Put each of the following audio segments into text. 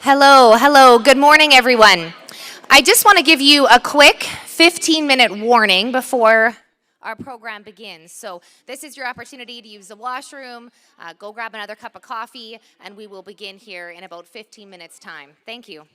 Hello. Good morning, everyone. I just want to give you a quick 15-minute warning before our program begins. So, this is your opportunity to use the washroom, go grab another cup of coffee, and we will begin here in about 15 minutes' time. Thank you.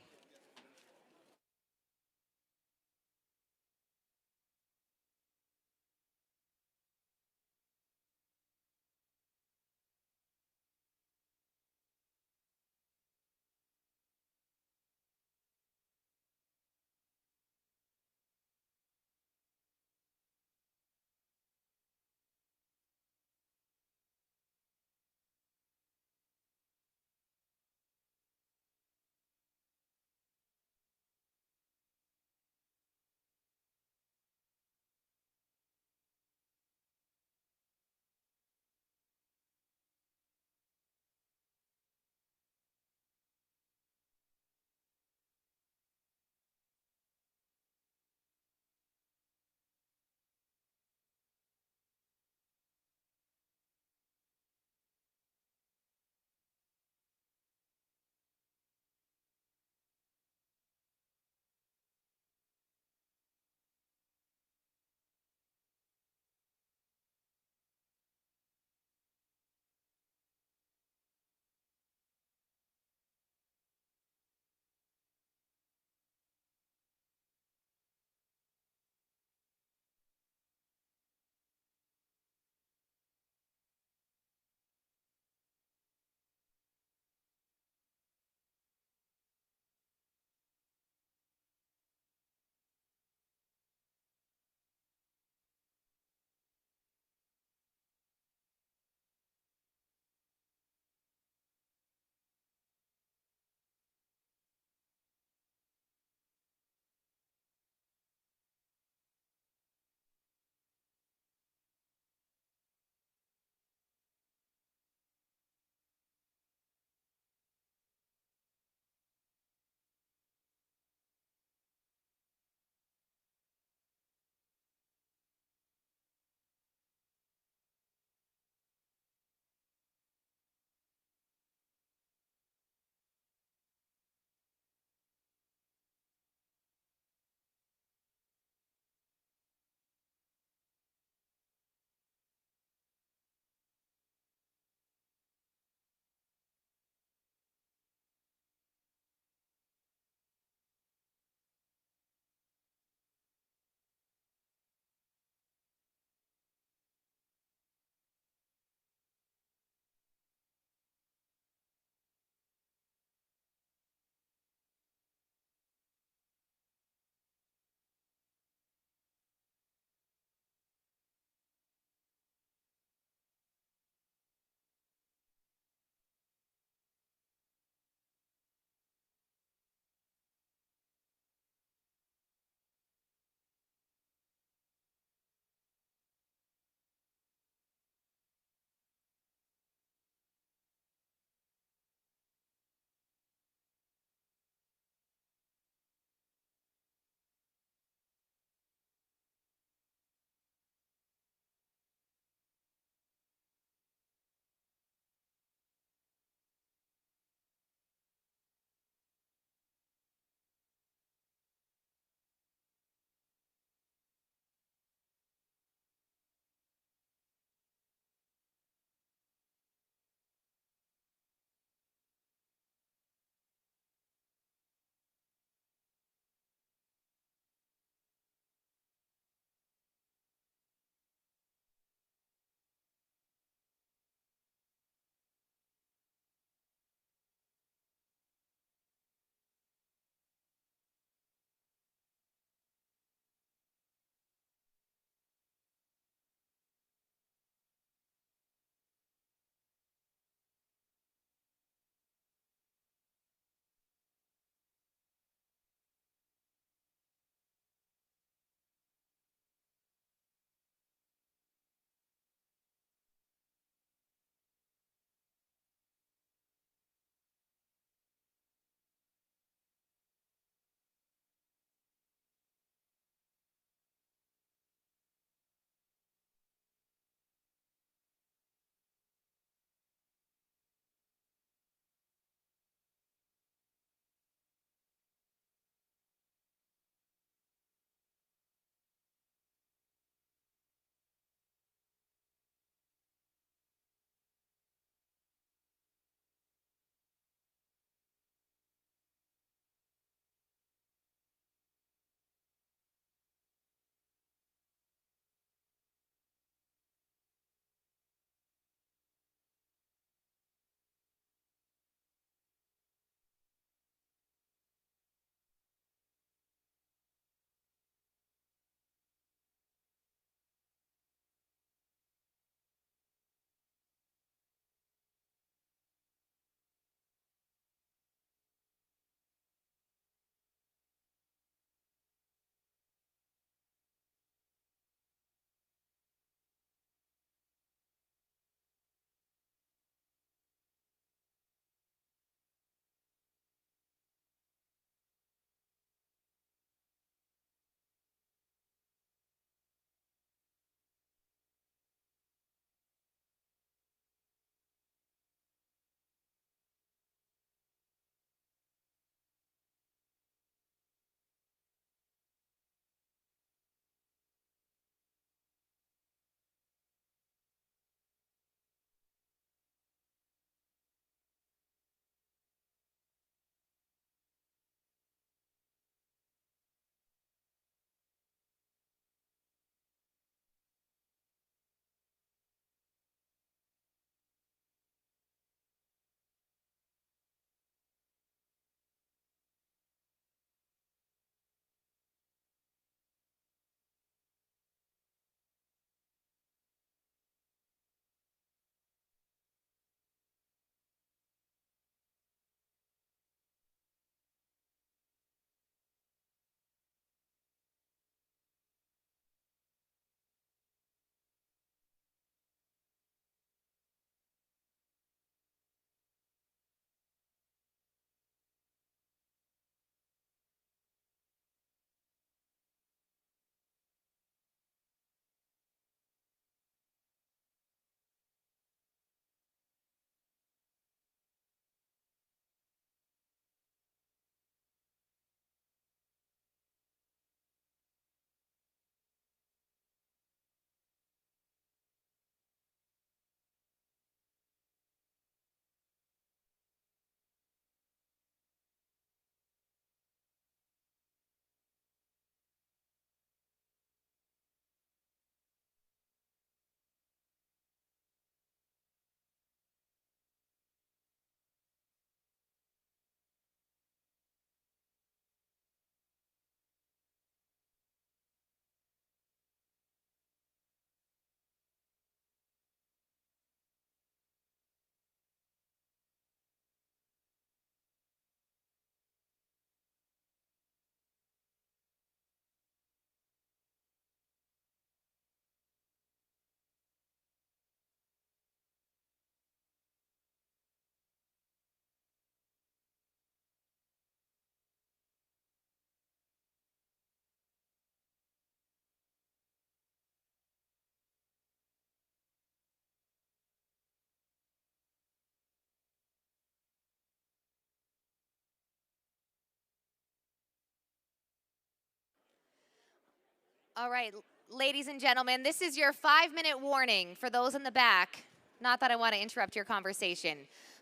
All right, ladies and gentlemen, this is your 5-minute warning for those in the back. Not that I want to interrupt your conversation,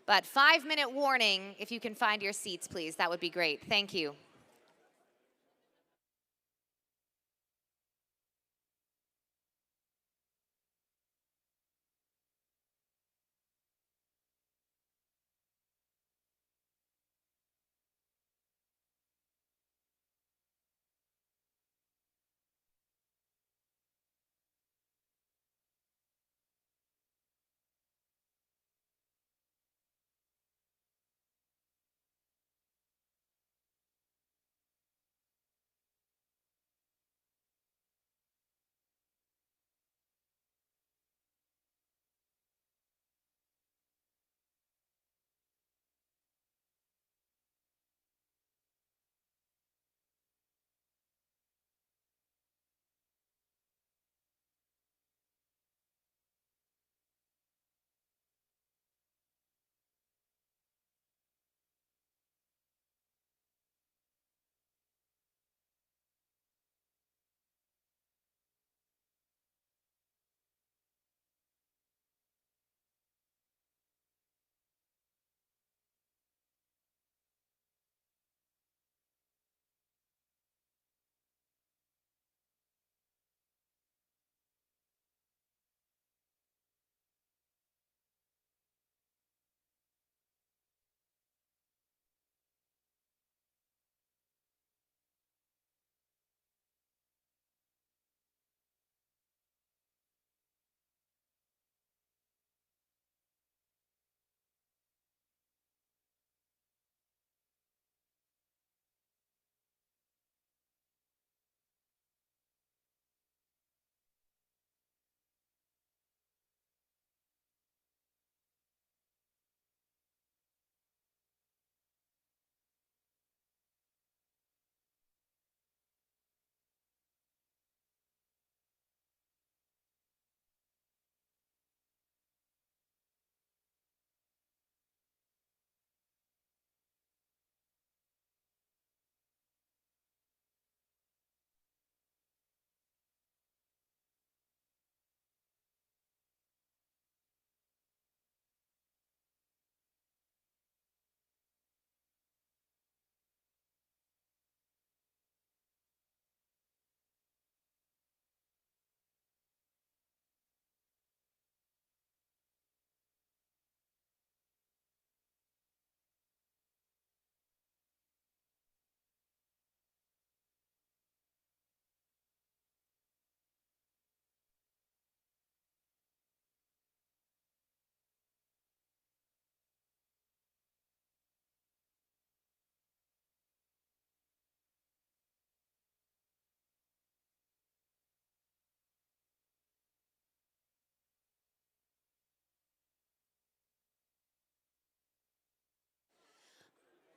but 5-minute warning. If you can find your seats, please, that would be great. Thank you.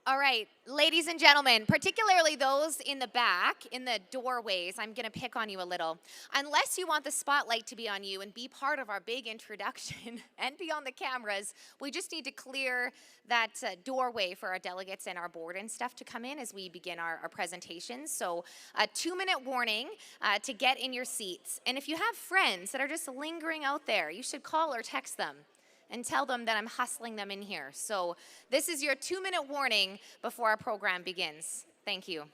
All right, ladies and gentlemen, particularly those in the back, in the doorways, I'm going to pick on you a little. Unless you want the spotlight to be on you and be part of our big introduction and be on the cameras, we just need to clear that doorway for our delegates and our board and stuff to come in as we begin our presentations. So, a 2-minute warning to get in your seats. And if you have friends that are just lingering out there, you should call or text them and tell them that I'm hustling them in here. So this is your 2-minute warning before our program begins. Thank you.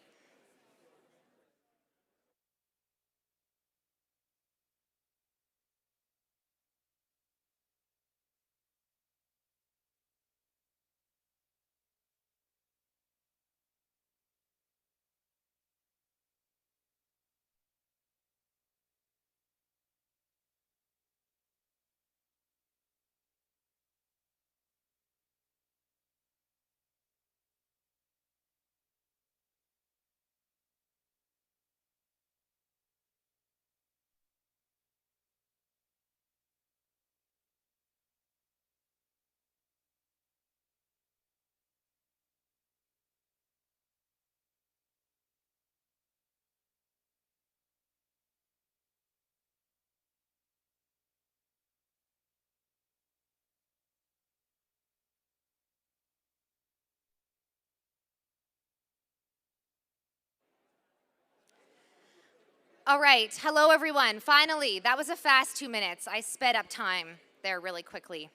All right. Hello, everyone. Finally, that was a fast 2 minutes. I sped up time there really quickly.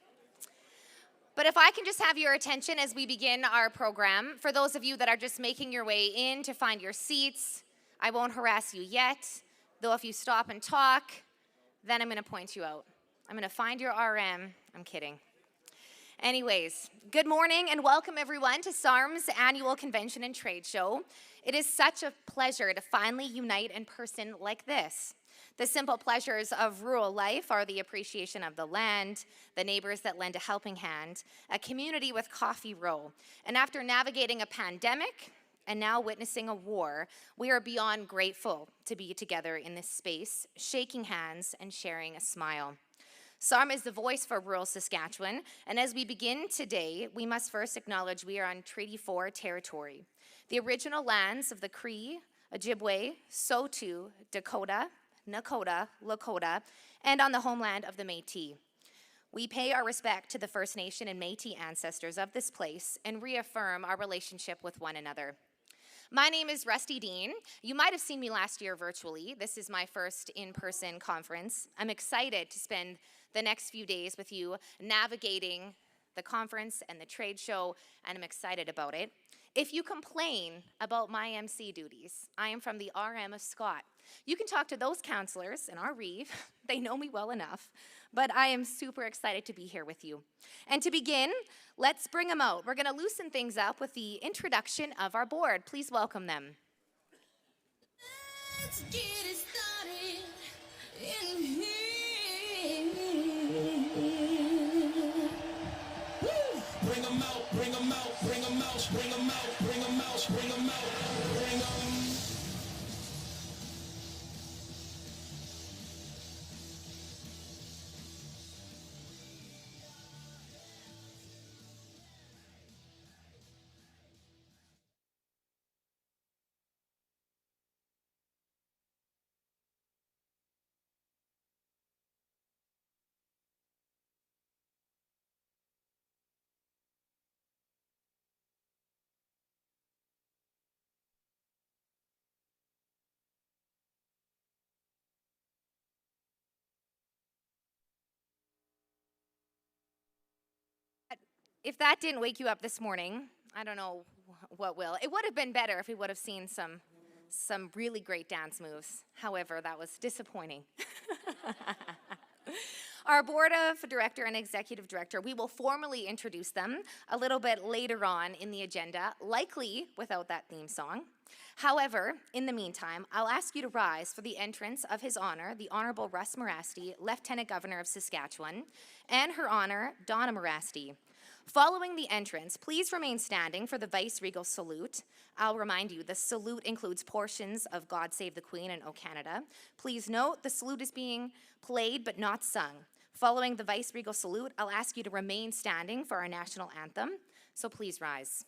But if I can just have your attention as we begin our program, for those of you that are just making your way in to find your seats, I won't harass you yet, though if you stop and talk, then I'm going to point you out. I'm going to find your RM. I'm kidding. Anyways, good morning and welcome everyone to SARM's annual convention and trade show. It is such a pleasure to finally unite in person like this. The simple pleasures of rural life are the appreciation of the land, the neighbors that lend a helping hand, a community with coffee row. And after navigating a pandemic and now witnessing a war, we are beyond grateful to be together in this space, shaking hands and sharing a smile. SARM is the voice for rural Saskatchewan, and as we begin today, we must first acknowledge we are on Treaty 4 territory, the original lands of the Cree, Ojibwe, Saulteaux, Dakota, Nakota, Lakota, and on the homeland of the Métis. We pay our respect to the First Nation and Métis ancestors of this place and reaffirm our relationship with one another. My name is Rusty Dean. You might have seen me last year virtually. This is my first in-person conference. I'm excited to spend the next few days with you navigating the conference and the trade show, and I'm excited about it. If you complain about my MC duties, I am from the RM of Scott. You can talk to those counselors in our Reeve. They know me well enough, but I am super excited to be here with you. And to begin, let's bring them out. We're going to loosen things up with the introduction of our board. Please welcome them. Let's get it started in here. Bring them out, bring them out, bring them out, bring them out, bring them out, bring them out, bring them. If that didn't wake you up this morning, I don't know what will. It would have been better if we would have seen some really great dance moves. However, that was disappointing. Our board of director and executive director, we will formally introduce them a little bit later on in the agenda, likely without that theme song. However, in the meantime, I'll ask you to rise for the entrance of His Honor, the Honorable Russ Morasti, Lieutenant Governor of Saskatchewan, and Her Honor, Donna Morasti. Following the entrance, please remain standing for the Vice-Regal Salute. I'll remind you, the salute includes portions of God Save the Queen and O Canada. Please note, the salute is being played but not sung. Following the Vice-Regal Salute, I'll ask you to remain standing for our national anthem, so please rise.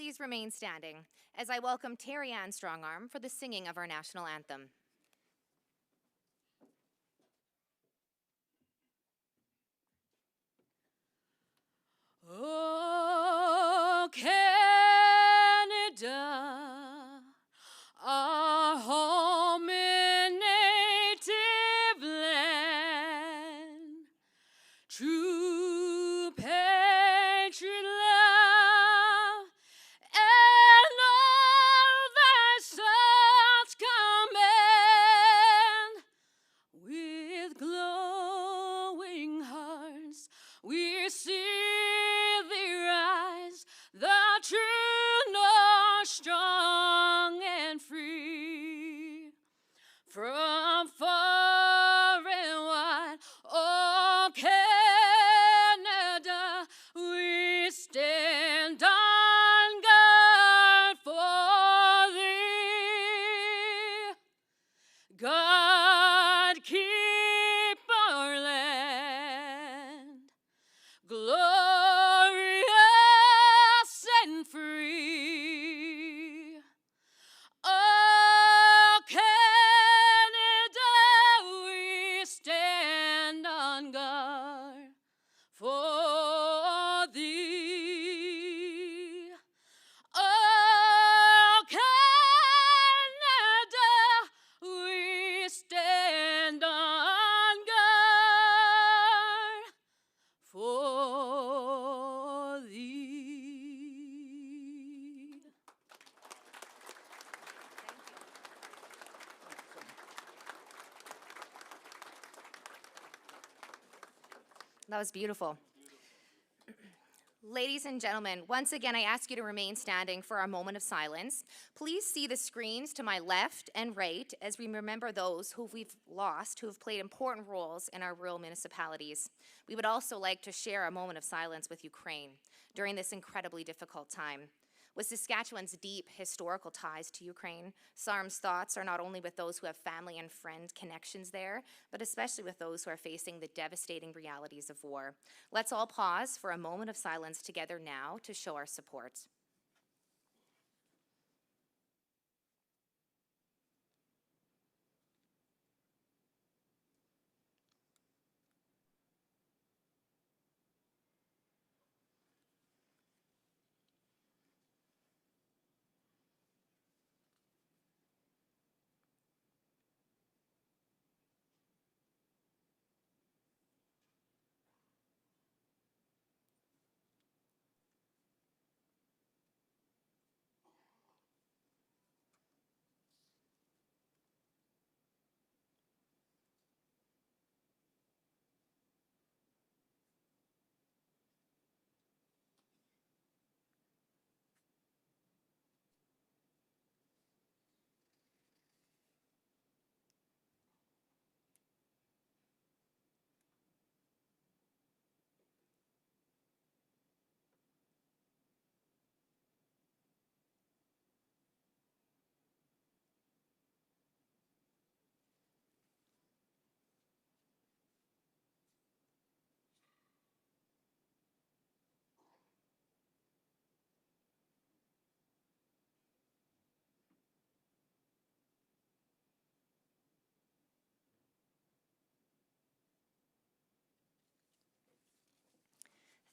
please remain standing as I welcome Terry Ann Strongarm for the singing of our national anthem. Oh, Canada, our home and native land, true patriot love, and all thy sons command. With glowing hearts, we see thee rise, the true north, strong and free. From far and wide, oh Canada, we stand on guard for thee. God keep our land glorious and free. Oh, Canada, we stand on guard for thee. Oh, Canada, we stand on guard for thee. That was beautiful. Ladies and gentlemen, once again, I ask you to remain standing for a moment of silence. Please see the screens to my left and right as we remember those who we've lost, who have played important roles in our rural municipalities. We would also like to share a moment of silence with Ukraine during this incredibly difficult time. With Saskatchewan's deep historical ties to Ukraine, SARM's thoughts are not only with those who have family and friend connections there, but especially with those who are facing the devastating realities of war. Let's all pause for a moment of silence together now to show our support.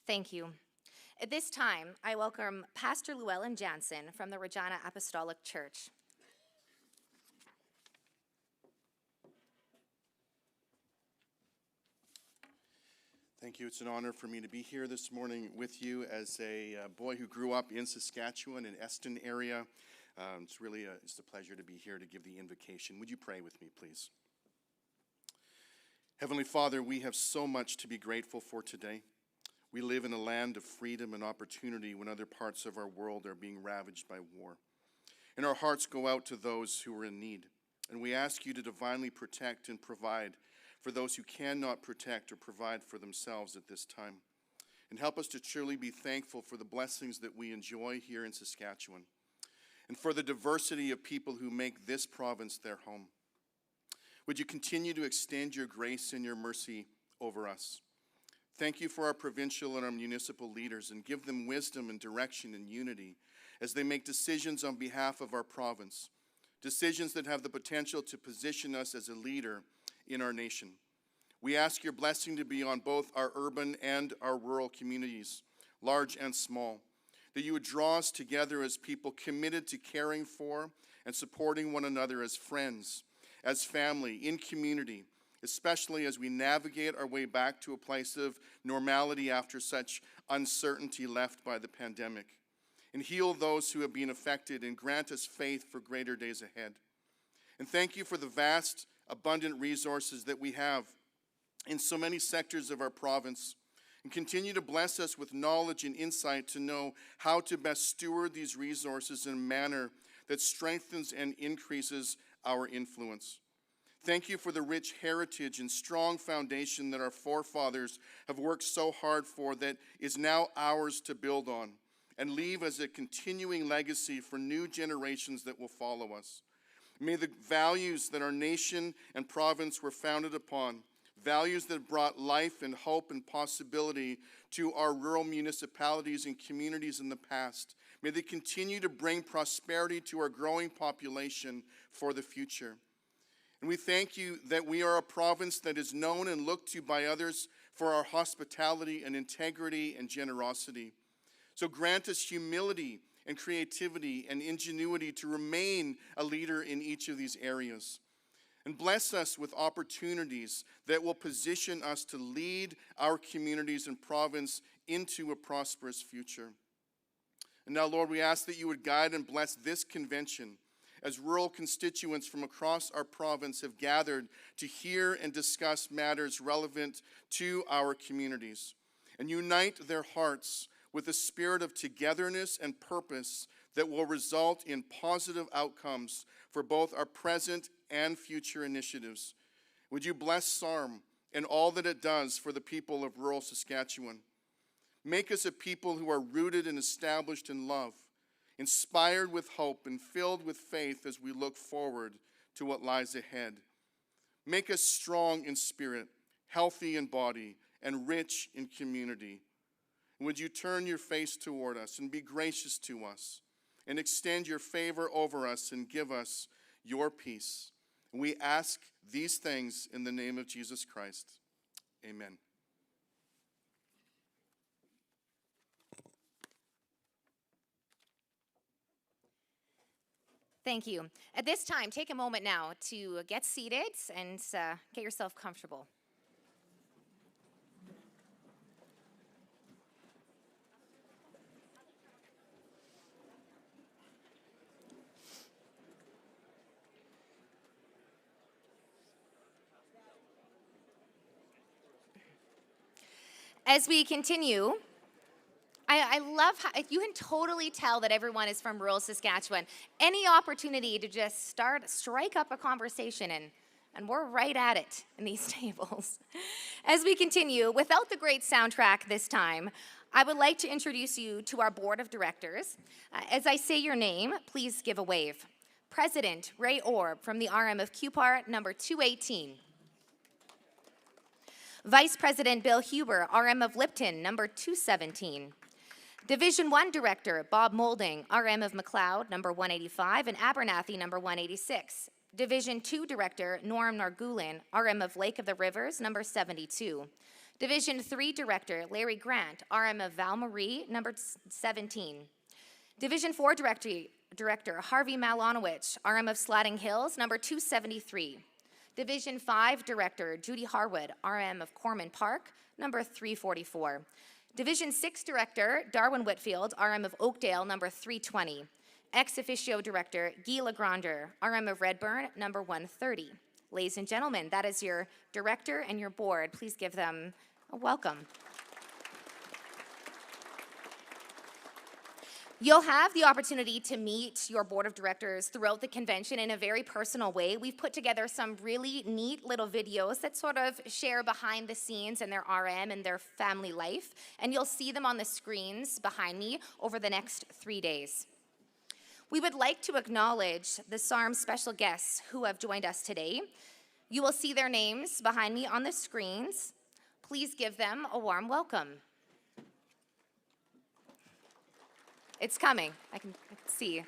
Thank you. At this time, I welcome Pastor Llewellyn Jansen from the Regina Apostolic Church. Thank you. It's an honor for me to be here this morning with you as a boy who grew up in Saskatchewan and Eston area. It's a pleasure to be here to give the invocation. Would you pray with me, please? Heavenly Father, we have so much to be grateful for today. We live in a land of freedom and opportunity when other parts of our world are being ravaged by war. And our hearts go out to those who are in need. And we ask you to divinely protect and provide for those who cannot protect or provide for themselves at this time. And help us to truly be thankful for the blessings that we enjoy here in Saskatchewan and for the diversity of people who make this province their home. Would you continue to extend your grace and your mercy over us? Thank you for our provincial and our municipal leaders, and give them wisdom and direction and unity as they make decisions on behalf of our province, decisions that have the potential to position us as a leader in our nation. We ask your blessing to be on both our urban and our rural communities, large and small, that you would draw us together as people committed to caring for and supporting one another as friends, as family, in community, especially as we navigate our way back to a place of normality after such uncertainty left by the pandemic. And heal those who have been affected and grant us faith for greater days ahead. And thank you for the vast, abundant resources that we have in so many sectors of our province, and continue to bless us with knowledge and insight to know how to best steward these resources in a manner that strengthens and increases our influence. Thank you for the rich heritage and strong foundation that our forefathers have worked so hard for, that is now ours to build on and leave as a continuing legacy for new generations that will follow us. May the values that our nation and province were founded upon, values that brought life and hope and possibility to our rural municipalities and communities in the past, may they continue to bring prosperity to our growing population for the future. And we thank you that we are a province that is known and looked to by others for our hospitality and integrity and generosity. So grant us humility and creativity and ingenuity to remain a leader in each of these areas. And bless us with opportunities that will position us to lead our communities and province into a prosperous future. And now, Lord, we ask that you would guide and bless this convention as rural constituents from across our province have gathered to hear and discuss matters relevant to our communities, and unite their hearts with a spirit of togetherness and purpose that will result in positive outcomes for both our present and future initiatives. Would you bless SARM and all that it does for the people of rural Saskatchewan? Make us a people who are rooted and established in love, inspired with hope and filled with faith as we look forward to what lies ahead. Make us strong in spirit, healthy in body, and rich in community. And would you turn your face toward us and be gracious to us, and extend your favor over us and give us your peace. And we ask these things in the name of Jesus Christ. Amen. Thank you. At this time, take a moment now to get seated and get yourself comfortable. As we continue, I love how you can totally tell that everyone is from rural Saskatchewan. Any opportunity to just strike up a conversation, and we're right at it in these tables. As we continue, without the great soundtrack this time, I would like to introduce you to our board of directors. As I say your name, please give a wave. President Ray Orb from the RM of QPAR number 218. Vice President Bill Huber, RM of Lipton number 217. Division 1 Director Bob Moulding, RM of McLeod, number 185, and Abernathy, number 186. Division 2 Director Norm Nargulin, RM of Lake of the Rivers, number 72. Division 3 Director Larry Grant, RM of Val-Marie, number 17. Division 4 Director Harvey Malonowicz, RM of Slatting Hills, number 273. Division 5 Director Judy Harwood, RM of Corman Park, number 344. Division 6 Director Darwin Whitfield, RM of Oakdale, number 320. Ex officio Director Guy Legrander, RM of Redburn, number 130. Ladies and gentlemen, that is your director and your board. Please give them a welcome. You'll have the opportunity to meet your board of directors throughout the convention in a very personal way. We've put together some really neat little videos that sort of share behind the scenes and their RM and their family life, and you'll see them on the screens behind me over the next 3 days. We would like to acknowledge the SARM special guests who have joined us today. You will see their names behind me on the screens. Please give them a warm welcome. It's coming. I can see.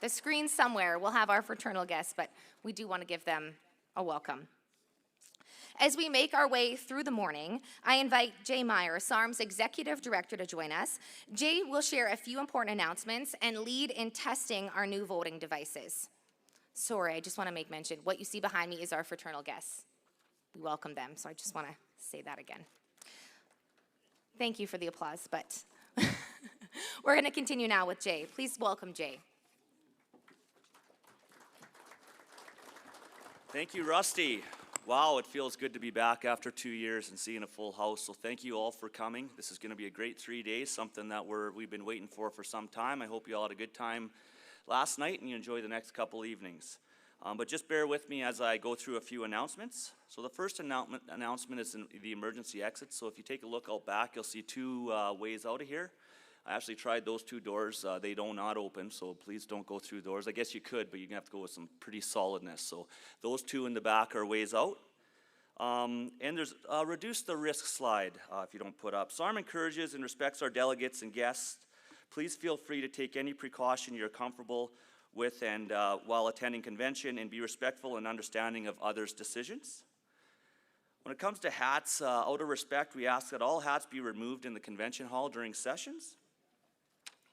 The screen somewhere will have our fraternal guests, but we do want to give them a welcome. As we make our way through the morning, I invite Jay Meyer, SARM's Executive Director, to join us. Jay will share a few important announcements and lead in testing our new voting devices. Sorry, I just want to make mention. What you see behind me is our fraternal guests. We welcome them, so I just want to say that again. Thank you for the applause, but we're going to continue now with Jay. Please welcome Jay. Thank you, Rusty. Wow, it feels good to be back after 2 years and seeing a full house. So thank you all for coming. This is going to be a great 3 days, something that we've been waiting for some time. I hope you all had a good time last night and you enjoy the next couple evenings. But just bear with me as I go through a few announcements. So the first announcement is in the emergency exit. So if you take a look out back, you'll see two ways out of here. I actually tried those two doors. They do not open, so please don't go through doors. I guess you could, but you're going to have to go with some pretty solidness. So those two in the back are ways out. And there's reduce the risk slide if you don't put up. SARM encourages and respects our delegates and guests. Please feel free to take any precaution you're comfortable with and while attending convention, and be respectful and understanding of others' decisions. When it comes to hats, out of respect, we ask that all hats be removed in the convention hall during sessions.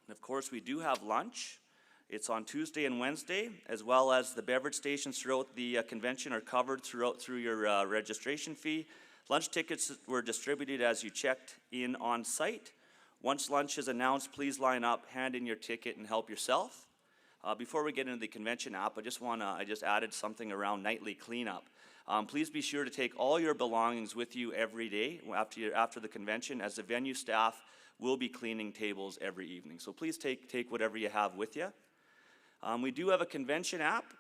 And of course, we do have lunch. It's on Tuesday and Wednesday, as well as the beverage stations throughout the convention are covered through your registration fee. Lunch tickets were distributed as you checked in on site. Once lunch is announced, please line up, hand in your ticket, and help yourself. Before we get into the convention app, I just added something around nightly cleanup. Please be sure to take all your belongings with you every day after the convention, as the venue staff will be cleaning tables every evening. So please take whatever you have with you. We do have a convention app.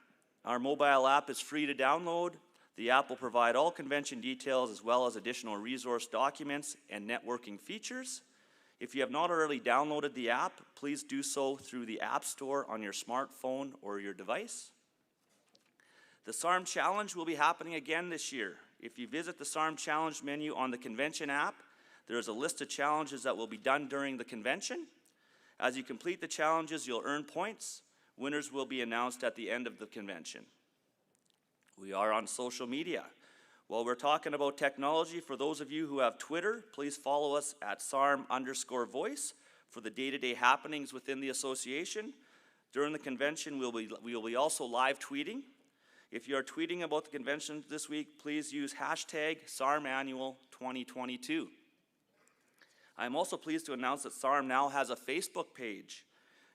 Our mobile app is free to download. The app will provide all convention details as well as additional resource documents and networking features. If you have not already downloaded the app, please do so through the App Store on your smartphone or your device. The SARM Challenge will be happening again this year. If you visit the SARM Challenge menu on the convention app, there is a list of challenges that will be done during the convention. As you complete the challenges, you'll earn points. Winners will be announced at the end of the convention. We are on social media. While we're talking about technology, for those of you who have Twitter, please follow us at SARM_voice for the day-to-day happenings within the association. During the convention, we'll be also live tweeting. If you are tweeting about the convention this week, please use hashtag SARMAnnual2022. I'm also pleased to announce that SARM now has a Facebook page.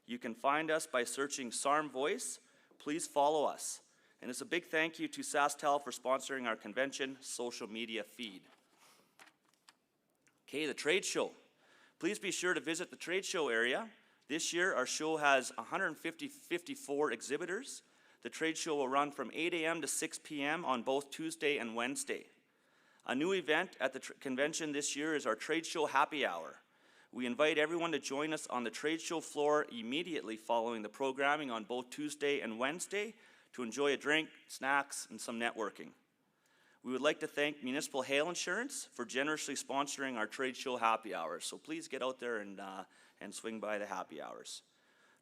You can find us by searching SARM Voice. Please follow us. And it's a big thank you to SaskTel for sponsoring our convention social media feed. Okay, the trade show. Please be sure to visit the trade show area. This year, our show has 154 exhibitors. The trade show will run from 8 a.m. to 6 p.m. on both Tuesday and Wednesday. A new event at the convention this year is our trade show happy hour. We invite everyone to join us on the trade show floor immediately following the programming on both Tuesday and Wednesday to enjoy a drink, snacks, and some networking. We would like to thank Municipal Hail Insurance for generously sponsoring our trade show happy hours. So please get out there and swing by the happy hours.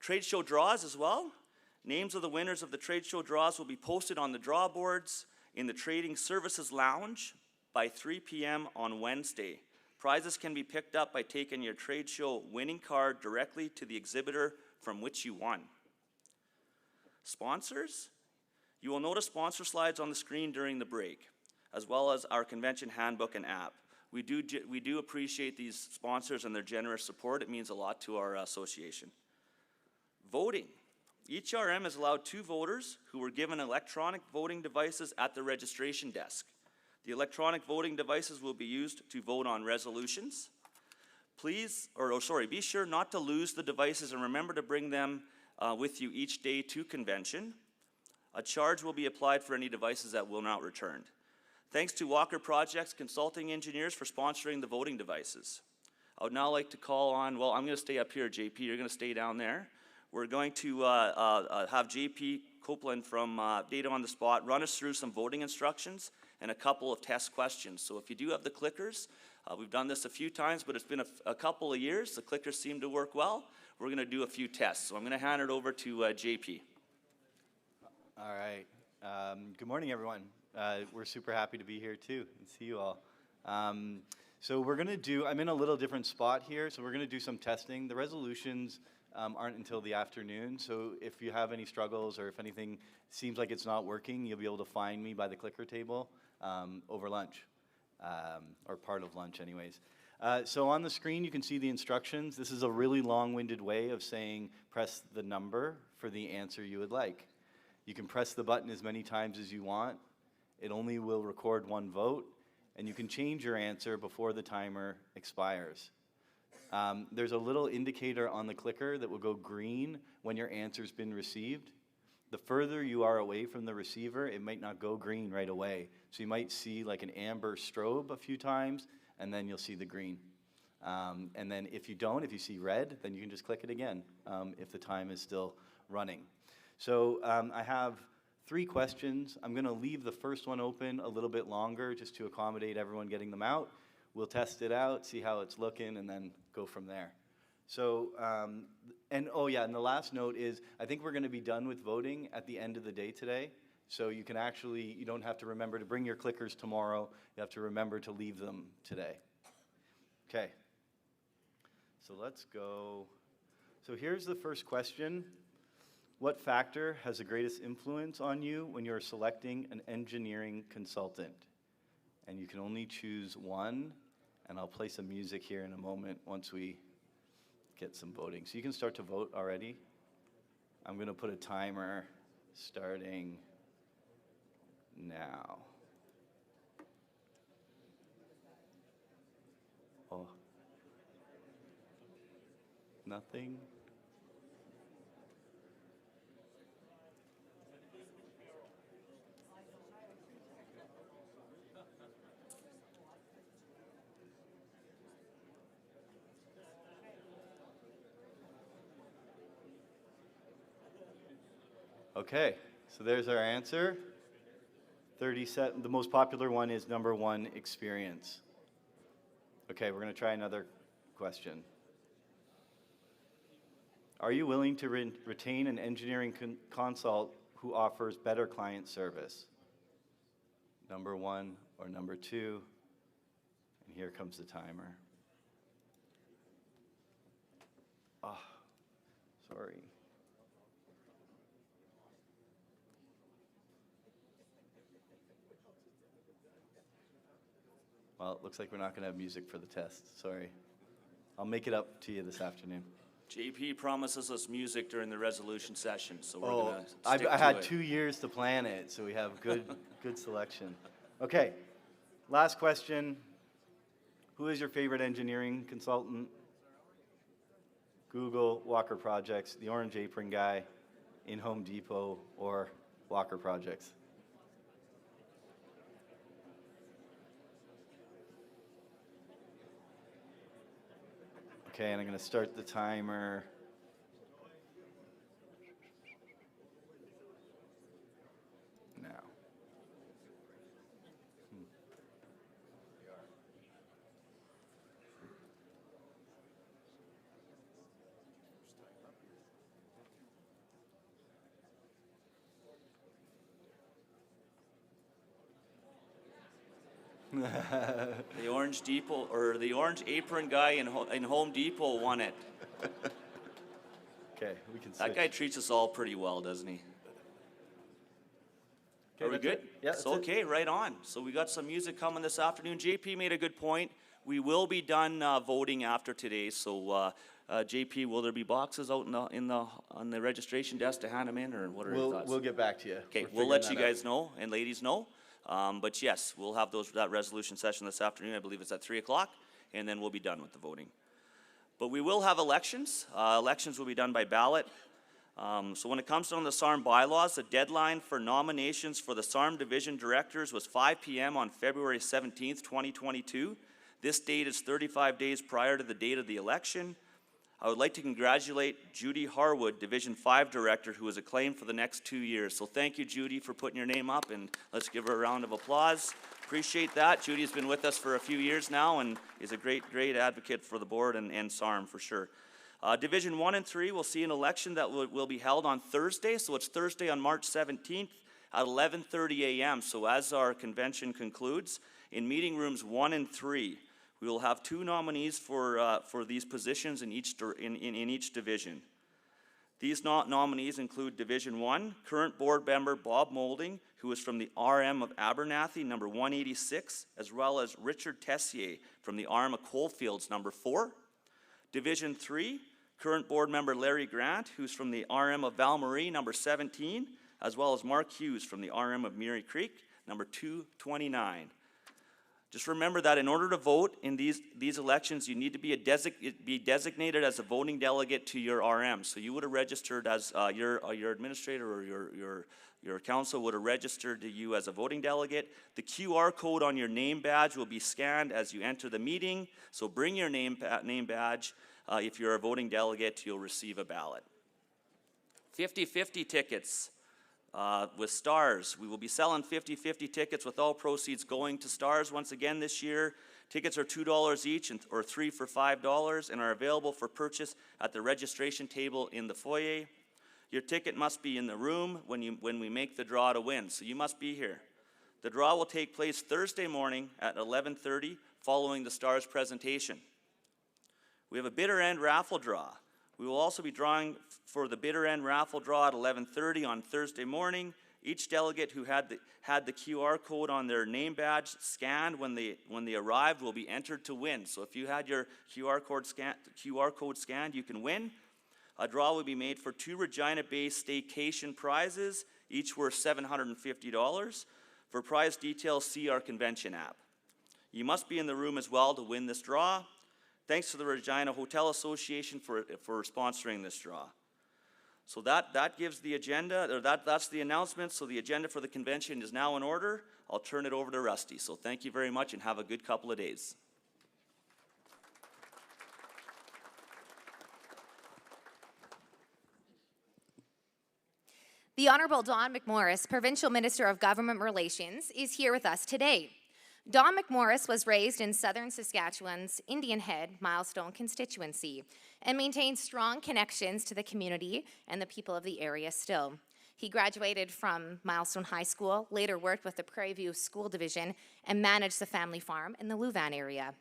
Trade show draws as well. Names of the winners of the trade show draws will be posted on the draw boards in the Trading Services Lounge by 3 p.m. on Wednesday. Prizes can be picked up by taking your trade show winning card directly to the exhibitor from which you won. Sponsors? You will notice sponsor slides on the screen during the break, as well as our convention handbook and app. We do appreciate these sponsors and their generous support. It means a lot to our association. Voting. Each RM has allowed 2 voters who were given electronic voting devices at the registration desk. The electronic voting devices will be used to vote on resolutions. Be sure not to lose the devices and remember to bring them with you each day to convention. A charge will be applied for any devices that will not return. Thanks to Walker Projects Consulting Engineers for sponsoring the voting devices. I would now like to call on, I'm going to stay up here, JP, you're going to stay down there. We're going to have JP Copeland from Data on the Spot run us through some voting instructions and a couple of test questions. So if you do have the clickers, We've done this a few times, but it's been a couple of years. The clickers seem to work well. We're going to do a few tests. So I'm going to hand it over to JP. All right. Good morning, everyone. We're super happy to be here too and see you all. So we're going to do, I'm in a little different spot here, so we're going to do some testing. The resolutions aren't until the afternoon, so if you have any struggles or if anything seems like it's not working, you'll be able to find me by the clicker table over lunch, or part of lunch anyways. So on the screen you can see the instructions. This is a really long-winded way of saying press the number for the answer you would like. You can press the button as many times as you want. It only will record one vote, and you can change your answer before the timer expires. There's a little indicator on the clicker that will go green when your answer's been received. The further you are away from the receiver, it might not go green right away. So you might see like an amber strobe a few times, and then you'll see the green. And then if you see red, then you can just click it again if the time is still running. So I have 3 questions. I'm going to leave the first one open a little bit longer just to accommodate everyone getting them out. We'll test it out, see how it's looking, and then go from there. So, and the last note is I think we're going to be done with voting at the end of the day today. So you can actually, you don't have to remember to bring your clickers tomorrow. You have to remember to leave them today. Okay. So let's go. So here's the first question. What factor has the greatest influence on you when you're selecting an engineering consultant? And you can only choose one, and I'll play some music here in a moment once we get some voting. So you can start to vote already. I'm going to put a timer starting now. Oh. Nothing? Okay, so there's our answer. 37, the most popular one is number 1, experience. Okay, we're going to try another question. Are you willing to retain an engineering consult who offers better client service? Number 1 or number 2? And here comes the timer. Oh, sorry. Well, it looks like we're not going to have music for the test. Sorry. I'll make it up to you this afternoon. JP promises us music during the resolution session, so we're going to stick to I had it. 2 years to plan it, so we have good selection. Okay, last question. Who is your favorite engineering consultant? Google, Walker Projects, the Orange Apron guy, in Home Depot, or Walker Projects? Okay, and I'm going to start the timer now. The Orange Depot, or the Orange Apron guy in Home Depot won it. Okay, we can switch. That guy treats us all pretty well, doesn't he? Okay, Are we that's good? it. Yeah, that's so, it. okay, right on. So we got some music coming this afternoon. JP made a good point. We will be done voting after today. So JP, will there be boxes out on the registration desk to hand them in, or what are your thoughts? We'll get back to you. Okay, We're we'll let you figuring that guys know and ladies know. But yes, we'll have that resolution session this afternoon. I believe it's at 3 o'clock, and then we'll be done with the voting. But we will have elections. Elections will be done by ballot. So when it comes down to the SARM bylaws, the deadline for nominations for the SARM division directors was 5 p.m. on February 17th, 2022. This date is 35 days prior to the date of the election. I would like to congratulate Judy Harwood, Division 5 Director, who is acclaimed for the next 2 years. So thank you, Judy, for putting your name up, and let's give her a round of applause. Appreciate that. Judy's been with us for a few years now and is a great advocate for the board and SARM for sure. Division 1 and 3 will see an election that will be held on Thursday. So it's Thursday on March 17th at 11:30 a.m. So as our convention concludes, in meeting rooms 1 and 3, we will have 2 nominees for these positions in each division. These nominees include Division 1, current board member Bob Moulding, who is from the RM of Abernathy, number 186, as well as Richard Tessier from the RM of Coalfields, number 4. Division 3, current board member Larry Grant, who's from the RM of Valmarie, number 17, as well as Mark Hughes from the RM of Mary Creek, number 229. Just remember that in order to vote in these elections, you need to be designated as a voting delegate to your RM. So you would have registered as your administrator or your council would have registered to you as a voting delegate. The QR code on your name badge will be scanned as you enter the meeting. So bring your name badge. If you're a voting delegate, you'll receive a ballot. 50-50 tickets. With Stars. We will be selling 50-50 tickets with all proceeds going to Stars once again this year. Tickets are $2 each or 3 for $5 and are available for purchase at the registration table in the foyer. Your ticket must be in the room when we make the draw to win, so you must be here. The draw will take place Thursday morning at 11:30 following the Stars presentation. We have a bitter end raffle draw. We will also be drawing for the bitter end raffle draw at 11:30 on Thursday morning. Each delegate who had the QR code on their name badge scanned when they arrived will be entered to win. So if you had your QR code scanned, you can win. A draw will be made for 2 Regina-based staycation prizes, each worth $750. For prize details, see our convention app. You must be in the room as well to win this draw. Thanks to the Regina Hotel Association for sponsoring this draw. So that gives the agenda, or that's the announcement. So the agenda for the convention is now in order. I'll turn it over to Rusty. So thank you very much and have a good couple of days. The Honourable Don McMorris, Provincial Minister of Government Relations, is here with us today. Don McMorris was raised in southern Saskatchewan's Indian Head Milestone constituency and maintains strong connections to the community and the people of the area still. He graduated from Milestone High School, later worked with the Prairie View School Division, and managed the family farm in the Louvain area.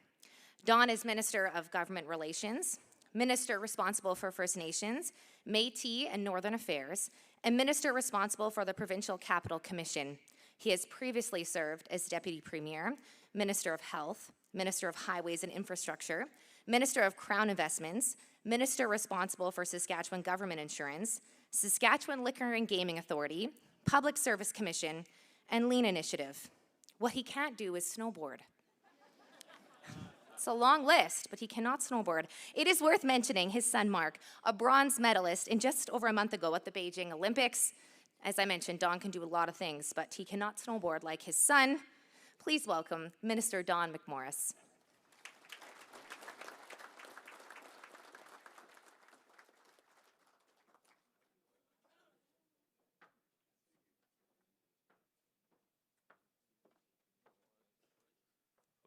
Don is Minister of Government Relations, Minister responsible for First Nations, Métis and Northern Affairs, and Minister responsible for the Provincial Capital Commission. He has previously served as Deputy Premier, Minister of Health, Minister of Highways and Infrastructure, Minister of Crown Investments, Minister responsible for Saskatchewan Government Insurance, Saskatchewan Liquor and Gaming Authority, Public Service Commission, and Lean Initiative. What he can't do is snowboard. It's a long list, but he cannot snowboard. It is worth mentioning his son Mark, a bronze medalist in just over a month ago at the Beijing Olympics. As I mentioned, Don can do a lot of things, but he cannot snowboard like his son. Please welcome Minister Don McMorris.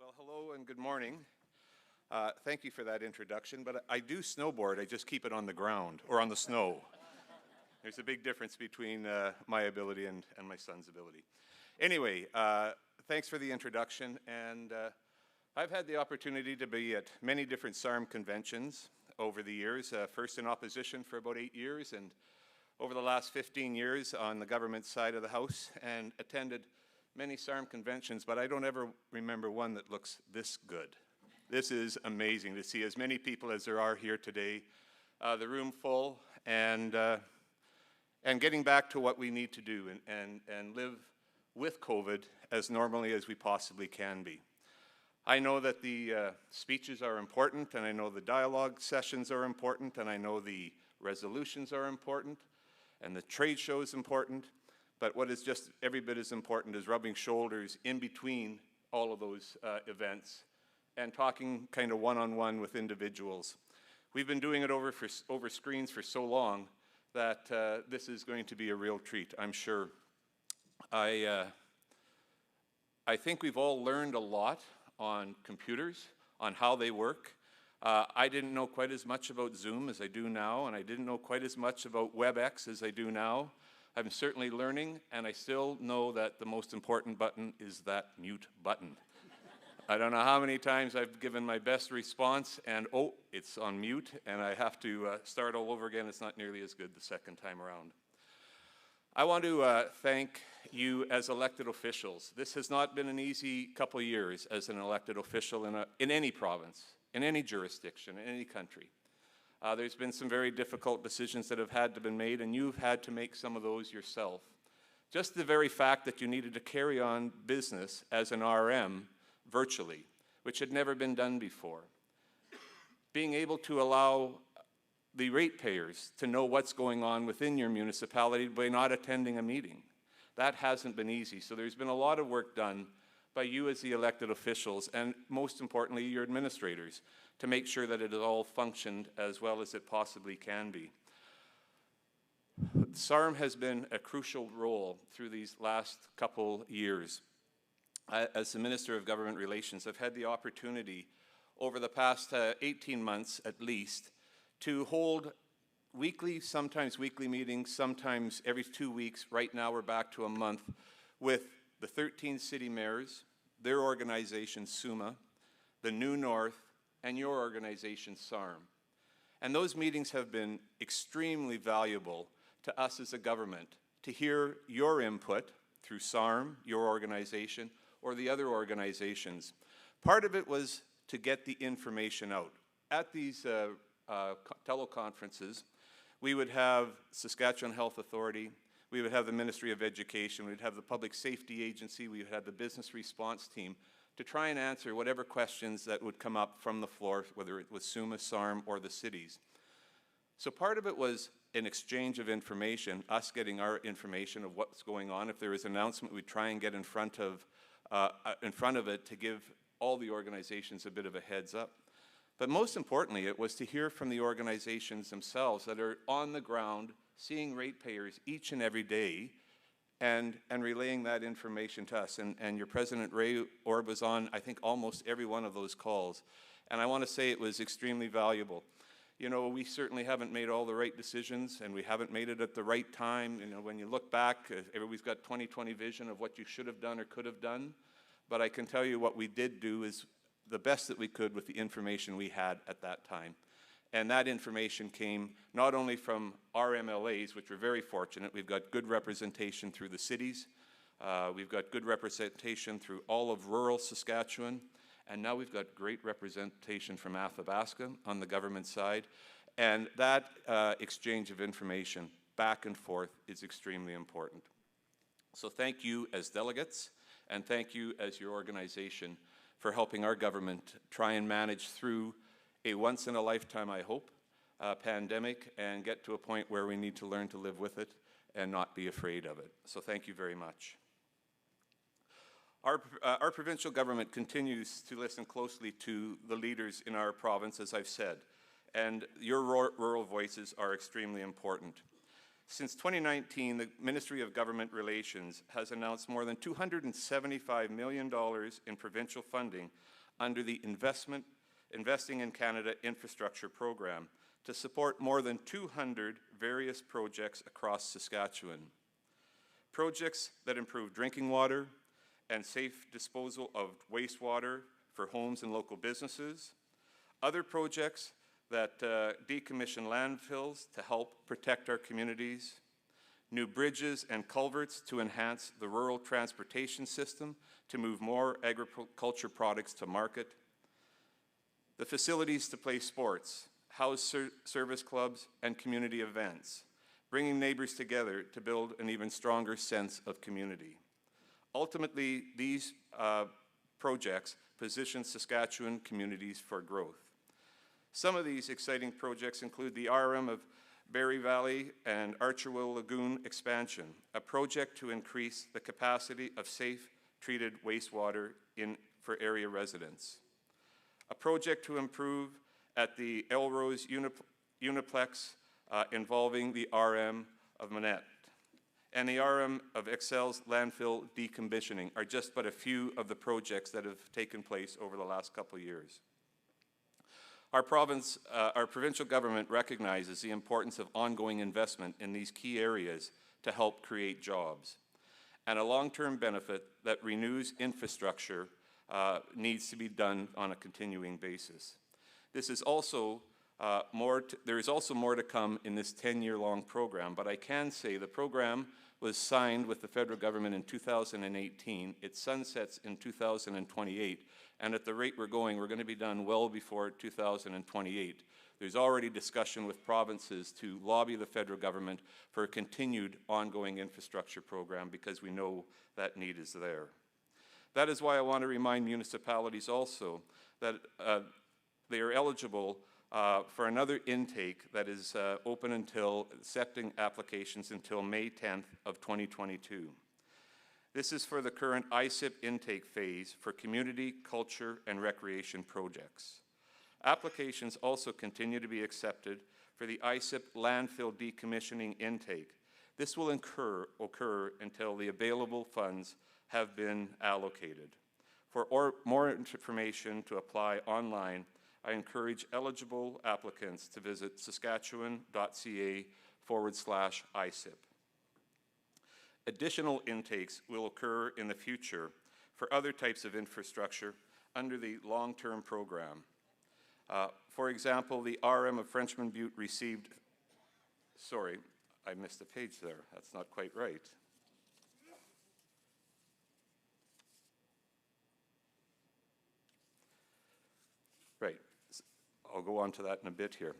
Well, hello and good morning. Thank you for that introduction, but I do snowboard, I just keep it on the ground or on the snow. There's a big difference between my ability and my son's ability. Anyway, thanks for the introduction, and I've had the opportunity to be at many different SARM conventions over the years, first in opposition for about 8 years, and over the last 15 years on the government side of the House, and attended many SARM conventions, but I don't ever remember one that looks this good. This is amazing to see as many people as there are here today, the room full, and getting back to what we need to do and live with COVID as normally as we possibly can be. I know that the speeches are important, and I know the dialogue sessions are important, and I know the resolutions are important, and the trade show is important, but what is just every bit as important is rubbing shoulders in between all of those events and talking kind of one-on-one with individuals. We've been doing it over screens for so long that this is going to be a real treat, I'm sure. I I think we've all learned a lot on computers, on how they work. I didn't know quite as much about Zoom as I do now, and I didn't know quite as much about WebEx as I do now. I'm certainly learning, and I still know that the most important button is that mute button. I don't know how many times I've given my best response, and oh, it's on mute, and I have to start all over again. It's not nearly as good the second time around. I want to thank you as elected officials. This has not been an easy couple years as an elected official in any province, in any jurisdiction, in any country. There's been some very difficult decisions that have had to be made, and you've had to make some of those yourself. Just the very fact that you needed to carry on business as an RM virtually, which had never been done before. Being able to allow the ratepayers to know what's going on within your municipality by not attending a meeting. That hasn't been easy. So there's been a lot of work done by you as the elected officials, and most importantly, your administrators, to make sure that it has all functioned as well as it possibly can be. SARM has been a crucial role through these last couple years. As the Minister of Government Relations, I've had the opportunity over the past 18 months at least to hold weekly, sometimes weekly meetings, sometimes every 2 weeks. Right now we're back to a month with the 13 city mayors, their organization SUMA, the New North, and your organization SARM. And those meetings have been extremely valuable to us as a government to hear your input through SARM, your organization, or the other organizations. Part of it was to get the information out. At these teleconferences, we would have Saskatchewan Health Authority, we would have the Ministry of Education, we would have the Public Safety Agency, we would have the Business Response Team to try and answer whatever questions that would come up from the floor, whether it was SUMA, SARM, or the cities. So part of it was an exchange of information, us getting our information of what's going on. If there was an announcement, we'd try and get in front of it to give all the organizations a bit of a heads up. But most importantly, it was to hear from the organizations themselves that are on the ground, seeing ratepayers each and every day, and relaying that information to us. And your President Ray Orb was on, I think, almost every one of those calls. And I want to say it was extremely valuable. You know, we certainly haven't made all the right decisions, and we haven't made it at the right time. You know, when you look back, everybody's got 20/20 vision of what you should have done or could have done. But I can tell you what we did do is the best that we could with the information we had at that time. And that information came not only from our MLAs, which we're very fortunate. We've got good representation through the cities. We've got good representation through all of rural Saskatchewan. And now we've got great representation from Athabasca on the government side. And that exchange of information back and forth is extremely important. So thank you as delegates, and thank you as your organization for helping our government try and manage through a once-in-a-lifetime, I hope, pandemic, and get to a point where we need to learn to live with it and not be afraid of it. So thank you very much. Our provincial government continues to listen closely to the leaders in our province, as I've said, and your rural voices are extremely important. Since 2019, the Ministry of Government Relations has announced more than $275 million in provincial funding under the Investing in Canada Infrastructure Program to support more than 200 various projects across Saskatchewan. Projects that improve drinking water and safe disposal of wastewater for homes and local businesses. Other projects that decommission landfills to help protect our communities. New bridges and culverts to enhance the rural transportation system to move more agriculture products to market. The facilities to play sports, house service clubs, and community events, bringing neighbors together to build an even stronger sense of community. Ultimately, these projects position Saskatchewan communities for growth. Some of these exciting projects include the RM of Berry Valley and Archerville Lagoon expansion, a project to increase the capacity of safe treated wastewater for area residents. A project to improve at the Elrose Uniplex involving the RM of Manette, and the RM of Excel's landfill decommissioning are just but a few of the projects that have taken place over the last couple of years. Our provincial government recognizes the importance of ongoing investment in these key areas to help create jobs, and a long-term benefit that renews infrastructure needs to be done on a continuing basis. This is also there is also more to come in this 10-year-long program, but I can say the program was signed with the federal government in 2018. It sunsets in 2028, and at the rate we're going to be done well before 2028. There's already discussion with provinces to lobby the federal government for a continued ongoing infrastructure program because we know that need is there. That is why I want to remind municipalities also that they are eligible for another intake that is open until accepting applications until May 10th of 2022. This is for the current ISIP intake phase for community, culture, and recreation projects. Applications also continue to be accepted for the ISIP landfill decommissioning intake. This will occur until the available funds have been allocated. For more information to apply online, I encourage eligible applicants to visit saskatchewan.ca/ISIP. Additional intakes will occur in the future for other types of infrastructure under the long-term program. For example, the RM of Frenchman Butte received, sorry, I missed a page there. That's not quite right. Right. I'll go on to that in a bit here.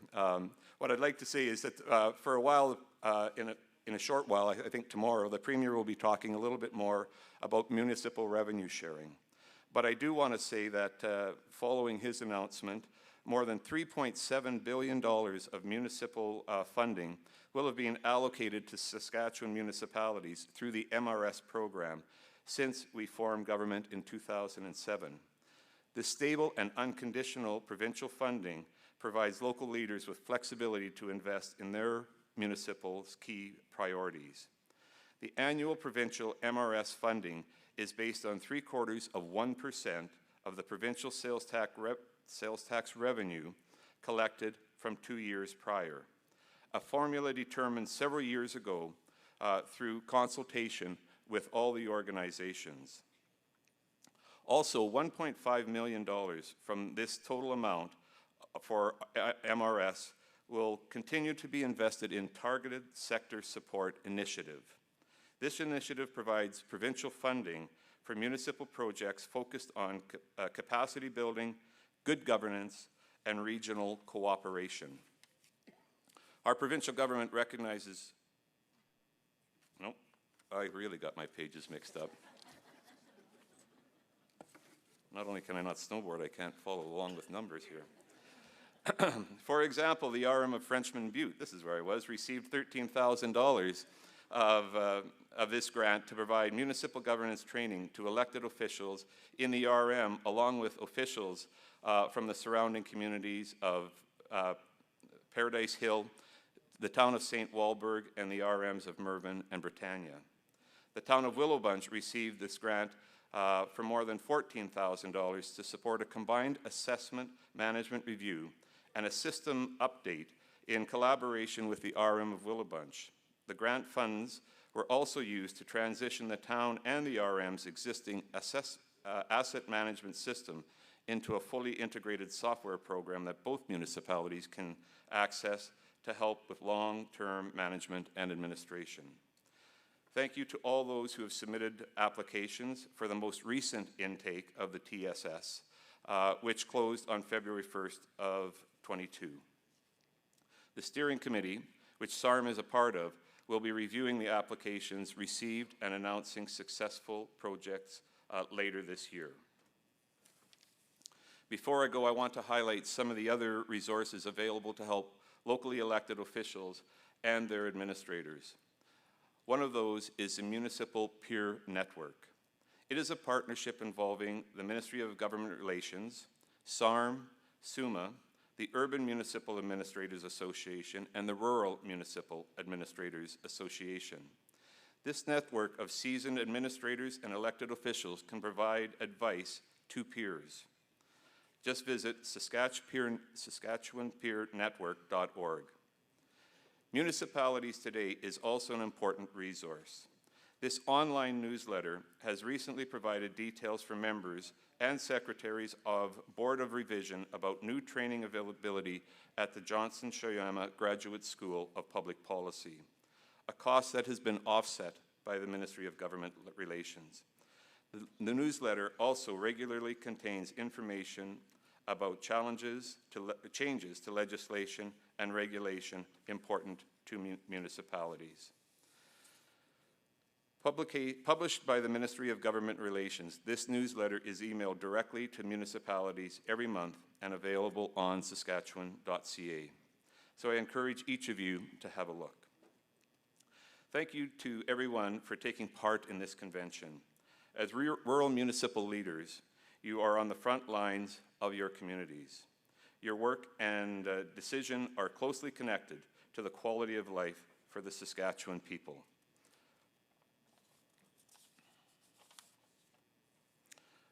What I'd like to say is that for a while, in a short while, I think tomorrow, the Premier will be talking a little bit more about municipal revenue sharing. But I do want to say that following his announcement, more than $3.7 billion of municipal funding will have been allocated to Saskatchewan municipalities through the MRS program since we formed government in 2007. This stable and unconditional provincial funding provides local leaders with flexibility to invest in their municipal's key priorities. The annual provincial MRS funding is based on 0.75% of the provincial sales tax revenue collected from 2 years prior. A formula determined several years ago through consultation with all the organizations. Also, $1.5 million from this total amount for MRS will continue to be invested in targeted sector support initiative. This initiative provides provincial funding for municipal projects focused on capacity building, good governance, and regional cooperation. Our provincial government recognizes, nope, I really got my pages mixed up. Not only can I not snowboard, I can't follow along with numbers here. For example, the RM of Frenchman Butte, this is where I was, received $13,000 of this grant to provide municipal governance training to elected officials in the RM, along with officials from the surrounding communities of Paradise Hill, the town of St. Walburg, and the RMs of Mervyn and Britannia. The town of Willowbunch received this grant for more than $14,000 to support a combined assessment management review and a system update in collaboration with the RM of Willowbunch. The grant funds were also used to transition the town and the RM's existing asset management system into a fully integrated software program that both municipalities can access to help with long-term management and administration. Thank you to all those who have submitted applications for the most recent intake of the TSS, which closed on February 1st of 22. The steering committee, which SARM is a part of, will be reviewing the applications received and announcing successful projects later this year. Before I go, I want to highlight some of the other resources available to help locally elected officials and their administrators. One of those is the Municipal Peer Network. It is a partnership involving the Ministry of Government Relations, SARM, SUMA, the Urban Municipal Administrators Association, and the Rural Municipal Administrators Association. This network of seasoned administrators and elected officials can provide advice to peers. Just visit SaskatchewanPeerNetwork.org. Municipalities Today is also an important resource. This online newsletter has recently provided details for members and secretaries of Board of Revision about new training availability at the Johnson Shoyama Graduate School of Public Policy, a cost that has been offset by the Ministry of Government Relations. The newsletter also regularly contains information about changes to legislation and regulation important to municipalities. Published by the Ministry of Government Relations, this newsletter is emailed directly to municipalities every month and available on Saskatchewan.ca. So I encourage each of you to have a look. Thank you to everyone for taking part in this convention. As rural municipal leaders, you are on the front lines of your communities. Your work and decision are closely connected to the quality of life for the Saskatchewan people.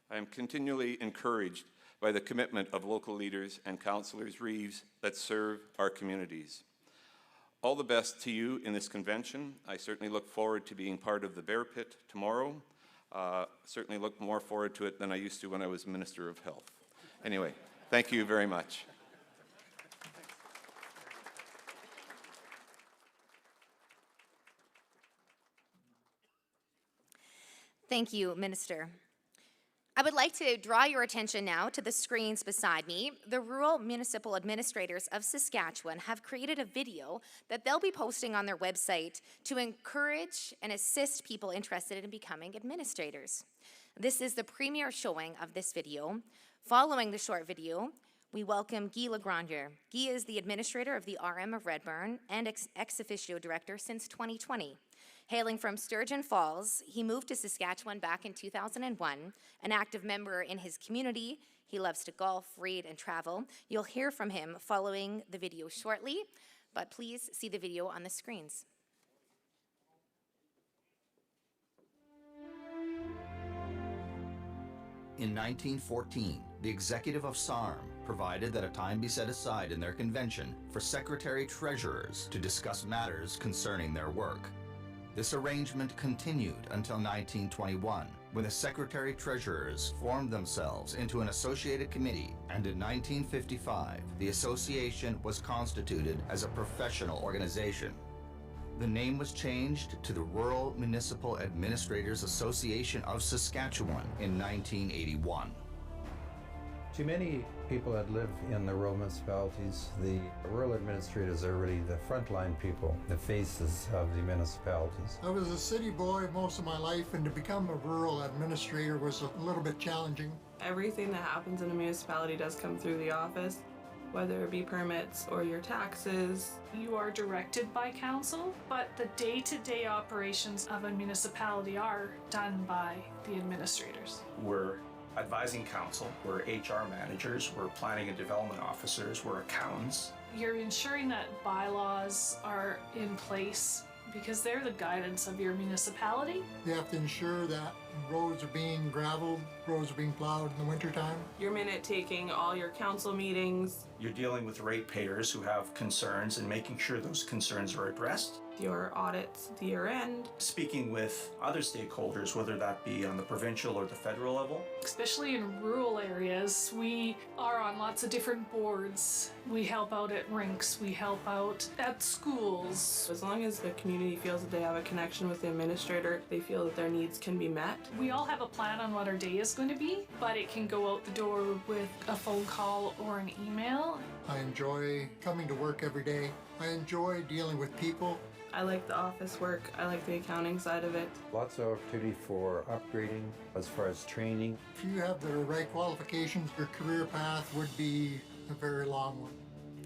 I am continually encouraged by the commitment of local leaders and councillors Reeves that serve our communities. All the best to you in this convention. I certainly look forward to being part of the Bear Pit tomorrow. Certainly look more forward to it than I used to when I was Minister of Health. Anyway, thank you very much. Thank you, Minister. I would like to draw your attention now to the screens beside me. The Rural Municipal Administrators of Saskatchewan have created a video that they'll be posting on their website to encourage and assist people interested in becoming administrators. This is the premiere showing of this video. Following the short video, we welcome Guy Legrandeur. Guy is the administrator of the RM of Redburn and ex officio director since 2020. Hailing from Sturgeon Falls, he moved to Saskatchewan back in 2001, an active member in his community. He loves to golf, read, and travel. You'll hear from him following the video shortly, but please see the video on the screens. In 1914, the executive of SARM provided that a time be set aside in their convention for secretary-treasurers to discuss matters concerning their work. This arrangement continued until 1921, when the secretary-treasurers formed themselves into an associated committee, and in 1955, the association was constituted as a professional organization. The name was changed to the Rural Municipal Administrators Association of Saskatchewan in 1981. To many people that live in the rural municipalities, the rural administrators are really the frontline people, the faces of the municipalities. I was a city boy most of my life, and to become a rural administrator was a little bit challenging. Everything that happens in a municipality does come through the office, whether it be permits or your taxes. You are directed by council, but the day-to-day operations of a municipality are done by the administrators. We're advising council, we're HR managers, we're planning and development officers, we're accountants. You're ensuring that bylaws are in place because they're the guidance of your municipality. You have to ensure that roads are being gravelled, roads are being plowed in the wintertime. You're minute taking all your council meetings. You're dealing with ratepayers who have concerns and making sure those concerns are addressed. Your audits at the year end. Speaking with other stakeholders, whether that be on the provincial or the federal level. Especially in rural areas, we are on lots of different boards. We help out at rinks, we help out at schools. As long as the community feels that they have a connection with the administrator, they feel that their needs can be met. We all have a plan on what our day is going to be, but it can go out the door with a phone call or an email. I enjoy coming to work every day. I enjoy dealing with people. I like the office work. I like the accounting side of it. Lots of opportunity for upgrading as far as training. If you have the right qualifications, your career path would be a very long one.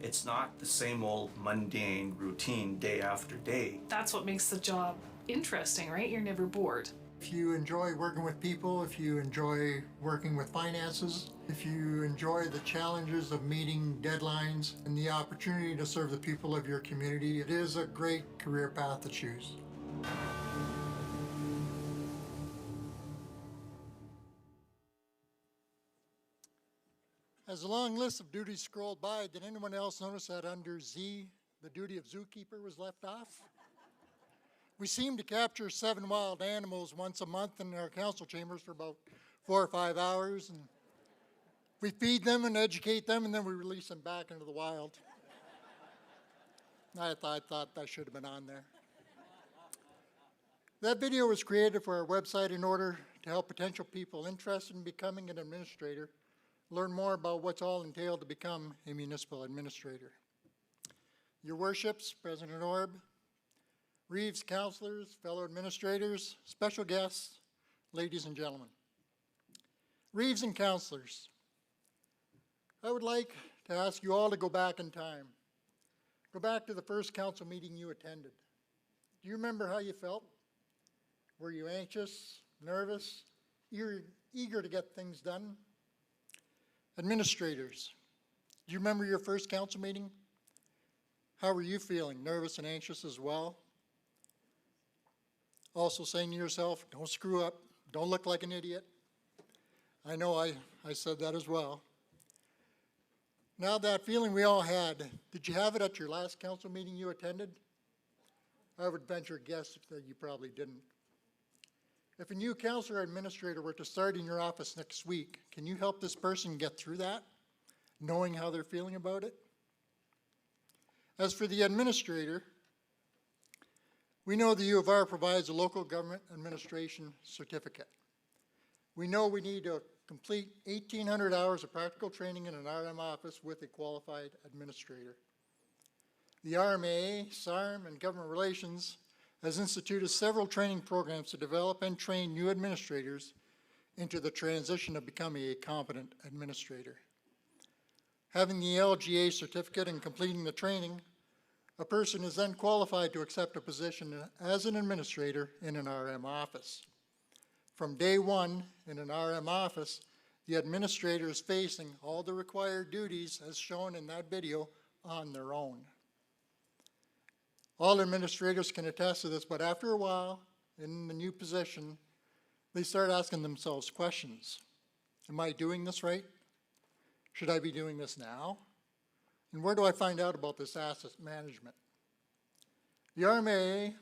It's not the same old mundane routine day after day. That's what makes the job interesting, right? You're never bored. If you enjoy working with people, if you enjoy working with finances, if you enjoy the challenges of meeting deadlines and the opportunity to serve the people of your community, it is a great career path to choose. As the long list of duties scrolled by, did anyone else notice that under Z, the duty of zookeeper was left off? We seem to capture 7 wild animals once a month in our council chambers for about 4 or 5 hours, and we feed them and educate them, and then we release them back into the wild. I thought that should have been on there. That video was created for our website in order to help potential people interested in becoming an administrator learn more about what's all entailed to become a municipal administrator. Your worships, President Orb, Reeves counselors, fellow administrators, special guests, ladies and gentlemen. Reeves and counselors, I would like to ask you all to go back in time. Go back to the first council meeting you attended. Do you remember how you felt? Were you anxious, nervous, eager to get things done? Administrators, do you remember your first council meeting? How were you feeling? Nervous and anxious as well? Also saying to yourself, don't screw up, don't look like an idiot. I know I said that as well. Now that feeling we all had, did you have it at your last council meeting you attended? I would venture a guess that you probably didn't. If a new council or administrator were to start in your office next week, can you help this person get through that, knowing how they're feeling about it? As for the administrator, we know the U of R provides a local government administration certificate. We know we need to complete 1,800 hours of practical training in an RM office with a qualified administrator. The RMA, SARM, and Government Relations has instituted several training programs to develop and train new administrators into the transition of becoming a competent administrator. Having the LGA certificate and completing the training, a person is then qualified to accept a position as an administrator in an RM office. From day one in an RM office, the administrator is facing all the required duties as shown in that video on their own. All administrators can attest to this, but after a while, in the new position, they start asking themselves questions. Am I doing this right? Should I be doing this now? And where do I find out about this asset management? The RMA,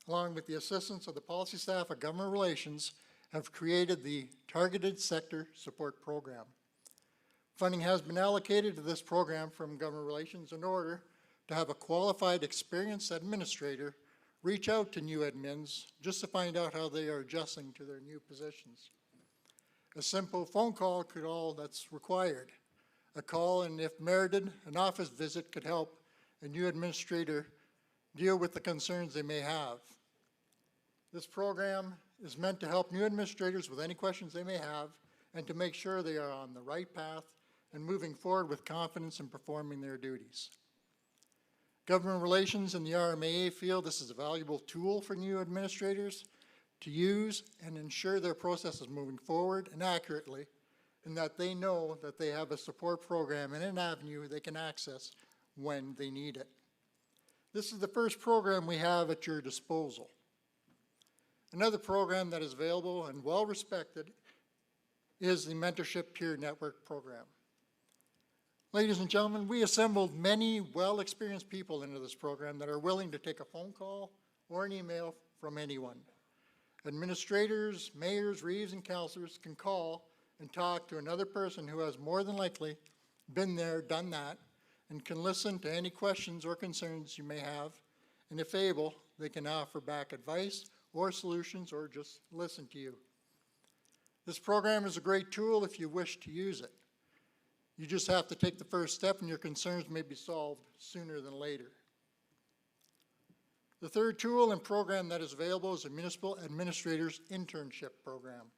along with the assistance of the policy staff of Government Relations, have created the Targeted Sector Support Program. Funding has been allocated to this program from Government Relations in order to have a qualified, experienced administrator reach out to new admins just to find out how they are adjusting to their new positions. A simple phone call could all that's required. A call, and if merited, an office visit could help a new administrator deal with the concerns they may have. This program is meant to help new administrators with any questions they may have and to make sure they are on the right path and moving forward with confidence in performing their duties. Government Relations and the RMA feel this is a valuable tool for new administrators to use and ensure their process is moving forward and accurately, and that they know that they have a support program and an avenue they can access when they need it. This is the first program we have at your disposal. Another program that is available and well respected is the Mentorship Peer Network program. Ladies and gentlemen, we assembled many well-experienced people into this program that are willing to take a phone call or an email from anyone. Administrators, mayors, reeves, and counselors can call and talk to another person who has more than likely been there, done that, and can listen to any questions or concerns you may have, and if able, they can offer back advice or solutions or just listen to you. This program is a great tool if you wish to use it. You just have to take the first step and your concerns may be solved sooner than later. The third tool and program that is available is a Municipal Administrators Internship Program.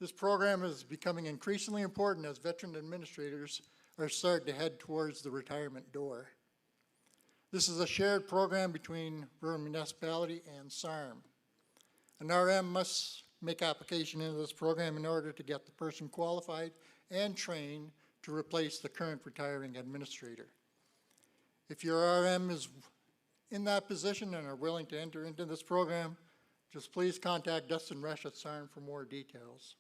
This program is becoming increasingly important as veteran administrators are starting to head towards the retirement door. This is a shared program between rural municipality and SARM. An RM must make application into this program in order to get the person qualified and trained to replace the current retiring administrator. If your RM is in that position and are willing to enter into this program, just please contact Dustin Resch at SARM for more details.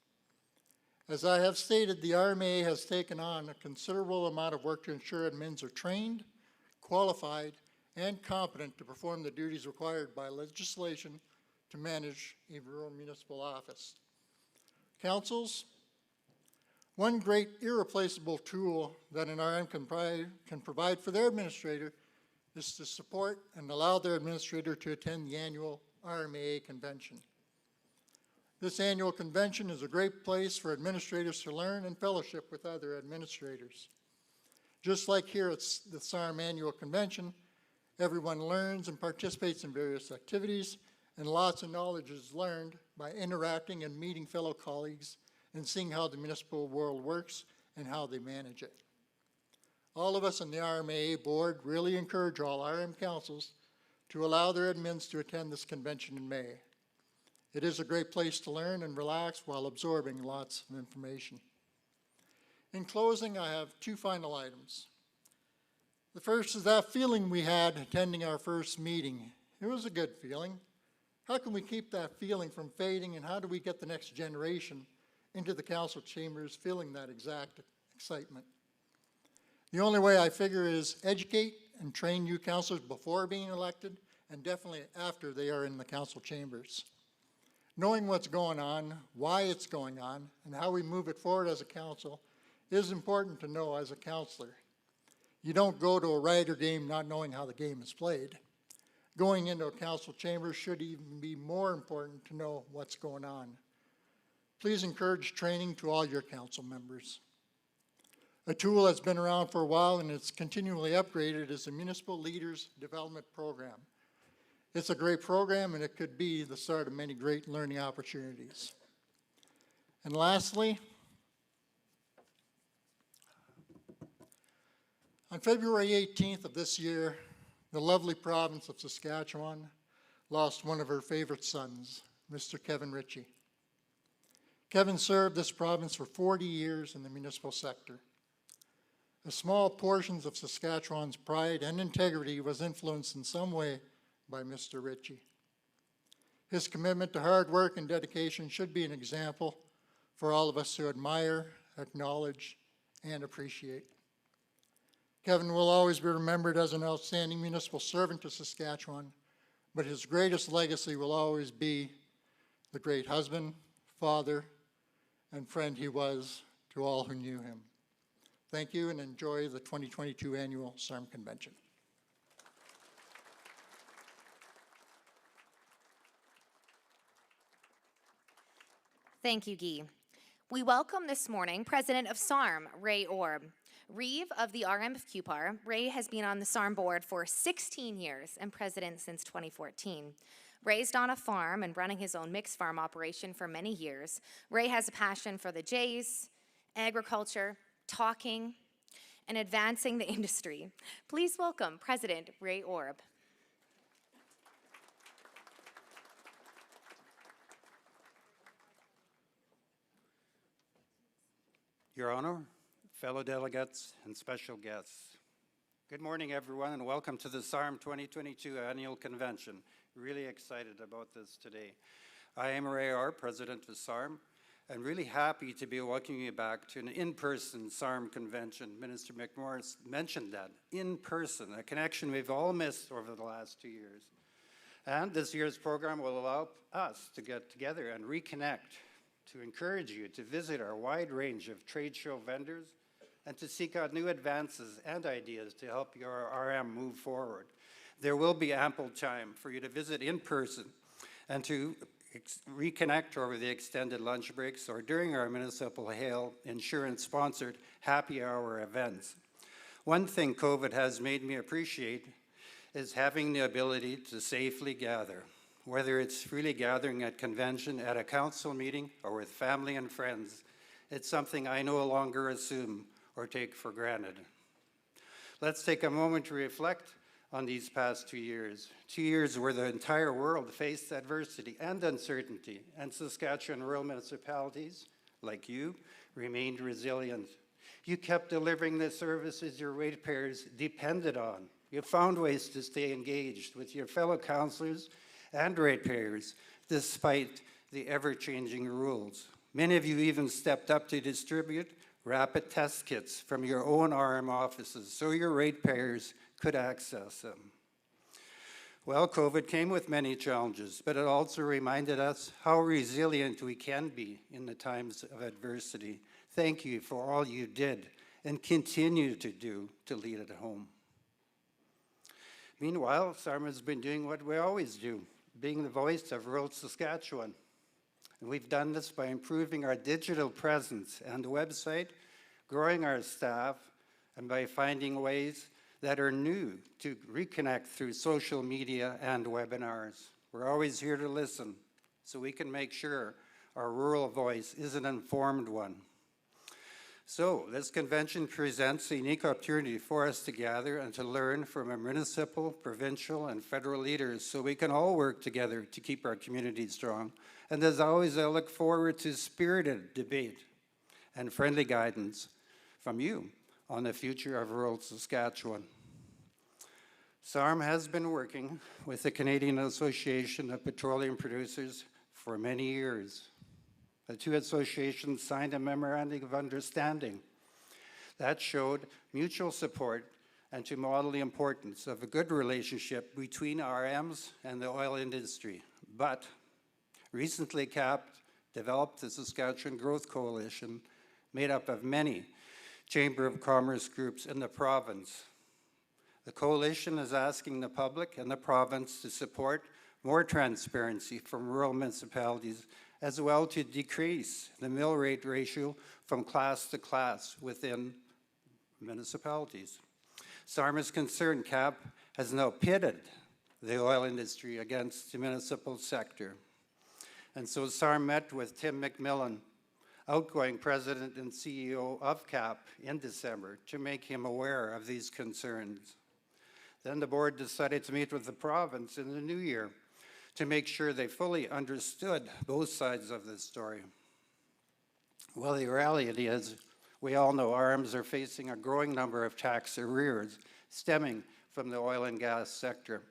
As I have stated, the RMA has taken on a considerable amount of work to ensure admins are trained, qualified, and competent to perform the duties required by legislation to manage a rural municipal office. Councils, one great irreplaceable tool that an RM can provide for their administrator is to support and allow their administrator to attend the annual RMAA convention. This annual convention is a great place for administrators to learn and fellowship with other administrators. Just like here at the SARM annual convention, everyone learns and participates in various activities, and lots of knowledge is learned by interacting and meeting fellow colleagues and seeing how the municipal world works and how they manage it. All of us on the RMAA board really encourage all RM councils to allow their admins to attend this convention in May. It is a great place to learn and relax while absorbing lots of information. In closing, I have two final items. The first is that feeling we had attending our first meeting. It was a good feeling. How can we keep that feeling from fading, and how do we get the next generation into the council chambers feeling that exact excitement? The only way I figure is educate and train new councilors before being elected, and definitely after they are in the council chambers. Knowing what's going on, why it's going on, and how we move it forward as a council is important to know as a councilor. You don't go to a Rider game not knowing how the game is played. Going into a council chamber should even be more important to know what's going on. Please encourage training to all your council members. A tool that's been around for a while and it's continually upgraded is the Municipal Leaders Development Program. It's a great program, and it could be the start of many great learning opportunities. And lastly, on February 18th of this year, the lovely province of Saskatchewan lost one of her favorite sons, Mr. Kevin Ritchie. Kevin served this province for 40 years in the municipal sector. A small portion of Saskatchewan's pride and integrity was influenced in some way by Mr. Ritchie. His commitment to hard work and dedication should be an example for all of us to admire, acknowledge, and appreciate. Kevin will always be remembered as an outstanding municipal servant to Saskatchewan, but his greatest legacy will always be the great husband, father, and friend he was to all who knew him. Thank you, and enjoy the 2022 annual SARM convention. Thank you, Guy. We welcome this morning President of SARM, Ray Orb. Reeve of the RM of CUPAR, Ray has been on the SARM board for 16 years and president since 2014. Raised on a farm and running his own mixed farm operation for many years, Ray has a passion for the Jays, agriculture, talking, and advancing the industry. Please welcome President Ray Orb. Your Honor, fellow delegates and special guests, good morning everyone, and welcome to the SARM 2022 Annual Convention. Really excited about this today. I am Ray Orb, President of SARM, and really happy to be welcoming you back to an in-person SARM convention. Minister McMorris mentioned that, in person, a connection we've all missed over the last 2 years. And this year's program will allow us to get together and reconnect, to encourage you to visit our wide range of trade show vendors and to seek out new advances and ideas to help your RM move forward. There will be ample time for you to visit in person and to reconnect over the extended lunch breaks or during our Municipal Hail insurance-sponsored happy hour events. One thing COVID has made me appreciate is having the ability to safely gather, whether it's freely gathering at convention, at a council meeting, or with family and friends. It's something I no longer assume or take for granted. Let's take a moment to reflect on these past 2 years. 2 years where the entire world faced adversity and uncertainty, and Saskatchewan rural municipalities, like you, remained resilient. You kept delivering the services your ratepayers depended on. You found ways to stay engaged with your fellow councillors and ratepayers despite the ever-changing rules. Many of you even stepped up to distribute rapid test kits from your own RM offices so your ratepayers could access them. Well, COVID came with many challenges, but it also reminded us how resilient we can be in the times of adversity. Thank you for all you did and continue to do to lead at home. Meanwhile, SARM has been doing what we always do, being the voice of rural Saskatchewan. And we've done this by improving our digital presence and the website, growing our staff, and by finding ways that are new to reconnect through social media and webinars. We're always here to listen so we can make sure our rural voice is an informed one. So this convention presents a unique opportunity for us to gather and to learn from our municipal, provincial, and federal leaders so we can all work together to keep our community strong. And as always, I look forward to spirited debate and friendly guidance from you on the future of rural Saskatchewan. SARM has been working with the Canadian Association of Petroleum Producers for many years. The two associations signed a memorandum of understanding that showed mutual support and to model the importance of a good relationship between RMs and the oil industry. But recently CAP developed the Saskatchewan Growth Coalition made up of many Chamber of Commerce groups in the province. The coalition is asking the public and the province to support more transparency from rural municipalities, as well to decrease the mill rate ratio from class to class within municipalities. SARM is concerned CAP has now pitted the oil industry against the municipal sector. And so SARM met with Tim McMillan, outgoing president and CEO of CAP, in December to make him aware of these concerns. Then the board decided to meet with the province in the new year to make sure they fully understood both sides of the story. Well, the reality is, we all know RMs are facing a growing number of tax arrears stemming from the oil and gas sector.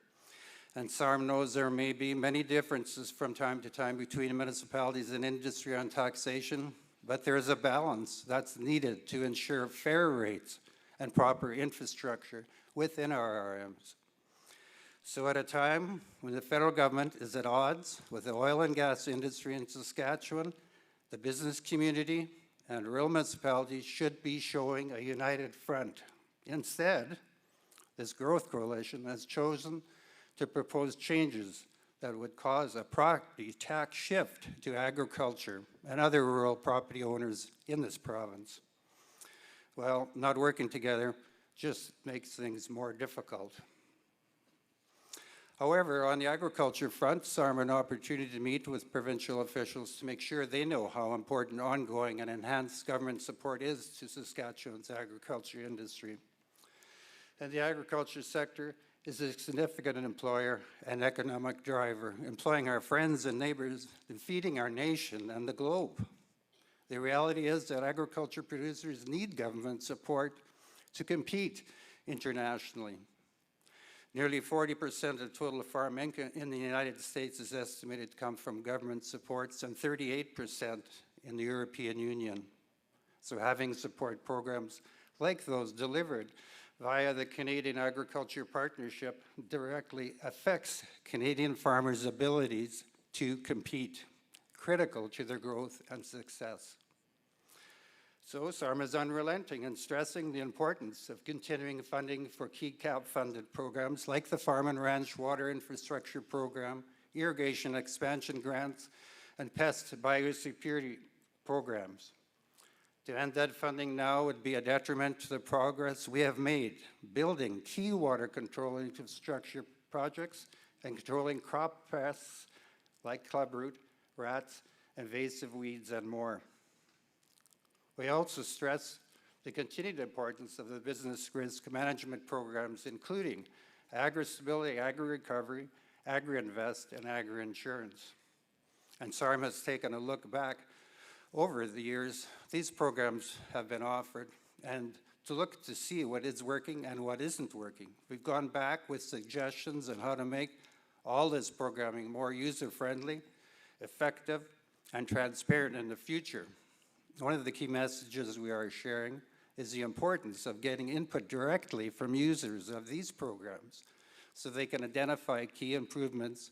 And SARM knows there may be many differences from time to time between municipalities and industry on taxation, but there is a balance that's needed to ensure fair rates and proper infrastructure within our RMs. So at a time when the federal government is at odds with the oil and gas industry in Saskatchewan, the business community and rural municipalities should be showing a united front. Instead, this growth coalition has chosen to propose changes that would cause a property tax shift to agriculture and other rural property owners in this province. Well, not working together just makes things more difficult. However, on the agriculture front, SARM had an opportunity to meet with provincial officials to make sure they know how important ongoing and enhanced government support is to Saskatchewan's agriculture industry. And the agriculture sector is a significant employer and economic driver, employing our friends and neighbors and feeding our nation and the globe. The reality is that agriculture producers need government support to compete internationally. Nearly 40% of total farm income in the United States is estimated to come from government supports and 38% in the European Union. So having support programs like those delivered via the Canadian Agriculture Partnership directly affects Canadian farmers' abilities to compete, critical to their growth and success. So SARM is unrelenting in stressing the importance of continuing funding for key CAP-funded programs like the Farm and Ranch Water Infrastructure Program, irrigation expansion grants, and pest biosecurity programs. To end that funding now would be a detriment to the progress we have made building key water control infrastructure projects and controlling crop pests like clubroot, rats, invasive weeds, and more. We also stress the continued importance of the business risk management programs, including agri-stability, agri-recovery, agri-invest, and agri-insurance. And SARM has taken a look back over the years these programs have been offered and to look to see what is working and what isn't working. We've gone back with suggestions on how to make all this programming more user-friendly, effective, and transparent in the future. One of the key messages we are sharing is the importance of getting input directly from users of these programs so they can identify key improvements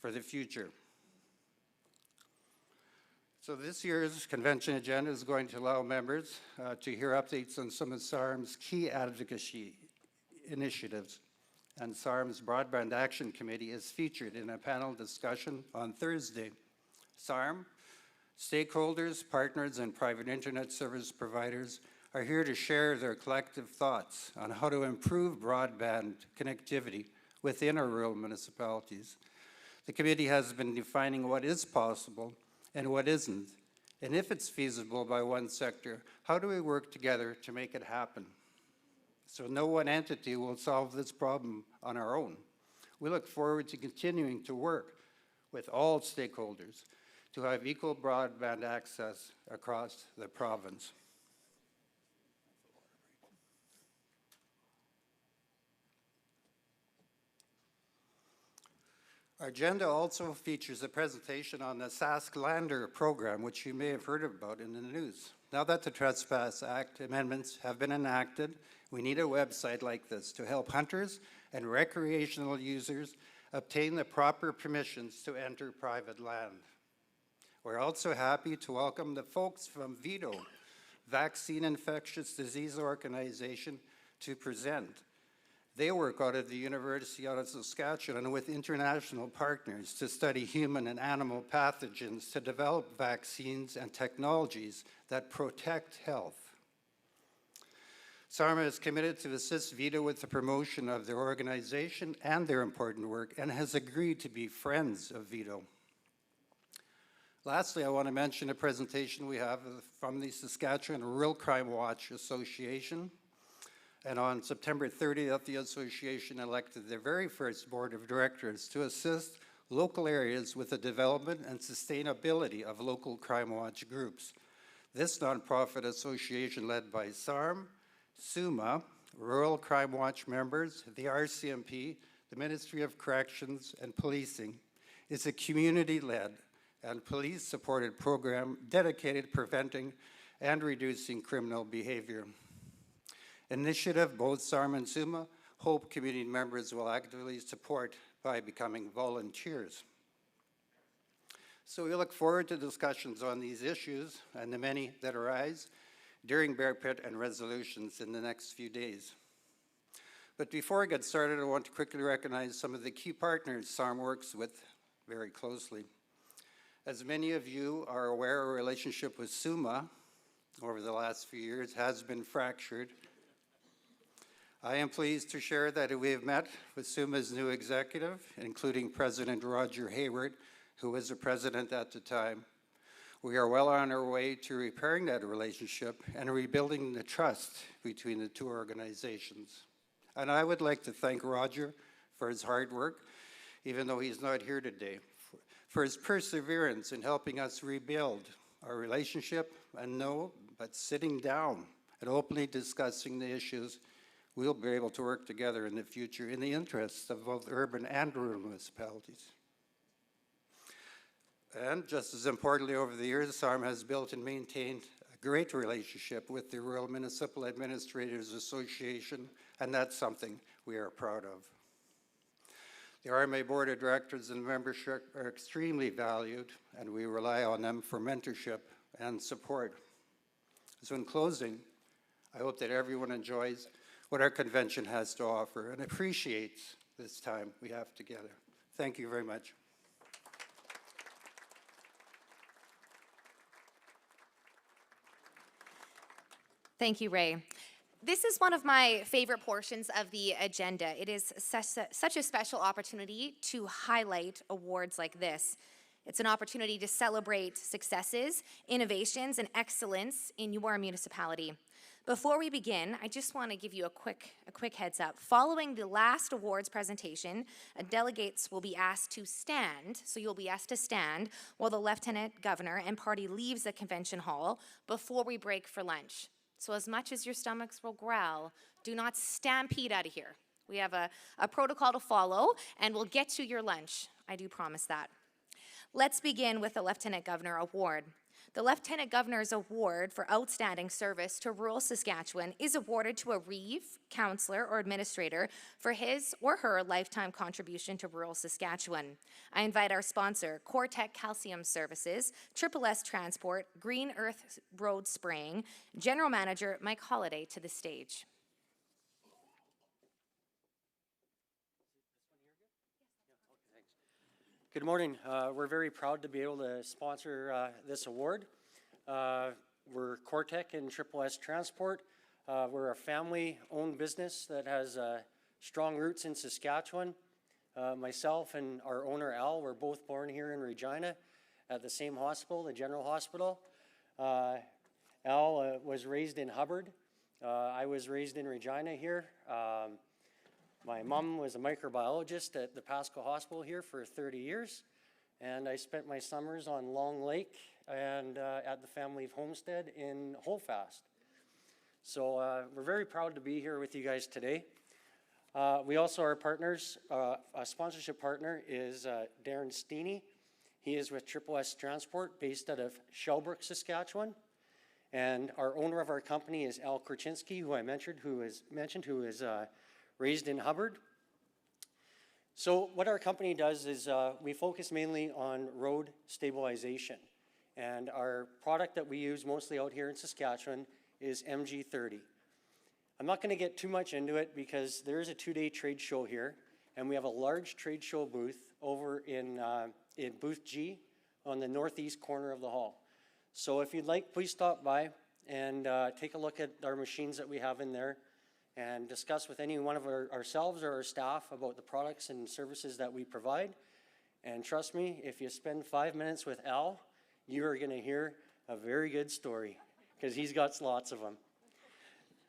for the future. So this year's convention agenda is going to allow members to hear updates on some of SARM's key advocacy initiatives. And SARM's Broadband Action Committee is featured in a panel discussion on Thursday. SARM, stakeholders, partners, and private internet service providers are here to share their collective thoughts on how to improve broadband connectivity within our rural municipalities. The committee has been defining what is possible and what isn't, and if it's feasible by one sector, how do we work together to make it happen? So no one entity will solve this problem on our own. We look forward to continuing to work with all stakeholders to have equal broadband access across the province. Our agenda also features a presentation on the Sask Lander program, which you may have heard about in the news. Now that the Trespass Act amendments have been enacted, we need a website like this to help hunters and recreational users obtain the proper permissions to enter private land. We're also happy to welcome the folks from VIDO, Vaccine Infectious Disease Organization, to present. They work out of the University of Saskatchewan with international partners to study human and animal pathogens to develop vaccines and technologies that protect health. SARM is committed to assist VIDO with the promotion of their organization and their important work and has agreed to be friends of VIDO. Lastly, I want to mention a presentation we have from the Saskatchewan Rural Crime Watch Association. And on September 30th, the association elected their very first board of directors to assist local areas with the development and sustainability of local crime watch groups. This nonprofit association led by SARM, SUMA, Rural Crime Watch members, the RCMP, the Ministry of Corrections and Policing, is a community-led and police-supported program dedicated to preventing and reducing criminal behavior. Initiative both SARM and SUMA hope community members will actively support by becoming volunteers. So we look forward to discussions on these issues and the many that arise during Bear Pit and resolutions in the next few days. But before I get started, I want to quickly recognize some of the key partners SARM works with very closely. As many of you are aware, our relationship with SUMA over the last few years has been fractured. I am pleased to share that we have met with SUMA's new executive, including President Roger Hayward, who was the president at the time. We are well on our way to repairing that relationship and rebuilding the trust between the two organizations. And I would like to thank Roger for his hard work, even though he's not here today, for his perseverance in helping us rebuild our relationship and but sitting down and openly discussing the issues, we'll be able to work together in the future in the interests of both urban and rural municipalities. And just as importantly, over the years, SARM has built and maintained a great relationship with the Rural Municipal Administrators Association, and that's something we are proud of. The RMA Board of Directors and membership are extremely valued, and we rely on them for mentorship and support. So in closing, I hope that everyone enjoys what our convention has to offer and appreciates this time we have together. Thank you very much. Thank you, Ray. This is one of my favorite portions of the agenda. It is such a special opportunity to highlight awards like this. It's an opportunity to celebrate successes, innovations, and excellence in your municipality. Before we begin, I just want to give you a quick heads up. Following the last awards presentation, delegates will be asked to stand, so you'll be asked to stand while the Lieutenant Governor and party leaves the convention hall before we break for lunch. So as much as your stomachs will growl, do not stampede out of here. We have a protocol to follow, and we'll get to your lunch. I do promise that. Let's begin with the Lieutenant Governor Award. The Lieutenant Governor's Award for Outstanding Service to Rural Saskatchewan is awarded to a reeve, counselor, or administrator for his or her lifetime contribution to rural Saskatchewan. I invite our sponsor, Cortec Calcium Services, Triple S Transport, Green Earth Road Spraying, General Manager Mike Holliday to the stage. Good morning. We're very proud to be able to sponsor this award. We're Cortec and Triple S Transport. We're a family-owned business that has strong roots in Saskatchewan. Myself and our owner Al were both born here in Regina at the same hospital, the General Hospital. Al was raised in Hubbard. I was raised in Regina here. My mom was a microbiologist at the Pasco Hospital here for 30 years, and I spent my summers on Long Lake and at the family homestead in Holdfast. So we're very proud to be here with you guys today. We also are partners. A sponsorship partner is Darren Steeney. He is with Triple S Transport based out of Shelbrook, Saskatchewan. And our owner of our company is Al Korchinski, who I mentioned, who is raised in Hubbard. So what our company does is we focus mainly on road stabilization. And our product that we use mostly out here in Saskatchewan is MG30. I'm not going to get too much into it because there is a 2-day trade show here, and we have a large trade show booth over in booth G on the northeast corner of the hall. So if you'd like, please stop by and take a look at our machines that we have in there and discuss with any one of ourselves or our staff about the products and services that we provide. And trust me, if you spend 5 minutes with Al, you are going to hear a very good story because he's got lots of them.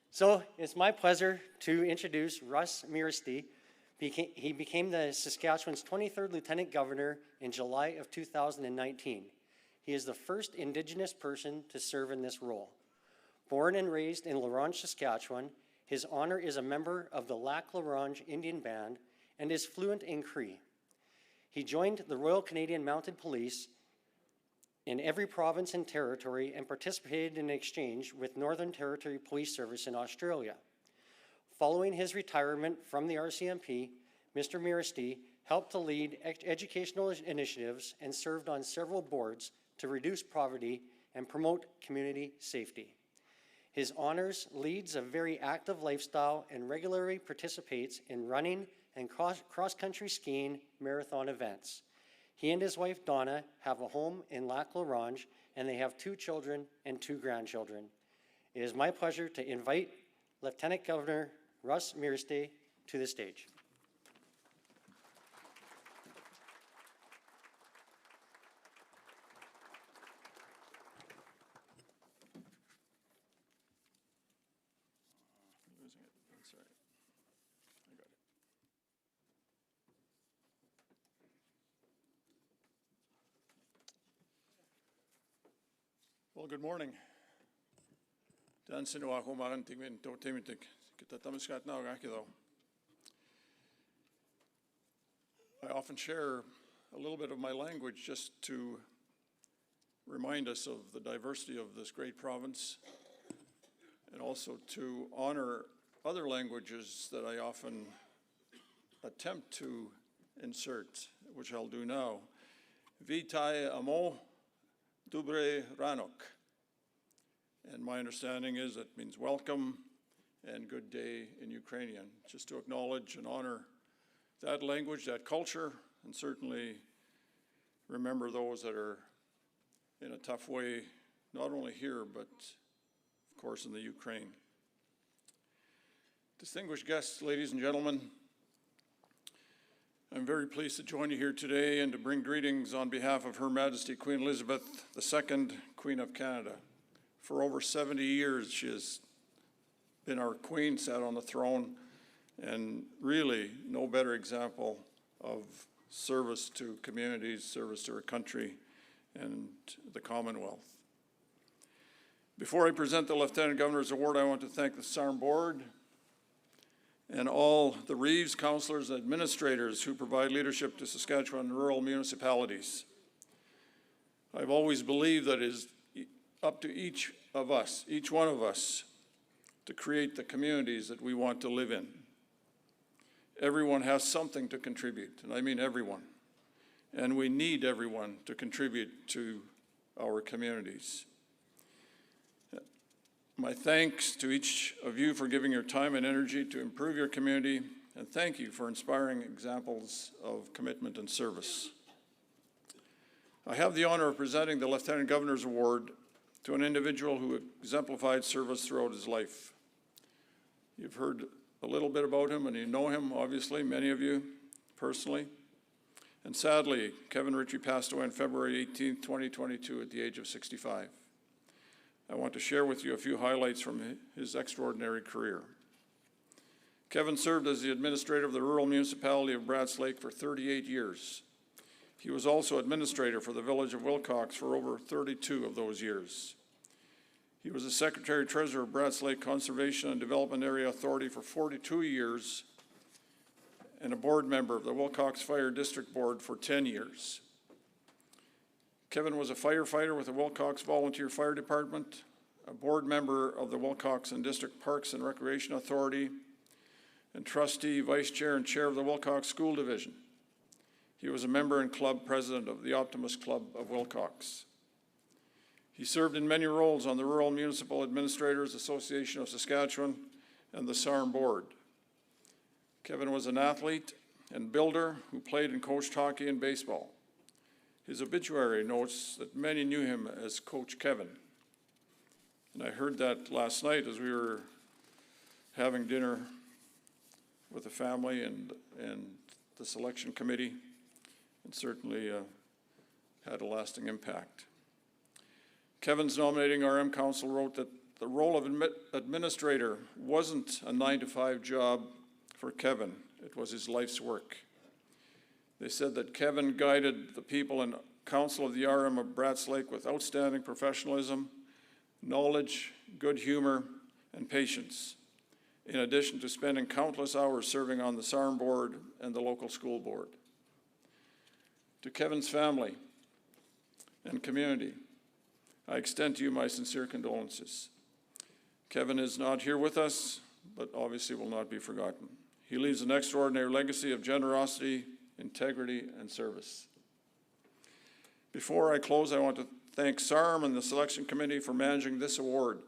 So it's my pleasure to introduce Russ Mirsty. He became the Saskatchewan's 23rd Lieutenant Governor in July of 2019. He is the first Indigenous person to serve in this role. Born and raised in La Ronge, Saskatchewan, his honor is a member of the Lac La Ronge Indian Band and is fluent in Cree. He joined the Royal Canadian Mounted Police in every province and territory and participated in exchange with Northern Territory Police Service in Australia. Following his retirement from the RCMP, Mr. Mirsty helped to lead educational initiatives and served on several boards to reduce poverty and promote community safety. His honors leads a very active lifestyle and regularly participates in running and cross-country skiing marathon events. He and his wife Donna have a home in Lac La Ronge, and they have 2 children and 2 grandchildren. It is my pleasure to invite Lieutenant Governor Russ Mirsty to the stage. Losing it. That's all right. I got it. Well, good morning. I often share a little bit of my language just to remind us of the diversity of this great province and also to honor other languages that I often attempt to insert, which I'll do now. Vitai amo dubre ranok. And my understanding is it means welcome and good day in Ukrainian, just to acknowledge and honor that language, that culture, and certainly remember those that are in a tough way, not only here, but of course in the Ukraine. Distinguished guests, ladies and gentlemen, I'm very pleased to join you here today and to bring greetings on behalf of Her Majesty Queen Elizabeth II, Queen of Canada. For over 70 years, she has been our queen, sat on the throne, and really no better example of service to communities, service to our country, and the Commonwealth. Before I present the Lieutenant Governor's Award, I want to thank the SARM Board and all the reeves, councillors, and administrators who provide leadership to Saskatchewan rural municipalities. I've always believed that it is up to each of us, each one of us, to create the communities that we want to live in. Everyone has something to contribute, and I mean everyone. And we need everyone to contribute to our communities. My thanks to each of you for giving your time and energy to improve your community, and thank you for inspiring examples of commitment and service. I have the honor of presenting the Lieutenant Governor's Award to an individual who exemplified service throughout his life. You've heard a little bit about him, and you know him, obviously, many of you personally. And sadly, Kevin Ritchie passed away on February 18, 2022 at the age of 65. I want to share with you a few highlights from his extraordinary career. Kevin served as the administrator of the rural municipality of Bratts Lake for 38 years. He was also administrator for the village of Wilcox for over 32 of those years. He was the secretary-treasurer of Bratts Lake Conservation and Development Area Authority for 42 years and a board member of the Wilcox Fire District Board for 10 years. Kevin was a firefighter with the Wilcox Volunteer Fire Department, a board member of the Wilcox and District Parks and Recreation Authority, and trustee, vice chair, and chair of the Wilcox School Division. He was a member and club president of the Optimist Club of Wilcox. He served in many roles on the Rural Municipal Administrators Association of Saskatchewan and the SARM board. Kevin was an athlete and builder who played and coached hockey and baseball. His obituary notes that many knew him as Coach Kevin. And I heard that last night as we were having dinner with the family and the selection committee, and certainly had a lasting impact. Kevin's nominating RM Council wrote that the role of administrator wasn't a 9-to-5 job for Kevin, it was his life's work. They said that Kevin guided the people and council of the RM of Bratts Lake with outstanding professionalism, knowledge, good humor, and patience, in addition to spending countless hours serving on the SARM board and the local school board. To Kevin's family and community, I extend to you my sincere condolences. Kevin is not here with us, but obviously will not be forgotten. He leaves an extraordinary legacy of generosity, integrity, and service. Before I close, I want to thank SARM and the selection committee for managing this award,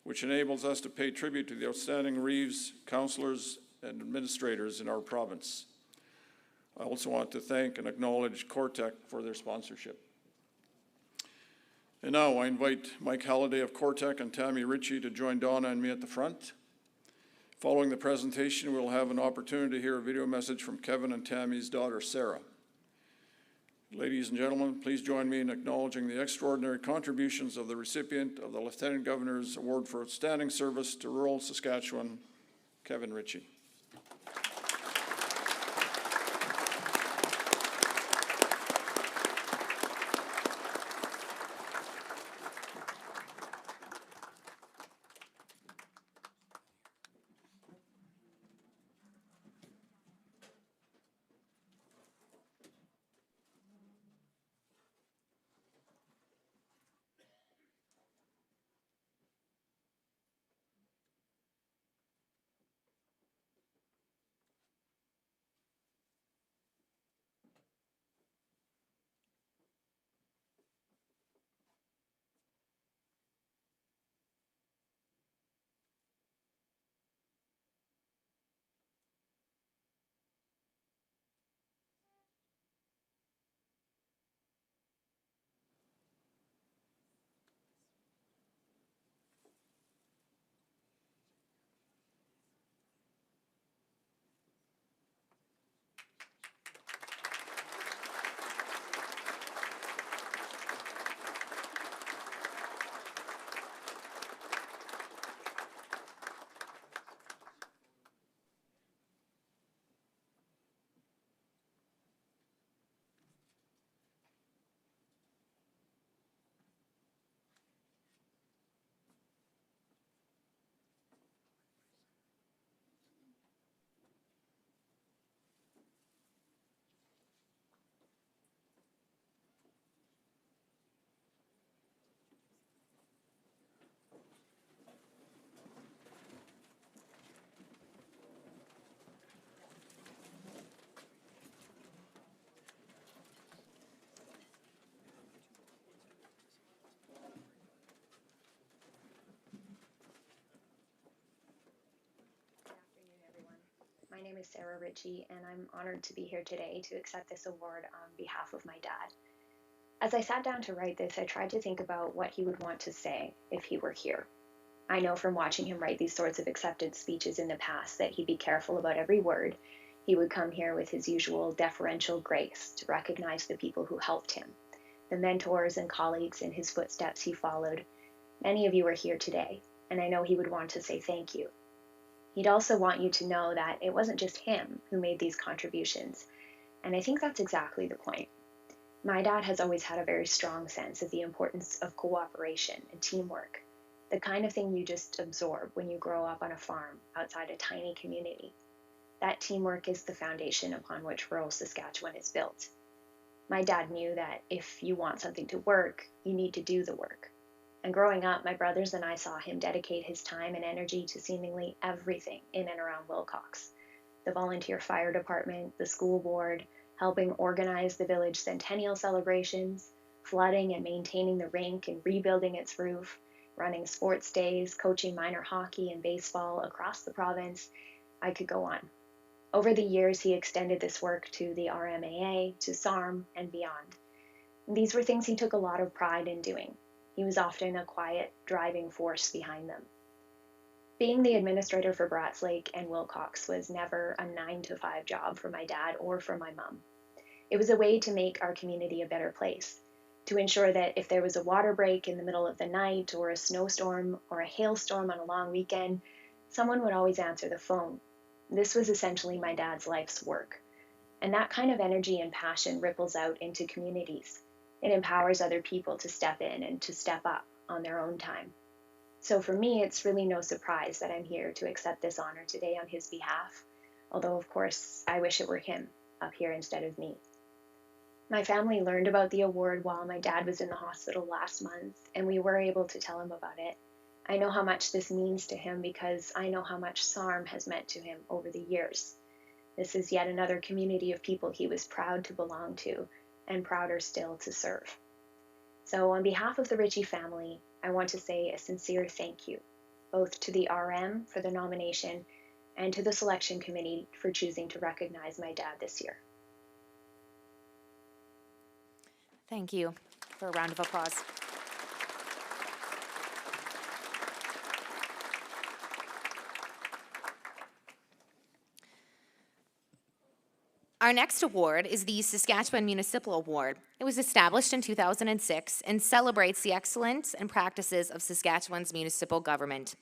which enables us to pay tribute to the outstanding Reeves, councillors, and administrators in our province. I also want to thank and acknowledge Cortec for their sponsorship. And now I invite Mike Halliday of Cortec and Tammy Ritchie to join Donna and me at the front. Following the presentation, we'll have an opportunity to hear a video message from Kevin and Tammy's daughter, Sarah. Ladies and gentlemen, please join me in acknowledging the extraordinary contributions of the recipient of the Lieutenant Governor's Award for Outstanding Service to Rural Saskatchewan, Kevin Ritchie. My name is Sarah Ritchie, and I'm honored to be here today to accept this award on behalf of my dad. As I sat down to write this, I tried to think about what he would want to say if he were here. I know from watching him write these sorts of acceptance speeches in the past that he'd be careful about every word. He would come here with his usual deferential grace to recognize the people who helped him, the mentors and colleagues in his footsteps he followed. Many of you are here today, and I know he would want to say thank you. He'd also want you to know that it wasn't just him who made these contributions, and I think that's exactly the point. My dad has always had a very strong sense of the importance of cooperation and teamwork, the kind of thing you just absorb when you grow up on a farm outside a tiny community. That teamwork is the foundation upon which rural Saskatchewan is built. My dad knew that if you want something to work, you need to do the work. And growing up, my brothers and I saw him dedicate his time and energy to seemingly everything in and around Wilcox. The volunteer fire department, the school board, helping organize the village centennial celebrations, flooding and maintaining the rink and rebuilding its roof, running sports days, coaching minor hockey and baseball across the province. I could go on. Over the years, he extended this work to the RMAA, to SARM, and beyond. These were things he took a lot of pride in doing. He was often a quiet, driving force behind them. Being the administrator for Bratz Lake and Wilcox was never a 9-to-5 job for my dad or for my mom. It was a way to make our community a better place, to ensure that if there was a water break in the middle of the night or a snowstorm or a hailstorm on a long weekend, someone would always answer the phone. This was essentially my dad's life's work. And that kind of energy and passion ripples out into communities. It empowers other people to step in and to step up on their own time. So for me, it's really no surprise that I'm here to accept this honor today on his behalf, although of course I wish it were him up here instead of me. My family learned about the award while my dad was in the hospital last month, and we were able to tell him about it. I know how much this means to him because I know how much SARM has meant to him over the years. This is yet another community of people he was proud to belong to, and prouder still to serve. So on behalf of the Ritchie family, I want to say a sincere thank you, both to the RM for the nomination and to the selection committee for choosing to recognize my dad this year. Thank you for a round of applause. Our next award is the Saskatchewan Municipal Award. It was established in 2006 and celebrates the excellence and practices of Saskatchewan's municipal government.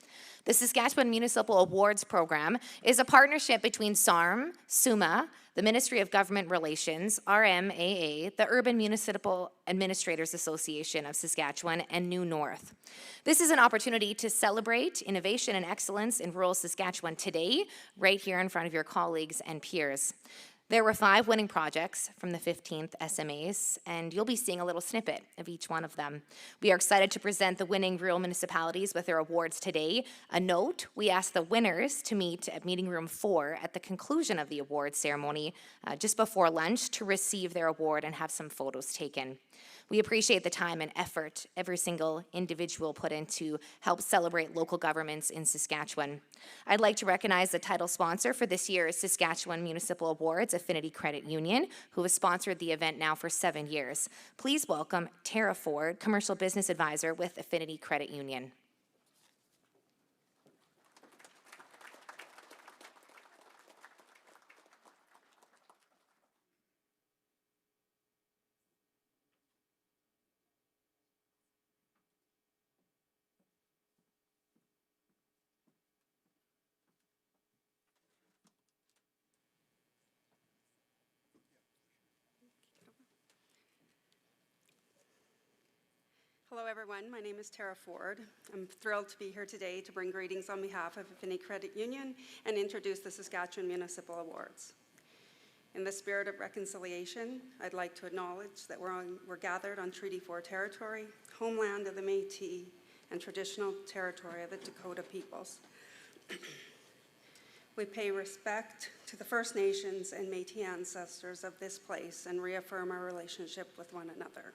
The Saskatchewan Municipal Awards Program is a partnership between SARM, SUMA, the Ministry of Government Relations, RMAA, the Urban Municipal Administrators Association of Saskatchewan, and New North. This is an opportunity to celebrate innovation and excellence in rural Saskatchewan today, right here in front of your colleagues and peers. There were 5 winning projects from the 15th SMAs, and you'll be seeing a little snippet of each one of them. We are excited to present the winning rural municipalities with their awards today. A note, we asked the winners to meet at meeting room 4 at the conclusion of the awards ceremony just before lunch to receive their award and have some photos taken. We appreciate the time and effort every single individual put in to help celebrate local governments in Saskatchewan. I'd like to recognize the title sponsor for this year's Saskatchewan Municipal Awards, Affinity Credit Union, who has sponsored the event now for 7 years. Please welcome Tara Ford, Commercial Business Advisor with Affinity Credit Union. Hello everyone, my name is Tara Ford. I'm thrilled to be here today to bring greetings on behalf of Affinity Credit Union and introduce the Saskatchewan Municipal Awards. In the spirit of reconciliation, I'd like to acknowledge that we're gathered on Treaty 4 territory, homeland of the Métis, and traditional territory of the Dakota peoples. We pay respect to the First Nations and Métis ancestors of this place and reaffirm our relationship with one another.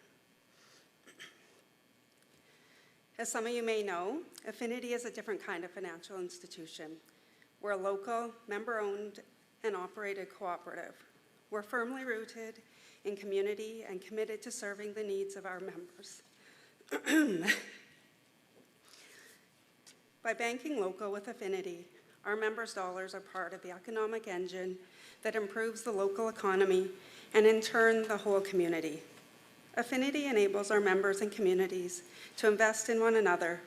As some of you may know, Affinity is a different kind of financial institution. We're a local, member-owned and operated cooperative. We're firmly rooted in community and committed to serving the needs of our members. By banking local with Affinity, our members' dollars are part of the economic engine that improves the local economy and in turn the whole community. Affinity enables our members and communities to invest in one another,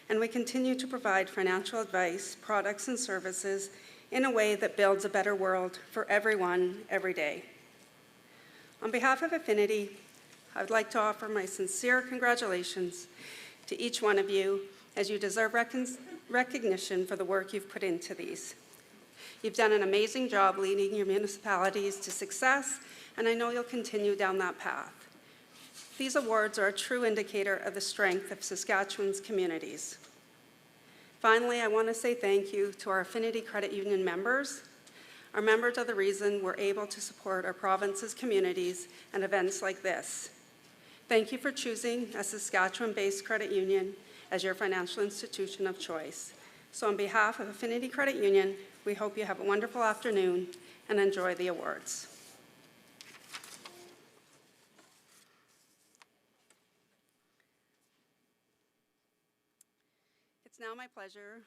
and we continue to provide financial advice, products, and services in a way that builds a better world for everyone every day. On behalf of Affinity, I would like to offer my sincere congratulations to each one of you, as you deserve recognition for the work you've put into these. You've done an amazing job leading your municipalities to success, and I know you'll continue down that path. These awards are a true indicator of the strength of Saskatchewan's communities. Finally, I want to say thank you to our Affinity Credit Union members. Our members are the reason we're able to support our province's communities and events like this. Thank you for choosing a Saskatchewan-based credit union as your financial institution of choice. So on behalf of Affinity Credit Union, we hope you have a wonderful afternoon and enjoy the awards. It's now my pleasure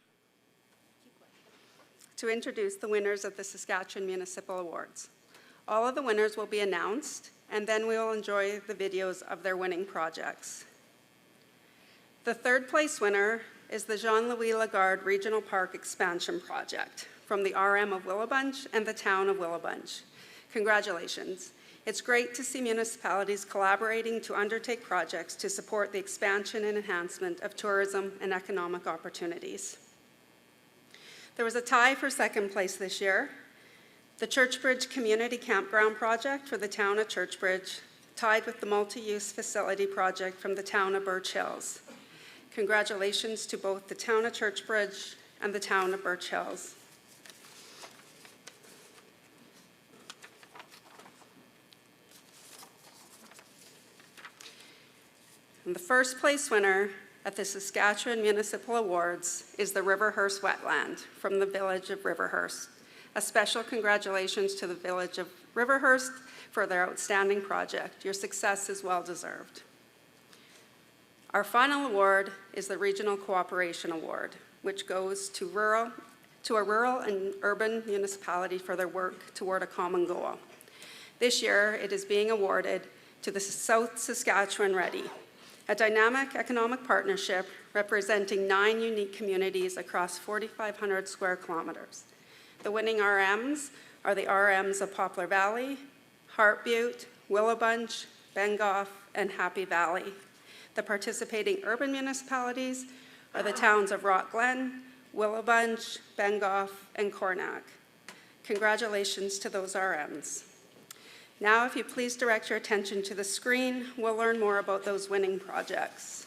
to introduce the winners of the Saskatchewan Municipal Awards. All of the winners will be announced, and then we will enjoy the videos of their winning projects. The third place winner is the Jean-Louis Lagarde Regional Park Expansion Project from the RM of Willowbunch and the town of Willowbunch. Congratulations. It's great to see municipalities collaborating to undertake projects to support the expansion and enhancement of tourism and economic opportunities. There was a tie for second place this year. The Churchbridge Community Campground Project for the town of Churchbridge tied with the multi-use facility project from the town of Birch Hills. Congratulations to both the town of Churchbridge and the town of Birch Hills. And the first place winner at the Saskatchewan Municipal Awards is the Riverhurst Wetland from the village of Riverhurst. A special congratulations to the village of Riverhurst for their outstanding project. Your success is well deserved. Our final award is the Regional Cooperation Award, which goes to a rural and urban municipality for their work toward a common goal. This year, it is being awarded to the South Saskatchewan Ready, a dynamic economic partnership representing 9 unique communities across 4,500 square kilometers. The winning RMs are the RMs of Poplar Valley, Hart Butte, Willowbunch, Bengoff, and Happy Valley. The participating urban municipalities are the towns of Rock Glen, Willowbunch, Bengoff, and Cornack. Congratulations to those RMs. Now, if you please direct your attention to the screen, we'll learn more about those winning projects.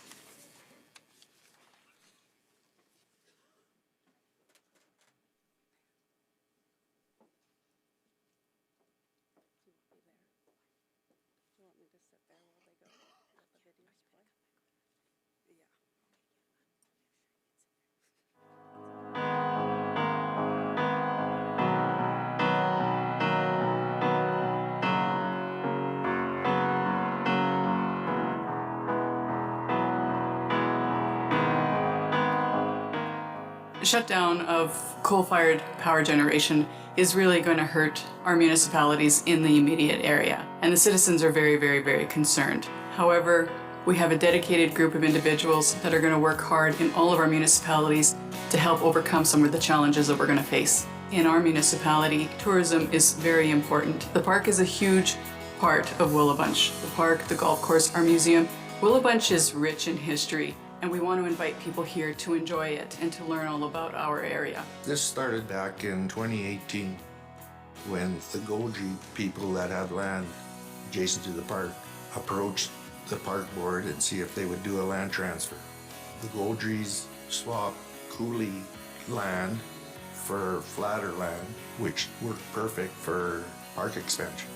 Shutdown of coal-fired power generation is really going to hurt our municipalities in the immediate area, and the citizens are very, very, very concerned. However, we have a dedicated group of individuals that are going to work hard in all of our municipalities to help overcome some of the challenges that we're going to face. In our municipality, tourism is very important. The park is a huge part of Willowbunch. The park, the golf course, our museum. Willowbunch is rich in history, and we want to invite people here to enjoy it and to learn all about our area. This started back in 2018 when the Goji people that have land adjacent to the park approached the park board and see if they would do a land transfer. The Gojis swapped coulee land for flatter land, which worked perfect for park expansion.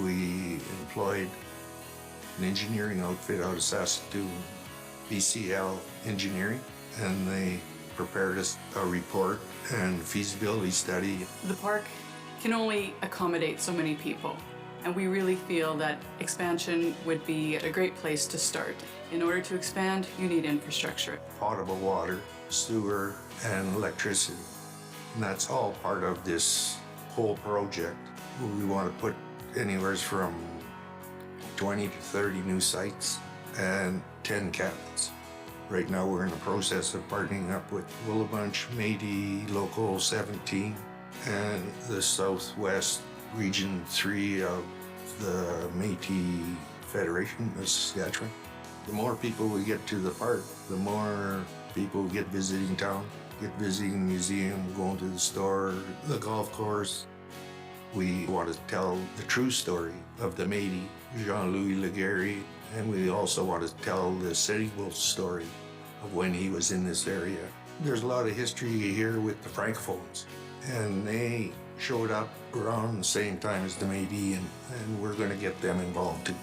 We employed an engineering outfit out of Saskatoon, BCL Engineering, and they prepared us a report and feasibility study. The park can only accommodate so many people. And we really feel that expansion would be a great place to start. In order to expand, you need infrastructure. Potable water, sewer, and electricity. And that's all part of this whole project. We want to put anywhere from 20 to 30 new sites and 10 cabins. Right now we're in the process of partnering up with Willabunch, Métis, Local 17, and the Southwest Region 3 of the Métis Federation of Saskatchewan. The more people we get to the park, the more people get visiting town, get visiting the museum, going to the store, the golf course. We want to tell the true story of the Métis, Jean-Louis Laguerre, and we also want to tell the City Wolf story of when he was in this area. There's a lot of history here with the Francophones, and they showed up around the same time as the Métis, and we're going to get them involved too.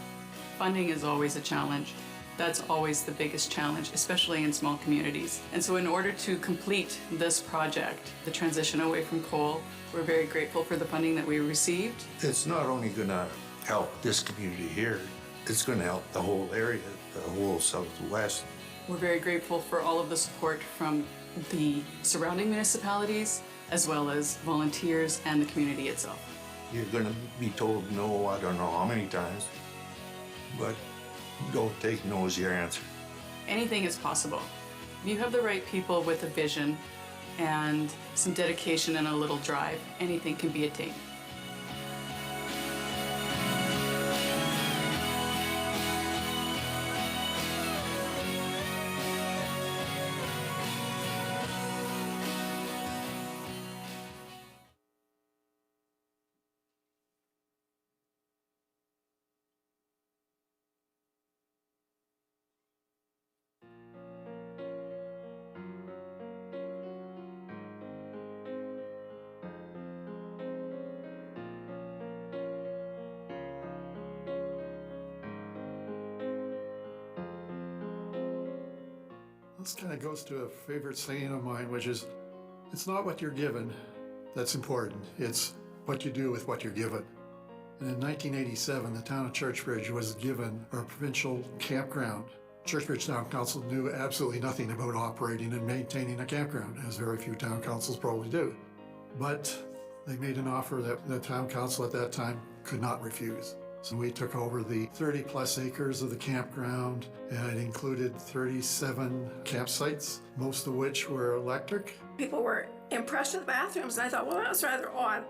Funding is always a challenge. That's always the biggest challenge, especially in small communities. And so in order to complete this project, the transition away from coal, we're very grateful for the funding that we received. It's not only going to help this community here, it's going to help the whole area, the whole Southwest. We're very grateful for all of the support from the surrounding municipalities, as well as volunteers and the community itself. You're going to be told no, I don't know how many times, but don't take no as your answer. Anything is possible. If you have the right people with a vision and some dedication and a little drive, anything can be attained. This kind of goes to a favorite saying of mine, which is, it's not what you're given that's important, it's what you do with what you're given. And in 1987, the town of Churchbridge was given our provincial campground. Churchbridge Town Council knew absolutely nothing about operating and maintaining a campground, as very few town councils probably do. But they made an offer that the town council at that time could not refuse. So we took over the 30-plus acres of the campground, and it included 37 campsites, most of which were electric. People were impressed with the bathrooms, and I thought, well, that's rather odd.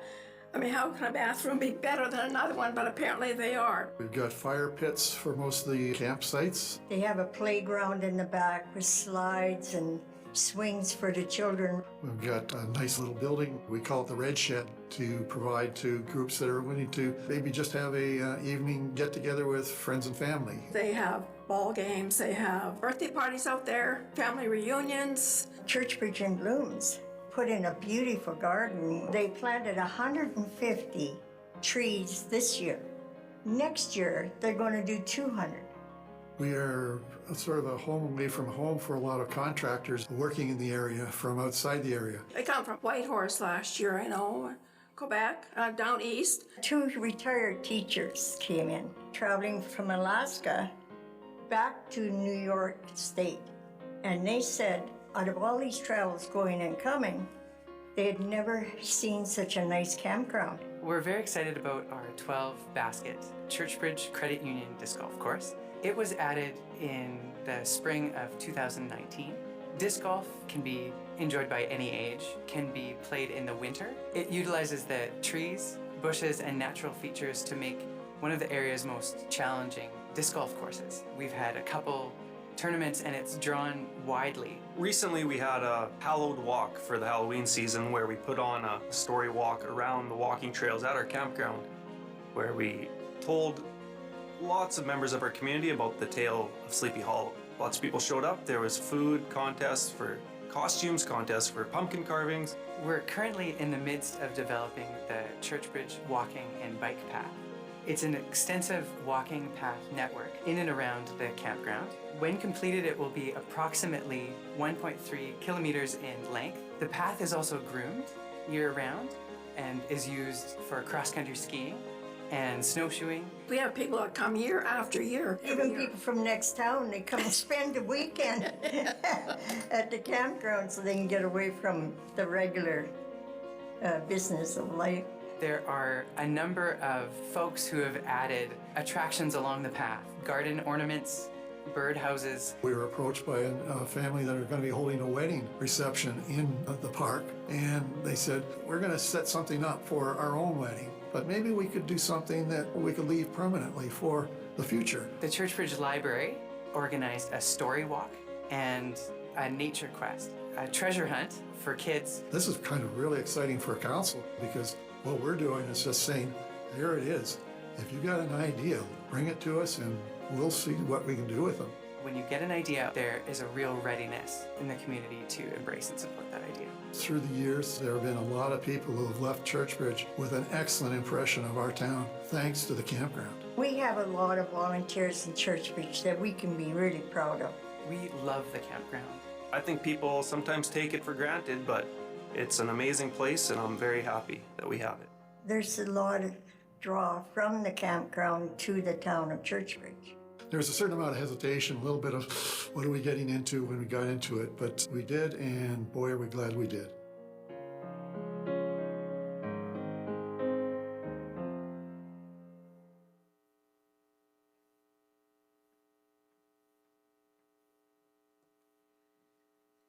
I mean, how can a bathroom be better than another one? But apparently they are. We've got fire pits for most of the campsites. They have a playground in the back with slides and swings for the children. We've got a nice little building, we call it the Red Shed, to provide to groups that are willing to maybe just have a evening get-together with friends and family. They have ball games, they have birthday parties out there, family reunions. Churchbridge in Blooms put in a beautiful garden. They planted 150 trees this year. Next year, they're going to do 200. We are sort of a home away from home for a lot of contractors working in the area from outside the area. They come from Whitehorse last year, I know, Quebec, down east. 2 retired teachers came in, traveling from Alaska back to New York State. And they said, out of all these travels going and coming, they had never seen such a nice campground. We're very excited about our 12-basket Churchbridge Credit Union disc golf course. It was added in the spring of 2019. Disc golf can be enjoyed by any age, can be played in the winter. It utilizes the trees, bushes, and natural features to make one of the area's most challenging disc golf courses. We've had a couple tournaments and it's drawn widely. Recently we had a hallowed walk for the Halloween season where we put on a story walk around the walking trails at our campground where we told lots of members of our community about the tale of Sleepy Hollow. Lots of people showed up. There was food contests for costumes, contests for pumpkin carvings. We're currently in the midst of developing the Churchbridge walking and bike path. It's an extensive walking path network in and around the campground. When completed, it will be approximately 1.3 kilometers in length. The path is also groomed year-round, and is used for cross-country skiing and snowshoeing. We have people that come year after year. Even people from next town, they come and spend the weekend at the campground so they can get away from the regular business of life. There are a number of folks who have added attractions along the path, garden ornaments, bird houses. We were approached by a family that are going to be holding a wedding reception in the park, and they said, we're going to set something up for our own wedding, but maybe we could do something that we could leave permanently for the future. The Churchbridge Library organized a story walk and a nature quest, a treasure hunt for kids. This is kind of really exciting for council because what we're doing is just saying, there it is. If you got an idea, bring it to us and we'll see what we can do with them. When you get an idea, there is a real readiness in the community to embrace and support that idea. Through the years, there have been a lot of people who have left Churchbridge with an excellent impression of our town, thanks to the campground. We have a lot of volunteers in Churchbridge that we can be really proud of. We love the campground. I think people sometimes take it for granted, but it's an amazing place and I'm very happy that we have it. There's a lot of draw from the campground to the town of Churchbridge. There's a certain amount of hesitation, a little bit of what are we getting into when we got into it, but we did, and boy, are we glad we did.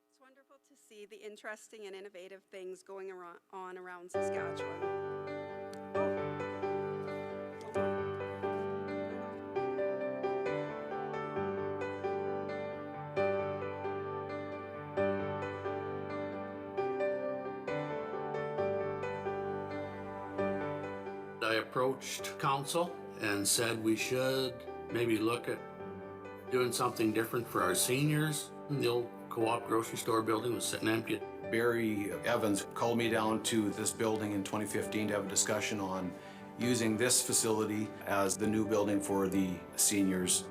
It's wonderful to see the interesting and innovative things going on around Saskatchewan. I approached council and said we should maybe look at doing something different for our seniors. The old co-op grocery store building was sitting empty. Barry Evans called me down to this building in 2015 to have a discussion on using this facility as the new building for the seniors.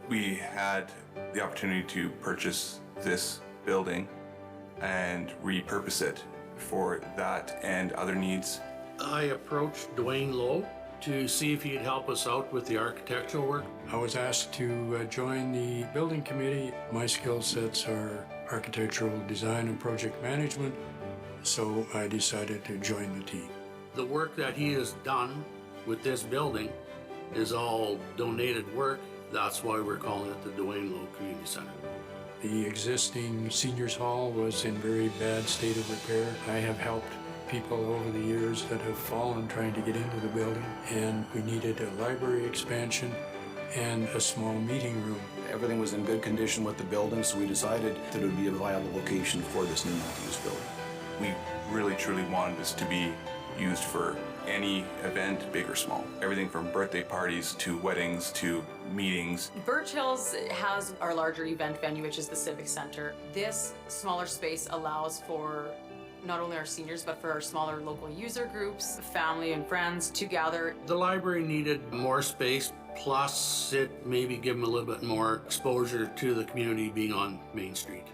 We had the opportunity to purchase this building and repurpose it for that and other needs. I approached Dwayne Lowe to see if he'd help us out with the architectural work. I was asked to join the building committee. My skill sets are architectural design and project management, so I decided to join the team. The work that he has done with this building is all donated work. That's why we're calling it the Dwayne Lowe Community Center. The existing seniors hall was in very bad state of repair. I have helped people over the years that have fallen trying to get into the building, and we needed a library expansion and a small meeting room. Everything was in good condition with the building, so we decided that it would be a viable location for this new multi-use building. We really truly wanted this to be used for any event, big or small. Everything from birthday parties to weddings to meetings. Birch Hills has our larger event venue, which is the Civic Center. This smaller space allows for not only our seniors, but for our smaller local user groups, family and friends to gather. The library needed more space, plus it maybe give them a little bit more exposure to the community being on Main Street.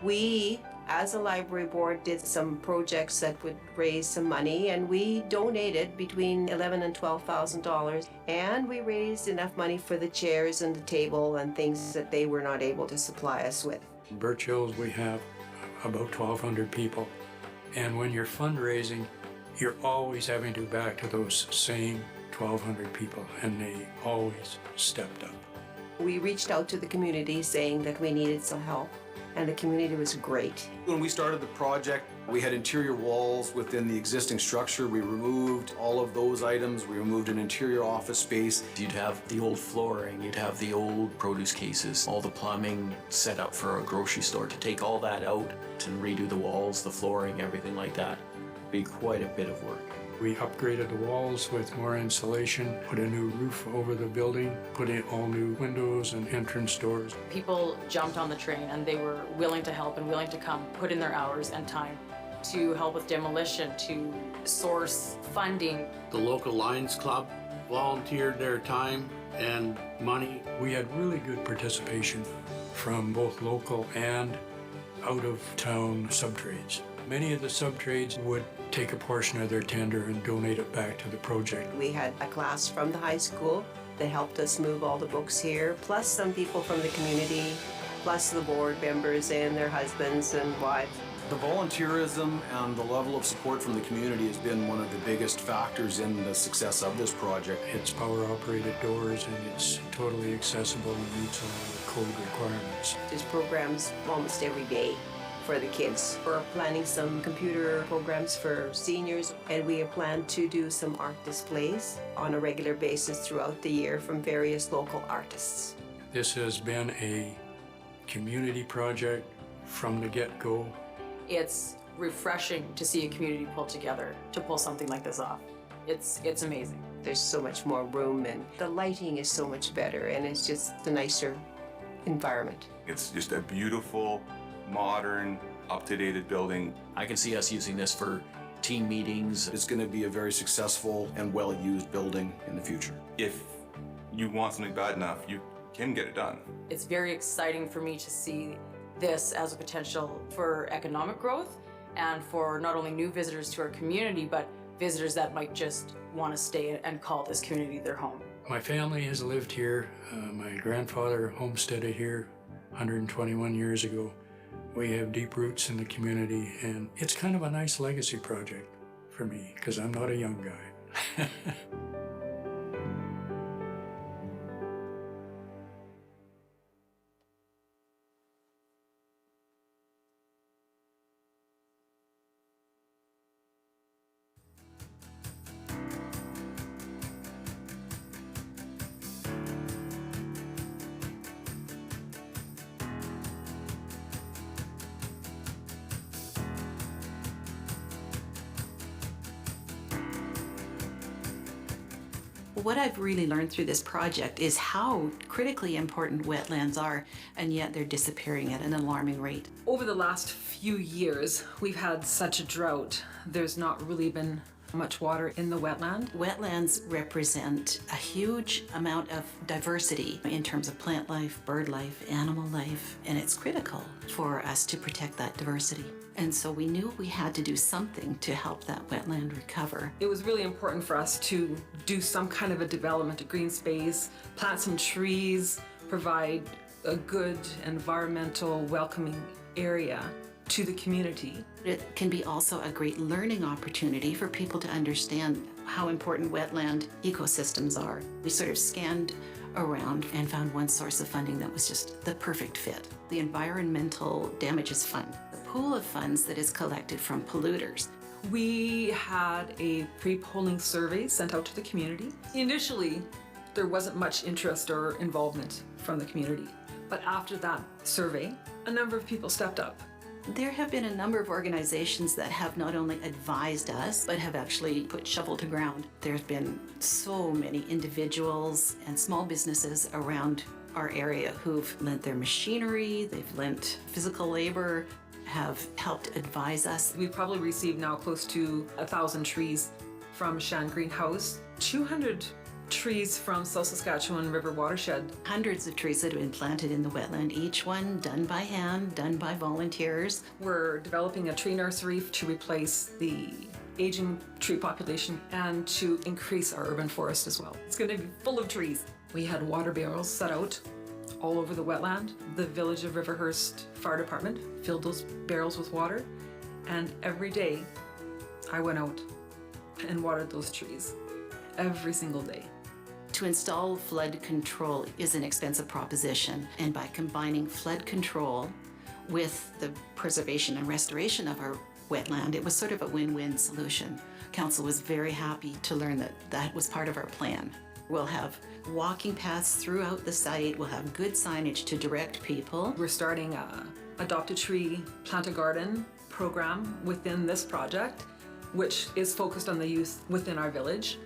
We, as a library board, did some projects that would raise some money, and we donated between $11,000 and $12,000, and we raised enough money for the chairs and the table and things that they were not able to supply us with. In Birch Hills, we have about 1,200 people. And when you're fundraising, you're always having to go back to those same 1,200 people, and they always stepped up. We reached out to the community saying that we needed some help, and the community was great. When we started the project, we had interior walls within the existing structure. We removed all of those items. We removed an interior office space. You'd have the old flooring, you'd have the old produce cases, all the plumbing set up for a grocery store. To take all that out and redo the walls, the flooring, everything like that, be quite a bit of work. We upgraded the walls with more insulation, put a new roof over the building, put in all new windows and entrance doors. People jumped on the train and they were willing to help and willing to come, put in their hours and time to help with demolition, to source funding. The local Lions Club volunteered their time and money. We had really good participation from both local and out-of-town subtrades. Many of the subtrades would take a portion of their tender and donate it back to the project. We had a class from the high school that helped us move all the books here, plus some people from the community, plus the board members and their husbands and wives. The volunteerism and the level of support from the community has been one of the biggest factors in the success of this project. It's power-operated doors and it's totally accessible and meets all the code requirements. There's programs almost every day for the kids. We're planning some computer programs for seniors, and we plan to do some art displays on a regular basis throughout the year from various local artists. This has been a community project from the get-go. It's refreshing to see a community pull together to pull something like this off. It's amazing. There's so much more room and the lighting is so much better, and it's just a nicer environment. It's just a beautiful, modern, up-to-date building. I can see us using this for team meetings. It's going to be a very successful and well-used building in the future. If you want something bad enough, you can get it done. It's very exciting for me to see this as a potential for economic growth and for not only new visitors to our community, but visitors that might just want to stay and call this community their home. My family has lived here. My grandfather homesteaded here 121 years ago. We have deep roots in the community, and it's kind of a nice legacy project for me because I'm not a young guy. What I've really learned through this project is how critically important wetlands are, and yet they're disappearing at an alarming rate. Over the last few years, we've had such a drought. There's not really been much water in the wetland. Wetlands represent a huge amount of diversity in terms of plant life, bird life, animal life, and it's critical for us to protect that diversity. And so we knew we had to do something to help that wetland recover. It was really important for us to do some kind of a development, a green space, plant some trees, provide a good environmental welcoming area to the community. It can be also a great learning opportunity for people to understand how important wetland ecosystems are. We sort of scanned around and found one source of funding that was just the perfect fit. The Environmental Damages Fund, the pool of funds that is collected from polluters. We had a pre-polling survey sent out to the community. Initially, there wasn't much interest or involvement from the community. But after that survey, a number of people stepped up. There have been a number of organizations that have not only advised us, but have actually put shovel to ground. There's been so many individuals and small businesses around our area who've lent their machinery, they've lent physical labor, have helped advise us. We've probably received now close to 1,000 trees from Shan Greenhouse, 200 trees from South Saskatchewan River Watershed. Hundreds of trees that have been planted in the wetland, each one done by hand, done by volunteers. We're developing a tree nursery to replace the aging tree population and to increase our urban forest as well. It's going to be full of trees. We had water barrels set out all over the wetland. The Village of Riverhurst Fire Department filled those barrels with water, and every day I went out and watered those trees every single day. To install flood control is an expensive proposition, and by combining flood control with the preservation and restoration of our wetland, it was sort of a win-win solution. Council was very happy to learn that that was part of our plan. We'll have walking paths throughout the site, we'll have good signage to direct people. We're starting a Adopt a Tree, Plant a Garden program within this project, which is focused on the youth within our village.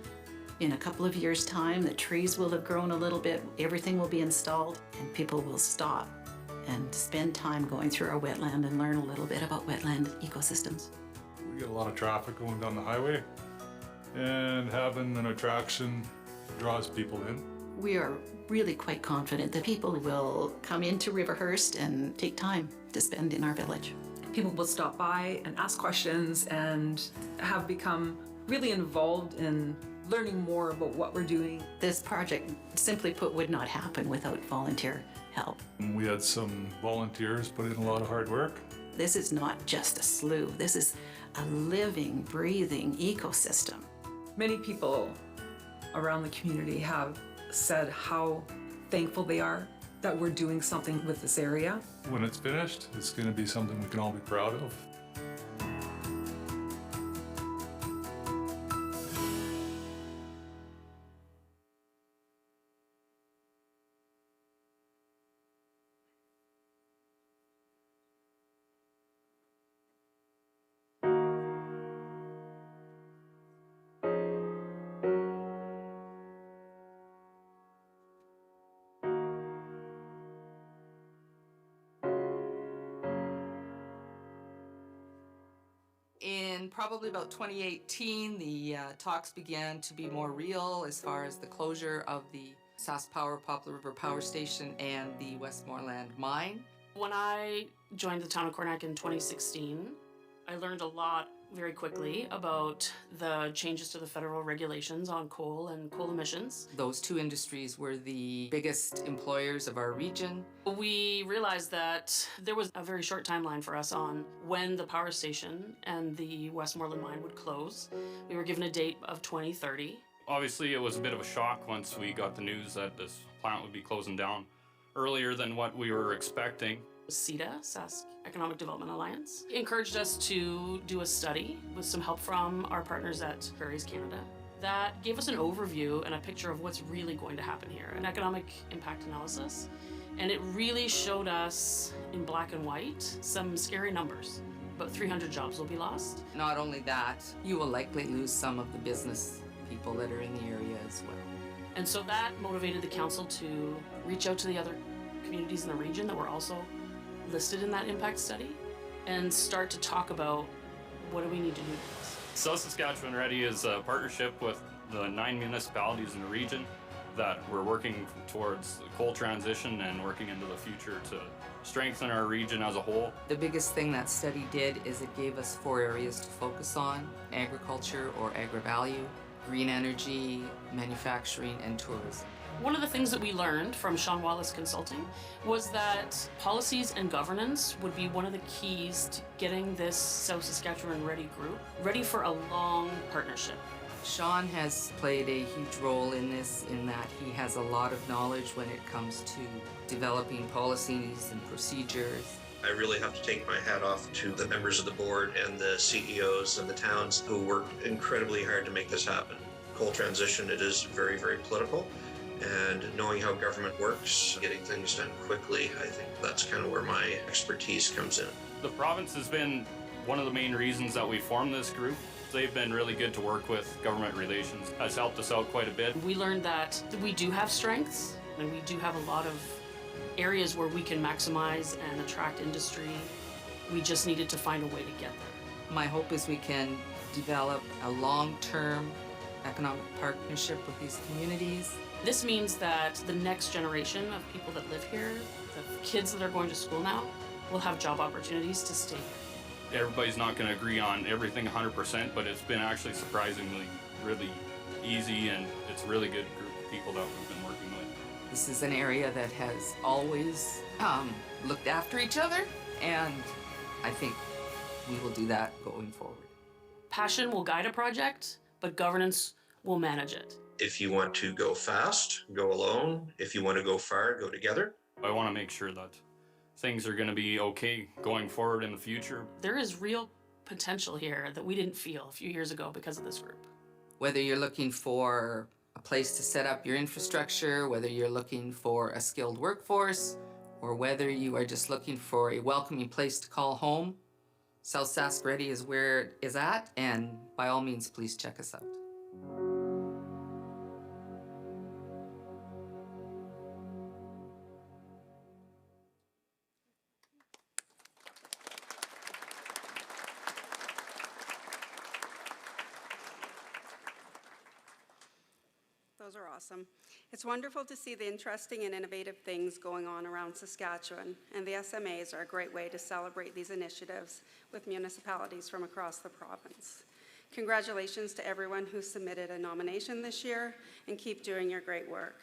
In a couple of years' time, the trees will have grown a little bit, everything will be installed, and people will stop and spend time going through our wetland and learn a little bit about wetland ecosystems. We get a lot of traffic going down the highway, and having an attraction draws people in. We are really quite confident that people will come into Riverhurst and take time to spend in our village. People will stop by and ask questions and have become really involved in learning more about what we're doing. This project, simply put, would not happen without volunteer help. We had some volunteers put in a lot of hard work. This is not just a slough. This is a living, breathing ecosystem. Many people around the community have said how thankful they are that we're doing something with this area. When it's finished, it's going to be something we can all be proud of. In probably about 2018, the talks began to be more real as far as the closure of the SaskPower Poplar River Power Station and the Westmoreland mine. When I joined the town of Cornack in 2016, I learned a lot very quickly about the changes to the federal regulations on coal and coal emissions. Those two industries were the biggest employers of our region. We realized that there was a very short timeline for us on when the power station and the Westmoreland mine would close. We were given a date of 2030. Obviously, it was a bit of a shock once we got the news that this plant would be closing down earlier than what we were expecting. CEDA, Sask Economic Development Alliance, encouraged us to do a study with some help from our partners at Prairies Canada. That gave us an overview and a picture of what's really going to happen here, an economic impact analysis. And it really showed us in black and white some scary numbers. About 300 jobs will be lost. Not only that, you will likely lose some of the business people that are in the area as well. And so that motivated the council to reach out to the other communities in the region that were also listed in that impact study and start to talk about what do we need to do with this. South Saskatchewan Ready is a partnership with the 9 municipalities in the region that we're working towards the coal transition and working into the future to strengthen our region as a whole. The biggest thing that study did is it gave us 4 areas to focus on: agriculture or agri-value, green energy, manufacturing, and tourism. One of the things that we learned from Sean Wallace Consulting was that policies and governance would be one of the keys to getting this South Saskatchewan Ready group ready for a long partnership. Sean has played a huge role in this, in that he has a lot of knowledge when it comes to developing policies and procedures. I really have to take my hat off to the members of the board and the CEOs of the towns who worked incredibly hard to make this happen. Coal transition, it is very, very political. And knowing how government works, getting things done quickly, I think that's kind of where my expertise comes in. The province has been one of the main reasons that we formed this group. They've been really good to work with. Government relations has helped us out quite a bit. We learned that we do have strengths and we do have a lot of areas where we can maximize and attract industry. We just needed to find a way to get there. My hope is we can develop a long-term economic partnership with these communities. This means that the next generation of people that live here, the kids that are going to school now, will have job opportunities to stay here. Everybody's not going to agree on everything 100%, but it's been actually surprisingly really easy, and it's a really good group of people that we've been working with. This is an area that has always looked after each other, and I think we will do that going forward. Passion will guide a project, but governance will manage it. If you want to go fast, go alone. If you want to go far, go together. I want to make sure that things are going to be okay going forward in the future. There is real potential here that we didn't feel a few years ago because of this group. Whether you're looking for a place to set up your infrastructure, whether you're looking for a skilled workforce, or whether you are just looking for a welcoming place to call home, South Sask Ready is where it is at, and by all means, please check us out. Those are awesome. It's wonderful to see the interesting and innovative things going on around Saskatchewan, and the SMAs are a great way to celebrate these initiatives with municipalities from across the province. Congratulations to everyone who submitted a nomination this year, and keep doing your great work.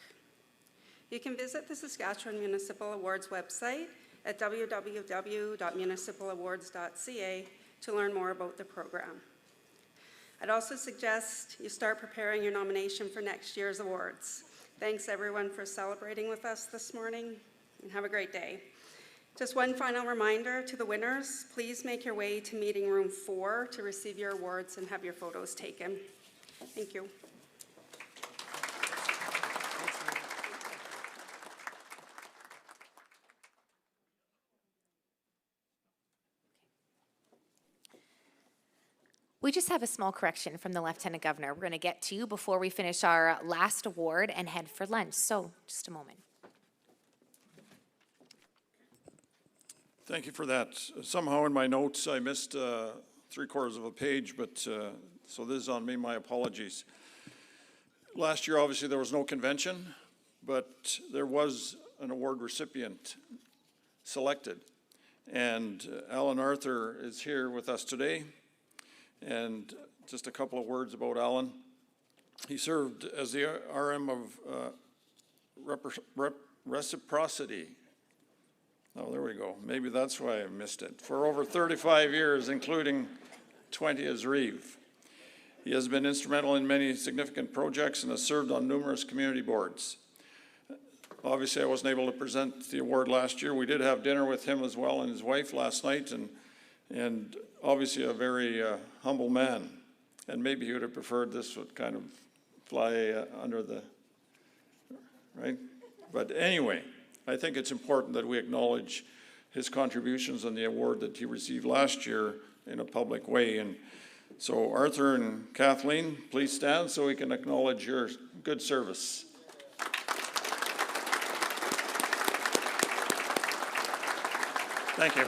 You can visit the Saskatchewan Municipal Awards website at www.municipalawards.ca to learn more about the program. I'd also suggest you start preparing your nomination for next year's awards. Thanks everyone for celebrating with us this morning, and have a great day. Just one final reminder to the winners, please make your way to meeting room 4 to receive your awards and have your photos taken. Thank you. We just have a small correction from the Lieutenant Governor we're going to get to before we finish our last award and head for lunch. So, just a moment. Thank you for that. Somehow in my notes I missed 3/4 of a page, but so this is on me, my apologies. Last year obviously there was no convention, but there was an award recipient selected. And Alan Arthur is here with us today. And just a couple of words about Alan. He served as the RM of Reciprocity. Oh, there we go. Maybe that's why I missed it. For over 35 years, including 20 as Reeve. He has been instrumental in many significant projects and has served on numerous community boards. Obviously, I wasn't able to present the award last year. We did have dinner with him as well and his wife last night, and obviously a very humble man. And maybe he would have preferred this would kind of fly under the, right? But anyway, I think it's important that we acknowledge his contributions and the award that he received last year in a public way. And so Arthur and Kathleen, please stand so we can acknowledge your good service. Thank you.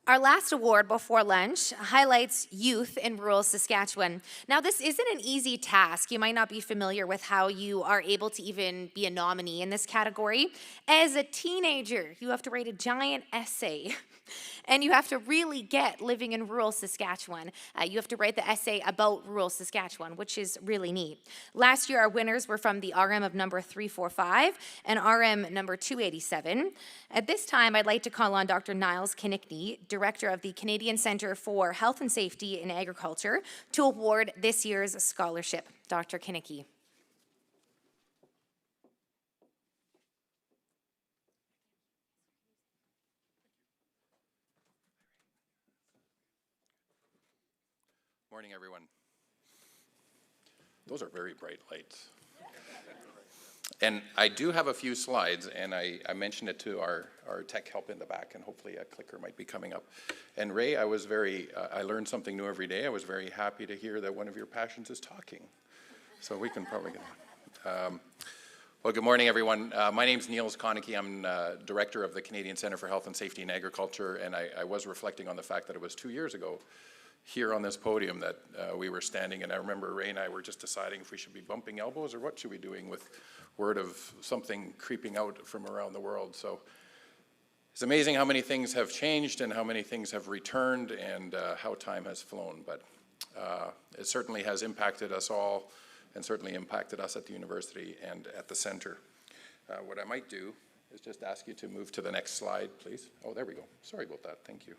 Our last award before lunch highlights youth in rural Saskatchewan. Now, this isn't an easy task. You might not be familiar with how you are able to even be a nominee in this category. As a teenager, you have to write a giant essay, and you have to really get living in rural Saskatchewan. You have to write the essay about rural Saskatchewan, which is really neat. Last year, our winners were from the RM of number 345 and RM number 287. At this time, I'd like to call on Dr. Niles Kinnickney, Director of the Canadian Centre for Health and Safety in Agriculture, to award this year's scholarship. Dr. Kinnickney. Morning, everyone. Those are very bright lights. And I do have a few slides, and I mentioned it to our tech help in the back, and hopefully a clicker might be coming up. And Ray, I learned something new every day. I was very happy to hear that one of your passions is talking. So we can probably get on. Well, good morning, everyone. My name's Niels Konecki. I'm Director of the Canadian Centre for Health and Safety in Agriculture, and I was reflecting on the fact that it was 2 years ago here on this podium that we were standing, and I remember Ray and I were just deciding if we should be bumping elbows or what should we be doing with word of something creeping out from around the world. So it's amazing how many things have changed and how many things have returned and how time has flown. But it certainly has impacted us all and certainly impacted us at the university and at the center. What I might do is just ask you to move to the next slide, please. Oh, there we go. Sorry about that. Thank you.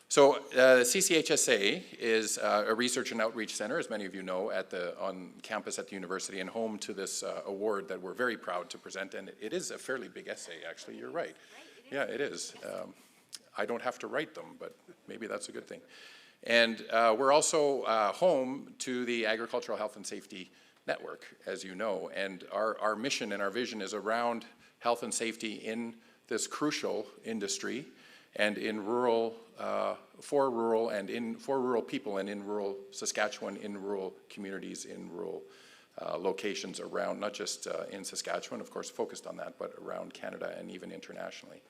So CCHSA is a research and outreach center, as many of you know, on campus at the university and home to this award that we're very proud to present. And it is a fairly big essay, actually. You're right. Yeah, it is. I don't have to write them, but maybe that's a good thing. And we're also home to the Agricultural Health and Safety Network, as you know. And our mission and our vision is around health and safety in this crucial industry and in rural, for rural people and in rural Saskatchewan, in rural communities, in rural locations around, not just in Saskatchewan, of course, focused on that, but around Canada and even internationally.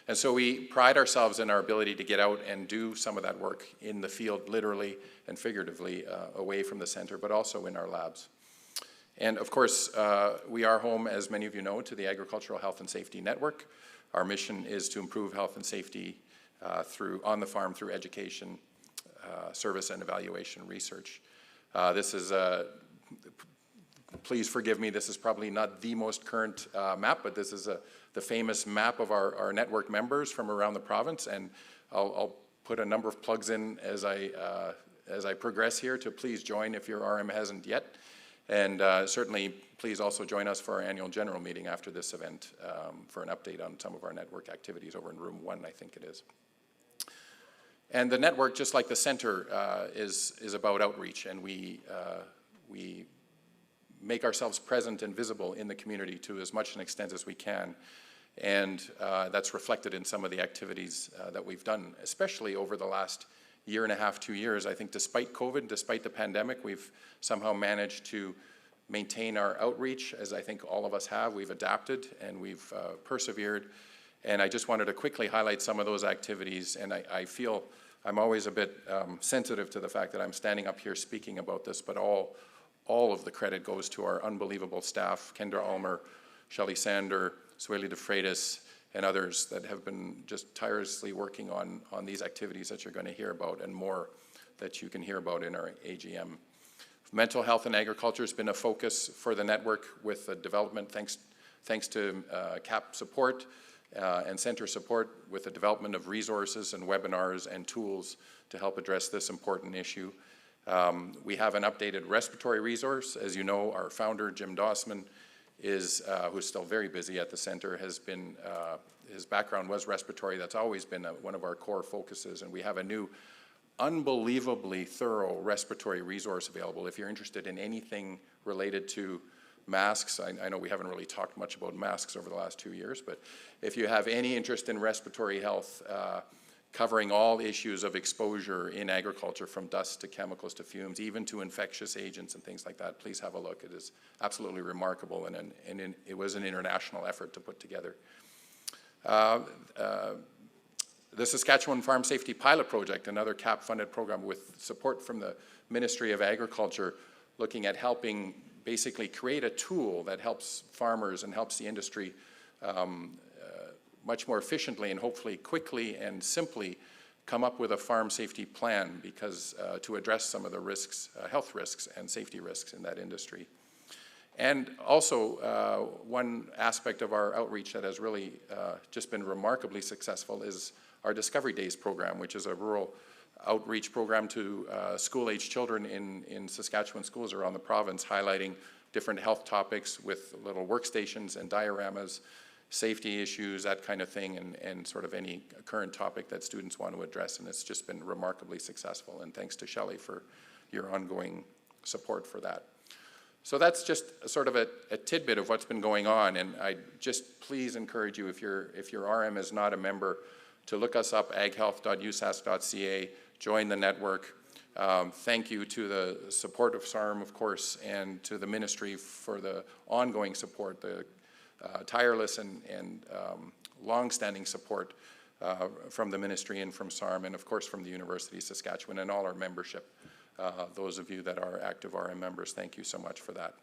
And so we pride ourselves in our ability to get out and do some of that work in the field, literally and figuratively, away from the center, but also in our labs. And of course, we are home, as many of you know, to the Agricultural Health and Safety Network. Our mission is to improve health and safety on the farm through education, service and evaluation research. This is please forgive me, this is probably not the most current map, but this is the famous map of our network members from around the province, and I'll put a number of plugs in as I progress here to please join if your RM hasn't yet. And certainly, please also join us for our annual general meeting after this event for an update on some of our network activities over in room 1, I think it is. And the network, just like the center, is about outreach, and we make ourselves present and visible in the community to as much an extent as we can. And that's reflected in some of the activities that we've done, especially over the last year and a half, 2 years. I think despite COVID, despite the pandemic, we've somehow managed to maintain our outreach, as I think all of us have. We've adapted and we've persevered. And I just wanted to quickly highlight some of those activities. And I feel I'm always a bit sensitive to the fact that I'm standing up here speaking about this, but all of the credit goes to our unbelievable staff, Kendra Ulmer, Shelley Sander, Sueli De Freitas, and others that have been just tirelessly working on these activities that you're going to hear about, and more that you can hear about in our AGM. Mental health and agriculture has been a focus for the network with the development, thanks to CAP support and center support, with the development of resources and webinars and tools to help address this important issue. We have an updated respiratory resource. As you know, our founder, Jim Dossman, who's still very busy at the center, his background was respiratory. That's always been one of our core focuses, and we have a new unbelievably thorough respiratory resource available. If you're interested in anything related to masks, I know we haven't really talked much about masks over the last 2 years, but if you have any interest in respiratory health, covering all issues of exposure in agriculture, from dust to chemicals to fumes, even to infectious agents and things like that, please have a look. It is absolutely remarkable, and it was an international effort to put together. The Saskatchewan Farm Safety Pilot Project, another CAP-funded program with support from the Ministry of Agriculture, looking at helping basically create a tool that helps farmers and helps the industry much more efficiently and hopefully quickly and simply come up with a farm safety plan, because to address some of the risks, health risks and safety risks in that industry. And also, one aspect of our outreach that has really just been remarkably successful is our Discovery Days program, which is a rural outreach program to school-age children in Saskatchewan schools around the province, highlighting different health topics with little workstations and dioramas, safety issues, that kind of thing, and sort of any current topic that students want to address. And it's just been remarkably successful. And thanks to Shelley for your ongoing support for that. So that's just sort of a tidbit of what's been going on. And I just please encourage you, if your RM is not a member, to look us up, aghealth.usask.ca, join the network. Thank you to the support of SARM, of course, and to the ministry for the ongoing support, the tireless and long-standing support from the ministry and from SARM, and of course from the University of Saskatchewan and all our membership. Those of you that are active RM members, thank you so much for that.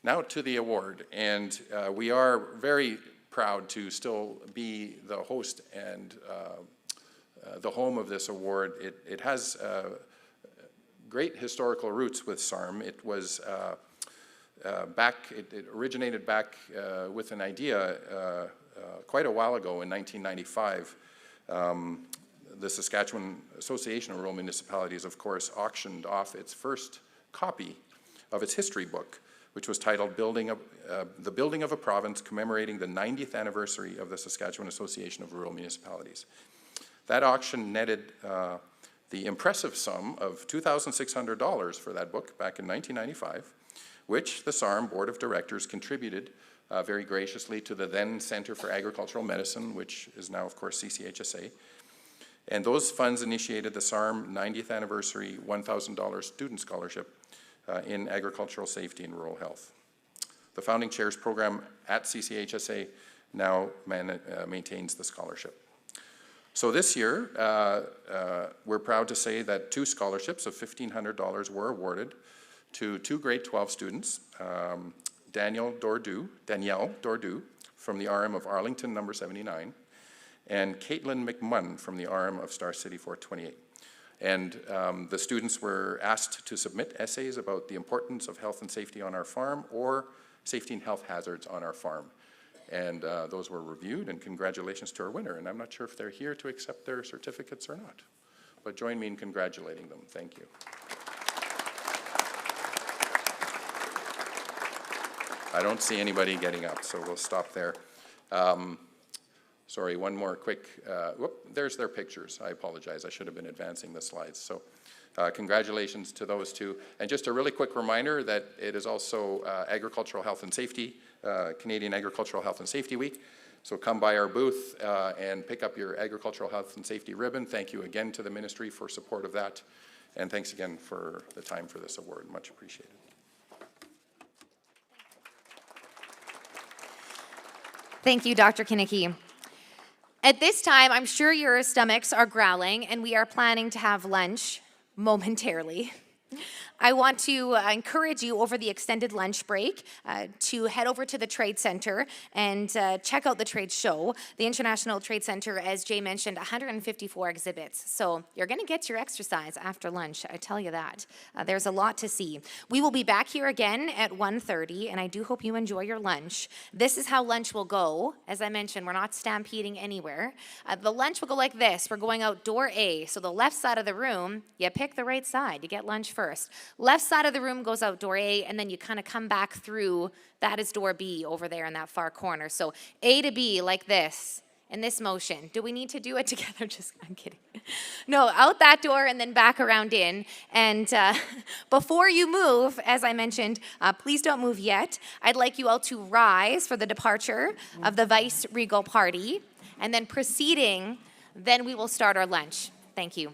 Now to the award, and we are very proud to still be the host and the home of this award. It has great historical roots with SARM. It was it originated back with an idea quite a while ago in 1995. The Saskatchewan Association of Rural Municipalities, of course, auctioned off its first copy of its history book, which was titled The Building of a Province, commemorating the 90th anniversary of the Saskatchewan Association of Rural Municipalities. That auction netted the impressive sum of $2,600 for that book back in 1995, which the SARM Board of Directors contributed very graciously to the then Centre for Agricultural Medicine, which is now, of course, CCHSA. And those funds initiated the SARM 90th anniversary $1,000 student scholarship in agricultural safety and rural health. The founding chairs program at CCHSA now maintains the scholarship. So this year, we're proud to say that 2 scholarships of $1,500 were awarded to 2 grade 12 students, Danielle Dordu from the RM of Arlington number 79, and Caitlin McMunn from the RM of Star City 428. And the students were asked to submit essays about the importance of health and safety on our farm or safety and health hazards on our farm. And those were reviewed, and congratulations to our winner. And I'm not sure if they're here to accept their certificates or not, but join me in congratulating them. Thank you. I don't see anybody getting up, so we'll stop there. Sorry, one more quick, there's their pictures. I apologize, I should have been advancing the slides. So congratulations to those 2. And just a really quick reminder that it is also Agricultural Health and Safety, Canadian Agricultural Health and Safety Week. So come by our booth and pick up your Agricultural Health and Safety ribbon. Thank you again to the ministry for support of that. And thanks again for the time for this award, much appreciated. Thank you, Dr. Kinnicky. At this time, I'm sure your stomachs are growling, and we are planning to have lunch momentarily. I want to encourage you over the extended lunch break to head over to the Trade Center and check out the trade show. The International Trade Center, as Jay mentioned, 154 exhibits. So you're going to get your exercise after lunch, I tell you that. There's a lot to see. We will be back here again at 1:30, and I do hope you enjoy your lunch. This is how lunch will go. As I mentioned, we're not stampeding anywhere. The lunch will go like this. We're going out door A. So the left side of the room, you pick the right side. You get lunch first. Left side of the room goes out door A, and then you kind of come back through. That is door B over there in that far corner. So A to B like this, in this motion. Do we need to do it together? I'm kidding. No, out that door and then back around in. And before you move, as I mentioned, please don't move yet. I'd like you all to rise for the departure of the Vice Regal Party. And then proceeding, then we will start our lunch. Thank you.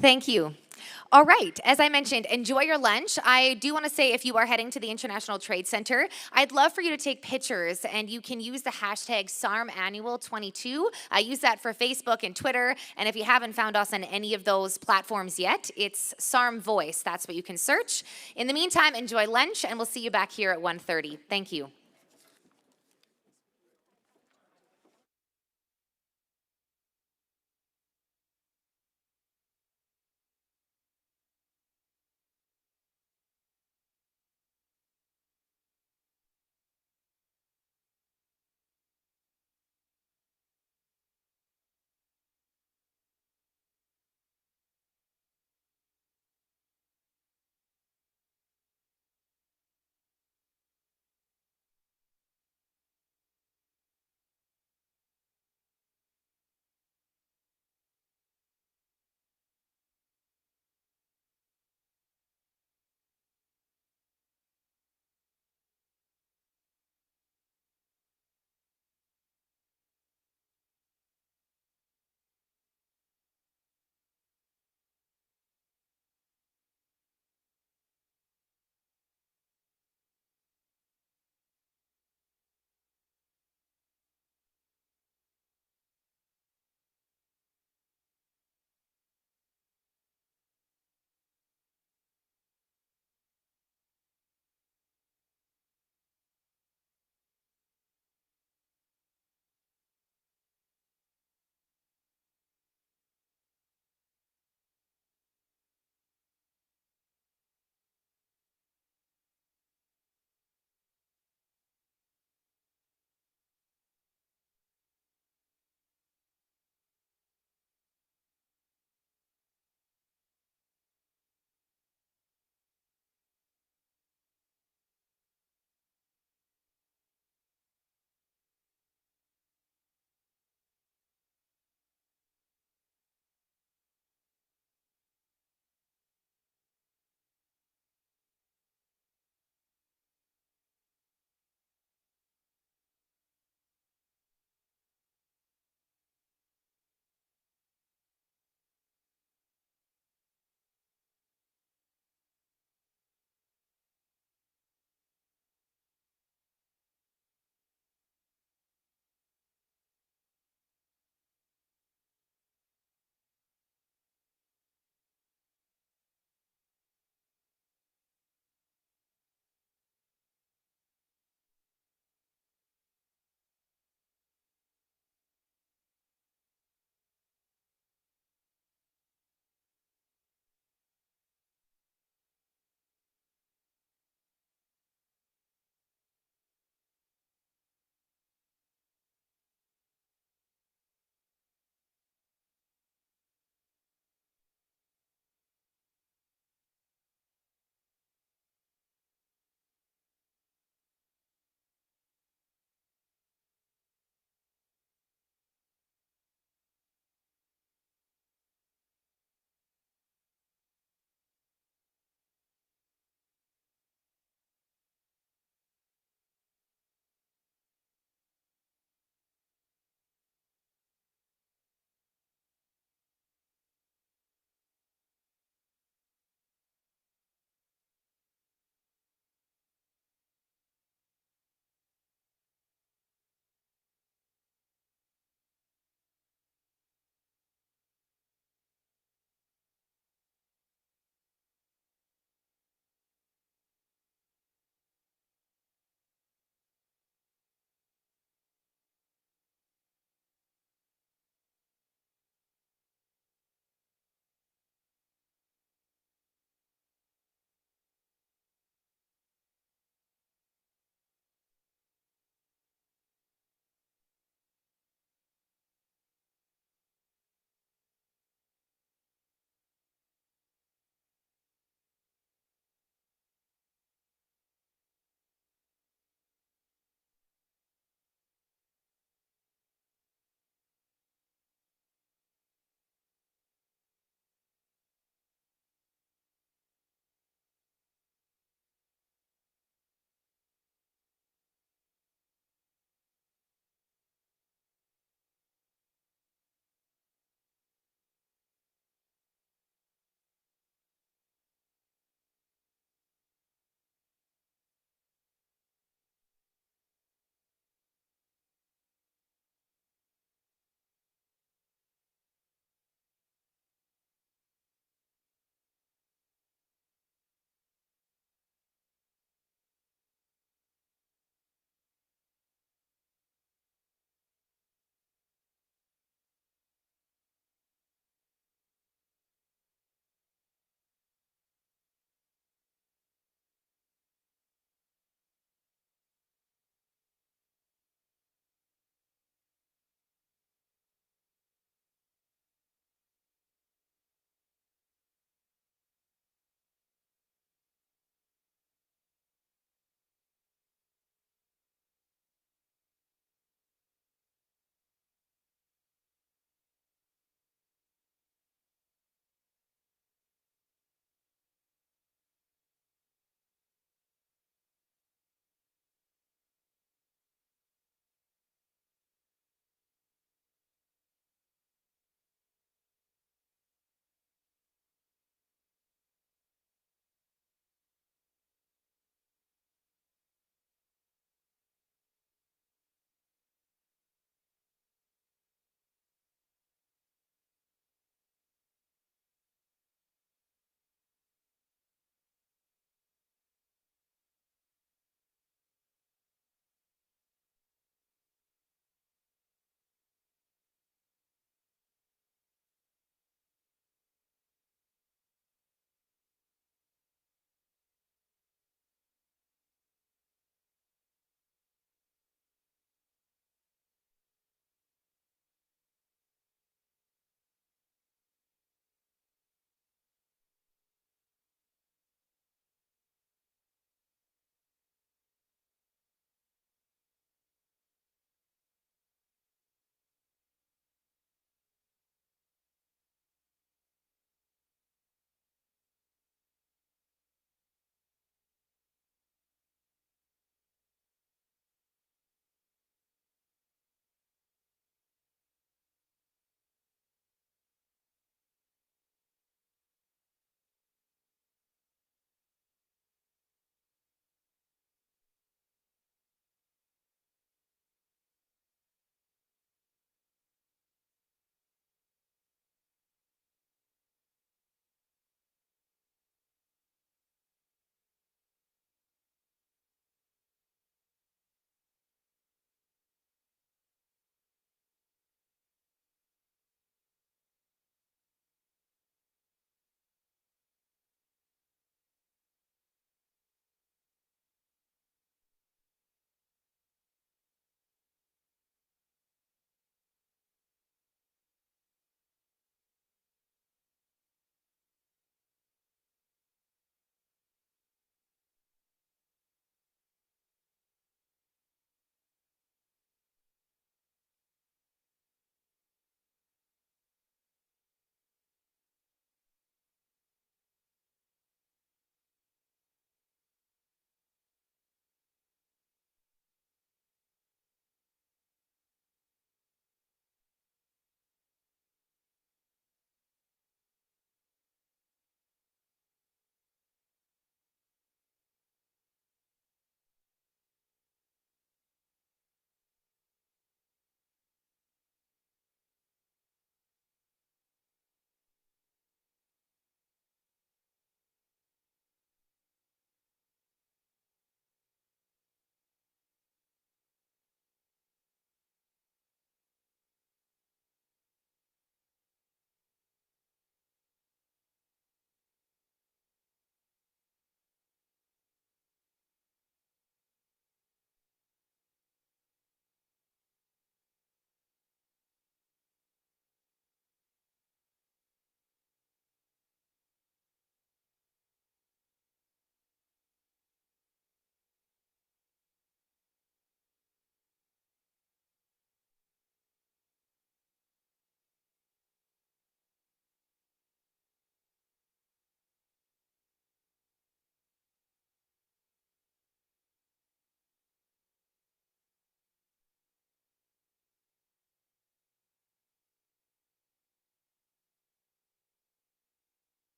Thank you. All right, as I mentioned, enjoy your lunch. I do want to say if you are heading to the International Trade Center, I'd love for you to take pictures, and you can use the hashtag SARMAnnual22. Use that for Facebook and Twitter, and if you haven't found us on any of those platforms yet, it's SARM Voice. That's what you can search. In the meantime, enjoy lunch, and we'll see you back here at 1:30. Thank you.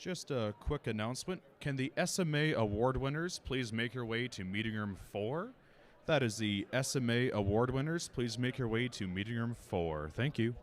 Just a quick announcement. Can the SMA award winners please make your way to meeting room 4? That is the SMA award winners. Please make your way to meeting room 4. Thank you.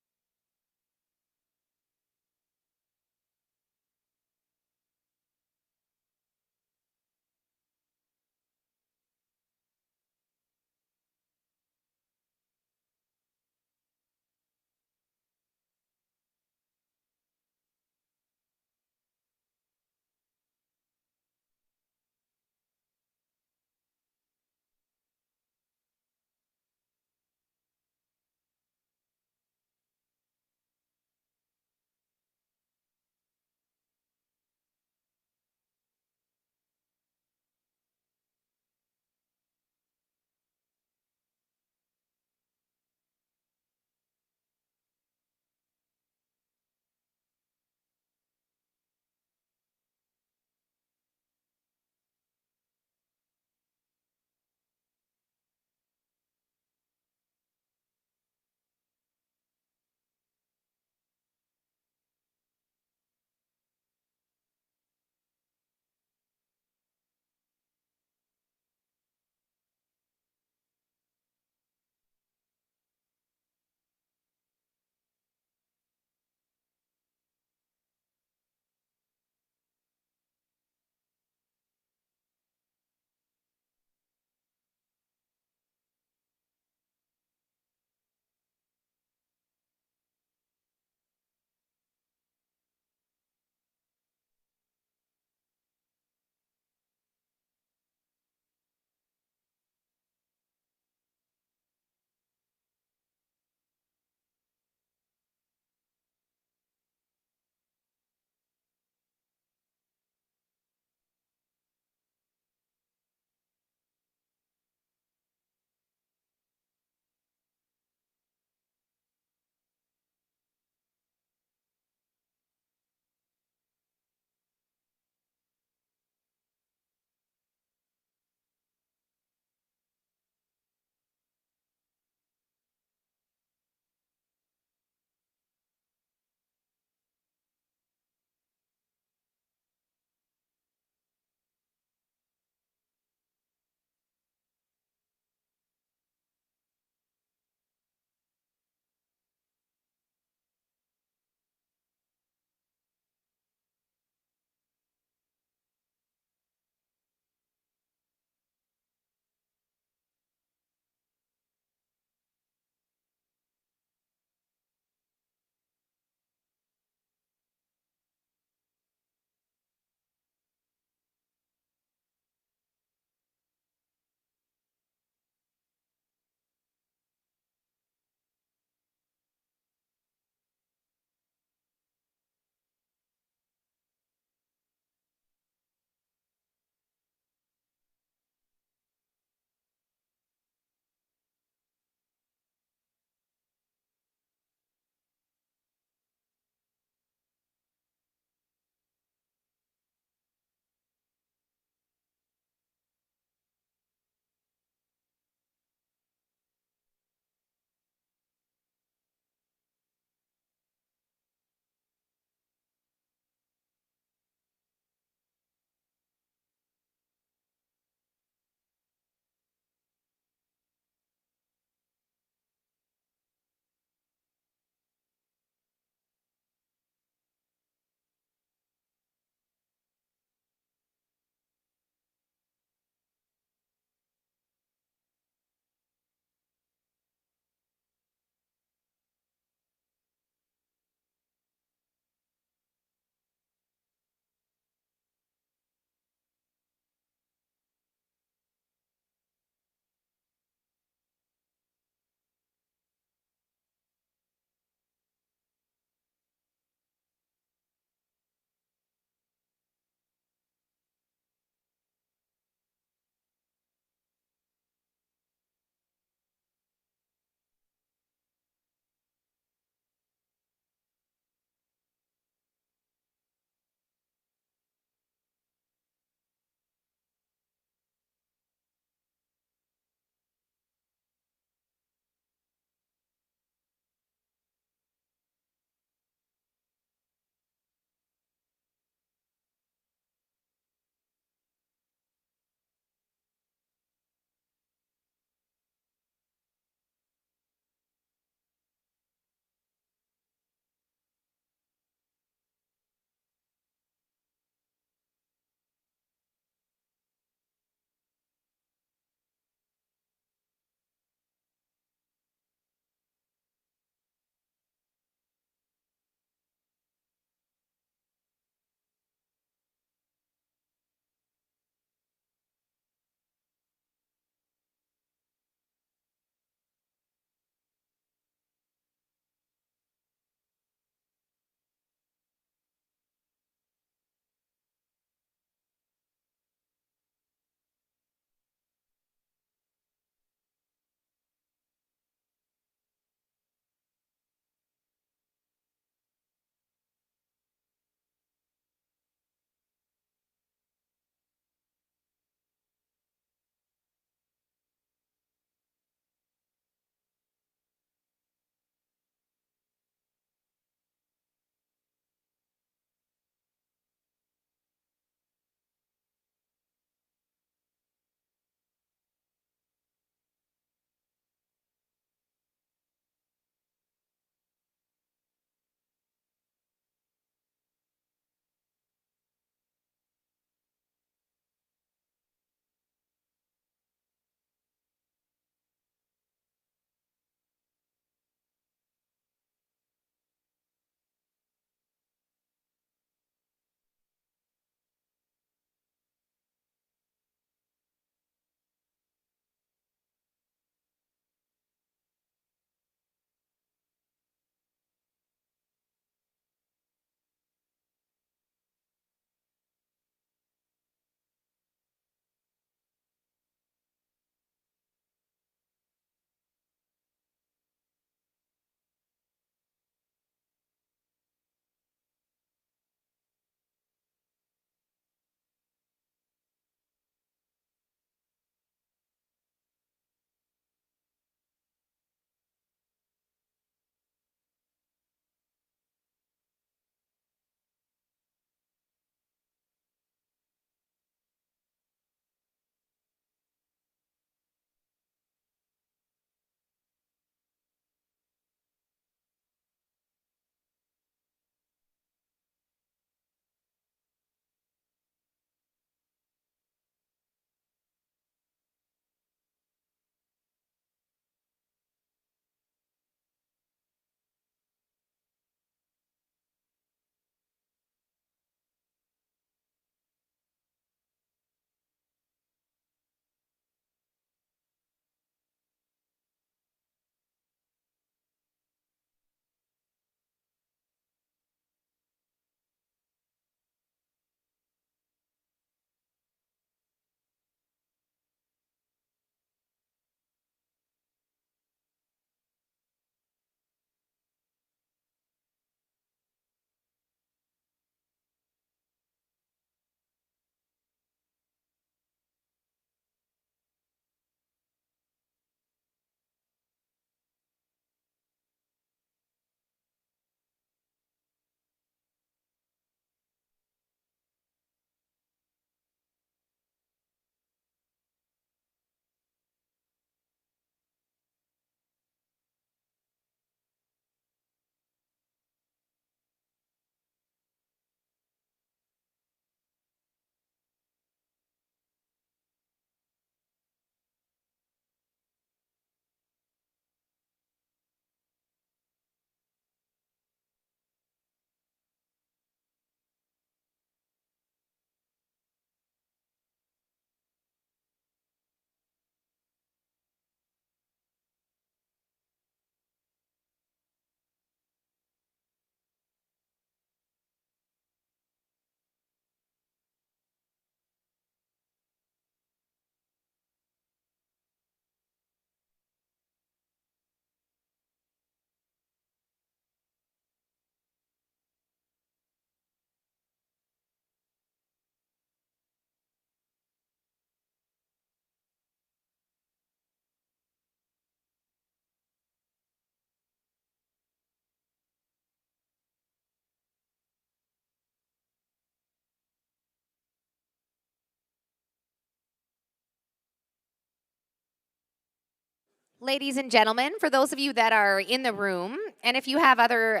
Ladies and gentlemen, for those of you that are in the room, and if you have other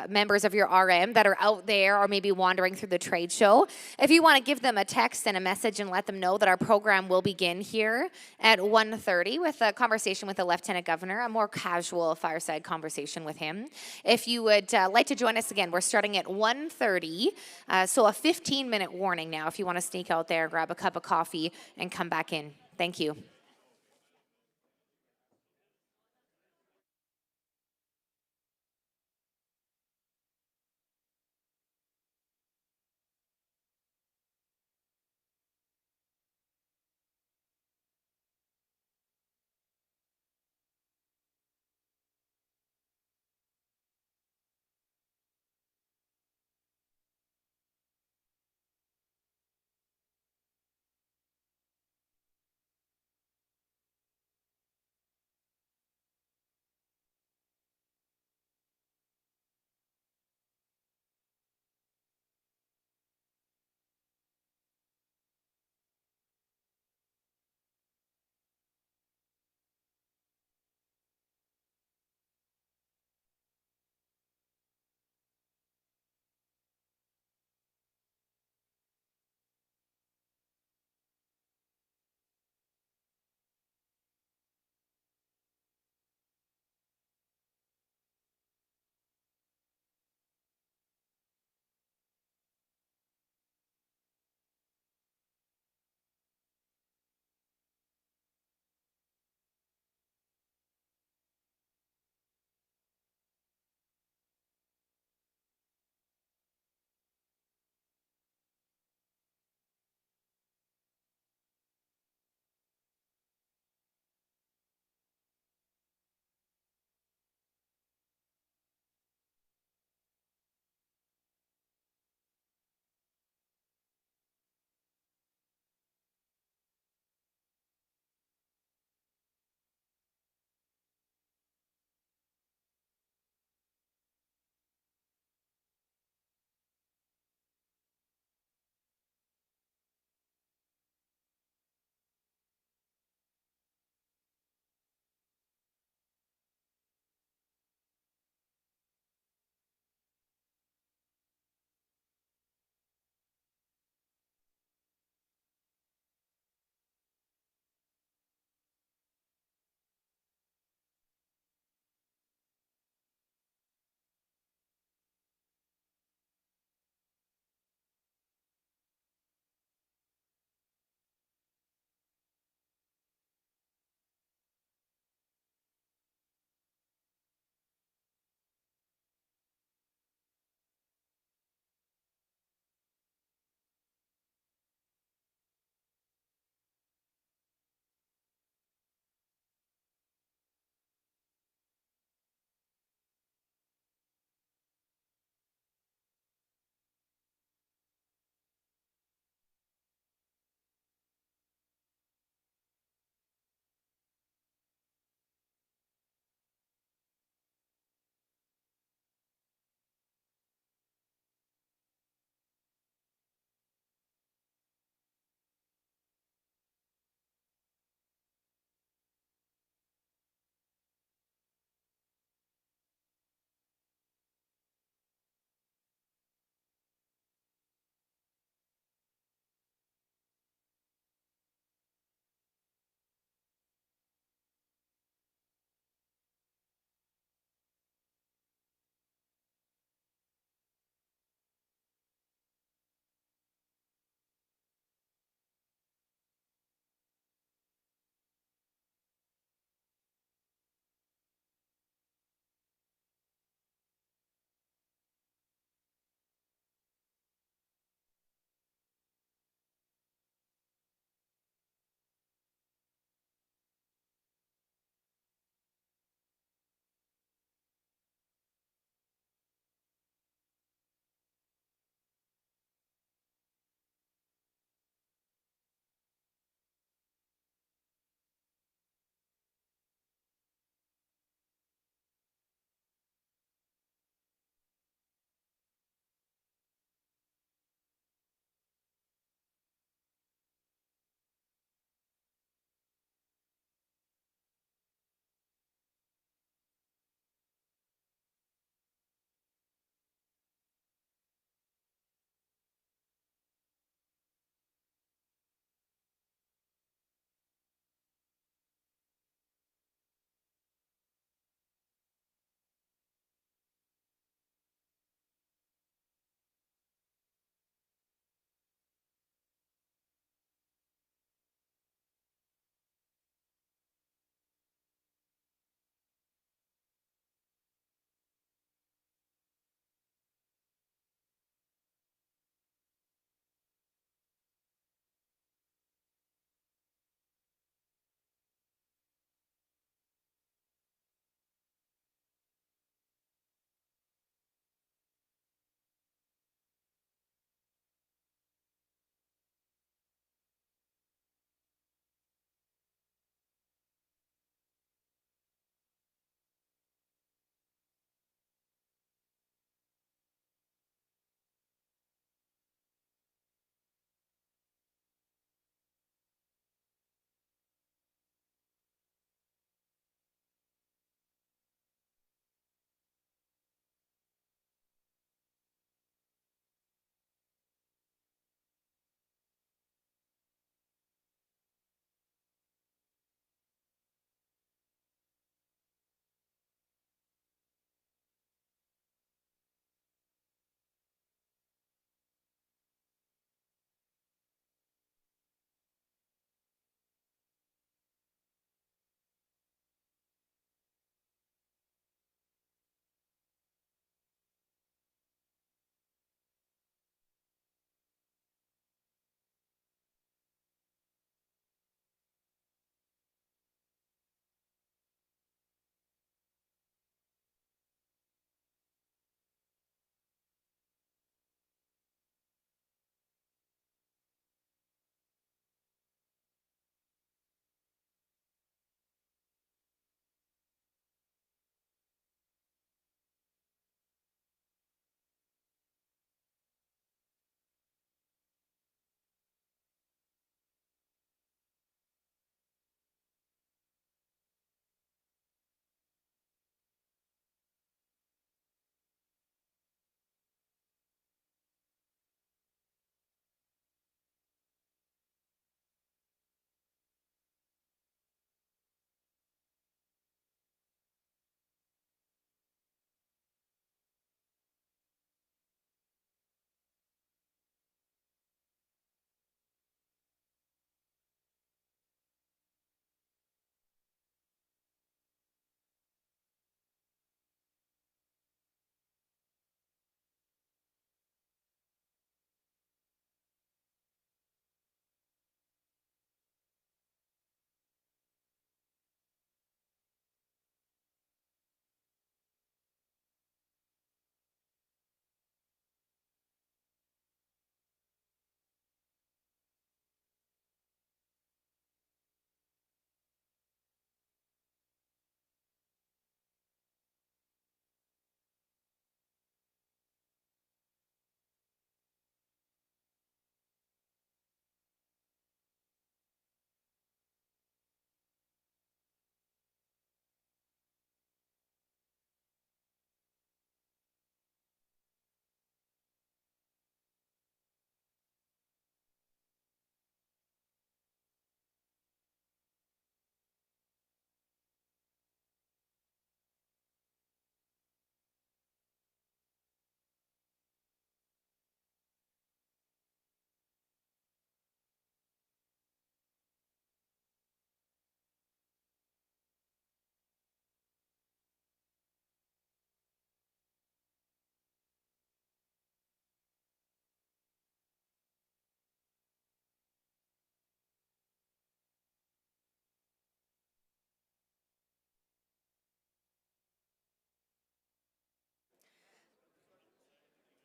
members of your RM that are out there or maybe wandering through the trade show, if you want to give them a text and a message and let them know that our program will begin here at 1:30 with a conversation with the Lieutenant Governor, a more casual fireside conversation with him. If you would like to join us again, we're starting at 1:30, so a 15-minute warning now if you want to sneak out there, grab a cup of coffee, and come back in. Thank you.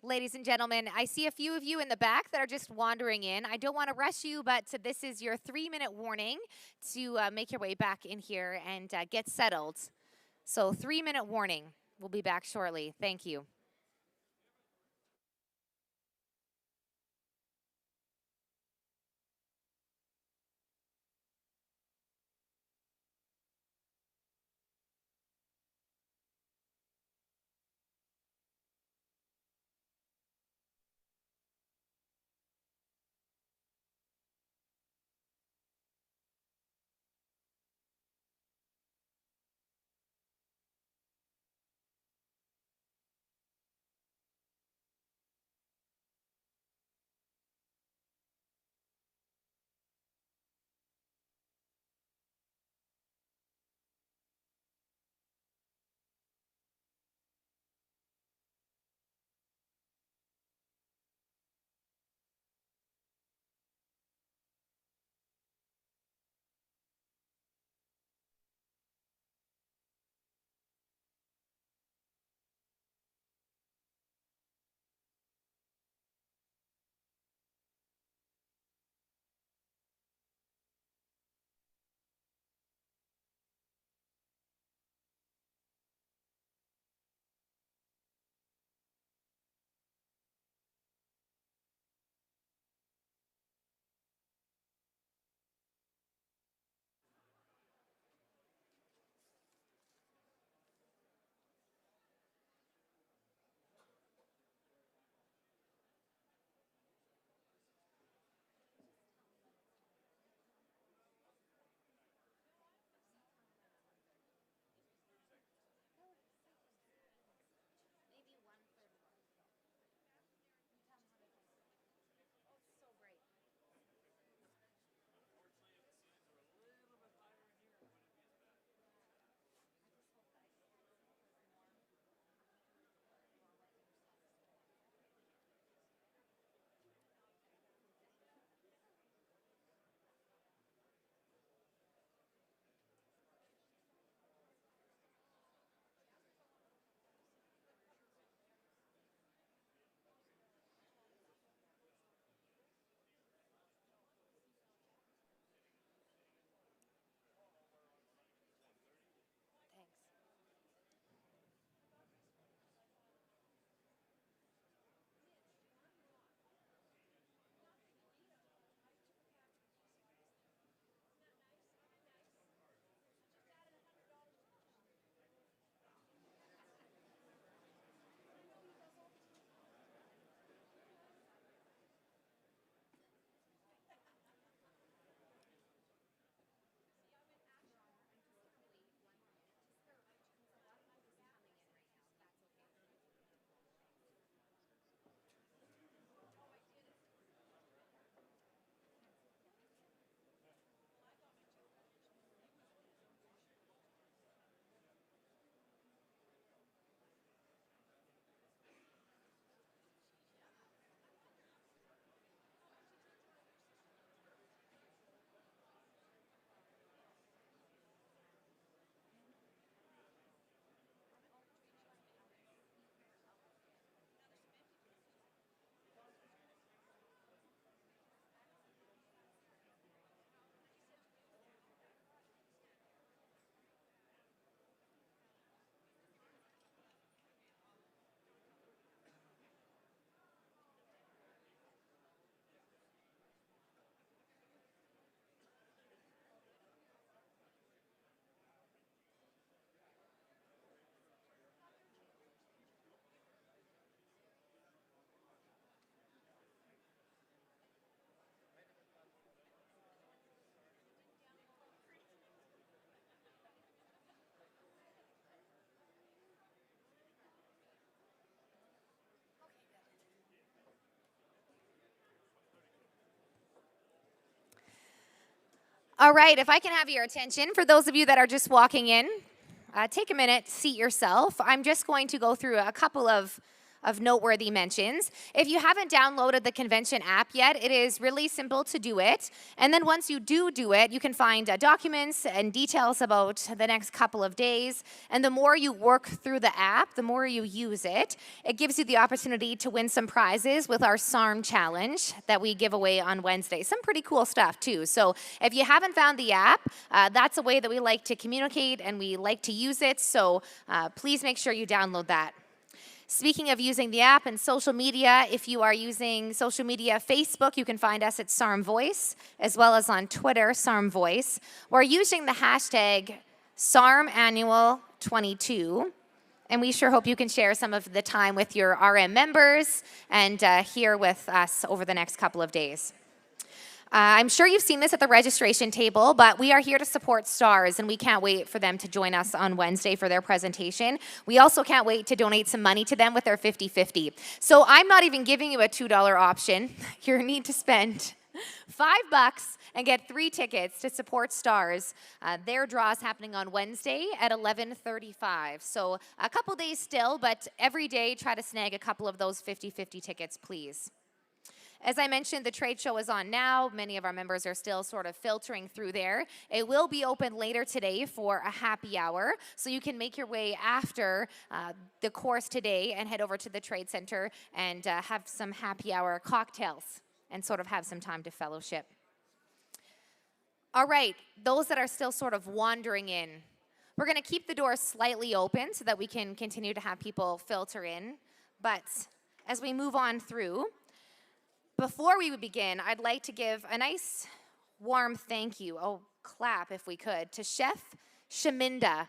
Ladies and gentlemen, I see a few of you in the back that are just wandering in. I don't want to rush you, but this is your 3-minute warning to make your way back in here and get settled. So 3-minute warning. We'll be back shortly. Thank you. All right, if I can have your attention, for those of you that are just walking in, take a minute, seat yourself. I'm just going to go through a couple of of noteworthy mentions. If you haven't downloaded the convention app yet, it is really simple to do it. And then once you do it, you can find documents and details about the next couple of days. And the more you work through the app, the more you use it, it gives you the opportunity to win some prizes with our SARM challenge that we give away on Wednesday. Some pretty cool stuff too. So if you haven't found the app, that's a way that we like to communicate and we like to use it. So please make sure you download that. Speaking of using the app and social media, if you are using social media, Facebook, you can find us at SARM Voice, as well as on Twitter, SARM Voice. We're using the hashtag SARM Annual 22, and we sure hope you can share some of the time with your RM members and here with us over the next couple of days. I'm sure you've seen this at the registration table, but we are here to support STARS, and we can't wait for them to join us on Wednesday for their presentation. We also can't wait to donate some money to them with their 50-50. So I'm not even giving you a $2 option. You need to spend $5 and get 3 tickets to support STARS. Their draw is happening on Wednesday at 11:35. So a couple days still, but every day try to snag a couple of those 50-50 tickets, please. As I mentioned, the trade show is on now. Many of our members are still sort of filtering through there. It will be open later today for a happy hour, so you can make your way after the course today and head over to the Trade Center and have some happy hour cocktails and sort of have some time to fellowship. All right, those that are still sort of wandering in, we're going to keep the doors slightly open so that we can continue to have people filter in. But as we move on through, before we begin, I'd like to give a nice warm thank you, clap if we could, to Chef Shaminda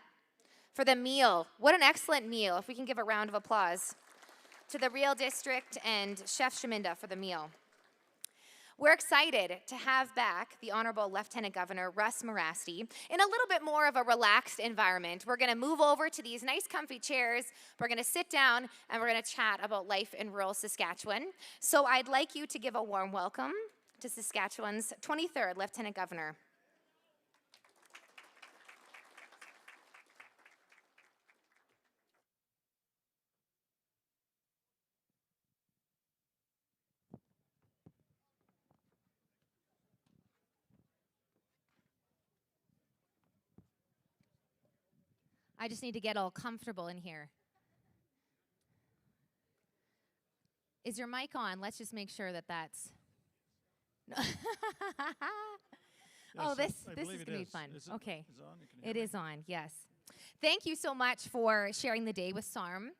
for the meal. What an excellent meal. If we can give a round of applause to the Real District and Chef Shaminda for the meal. We're excited to have back the Honorable Lieutenant Governor Russ Morasti in a little bit more of a relaxed environment. We're going to move over to these nice comfy chairs. We're going to sit down and we're going to chat about life in rural Saskatchewan. So I'd like you to give a warm welcome to Saskatchewan's 23rd Lieutenant Governor. I just need to get all comfortable in here. Is your mic on? Let's just make sure that that's... this is going to be fun. Okay. It is on, yes. Thank you so much for sharing the day with SARM.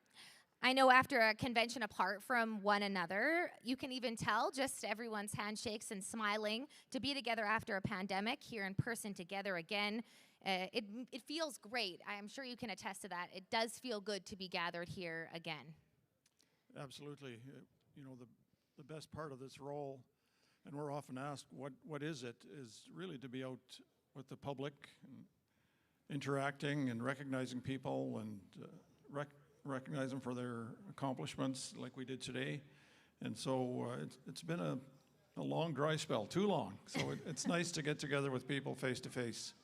I know after a convention apart from one another, you can even tell just everyone's handshakes and smiling to be together after a pandemic, here in person together again. It feels great. I am sure you can attest to that. It does feel good to be gathered here again. Absolutely. You know, the best part of this role, and we're often asked, what is it, is really to be out with the public, and interacting and recognizing people and recognize them for their accomplishments like we did today. And so it's been a long dry spell, too long. So it's nice to get together with people face to face.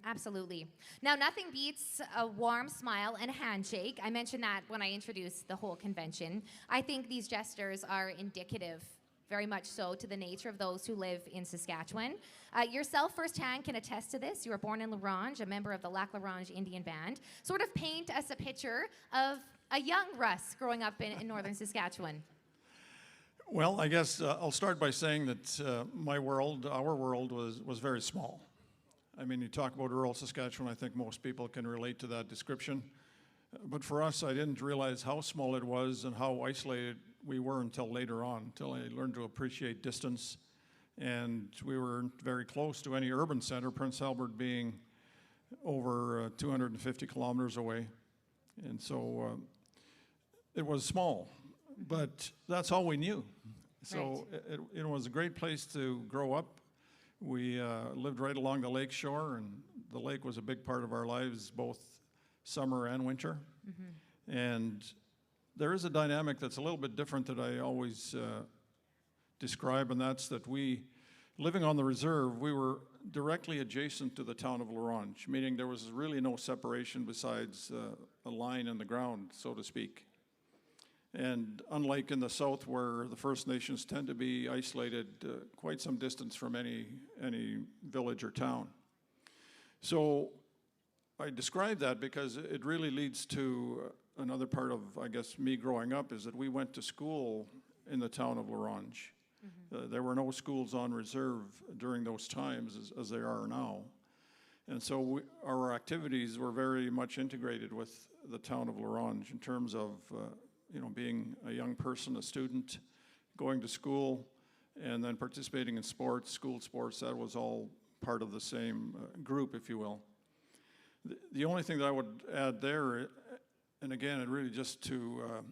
Absolutely. Now, nothing beats a warm smile and a handshake. I mentioned that when I introduced the whole convention. I think these gestures are indicative, very much so, to the nature of those who live in Saskatchewan. Yourself firsthand can attest to this. You were born in La Ronge, a member of the Lac La Ronge Indian Band. Sort of paint us a picture of a young Russ growing up in northern Saskatchewan. Well, I guess I'll start by saying that our world was very small. I mean, you talk about rural Saskatchewan, I think most people can relate to that description. But for us, I didn't realize how small it was and how isolated we were until later on, until I learned to appreciate distance. And we were very close to any urban center, Prince Albert being over 250 kilometers away. And so it was small, but that's all we knew. So it was a great place to grow up. We lived right along the lake shore, and the lake was a big part of our lives, both summer and winter. And there is a dynamic that's a little bit different that I always describe, and that's that living on the reserve, we were directly adjacent to the town of La Ronge, meaning there was really no separation besides a line in the ground, so to speak. And unlike in the south where the First Nations tend to be isolated quite some distance from any village or town. So I describe that because it really leads to another part of, I guess, me growing up is that we went to school in the town of La Ronge. There were no schools on reserve during those times as there are now. And so our activities were very much integrated with the town of La Ronge in terms of being a young person, a student, going to school, and then participating in sports, school sports. That was all part of the same group, if you will. The only thing that I would add there, and again, it really just to,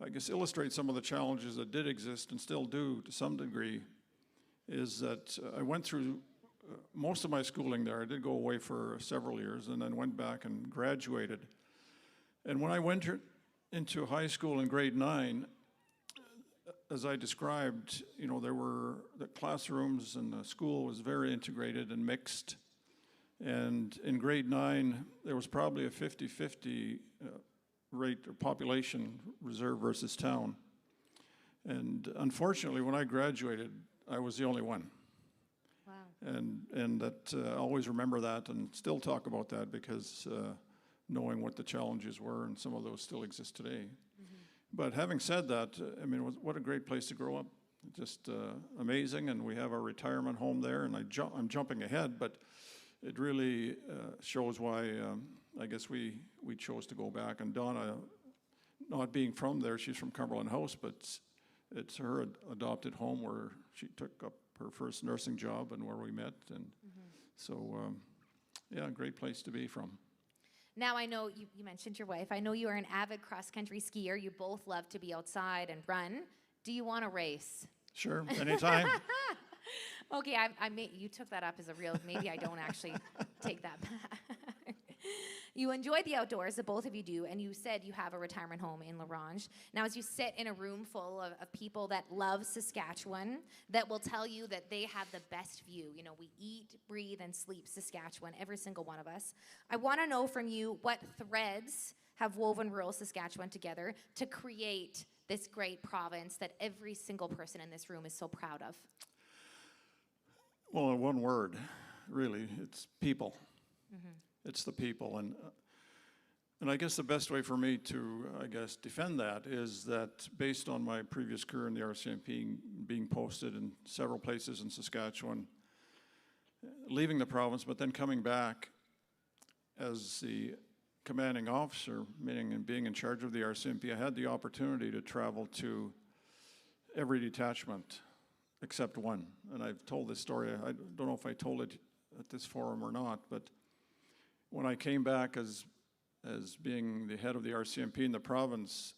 I guess, illustrate some of the challenges that did exist and still do to some degree, is that I went through most of my schooling there. I did go away for several years and then went back and graduated. And when I went into high school in grade 9, as I described, there were the classrooms and the school was very integrated and mixed. And in grade 9, there was probably a 50-50 rate or population reserve versus town. And unfortunately, when I graduated, I was the only one. Wow. And that I always remember that and still talk about that because knowing what the challenges were, and some of those still exist today. But having said that, I mean, what a great place to grow up. Just amazing, and we have our retirement home there, and I'm jumping ahead, but it really shows why I guess we chose to go back. And Donna, not being from there, she's from Cumberland House, but it's her adopted home where she took up her first nursing job and where we met. And so, yeah, great place to be from. Now, I know you mentioned your wife. I know you are an avid cross-country skier. You both love to be outside and run. Do you want to race? Sure, anytime. Okay, you took that up as a real, maybe I don't actually take that back. You enjoy the outdoors, the both of you do, and you said you have a retirement home in La Ronge. Now, as you sit in a room full of people that love Saskatchewan, that will tell you that they have the best view. We eat, breathe, and sleep Saskatchewan, every single one of us. I want to know from you what threads have woven rural Saskatchewan together to create this great province that every single person in this room is so proud of. Well, in one word, really, it's people. It's the people, and I guess the best way for me to, defend that is that based on my previous career in the RCMP, being posted in several places in Saskatchewan, leaving the province, but then coming back as the commanding officer, meaning and being in charge of the RCMP, I had the opportunity to travel to every detachment except one. And I've told this story, I don't know if I told it at this forum or not, but when I came back as being the head of the RCMP in the province,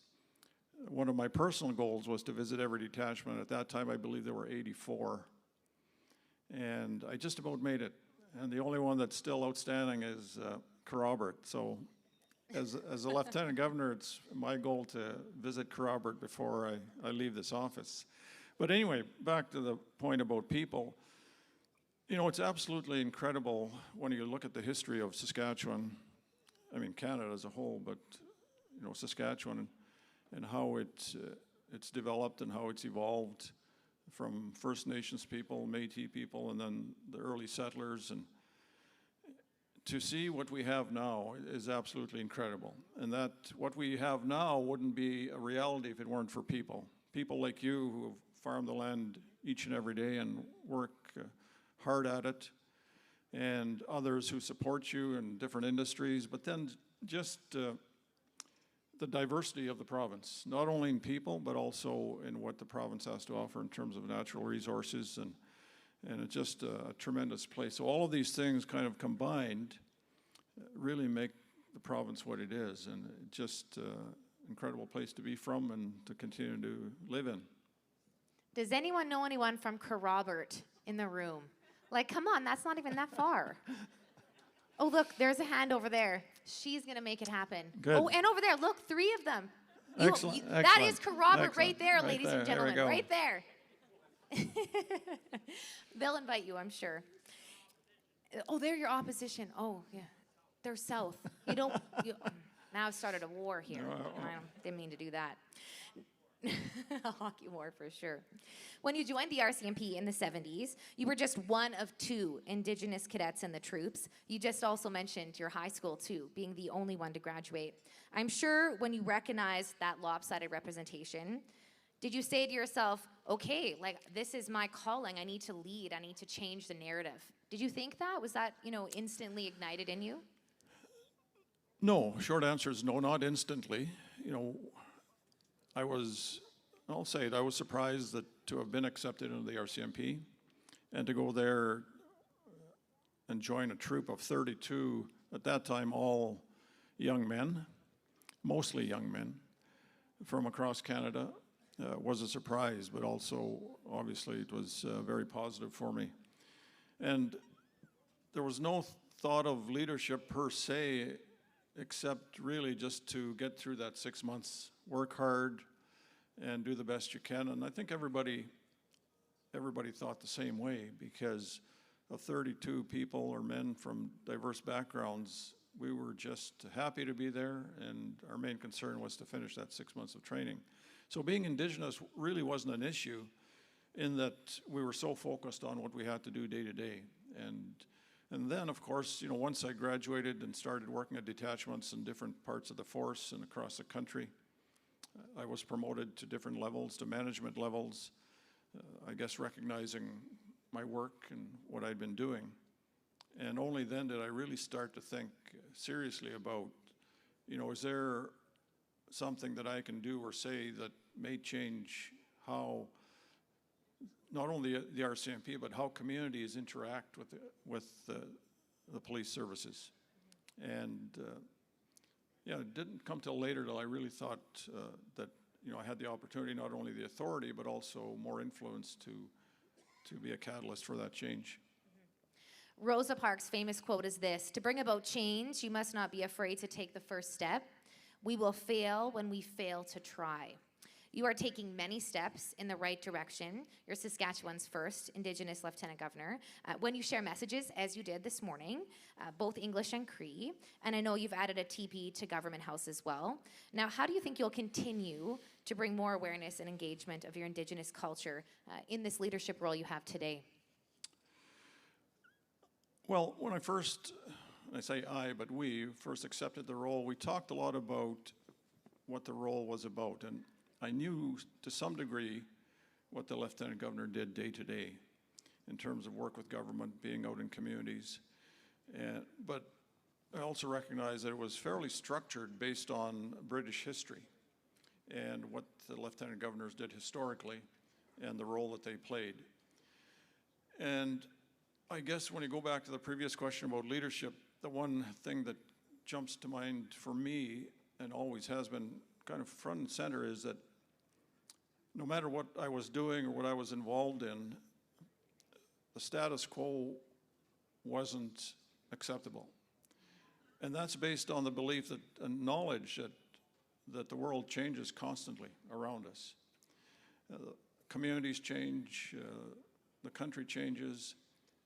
one of my personal goals was to visit every detachment. At that time, I believe there were 84. And I just about made it. And the only one that's still outstanding is Kerrobert. So as a lieutenant governor, it's my goal to visit Kerrobert before I leave this office. But anyway, back to the point about people. It's absolutely incredible when you look at the history of Saskatchewan, I mean Canada as a whole, but Saskatchewan and how it's developed and how it's evolved from First Nations people, Métis people, and then the early settlers. And to see what we have now is absolutely incredible. And that what we have now wouldn't be a reality if it weren't for people. People like you who farm the land each and every day and work hard at it, and others who support you in different industries, but then just the diversity of the province, not only in people, but also in what the province has to offer in terms of natural resources, and it's just a tremendous place. So all of these things kind of combined really make the province what it is, and just incredible place to be from and to continue to live in. Does anyone know anyone from Kerrobert in the room? Like, come on, that's not even that far. Oh, look, there's a hand over there. She's going to make it happen. Good. Oh, and over there, look, 3 of them. Excellent. That is Kerrobert Excellent. right there, Right ladies there. and There we gentlemen. go. Right there. They'll invite you, I'm sure. Oh, they're your opposition. Oh, yeah. They're south. Now I've started a war here. No, And I didn't mean to do that. A hockey war for sure. When you joined the RCMP in the 70s, you were just one of 2 Indigenous cadets in the troops. You just also mentioned your high school too, being the only one to graduate. I'm sure when you recognized that lopsided representation, did you say to yourself, okay, like this is my calling, I need to lead, I need to change the narrative? Did you think that? Was that, instantly ignited in you? No, short answer is no, not instantly. I'll say it, I was surprised to have been accepted into the RCMP and to go there and join a troop of 32, at that time all young men, mostly young men from across Canada, was a surprise, but also obviously it was very positive for me. And there was no thought of leadership per se, except really just to get through that 6 months, work hard, and do the best you can. And I think everybody thought the same way, because of 32 people or men from diverse backgrounds, we were just happy to be there, and our main concern was to finish that 6 months of training. So being Indigenous really wasn't an issue, in that we were so focused on what we had to do day to day. And then, of course, once I graduated and started working at detachments in different parts of the force and across the country, I was promoted to different levels, to management levels, I guess recognizing my work and what I'd been doing. And only then did I really start to think seriously about, is there something that I can do or say that may change how not only the RCMP, but how communities interact with the police services. And it didn't come till later till I really thought that I had the opportunity, not only the authority, but also more influence to be a catalyst for that change. Rosa Parks' famous quote is this: "To bring about change, you must not be afraid to take the first step. We will fail when we fail to try." You are taking many steps in the right direction. You're Saskatchewan's first Indigenous Lieutenant Governor. When you share messages, as you did this morning, both English and Cree, and I know you've added a teepee to Government House as well. Now, how do you think you'll continue to bring more awareness and engagement of your Indigenous culture in this leadership role you have today? Well, when I say I, but we first accepted the role, we talked a lot about what the role was about. And I knew to some degree what the Lieutenant Governor did day to day in terms of work with government, being out in communities. But I also recognized that it was fairly structured based on British history and what the Lieutenant Governors did historically and the role that they played. And I guess when you go back to the previous question about leadership, the one thing that jumps to mind for me, and always has been kind of front and center, is that no matter what I was doing or what I was involved in, the status quo wasn't acceptable. And that's based on the belief and knowledge that the world changes constantly around us. Communities change, the country changes,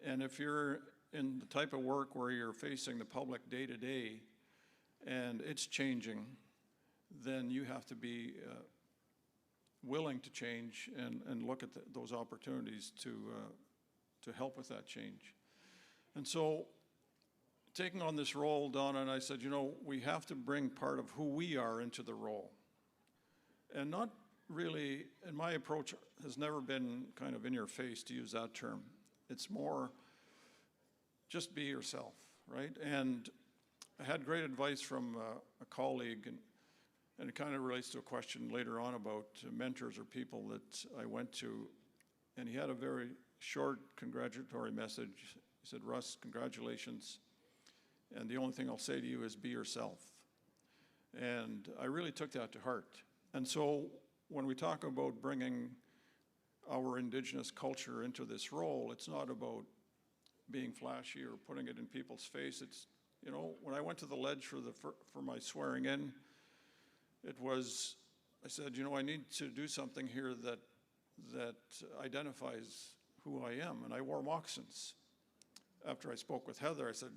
and if you're in the type of work where you're facing the public day to day and it's changing, then you have to be willing to change and look at those opportunities to help with that change. And so taking on this role, Donna and I said, we have to bring part of who we are into the role. And not really, and my approach has never been kind of in your face, to use that term. It's more just be yourself, right? And I had great advice from a colleague, and it kind of relates to a question later on about mentors or people that I went to. And he had a very short congratulatory message. He said, "Russ, congratulations. And the only thing I'll say to you is be yourself." And I really took that to heart. And so when we talk about bringing our Indigenous culture into this role, it's not about being flashy or putting it in people's face. It's, when I went to the ledge for my swearing in, I said, I need to do something here that identifies who I am. And I wore moccasins. After I spoke with Heather, I said,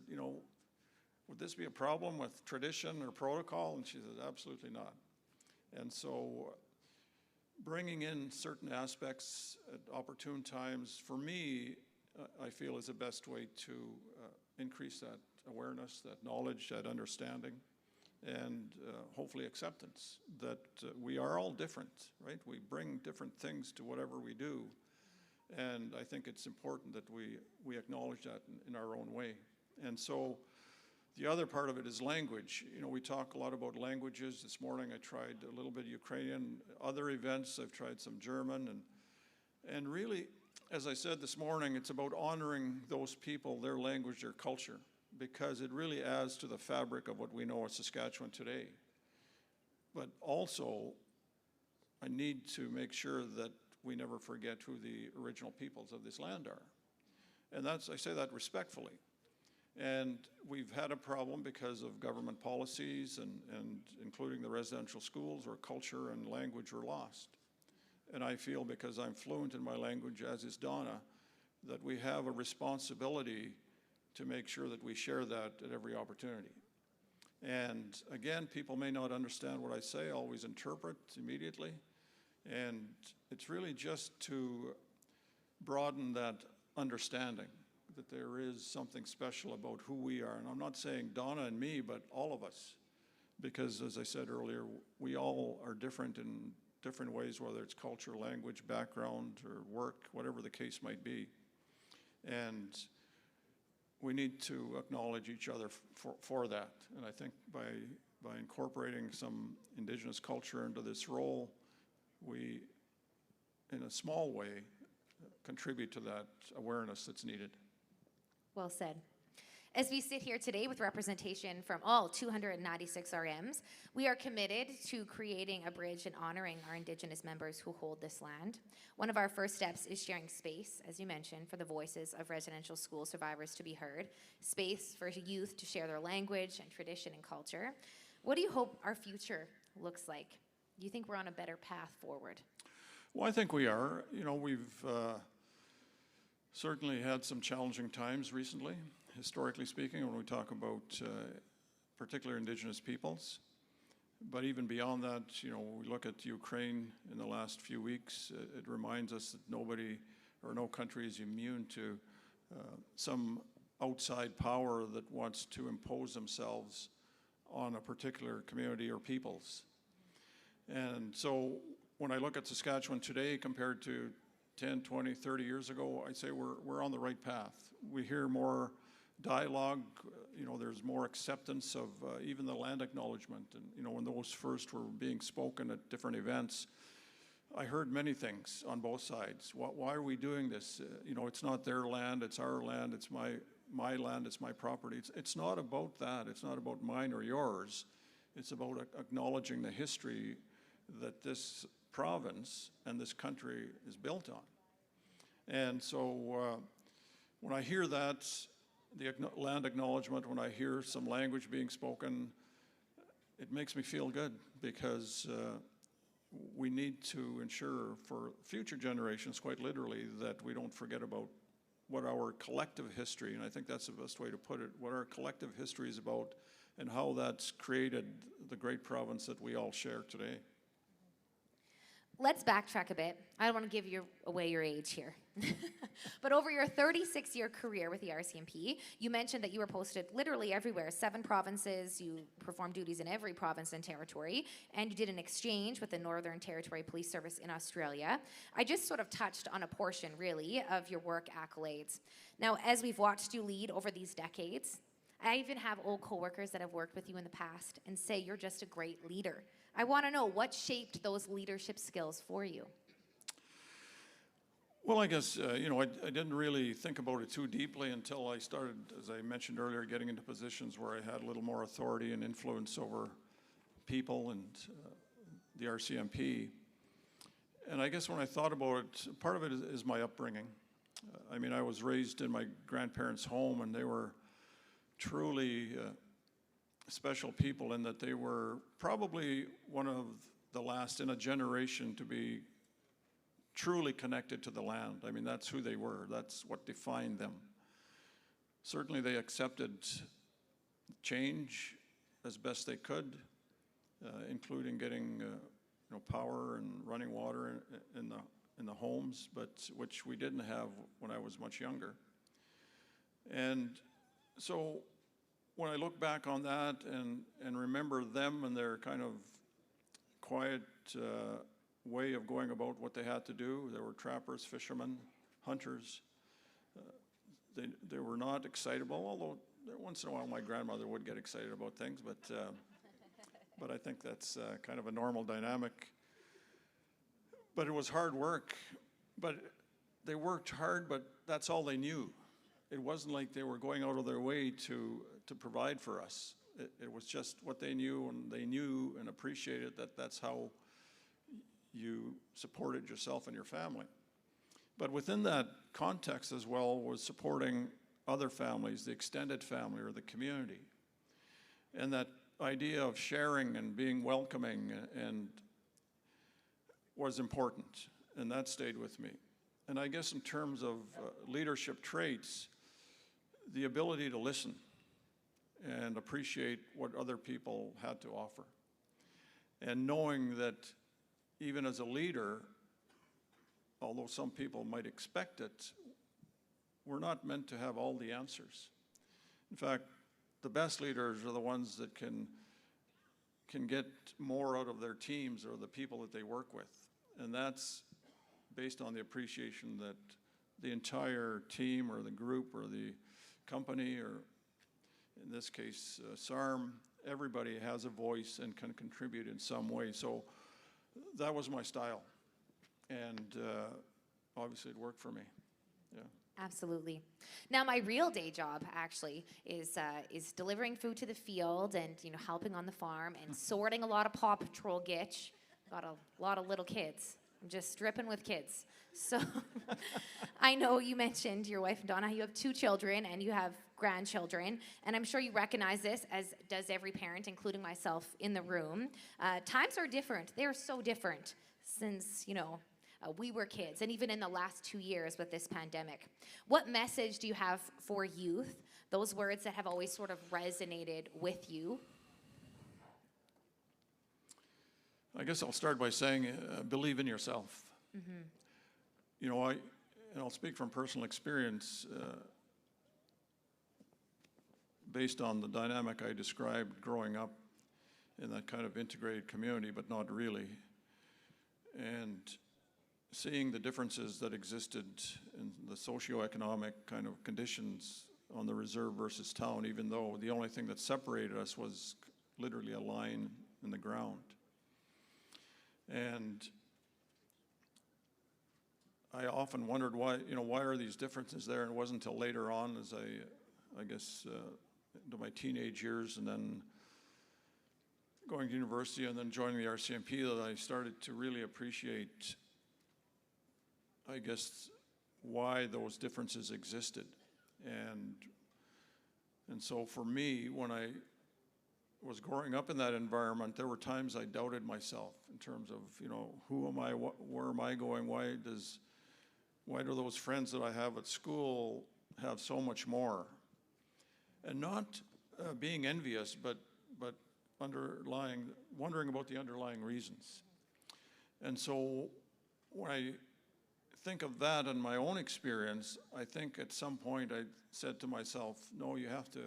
would this be a problem with tradition or protocol? And she said, absolutely not. And so bringing in certain aspects at opportune times, for me, I feel is the best way to increase that awareness, that knowledge, that understanding, and hopefully acceptance that we are all different, right? We bring different things to whatever we do. And I think it's important that we acknowledge that in our own way. And so the other part of it is language. You know, we talk a lot about languages. This morning I tried a little bit of Ukrainian. Other events I've tried some German. And really, as I said this morning, it's about honoring those people, their language, their culture, because it really adds to the fabric of what we know as Saskatchewan today. But also, I need to make sure that we never forget who the original peoples of this land are. And I say that respectfully. And we've had a problem because of government policies and including the residential schools where culture and language were lost. And I feel, because I'm fluent in my language, as is Donna, that we have a responsibility to make sure that we share that at every opportunity. And again, people may not understand what I say, I always interpret immediately. And it's really just to broaden that understanding that there is something special about who we are. And I'm not saying Donna and me, but all of us. Because as I said earlier, we all are different in different ways, whether it's culture, language, background, or work, whatever the case might be. And we need to acknowledge each other for that. And I think by incorporating some Indigenous culture into this role, we, in a small way, contribute to that awareness that's needed. Well said. As we sit here today with representation from all 296 RMs, we are committed to creating a bridge and honoring our Indigenous members who hold this land. One of our first steps is sharing space, as you mentioned, for the voices of residential school survivors to be heard, space for youth to share their language and tradition and culture. What do you hope our future looks like? Do you think we're on a better path forward? Well, I think we are. You know, we've certainly had some challenging times recently, historically speaking, when we talk about particular Indigenous peoples. But even beyond that, you know, when we look at Ukraine in the last few weeks, it reminds us that nobody or no country is immune to some outside power that wants to impose themselves on a particular community or peoples. And so when I look at Saskatchewan today compared to 10, 20, 30 years ago, I'd say we're on the right path. We hear more dialogue, you know, there's more acceptance of even the land acknowledgement. And, you know, when those first were being spoken at different events, I heard many things on both sides. Why are we doing this? You know, it's not their land, it's our land, it's my land, it's my property. It's not about that. It's not about mine or yours. It's about acknowledging the history that this province and this country is built on. And so when I hear that, the land acknowledgement, when I hear some language being spoken, it makes me feel good, because we need to ensure for future generations, quite literally, that we don't forget about what our collective history, and I think that's the best way to put it, what our collective history is about and how that's created the great province that we all share today. Let's backtrack a bit. I don't want to give away your age here. But over your 36-year career with the RCMP, you mentioned that you were posted literally everywhere, 7 provinces, you performed duties in every province and territory, and you did an exchange with the Northern Territory Police Service in Australia. I just sort of touched on a portion, really, of your work accolades. Now, as we've watched you lead over these decades, I even have old coworkers that have worked with you in the past and say you're just a great leader. I want to know what shaped those leadership skills for you. Well, I guess, you know, I didn't really think about it too deeply until I started, as I mentioned earlier, getting into positions where I had a little more authority and influence over people and the RCMP. And I guess when I thought about it, part of it is my upbringing. I mean, I was raised in my grandparents' home, and they were truly special people in that they were probably one of the last in a generation to be truly connected to the land. I mean, that's who they were. That's what defined them. Certainly they accepted change as best they could, including getting power and running water in the homes, but which we didn't have when I was much younger. And so when I look back on that and remember them and their kind of quiet way of going about what they had to do, they were trappers, fishermen, hunters. They were not excitable, although once in a while my grandmother would get excited about things, but I think that's kind of a normal dynamic. But it was hard work. But they worked hard, but that's all they knew. It wasn't like they were going out of their way to provide for us. It was just what they knew, and they knew and appreciated that that's how you supported yourself and your family. But within that context as well was supporting other families, the extended family or the community. And that idea of sharing and being welcoming and was important, and that stayed with me. And I guess in terms of leadership traits, the ability to listen and appreciate what other people had to offer. And knowing that even as a leader, although some people might expect it, we're not meant to have all the answers. In fact, the best leaders are the ones that can get more out of their teams or the people that they work with. And that's based on the appreciation that the entire team or the group or the company, or in this case, SARM, everybody has a voice and can contribute in some way. So that was my style. And obviously it worked for me. Yeah. Absolutely. Now, my real day job actually is delivering food to the field and helping on the farm and sorting a lot of Paw Patrol gitch. Got a lot of little kids. I'm just dripping with kids. So I know you mentioned your wife, Donna, you have 2 children and you have grandchildren, and I'm sure you recognize this, as does every parent, including myself in the room. Times are different. They are so different since, we were kids, and even in the last 2 years with this pandemic. What message do you have for youth, those words that have always sort of resonated with you? I guess I'll start by saying, believe in yourself. Mm-hmm. I'll speak from personal experience based on the dynamic I described growing up in that kind of integrated community, but not really. And seeing the differences that existed in the socioeconomic kind of conditions on the reserve versus town, even though the only thing that separated us was literally a line in the ground. And I often wondered why are these differences there? And it wasn't until later on, as I guess, into my teenage years, and then going to university and then joining the RCMP, that I started to really appreciate, I guess, why those differences existed. And so for me, when I was growing up in that environment, there were times I doubted myself in terms of, who am I, where am I going, why do those friends that I have at school have so much more? And not being envious, but wondering about the underlying reasons. And so when I think of that in my own experience, I think at some point I said to myself, no, you have to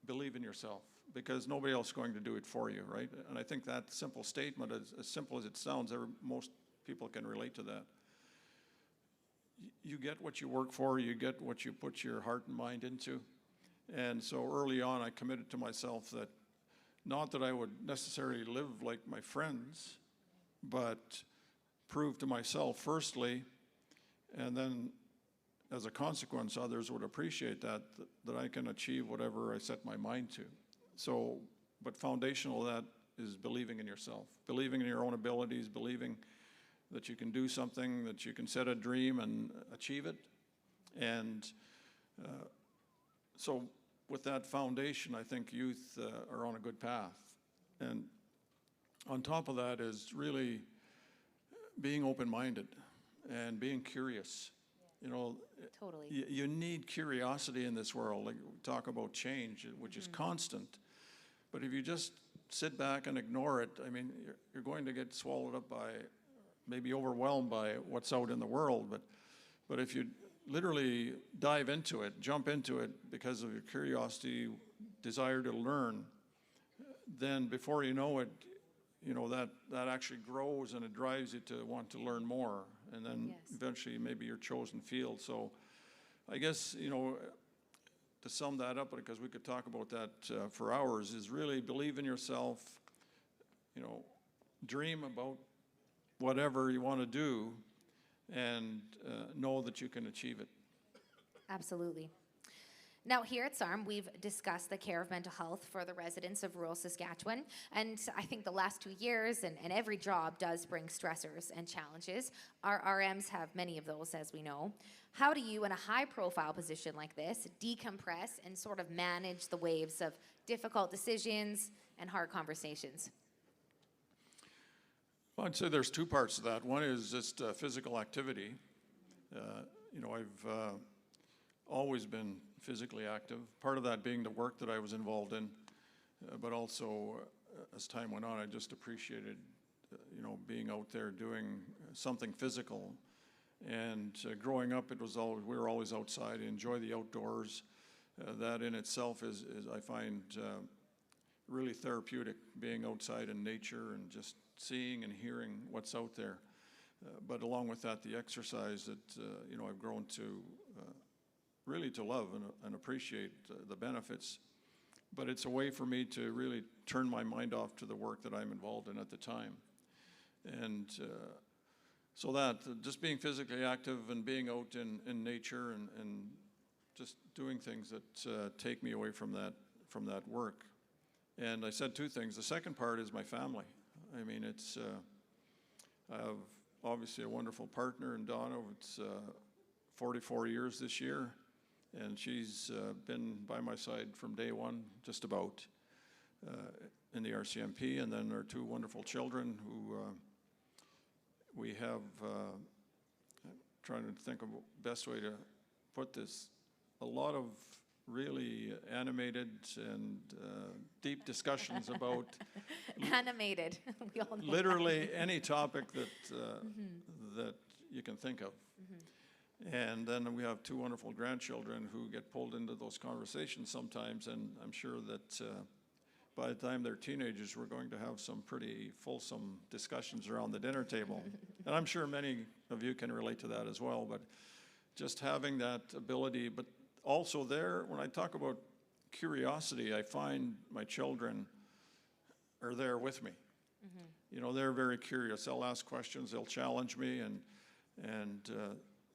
believe in yourself, because nobody else is going to do it for you, right? And I think that simple statement, as simple as it sounds, most people can relate to that. You get what you work for, you get what you put your heart and mind into. And so early on, I committed to myself that not that I would necessarily live like my friends, but prove to myself firstly, and then as a consequence, others would appreciate that I can achieve whatever I set my mind to. So, but foundational to that is believing in yourself, believing in your own abilities, believing that you can do something, that you can set a dream and achieve it. And so with that foundation, I think youth are on a good path. And on top of that is really being open-minded and being curious You know, Totally. you need curiosity in this world. Like, we talk about change, which is constant. But if you just sit back and ignore it, I mean, you're going to get swallowed up by, maybe overwhelmed by what's out in the world. But if you literally dive into it, jump into it because of your curiosity, desire to learn, then before you know it, you know, that actually grows and it drives you to want to learn more. And then eventually maybe your chosen field. So I guess, you know, to sum that up, because we could talk about that for hours, is really believe in yourself, you know, dream about whatever you want to do, and know that you can achieve it. Absolutely. Now, here at SARM, we've discussed the care of mental health for the residents of rural Saskatchewan. And I think the last 2 years and every job does bring stressors and challenges. Our RMs have many of those, as we know. How do you, in a high-profile position like this, decompress and sort of manage the waves of difficult decisions and hard conversations? Well, I'd say there's two parts to that. One is just physical activity. You know, I've always been physically active, part of that being the work that I was involved in, but also as time went on, I just appreciated, you know, being out there doing something physical. And growing up, we were always outside. I enjoy the outdoors. That in itself is I find, really therapeutic, being outside in nature and just seeing and hearing what's out there. But along with that, the exercise that, you know, I've grown to really to love and appreciate the benefits. But it's a way for me to really turn my mind off to the work that I'm involved in at the time. And so that, just being physically active and being out in nature and just doing things that take me away from that work. And I said two things. The second part is my family. I mean, it's, I have obviously a wonderful partner in Donna. It's 44 years this year. And she's been by my side from day one, just about, in the RCMP. And then our two wonderful children who we have, trying to think of the best way to put this, a lot of really animated and deep discussions about animated. We all know literally any topic that you can think of. And then we have two wonderful grandchildren who get pulled into those conversations sometimes, and I'm sure that by the time they're teenagers, we're going to have some pretty fulsome discussions around the dinner table. And I'm sure many of you can relate to that as well, but just having that ability. But also there, when I talk about curiosity, I find my children are there with me. You know, they're very curious. They'll ask questions, they'll challenge me, and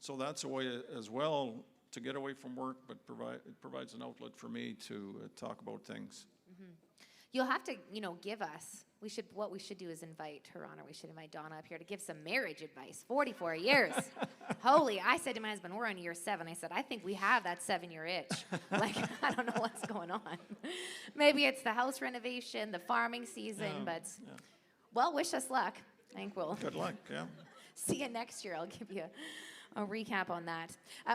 so that's a way as well to get away from work, but it provides an outlet for me to talk about things. You'll have to, you know, give us. What we should do is invite her on, or we should invite Donna up here to give some marriage advice. 44 years. Holy, I said to my husband, we're on year 7. I said, I think we have that 7-year itch. Like, I don't know what's going on. Maybe it's the house renovation, the farming season, but, well, wish us luck. I think we'll. Good luck, yeah. See you next year. I'll give you a recap on that.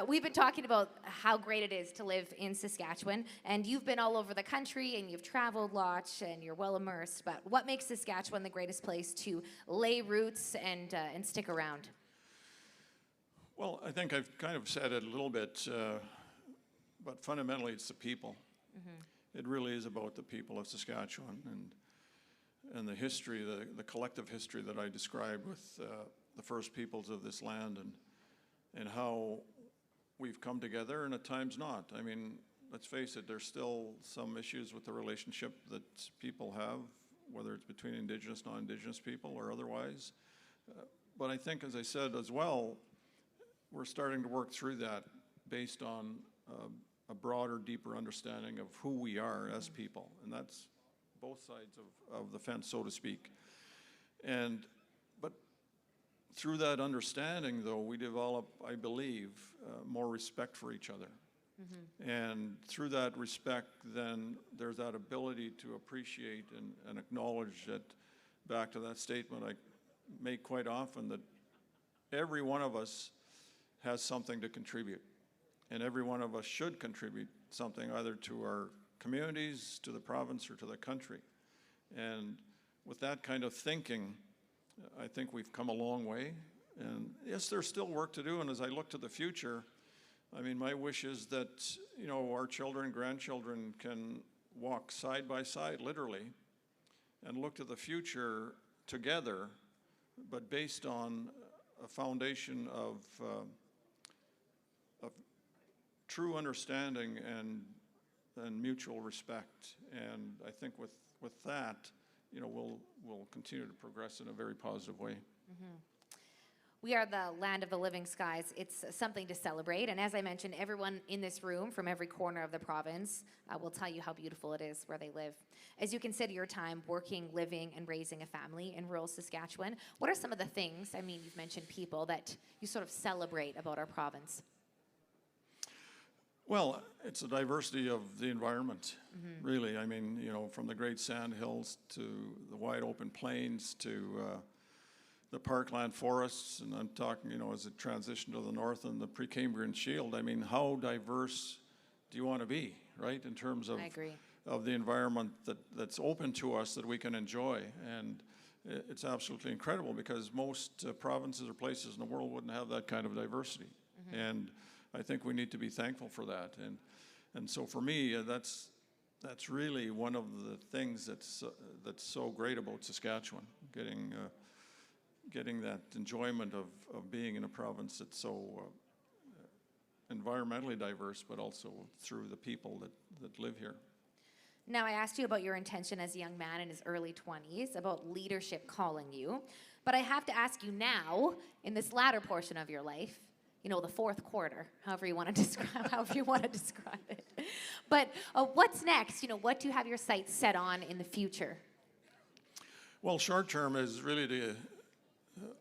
We've been talking about how great it is to live in Saskatchewan, and you've been all over the country and you've traveled lots and you're well immersed, but what makes Saskatchewan the greatest place to lay roots and stick around? Well, I think I've kind of said it a little bit, but fundamentally it's the people. It really is about the people of Saskatchewan and the history, the collective history that I described with the first peoples of this land, and how we've come together and at times not. I mean, let's face it, there's still some issues with the relationship that people have, whether it's between Indigenous, non-Indigenous people or otherwise. But I think, as I said as well, we're starting to work through that based on a broader, deeper understanding of who we are as people. And that's both sides of the fence, so to speak. But through that understanding, though, we develop, I believe, more respect for each other. And through that respect, then there's that ability to appreciate and acknowledge that, back to that statement I make quite often, that every one of us has something to contribute. And every one of us should contribute something either to our communities, to the province, or to the country. And with that kind of thinking, I think we've come a long way. And yes, there's still work to do. And as I look to the future, I mean, my wish is that, you know, our children, grandchildren can walk side by side, literally, and look to the future together, but based on a foundation of true understanding and mutual respect. And I think with that, you know, we'll continue to progress in a very positive way. Mm-hmm. We are the land of the living skies. It's something to celebrate. And as I mentioned, everyone in this room from every corner of the province will tell you how beautiful it is where they live. As you consider your time working, living, and raising a family in rural Saskatchewan, what are some of the things, I mean, you've mentioned people, that you sort of celebrate about our province? Well, it's a diversity of the environment, really. I mean, you know, from the great sand hills to the wide open plains to the parkland forests, and I'm talking, you know, as it transitioned to the north and the Precambrian Shield. I mean, how diverse do you want to be, right, in terms of, I agree. of the environment that's open to us that we can enjoy? And it's absolutely incredible because most provinces or places in the world wouldn't have that kind of diversity. And I think we need to be thankful for that. And so for me, that's really one of the things that's so great about Saskatchewan, getting that enjoyment of being in a province that's so environmentally diverse, but also through the people that live here. Now, I asked you about your intention as a young man in his early 20s, about leadership calling you. But I have to ask you now, in this latter portion of your life, you know, the fourth quarter, however you want to describe it. But what's next? You know, what do you have your sights set on in the future? Well, short term is really to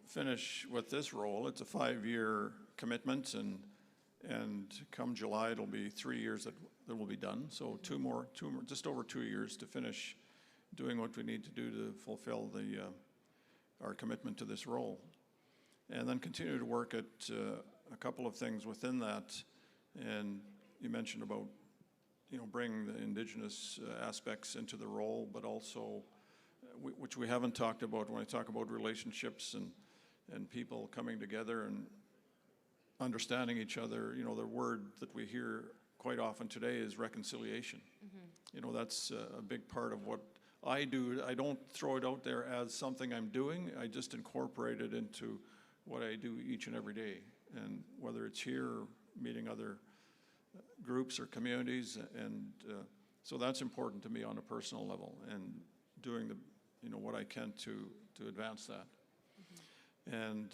finish with this role. It's a 5-year commitment, and come July it'll be 3 years that will be done. So two more, just over 2 years to finish doing what we need to do to fulfill our commitment to this role, and then continue to work at a couple of things within that. And you mentioned about, you know, bringing the Indigenous aspects into the role, but also, which we haven't talked about when I talk about relationships and people coming together and understanding each other. You know, the word that we hear quite often today is reconciliation. You know, that's a big part of what I do. I don't throw it out there as something I'm doing. I just incorporate it into what I do each and every day. And whether it's here or meeting other groups or communities, and so that's important to me on a personal level, and doing the, you know, what I can to advance that. And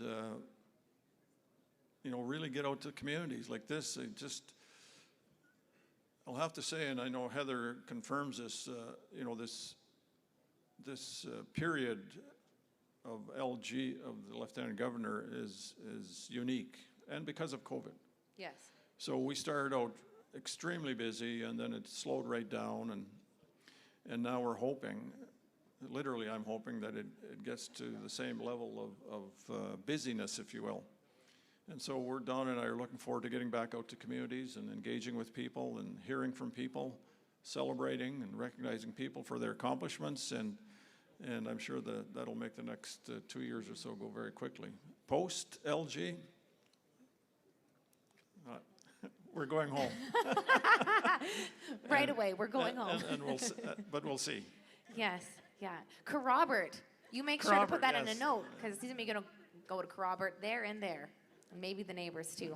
you know, really get out to communities like this. I'll have to say, and I know Heather confirms this, you know, this period of LG, of the Lieutenant Governor, is unique, and because of COVID. Yes. So we started out extremely busy, and then it slowed right down, and now we're hoping, literally I'm hoping that it gets to the same level of busyness, if you will. And so Don and I are looking forward to getting back out to communities and engaging with people and hearing from people, celebrating and recognizing people for their accomplishments, and I'm sure that'll make the next 2 years or so go very quickly. Post LG, we're going home. Right away, we're going home. And but we'll see. Yes, yeah. Robert, you make sure to put that in a note, because he's going to go to Robert there and there. And maybe the neighbors too.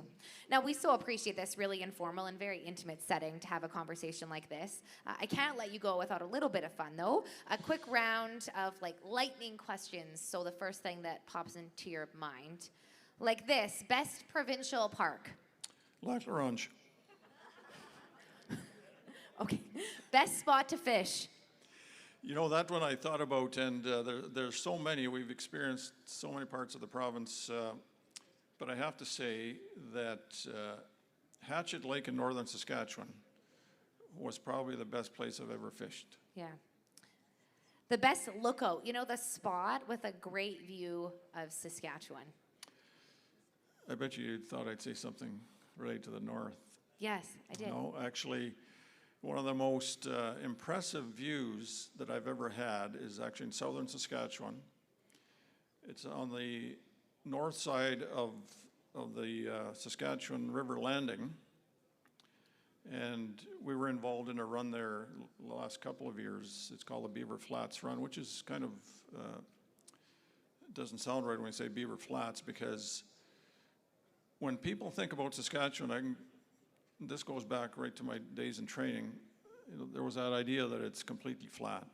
Now, we so appreciate this really informal and very intimate setting to have a conversation like this. I can't let you go without a little bit of fun, though. A quick round of like lightning questions. So the first thing that pops into your mind, like this: best provincial park. Lac La Ronge. Okay. Best spot to fish. You know, that one I thought about, and there's so many. We've experienced so many parts of the province. But I have to say that Hatchet Lake in northern Saskatchewan was probably the best place I've ever fished. Yeah. The best lookout, you know, the spot with a great view of Saskatchewan. I bet you thought I'd say something related to the north. Yes, I did. No, actually, one of the most impressive views that I've ever had is actually in southern Saskatchewan. It's on the north side of the Saskatchewan River Landing. And we were involved in a run there the last couple of years. It's called the Beaver Flats Run, which is kind of, it doesn't sound right when we say Beaver Flats, because when people think about Saskatchewan, this goes back right to my days in training, you know, there was that idea that it's completely flat.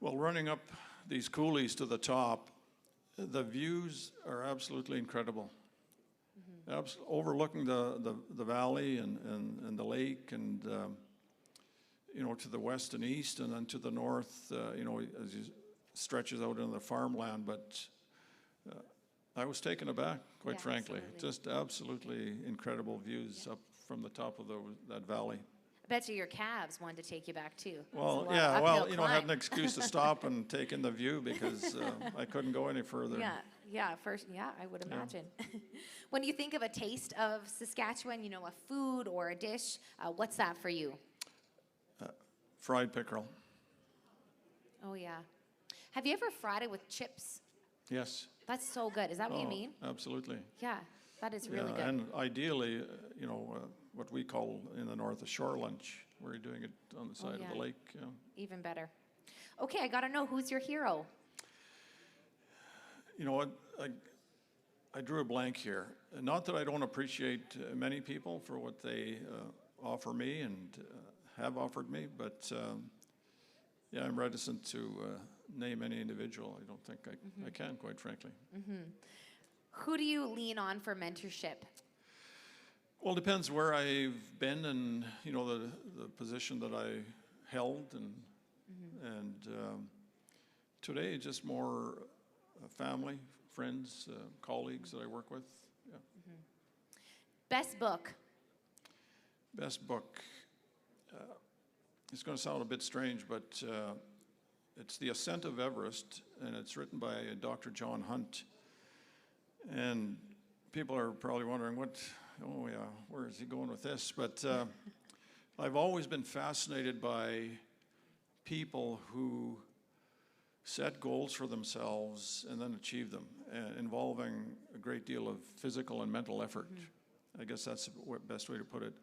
Well, running up these coulees to the top, the views are absolutely incredible. Overlooking the valley and the lake, and you know, to the west and east, and then to the north, you know, as you stretches out into the farmland. But I was taken aback, quite frankly. Absolutely. Just absolutely incredible views up from the top of that valley. I bet you your calves wanted to take you back too. Well, yeah, well, you know, I had an excuse to stop and take in the view because I couldn't go any further. Yeah, I would imagine. When you think of a taste of Saskatchewan, you know, a food or a dish, what's that for you? Fried pickerel. Oh, yeah. Have you ever fried it with chips? Yes. That's so good. Is that what you mean? Absolutely. Yeah, that is really good. And ideally, you know, what we call in the north a shore lunch, where you're doing it on the side of the lake. Yeah. Even better. Okay, I got to know, who's your hero? You know what, I drew a blank here. Not that I don't appreciate many people for what they offer me and have offered me, but yeah, I'm reticent to name any individual. I don't think I can, quite frankly. Who do you lean on for mentorship? Well, it depends where I've been and, you know, the position that I held, and today just more family, friends, colleagues that I work with. Yeah. Best book? Best book. It's going to sound a bit strange, but it's The Ascent of Everest, and it's written by Dr. John Hunt. And people are probably wondering, where is he going with this? But I've always been fascinated by people who set goals for themselves and then achieve them, involving a great deal of physical and mental effort. I guess that's the best way to put it.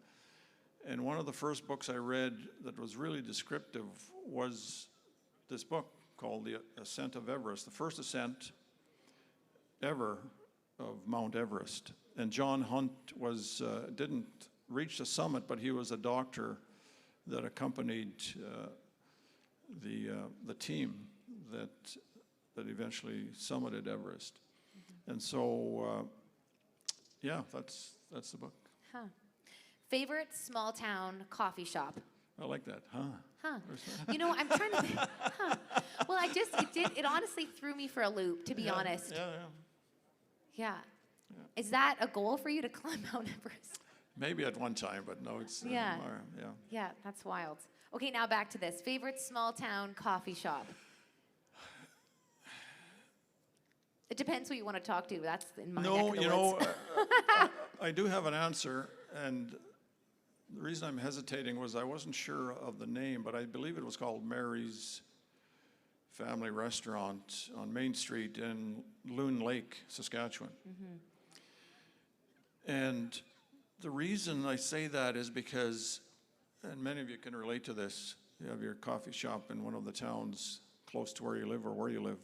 And one of the first books I read that was really descriptive was this book called The Ascent of Everest, the first ascent ever of Mount Everest. And John Hunt didn't reach the summit, but he was a doctor that accompanied the team that eventually summited Everest. And so, yeah, that's the book. Huh. Favorite small town coffee shop? I like that, huh? You know, I'm trying to think. Well, it honestly threw me for a loop, to be honest. Yeah. Is that a goal for you to climb Mount Everest? Maybe at one time, but no, it's Yeah, that's wild. Okay, now back to this. Favorite small town coffee shop? It depends who you want to talk to. That's in my neck of the woods. I do have an answer, and the reason I'm hesitating was I wasn't sure of the name, but I believe it was called Mary's Family Restaurant on Main Street in Loon Lake, Saskatchewan. And the reason I say that is because, and many of you can relate to this, you have your coffee shop in one of the towns close to where you live or where you live.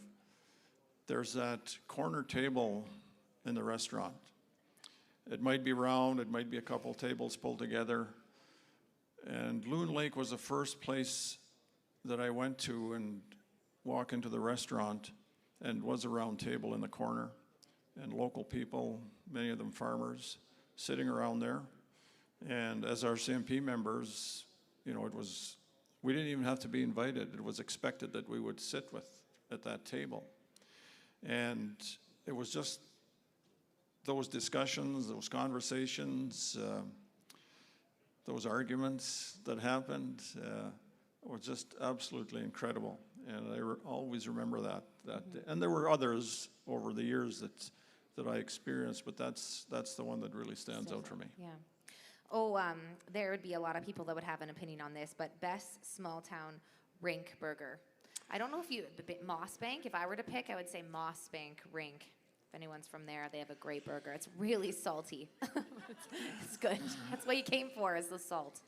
There's that corner table in the restaurant. It might be round, it might be a couple tables pulled together. And Loon Lake was the first place that I went to and walk into the restaurant, and was a round table in the corner, and local people, many of them farmers, sitting around there. And as our CMP members, you know, we didn't even have to be invited. It was expected that we would sit at that table. And it was just those discussions, those conversations, those arguments that happened were just absolutely incredible. And I always remember that day. And there were others over the years that that I experienced, but that's the one that really stands out for me. Yeah. Oh, there would be a lot of people that would have an opinion on this, but best small town rink burger. I don't know if you, Moss Bank, if I were to pick, I would say Moss Bank Rink. If anyone's from there, they have a great burger. It's really salty. It's good. That's what you came for, is the salt.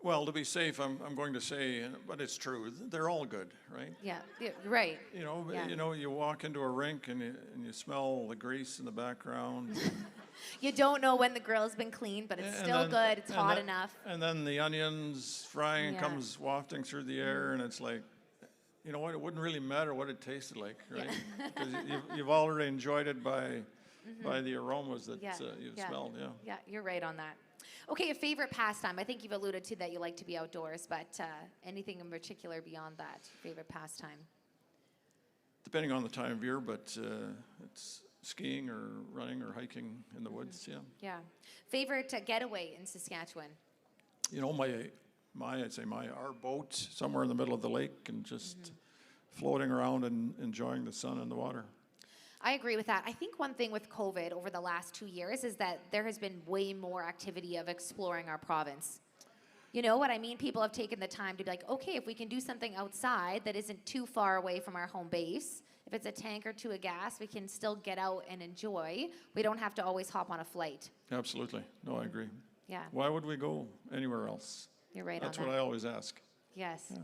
Well, to be safe, I'm going to say, but it's true, they're all good, right? Yeah, right. You you walk into a rink and you smell the grease in the background. You don't know when the grill's been cleaned, but it's still good. It's hot enough. And then the onions frying Yeah. comes wafting through the air, and it's like, you know what? It wouldn't really matter what it tasted like, right? Because you've already enjoyed it by the aromas that you've smelled. Yeah. Yeah, you're right on that. Okay, a favorite pastime. I think you've alluded to that you like to be outdoors, but anything in particular beyond that? Favorite pastime? Depending on the time of year, but it's skiing or running or hiking in the woods. Yeah. Yeah. Favorite getaway in Saskatchewan? You know, our boat somewhere in the middle of the lake and just floating around and enjoying the sun and the water. I agree with that. I think one thing with COVID over the last 2 years is that there has been way more activity of exploring our province. You know what I mean? People have taken the time to be like, okay, if we can do something outside that isn't too far away from our home base, if it's a tank or two of gas, we can still get out and enjoy. We don't have to always hop on a flight. Absolutely. No, I agree. Yeah. Why would we go anywhere else? You're right That's on that. what I always ask. Yes. Yeah.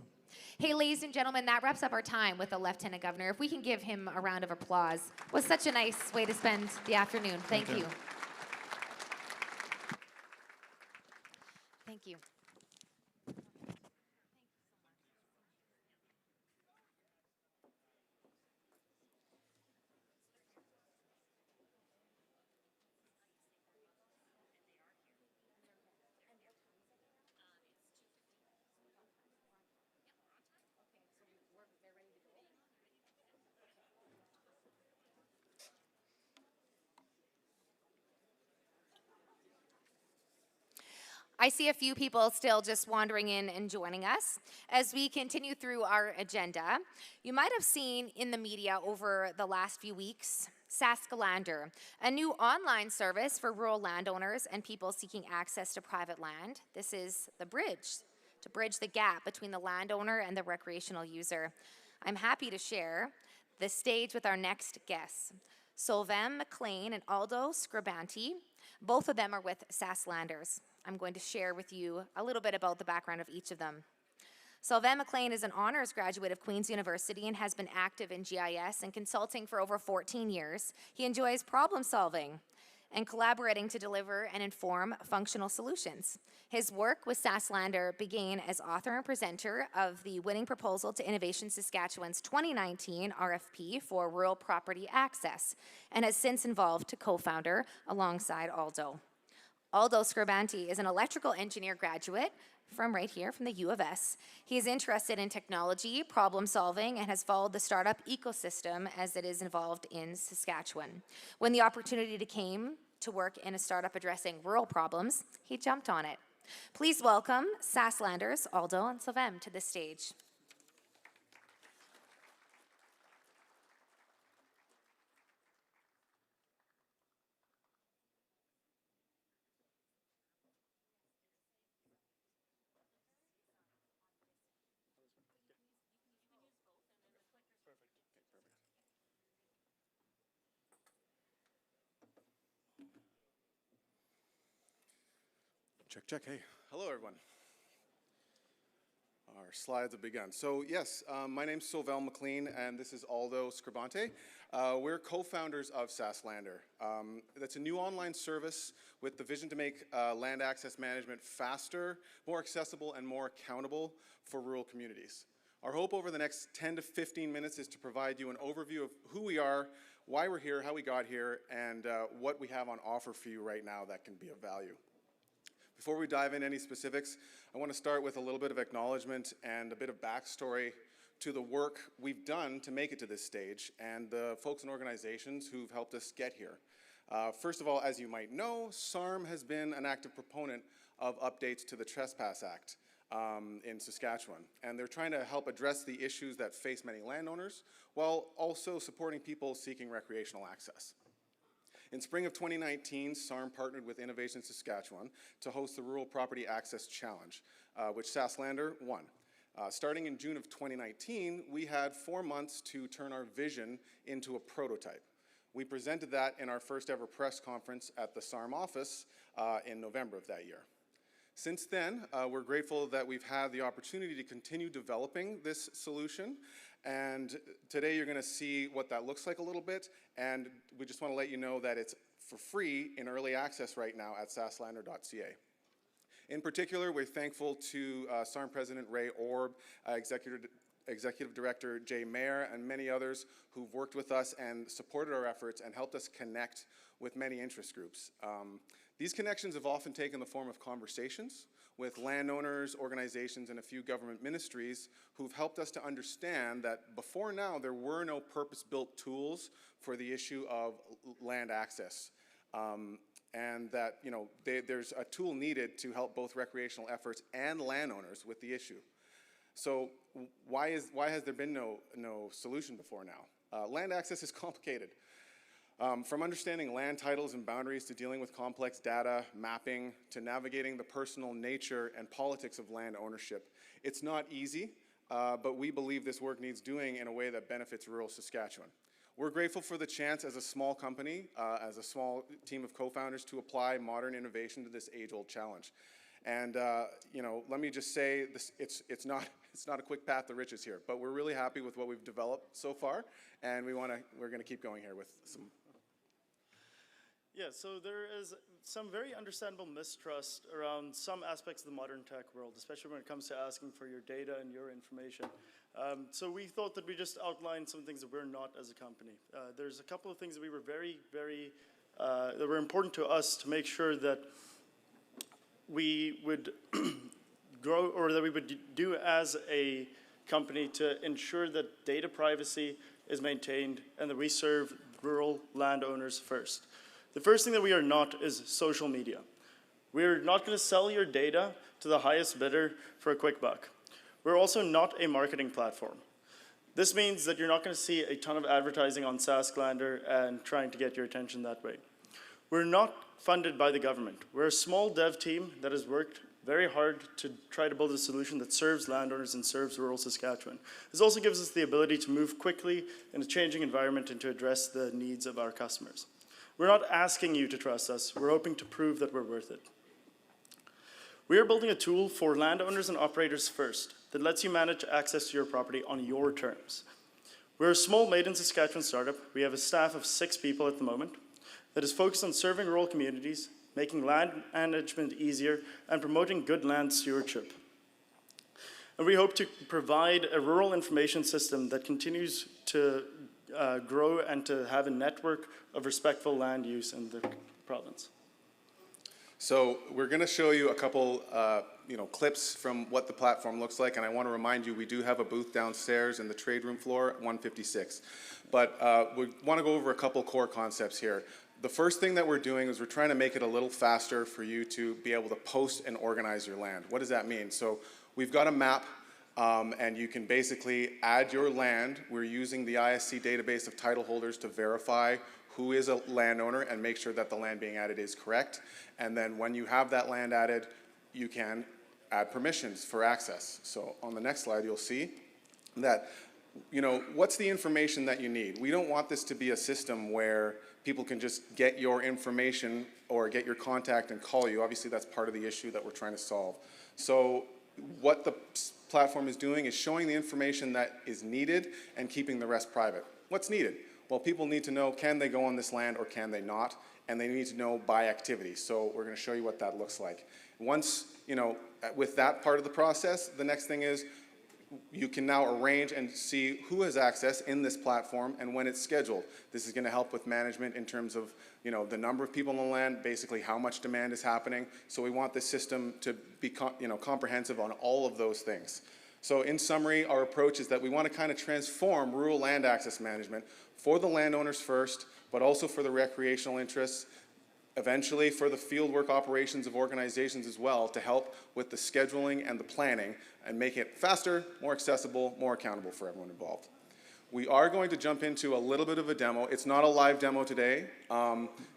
Hey, ladies and gentlemen, that wraps up our time with the Lieutenant Governor. If we can give him a round of applause. It was such a nice way to spend the afternoon. Thank you. Thank you. I see a few people still just wandering in and joining us. As we continue through our agenda, you might have seen in the media over the last few weeks, Saskalander, a new online service for rural landowners and people seeking access to private land. This is the bridge, to bridge the gap between the landowner and the recreational user. I'm happy to share the stage with our next guests, Solveig McLean and Aldo Scribanti. Both of them are with Sasklanders. I'm going to share with you a little bit about the background of each of them. Solveig McLean is an honors graduate of Queen's University and has been active in GIS and consulting for over 14 years. He enjoys problem solving and collaborating to deliver and inform functional solutions. His work with Sasslander began as author and presenter of the winning proposal to Innovation Saskatchewan's 2019 RFP for rural property access, and has since evolved to co-founder alongside Aldo. Aldo Scribanti is an electrical engineer graduate from right here, from the U of S. He is interested in technology, problem solving, and has followed the startup ecosystem as it is involved in Saskatchewan. When the opportunity came to work in a startup addressing rural problems, he jumped on it. Please welcome Sasklanders, Aldo and Solveig to the stage. Check, check. Hey, hello everyone. Our slides have begun. So yes, my name's Solveig McLean and this is Aldo Scribanti. We're co-founders of Sasslander. That's a new online service with the vision to make land access management faster, more accessible, and more accountable for rural communities. Our hope over the next 10 to 15 minutes is to provide you an overview of who we are, why we're here, how we got here, and what we have on offer for you right now that can be of value. Before we dive into any specifics, I want to start with a little bit of acknowledgement and a bit of backstory to the work we've done to make it to this stage and the folks and organizations who've helped us get here. First of all, as you might know, SARM has been an active proponent of updates to the Trespass Act in Saskatchewan, and they're trying to help address the issues that face many landowners while also supporting people seeking recreational access. In spring of 2019, SARM partnered with Innovation Saskatchewan to host the Rural Property Access Challenge, which Sasslander won. Starting in June of 2019, we had 4 months to turn our vision into a prototype. We presented that in our first ever press conference at the SARM office in November of that year. Since then, we're grateful that we've had the opportunity to continue developing this solution, and today you're going to see what that looks like a little bit, and we just want to let you know that it's for free in early access right now at sasslander.ca. In particular, we're thankful to SARM President Ray Orb, Executive Director Jay Mayer, and many others who've worked with us and supported our efforts and helped us connect with many interest groups. These connections have often taken the form of conversations with landowners, organizations, and a few government ministries who've helped us to understand that before now there were no purpose-built tools for the issue of land access. And that there's a tool needed to help both recreational efforts and landowners with the issue. So why has there been no solution before now? Land access is complicated. From understanding land titles and boundaries to dealing with complex data, mapping, to navigating the personal nature and politics of land ownership. It's not easy, but we believe this work needs doing in a way that benefits rural Saskatchewan. We're grateful for the chance as a small company, as a small team of co-founders, to apply modern innovation to this age-old challenge. And let me just say, it's not a quick path to riches here, but we're really happy with what we've developed so far, and we're going to keep going here with some. Yeah, so there is some very understandable mistrust around some aspects of the modern tech world, especially when it comes to asking for your data and your information. So we thought that we just outlined some things that we're not as a company. There's a couple of things that we were that were important to us to make sure that we would grow, or that we would do as a company to ensure that data privacy is maintained and that we serve rural landowners first. The first thing that we are not is social media. We're not going to sell your data to the highest bidder for a quick buck. We're also not a marketing platform. This means that you're not going to see a ton of advertising on Sasslander and trying to get your attention that way. We're not funded by the government. We're a small dev team that has worked very hard to try to build a solution that serves landowners and serves rural Saskatchewan. This also gives us the ability to move quickly in a changing environment and to address the needs of our customers. We're not asking you to trust us. We're hoping to prove that we're worth it. We are building a tool for landowners and operators first that lets you manage access to your property on your terms. We're a small made-in-Saskatchewan startup. We have a staff of 6 people at the moment that is focused on serving rural communities, making land management easier, and promoting good land stewardship. And we hope to provide a rural information system that continues to grow and to have a network of respectful land use in the province. So we're going to show you a couple clips from what the platform looks like, and I want to remind you we do have a booth downstairs in the trade room floor at 156. But we want to go over a couple core concepts here. The first thing that we're doing is we're trying to make it a little faster for you to be able to post and organize your land. What does that mean? So we've got a map, and you can basically add your land. We're using the ISC database of title holders to verify who is a landowner and make sure that the land being added is correct. And then when you have that land added, you can add permissions for access. So on the next slide, you'll see that, what's the information that you need? We don't want this to be a system where people can just get your information or get your contact and call you. Obviously, that's part of the issue that we're trying to solve. So what the platform is doing is showing the information that is needed and keeping the rest private. What's needed? Well, people need to know, can they go on this land or can they not? And they need to know by activity. So we're going to show you what that looks like. Once, with that part of the process, the next thing is you can now arrange and see who has access in this platform and when it's scheduled. This is going to help with management in terms of, the number of people on the land, basically how much demand is happening. So we want this system to be, comprehensive on all of those things. So in summary, our approach is that we want to kind of transform rural land access management for the landowners first, but also for the recreational interests, eventually for the fieldwork operations of organizations as well, to help with the scheduling and the planning and make it faster, more accessible, more accountable for everyone involved. We are going to jump into a little bit of a demo. It's not a live demo today,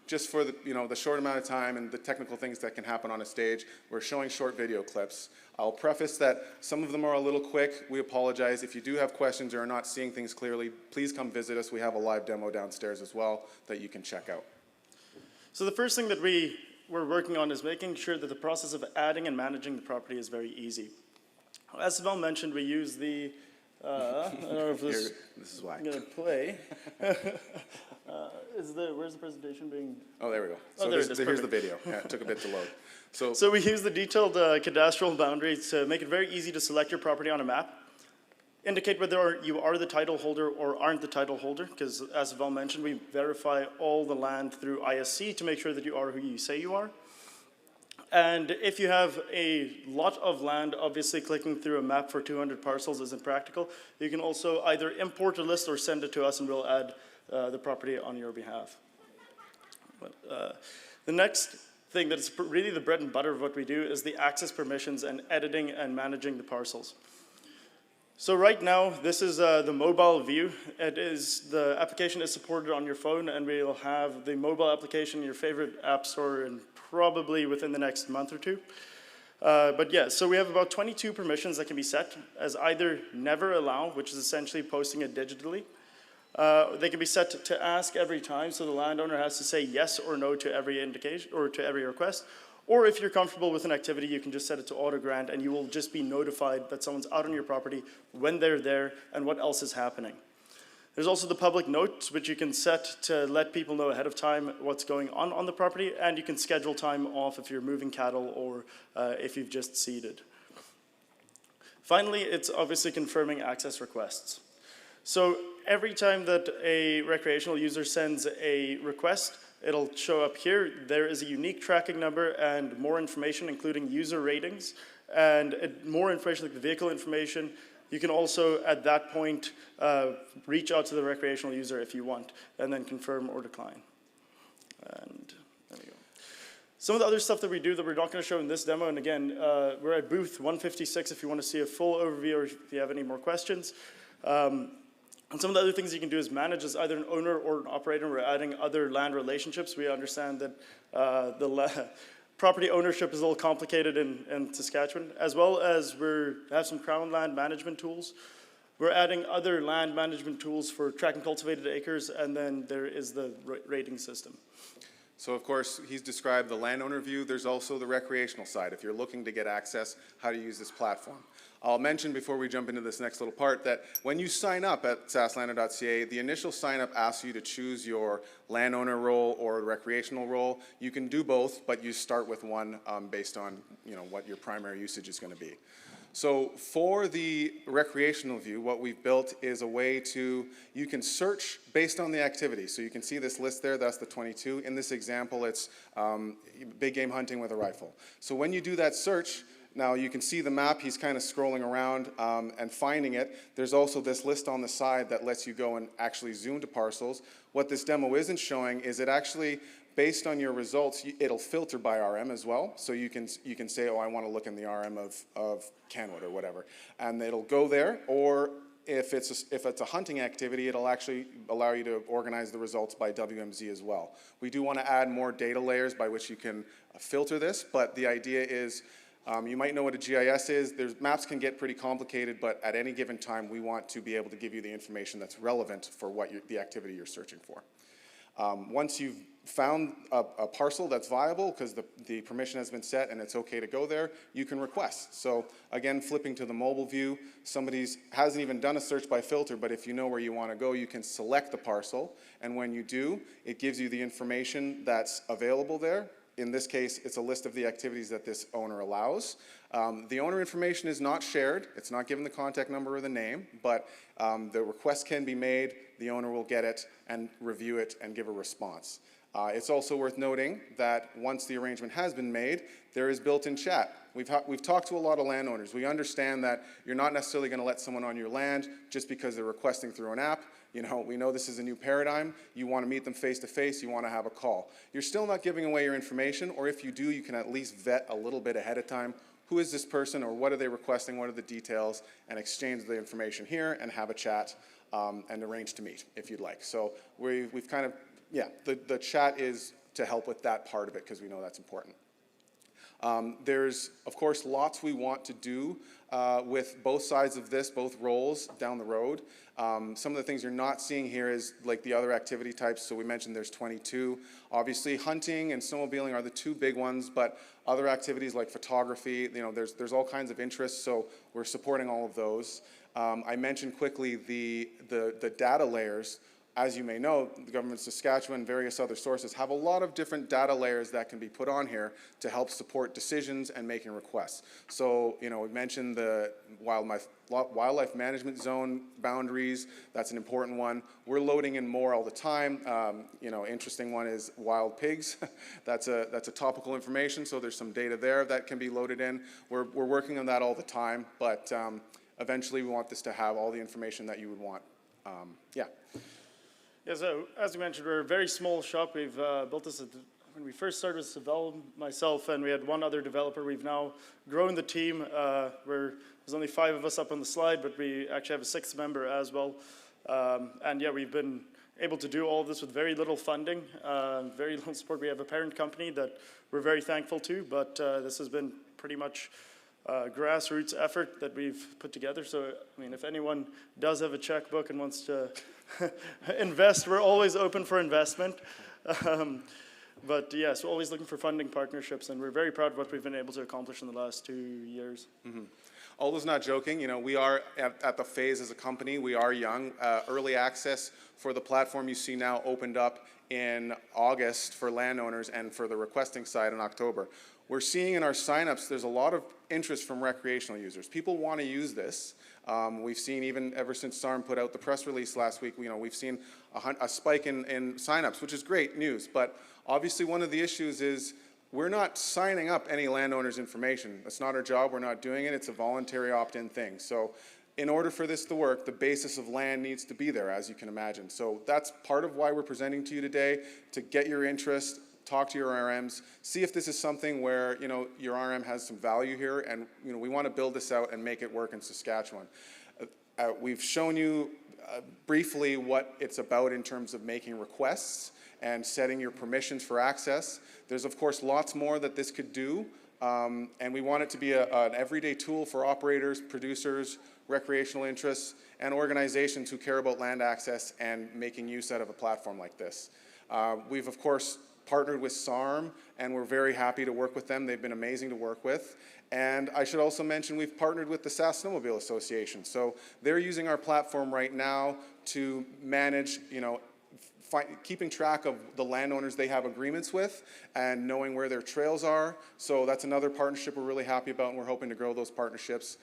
just for the, the short amount of time and the technical things that can happen on a stage. We're showing short video clips. I'll preface that some of them are a little quick. We apologize. If you do have questions or are not seeing things clearly, please come visit us. We have a live demo downstairs as well that you can check out. So the first thing that we're working on is making sure that the process of adding and managing the property is very easy. As Savel mentioned, we use the I don't know if this is why. I'm going to play. Where's the presentation being? Oh, there we go. So there it is. Here's the video. Yeah, it took a bit to load. So we use the detailed cadastral boundaries to make it very easy to select your property on a map, indicate whether you are the title holder or aren't the title holder, because as Savel mentioned, we verify all the land through ISC to make sure that you are who you say you are. And if you have a lot of land, obviously clicking through a map for 200 parcels isn't practical. You can also either import a list or send it to us and we'll add the property on your behalf. But, the next thing that is really the bread and butter of what we do is the access permissions and editing and managing the parcels. So right now, this is the mobile view. The application is supported on your phone, and we'll have the mobile application in your favorite app store and probably within the next month or two. But yeah, so we have about 22 permissions that can be set as either never allow, which is essentially posting it digitally. They can be set to ask every time, so the landowner has to say yes or no to every indication or to every request. Or if you're comfortable with an activity, you can just set it to auto grant and you will just be notified that someone's out on your property, when they're there, and what else is happening. There's also the public notes, which you can set to let people know ahead of time what's going on the property, and you can schedule time off if you're moving cattle or if you've just seeded. Finally, it's obviously confirming access requests. So every time that a recreational user sends a request, it'll show up here. There is a unique tracking number and more information, including user ratings, and more information like the vehicle information. You can also, at that point, reach out to the recreational user if you want, and then confirm or decline. And there we go. Some of the other stuff that we do that we're not going to show in this demo, and again, we're at booth 156 if you want to see a full overview or if you have any more questions. And some of the other things you can do is manage as either an owner or an operator. We're adding other land relationships. We understand that property ownership is a little complicated in Saskatchewan, as well as we have some crown land management tools. We're adding other land management tools for tracking cultivated acres, and then there is the rating system. So of course, he's described the landowner view. There's also the recreational side. If you're looking to get access, how to use this platform. I'll mention before we jump into this next little part that when you sign up at sasslander.ca, the initial sign up asks you to choose your landowner role or recreational role. You can do both, but you start with one based on what your primary usage is going to be. So for the recreational view, what we've built is a way you can search based on the activity. So you can see this list there, that's the 22. In this example, it's big game hunting with a rifle. So when you do that search, now you can see the map, he's kind of scrolling around and finding it. There's also this list on the side that lets you go and actually zoom to parcels. What this demo isn't showing is it actually, based on your results, it'll filter by RM as well. So you can say, oh, I want to look in the RM of Kenwood or whatever. And it'll go there, or if it's a hunting activity, it'll actually allow you to organize the results by WMZ as well. We do want to add more data layers by which you can filter this, but the idea is, you might know what a GIS is. Maps can get pretty complicated, but at any given time, we want to be able to give you the information that's relevant for the activity you're searching for. Once you've found a parcel that's viable, because the permission has been set and it's okay to go there, you can request. So again, flipping to the mobile view, somebody hasn't even done a search by filter, but if you know where you want to go, you can select the parcel, and when you do, it gives you the information that's available there. In this case, it's a list of the activities that this owner allows. The owner information is not shared. It's not given the contact number or the name, but the request can be made. The owner will get it and review it and give a response. It's also worth noting that once the arrangement has been made, there is built-in chat. We've talked to a lot of landowners. We understand that you're not necessarily going to let someone on your land just because they're requesting through an app. We know this is a new paradigm. You want to meet them face to face. You want to have a call. You're still not giving away your information, or if you do, you can at least vet a little bit ahead of time. Who is this person, or what are they requesting? What are the details? And exchange the information here and have a chat. and arrange to meet if you'd like. So we've kind of, yeah, the chat is to help with that part of it because we know that's important. There's, of course, lots we want to do with both sides of this, both roles down the road. Some of the things you're not seeing here is like the other activity types. So we mentioned there's 22. Obviously, hunting and snowmobiling are the two big ones, but other activities like photography, you know, there's all kinds of interests, so we're supporting all of those. I mentioned quickly the data layers. As you may know, the government of Saskatchewan and various other sources have a lot of different data layers that can be put on here to help support decisions and making requests. So, you know, we mentioned the wildlife management zone boundaries. That's an important one. We're loading in more all the time. You know, interesting one is wild pigs. That's a topical information, so there's some data there that can be loaded in. We're working on that all the time, but eventually we want this to have all the information that you would want. Yeah. Yeah, so as you mentioned, we're a very small shop. We've built this when we first started with development, myself and we had one other developer. We've now grown the team. There's only 5 of us up on the slide, but we actually have a 6th member as well. And yeah, we've been able to do all of this with very little funding, very little support. We have a parent company that we're very thankful to, but this has been pretty much grassroots effort that we've put together. So, I mean, if anyone does have a checkbook and wants to invest, we're always open for investment. But yes, we're always looking for funding partnerships, and we're very proud of what we've been able to accomplish in the last 2 years. Mm-hmm. Aldo's not joking. You know, we are at the phase as a company. We are young. Early access for the platform you see now opened up in August for landowners and for the requesting side in October. We're seeing in our signups there's a lot of interest from recreational users. People want to use this. We've seen even ever since SARM put out the press release last week, you know, we've seen a spike in signups, which is great news. But obviously one of the issues is we're not signing up any landowner's information. That's not our job. We're not doing it. It's a voluntary opt-in thing. So in order for this to work, the basis of land needs to be there, as you can imagine. So that's part of why we're presenting to you today, to get your interest, talk to your RMs, see if this is something where, you know, your RM has some value here, and, you know, we want to build this out and make it work in Saskatchewan. We've shown you briefly what it's about in terms of making requests and setting your permissions for access. There's, of course, lots more that this could do, and we want it to be an everyday tool for operators, producers, recreational interests, and organizations who care about land access and making use out of a platform like this. We've, of course, partnered with SARM, and we're very happy to work with them. They've been amazing to work with. And I should also mention we've partnered with the Sask Snowmobile Association. So they're using our platform right now to manage, you know, keeping track of the landowners they have agreements with and knowing where their trails are. So that's another partnership we're really happy about, and we're hoping to grow those partnerships.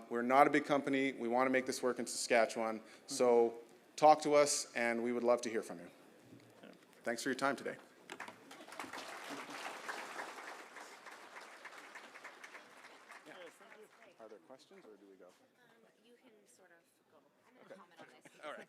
We're not a big company. We want to make this work in Saskatchewan. So talk to us, and we would love to hear from you. Thanks for your time today. Are there questions, or do we go? You can sort of go. I'm going to comment on this. All right.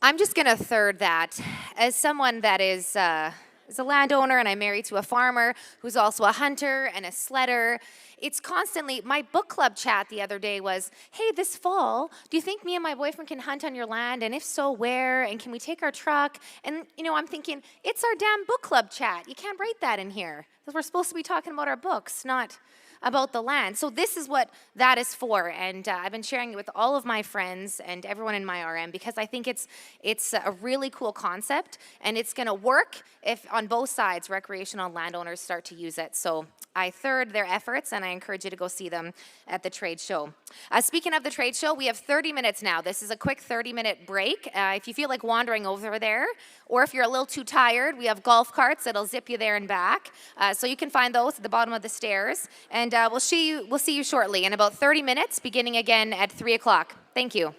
I'm just going to third that. As someone that is a landowner and I'm married to a farmer who's also a hunter and a sledder, it's constantly, my book club chat the other day was, hey, this fall, do you think me and my boyfriend can hunt on your land? And if so, where? And can we take our truck? And, you know, I'm thinking, it's our damn book club chat. You can't write that in here. Because we're supposed to be talking about our books, not about the land. So this is what that is for, and I've been sharing it with all of my friends and everyone in my RM because I think it's a really cool concept, and it's going to work if on both sides recreational landowners start to use it. So I third their efforts, and I encourage you to go see them at the trade show. Speaking of the trade show, we have 30 minutes now. This is a quick 30-minute break. If you feel like wandering over there, or if you're a little too tired, we have golf carts that'll zip you there and back. So you can find those at the bottom of the stairs. And we'll see you shortly in about 30 minutes, beginning again at 3 o'clock. Thank you.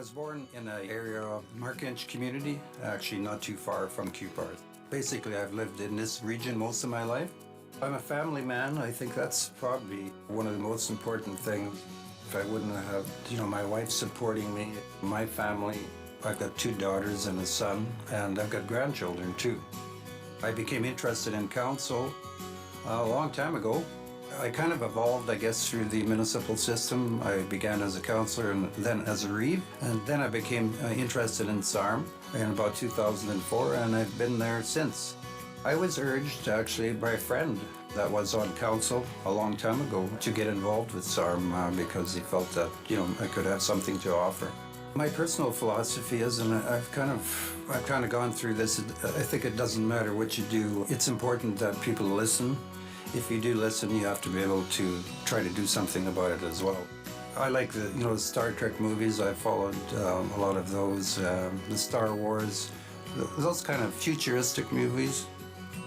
was born in an area of Markinch community, actually not too far from Cupar. Basically, I've lived in this region most of my life. I'm a family man. I think that's probably one of the most important things. If I wouldn't have, my wife supporting me, my family, I've got 2 daughters and a son, and I've got grandchildren too. I became interested in council a long time ago. I kind of evolved, I guess, through the municipal system. I began as a councillor and then as a reeve, and then I became interested in SARM in about 2004, and I've been there since. I was urged actually by a friend that was on council a long time ago to get involved with SARM because he felt that, I could have something to offer. My personal philosophy is, and I've kind of gone through this, I think it doesn't matter what you do. It's important that people listen. If you do listen, you have to be able to try to do something about it as well. I like the Star Trek movies. I followed a lot of those, the Star Wars, those kind of futuristic movies.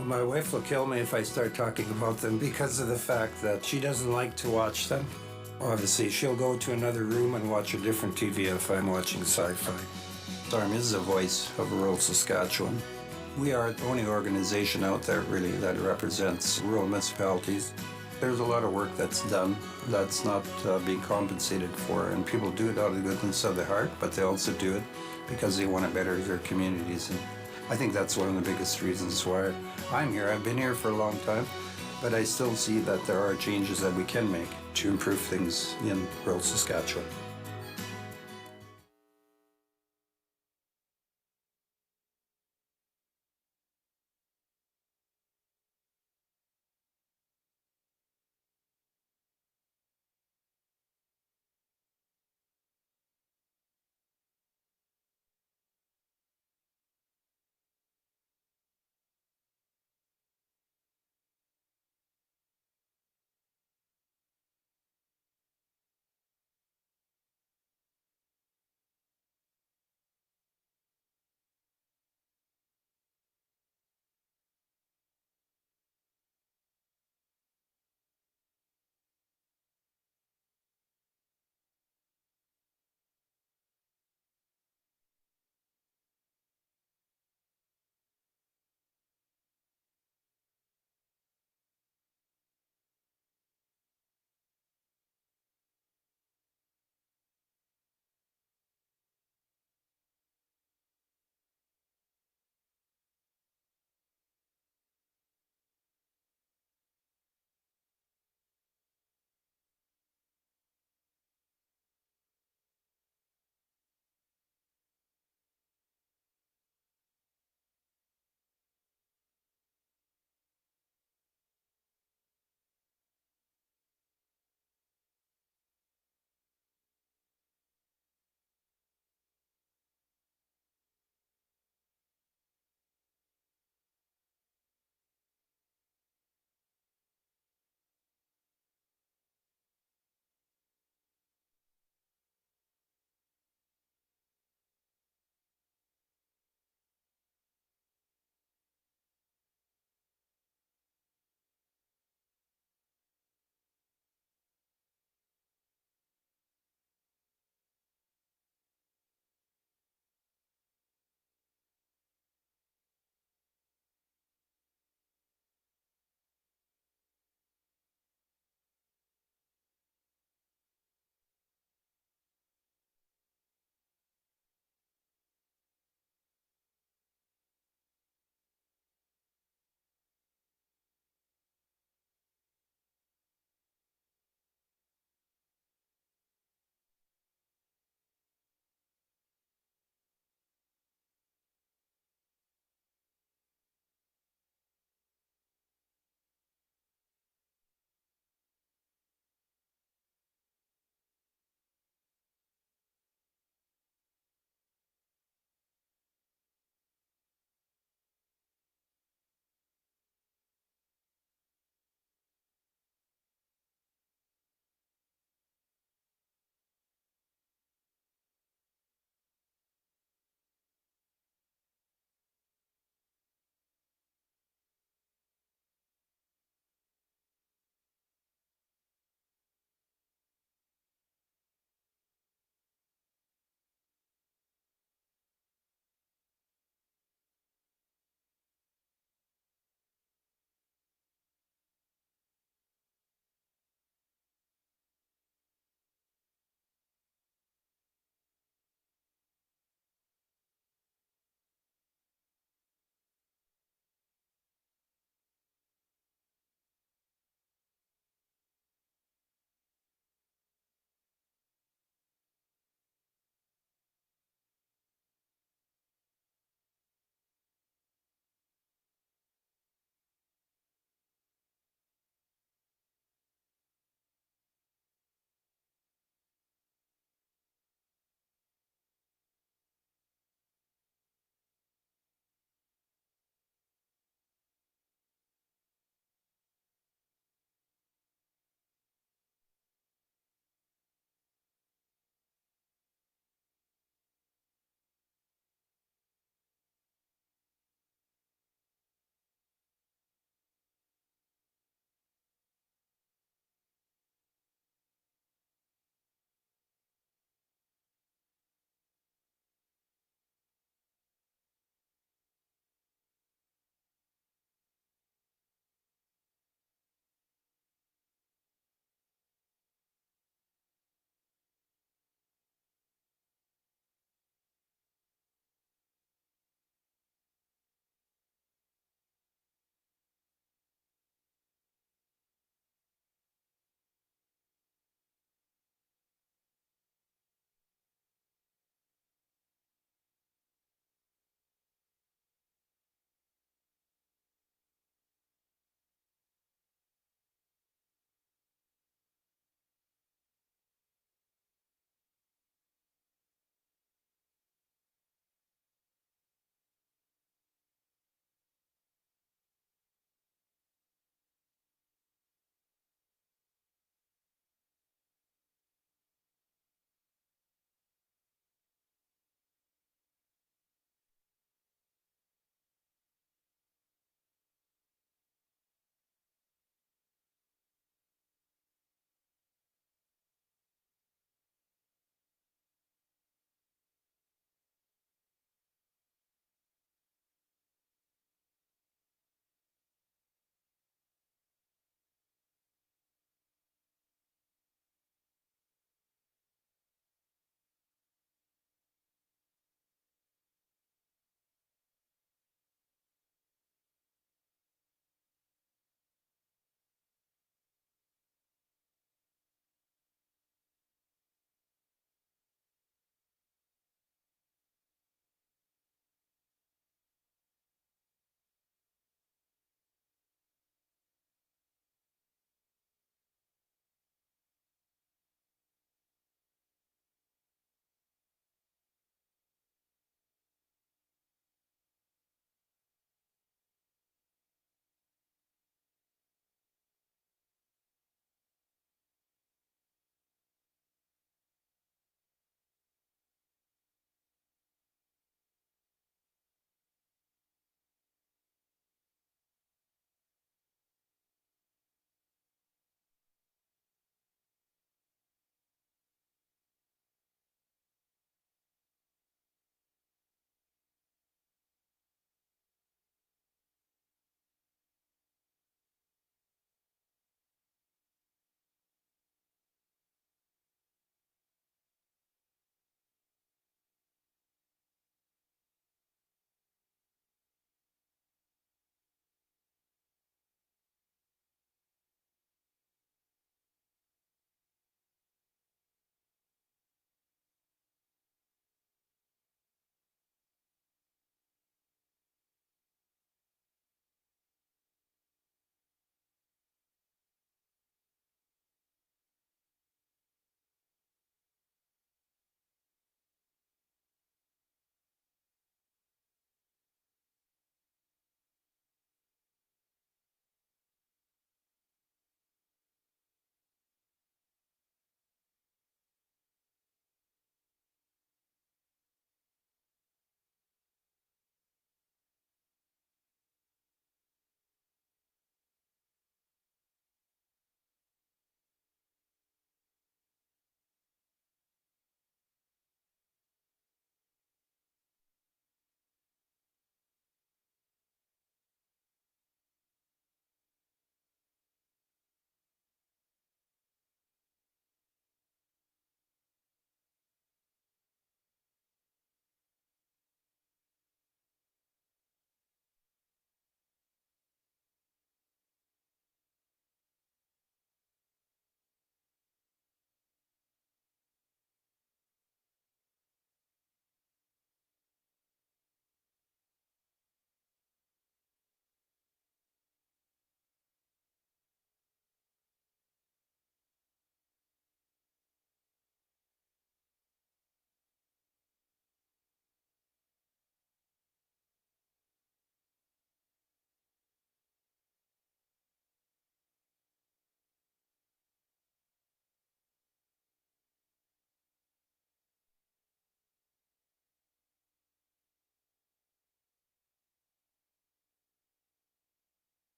My wife will kill me if I start talking about them because of the fact that she doesn't like to watch them. Obviously, she'll go to another room and watch a different TV if I'm watching sci-fi. SARM is the voice of rural Saskatchewan. We are the only organization out there really that represents rural municipalities. There's a lot of work that's done that's not being compensated for, and people do it out of the goodness of their heart, but they also do it because they want to better their communities. And I think that's one of the biggest reasons why I'm here. I've been here for a long time, but I still see that there are changes that we can make to improve things in rural Saskatchewan.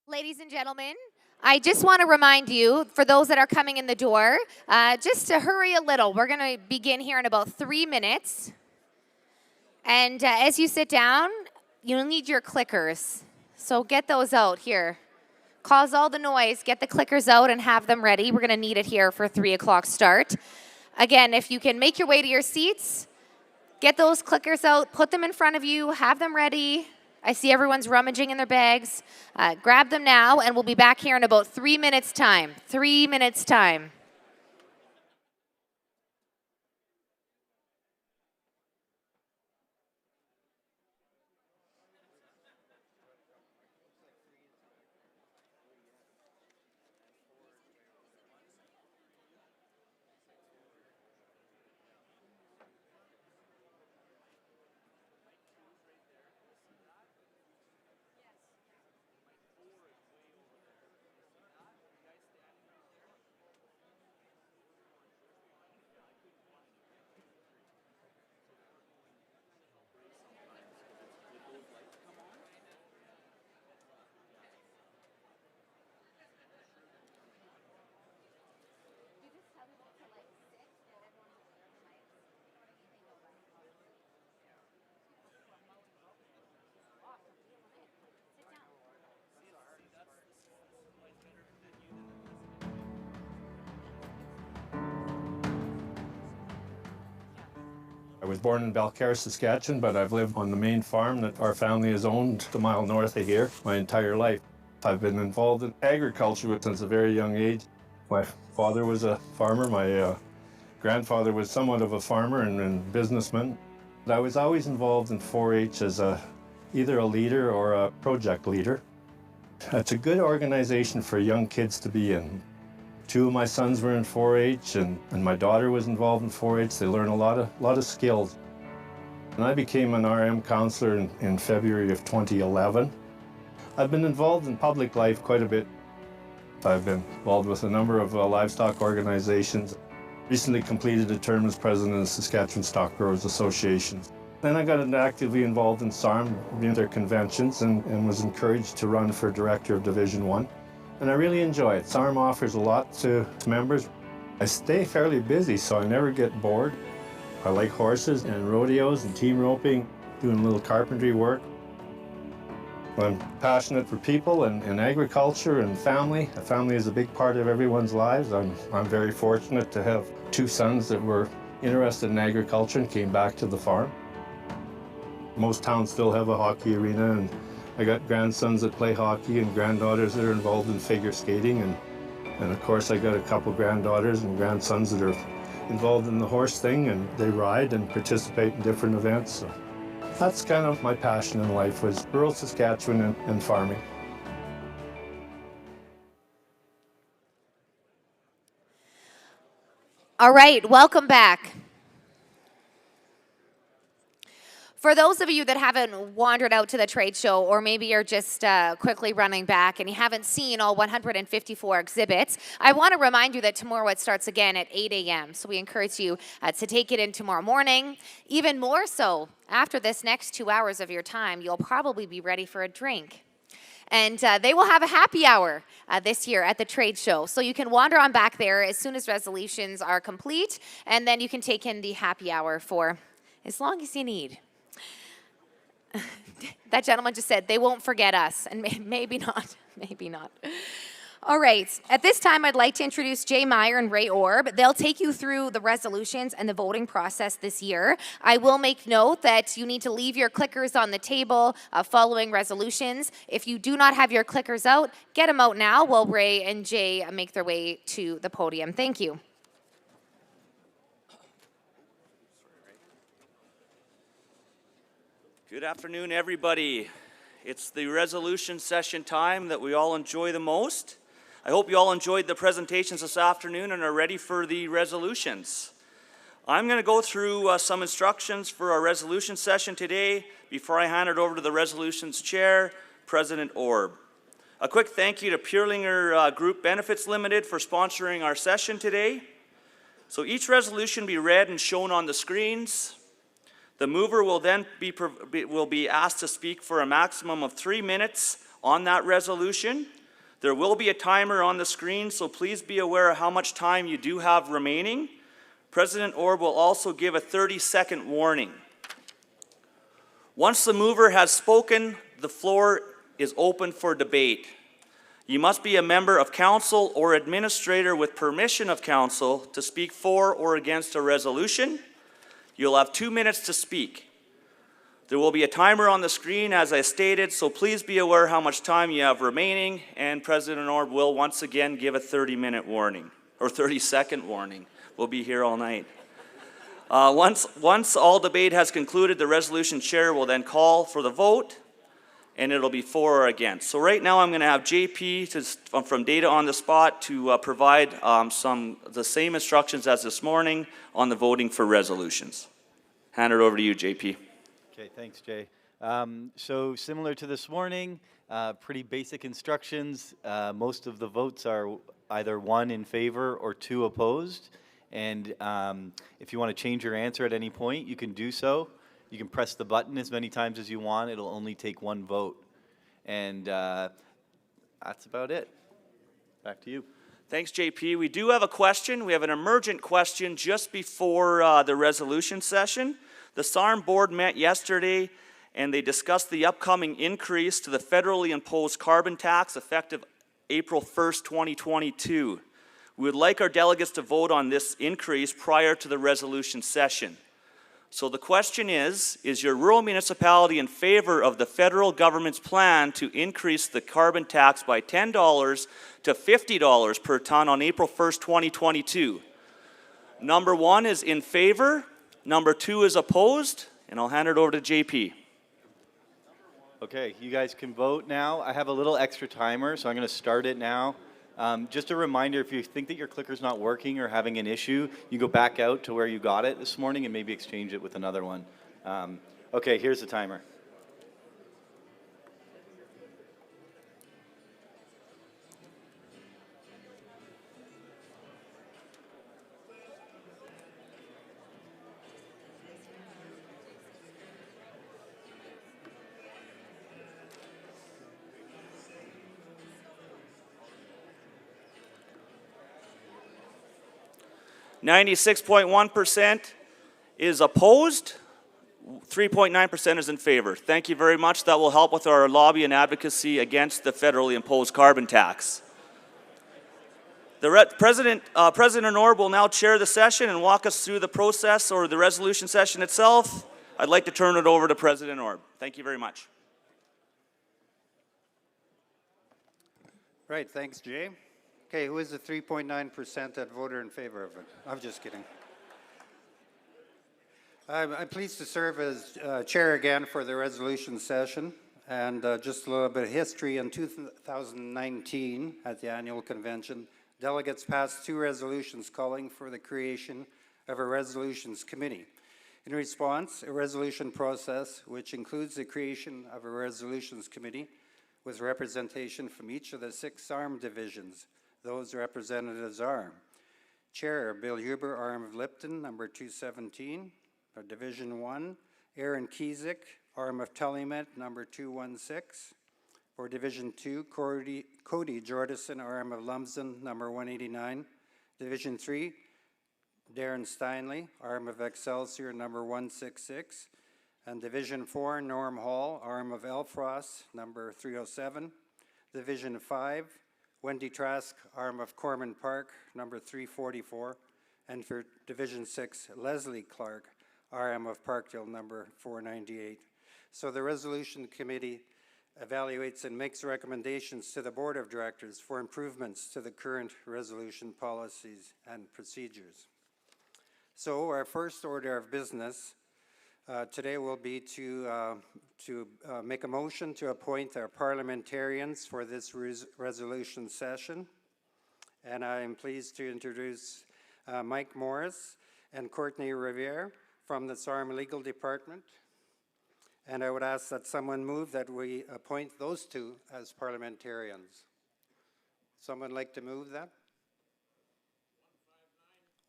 Ladies and gentlemen, I just want to remind you, for those that are coming in the door, just to hurry a little. We're going to begin here in about 3 minutes. And as you sit down, you'll need your clickers. So get those out here. Cause all the noise, get the clickers out and have them ready. We're going to need it here for 3 o'clock start. Again, if you can make your way to your seats, get those clickers out, put them in front of you, have them ready. I see everyone's rummaging in their bags. Grab them now, and we'll be back here in about 3 minutes' time. 3 minutes' time. I was born in Belcarre, Saskatchewan, but I've lived on the main farm that our family has owned a mile north of here my entire life. I've been involved in agriculture since a very young age. My father was a farmer. My grandfather was somewhat of a farmer and businessman. I was always involved in 4-H as either a leader or a project leader. It's a good organization for young kids to be in. 2 of my sons were in 4-H, and my daughter was involved in 4-H. They learn a lot of skills. And I became an RM counselor in February of 2011. I've been involved in public life quite a bit. I've been involved with a number of livestock organizations. Recently completed a term as president of the Saskatchewan Stock Growers Association. Then I got actively involved in SARM, in their conventions, and was encouraged to run for director of Division 1. And I really enjoy it. SARM offers a lot to members. I stay fairly busy, so I never get bored. I like horses and rodeos and team roping, doing a little carpentry work. I'm passionate for people and agriculture and family. A family is a big part of everyone's lives. I'm very fortunate to have 2 sons that were interested in agriculture and came back to the farm. Most towns still have a hockey arena, and I got grandsons that play hockey and granddaughters that are involved in figure skating, and of course I got a couple granddaughters and grandsons that are involved in the horse thing, and they ride and participate in different events. So that's kind of my passion in life, was rural Saskatchewan and farming. All right, welcome back. For those of you that haven't wandered out to the trade show, or maybe you're just quickly running back and you haven't seen all 154 exhibits, I want to remind you that tomorrow it starts again at 8 a.m. So we encourage you to take it in tomorrow morning. Even more so, after this next 2 hours of your time, you'll probably be ready for a drink. And they will have a happy hour this year at the trade show. So you can wander on back there as soon as resolutions are complete, and then you can take in the happy hour for as long as you need. That gentleman just said they won't forget us, and maybe not, maybe not. All right, at this time I'd like to introduce Jay Meyer and Ray Orb. They'll take you through the resolutions and the voting process this year. I will make note that you need to leave your clickers on the table following resolutions. If you do not have your clickers out, get them out now while Ray and Jay make their way to the podium. Thank you. Good afternoon, everybody. It's the resolution session time that we all enjoy the most. I hope you all enjoyed the presentations this afternoon and are ready for the resolutions. I'm going to go through some instructions for our resolution session today before I hand it over to the resolutions chair, President Orb. A quick thank you to Purlinger Group Benefits Limited for sponsoring our session today. So each resolution will be read and shown on the screens. The mover will then be asked to speak for a maximum of 3 minutes on that resolution. There will be a timer on the screen, so please be aware of how much time you do have remaining. President Orb will also give a 30-second warning. Once the mover has spoken, the floor is open for debate. You must be a member of council or administrator with permission of council to speak for or against a resolution. You'll have 2 minutes to speak. There will be a timer on the screen, as I stated, so please be aware how much time you have remaining, and President Orb will once again give a 30-minute warning, or 30-second warning. We'll be here all night. Once all debate has concluded, the resolution chair will then call for the vote, and it'll be for or against. So right now I'm going to have JP from Data on the Spot to provide the same instructions as this morning on the voting for resolutions. Hand it over to you, JP. Okay, thanks, Jay. So similar to this morning, pretty basic instructions. Most of the votes are either 1 in favor or 2 opposed. And if you want to change your answer at any point, you can do so. You can press the button as many times as you want. It'll only take 1 vote. And that's about it. Back to you. Thanks, JP. We do have a question. We have an emergent question just before the resolution session. The SARM board met yesterday and they discussed the upcoming increase to the federally imposed carbon tax effective April 1st, 2022. We would like our delegates to vote on this increase prior to the resolution session. So the question is your rural municipality in favor of the federal government's plan to increase the carbon tax by $10 to $50 per ton on April 1st, 2022? Number 1 is in favor. Number 2 is opposed, and I'll hand it over to JP. Okay, you guys can vote now. I have a little extra timer, so I'm going to start it now. Just a reminder, if you think that your clicker's not working or having an issue, you go back out to where you got it this morning and maybe exchange it with another one. Okay, here's the timer. .1% is opposed, 3.9% is in favor. Thank you very much. That will help with our lobby and advocacy against the federally imposed carbon tax. President Orb will now chair the session and walk us through the process or the resolution session itself. I'd like to turn it over to President Orb. Thank you very much. Right, thanks, Jay. Okay, who is the 3.9% that voted in favor of it? I'm just kidding. I'm pleased to serve as chair again for the resolution session. And just a little bit of history. In 2019, at the annual convention, delegates passed 2 resolutions calling for the creation of a resolutions committee. In response, a resolution process, which includes the creation of a resolutions committee with representation from each of the 6 SARM divisions. Those representatives are Chair Bill Huber, Arm of Lipton, number 217, Division 1, Aaron Kiesik, Arm of Tellymet, number 216, for Division 2, Cody Jordison, Arm of Lumsden, number 189, Division 3, Darren Steinley, Arm of Excelsior, number 166, and Division 4, Norm Hall, Arm of Elfrost, number 307, Division 5, Wendy Trask, Arm of Corman Park, number 344, and for Division 6, Leslie Clark, RM of Parkdale, number 498. So the resolution committee evaluates and makes recommendations to the board of directors for improvements to the current resolution policies and procedures. So our first order of business today will be to make a motion to appoint our parliamentarians for this resolution session. And I am pleased to introduce Mike Morris and Courtney Riviere from the SARM Legal Department. And I would ask that someone move that we appoint those 2 as parliamentarians. Someone like to move that?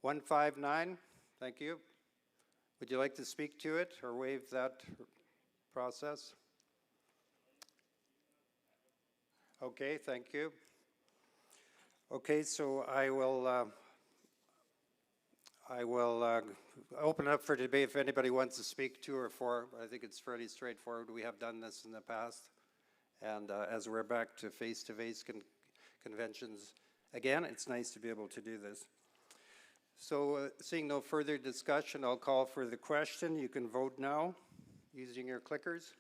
159, thank you. Would you like to speak to it or waive that process? Okay, thank you. Okay, so I will open up for debate if anybody wants to speak to or for. I think it's fairly straightforward. We have done this in the past. And as we're back to face-to-face conventions again, it's nice to be able to do this. So seeing no further discussion, I'll call for the question. You can vote now using your clickers.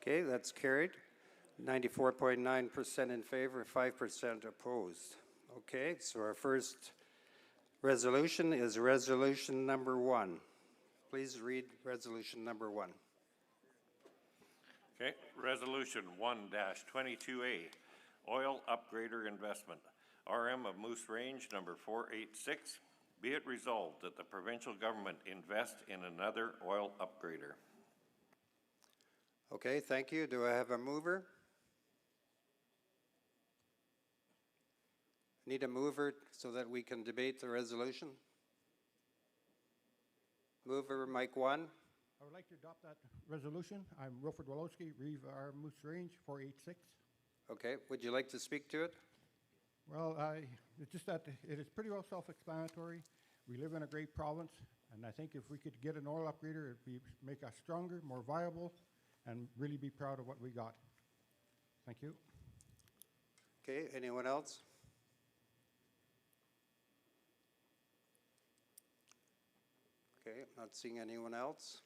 Okay, that's carried. 94.9% in favor, 5% opposed. Okay, so our first resolution is resolution number 1. Please read resolution number 1. Okay, resolution 1-22A, oil upgrader investment. RM of Moose Range number 486. Be it resolved that the provincial government invest in another oil upgrader. Okay, thank you. Do I have a mover? Need a mover so that we can debate the resolution? Mover, mic 1. I would like to adopt that resolution. I'm Wilfred Wolowski, Reeve R. Moose Range, 486. Okay, would you like to speak to it? Well, it's just that it is pretty well self-explanatory. We live in a great province, and I think if we could get an oil upgrader, it'd make us stronger, more viable, and really be proud of what we got. Thank you. Okay, anyone else? Okay, not seeing anyone else.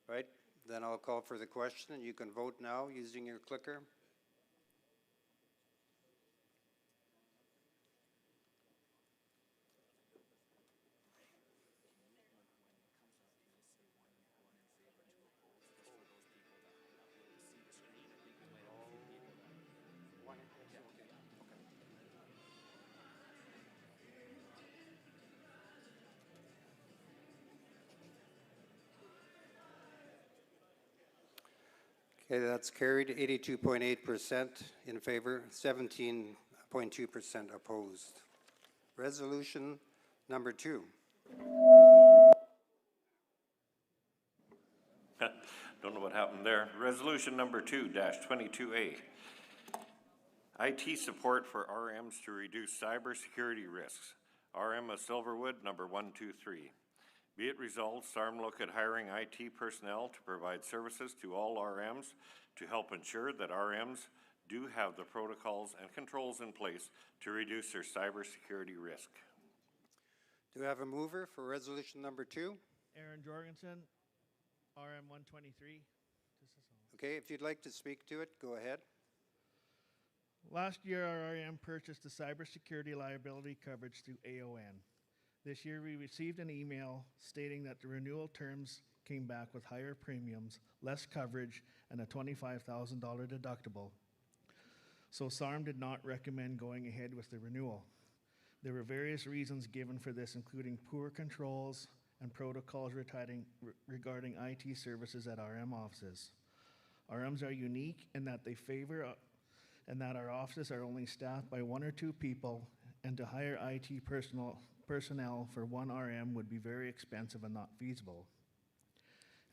Right, then I'll call for the question, and you can vote now using your clicker. Okay, that's carried. 82.8% in favor, 17.2% opposed. Resolution number 2. Don't know what happened there. Resolution number 2-22A. IT support for RMs to reduce cybersecurity risks. RM of Silverwood number 123. Be it resolved, SARM look at hiring IT personnel to provide services to all RMs to help ensure that RMs do have the protocols and controls in place to reduce their cybersecurity risk. Do we have a mover for resolution number 2? Aaron Jorgensen, RM 123. Okay, if you'd like to speak to it, go ahead. Last year, our RM purchased the cybersecurity liability coverage through AON. This year, we received an email stating that the renewal terms came back with higher premiums, less coverage, and a $25,000 deductible. So SARM did not recommend going ahead with the renewal. There were various reasons given for this, including poor controls and protocols regarding IT services at RM offices. RMs are unique in that they favor and that our offices are only staffed by 1 or 2 people, and to hire IT personnel for 1 RM would be very expensive and not feasible.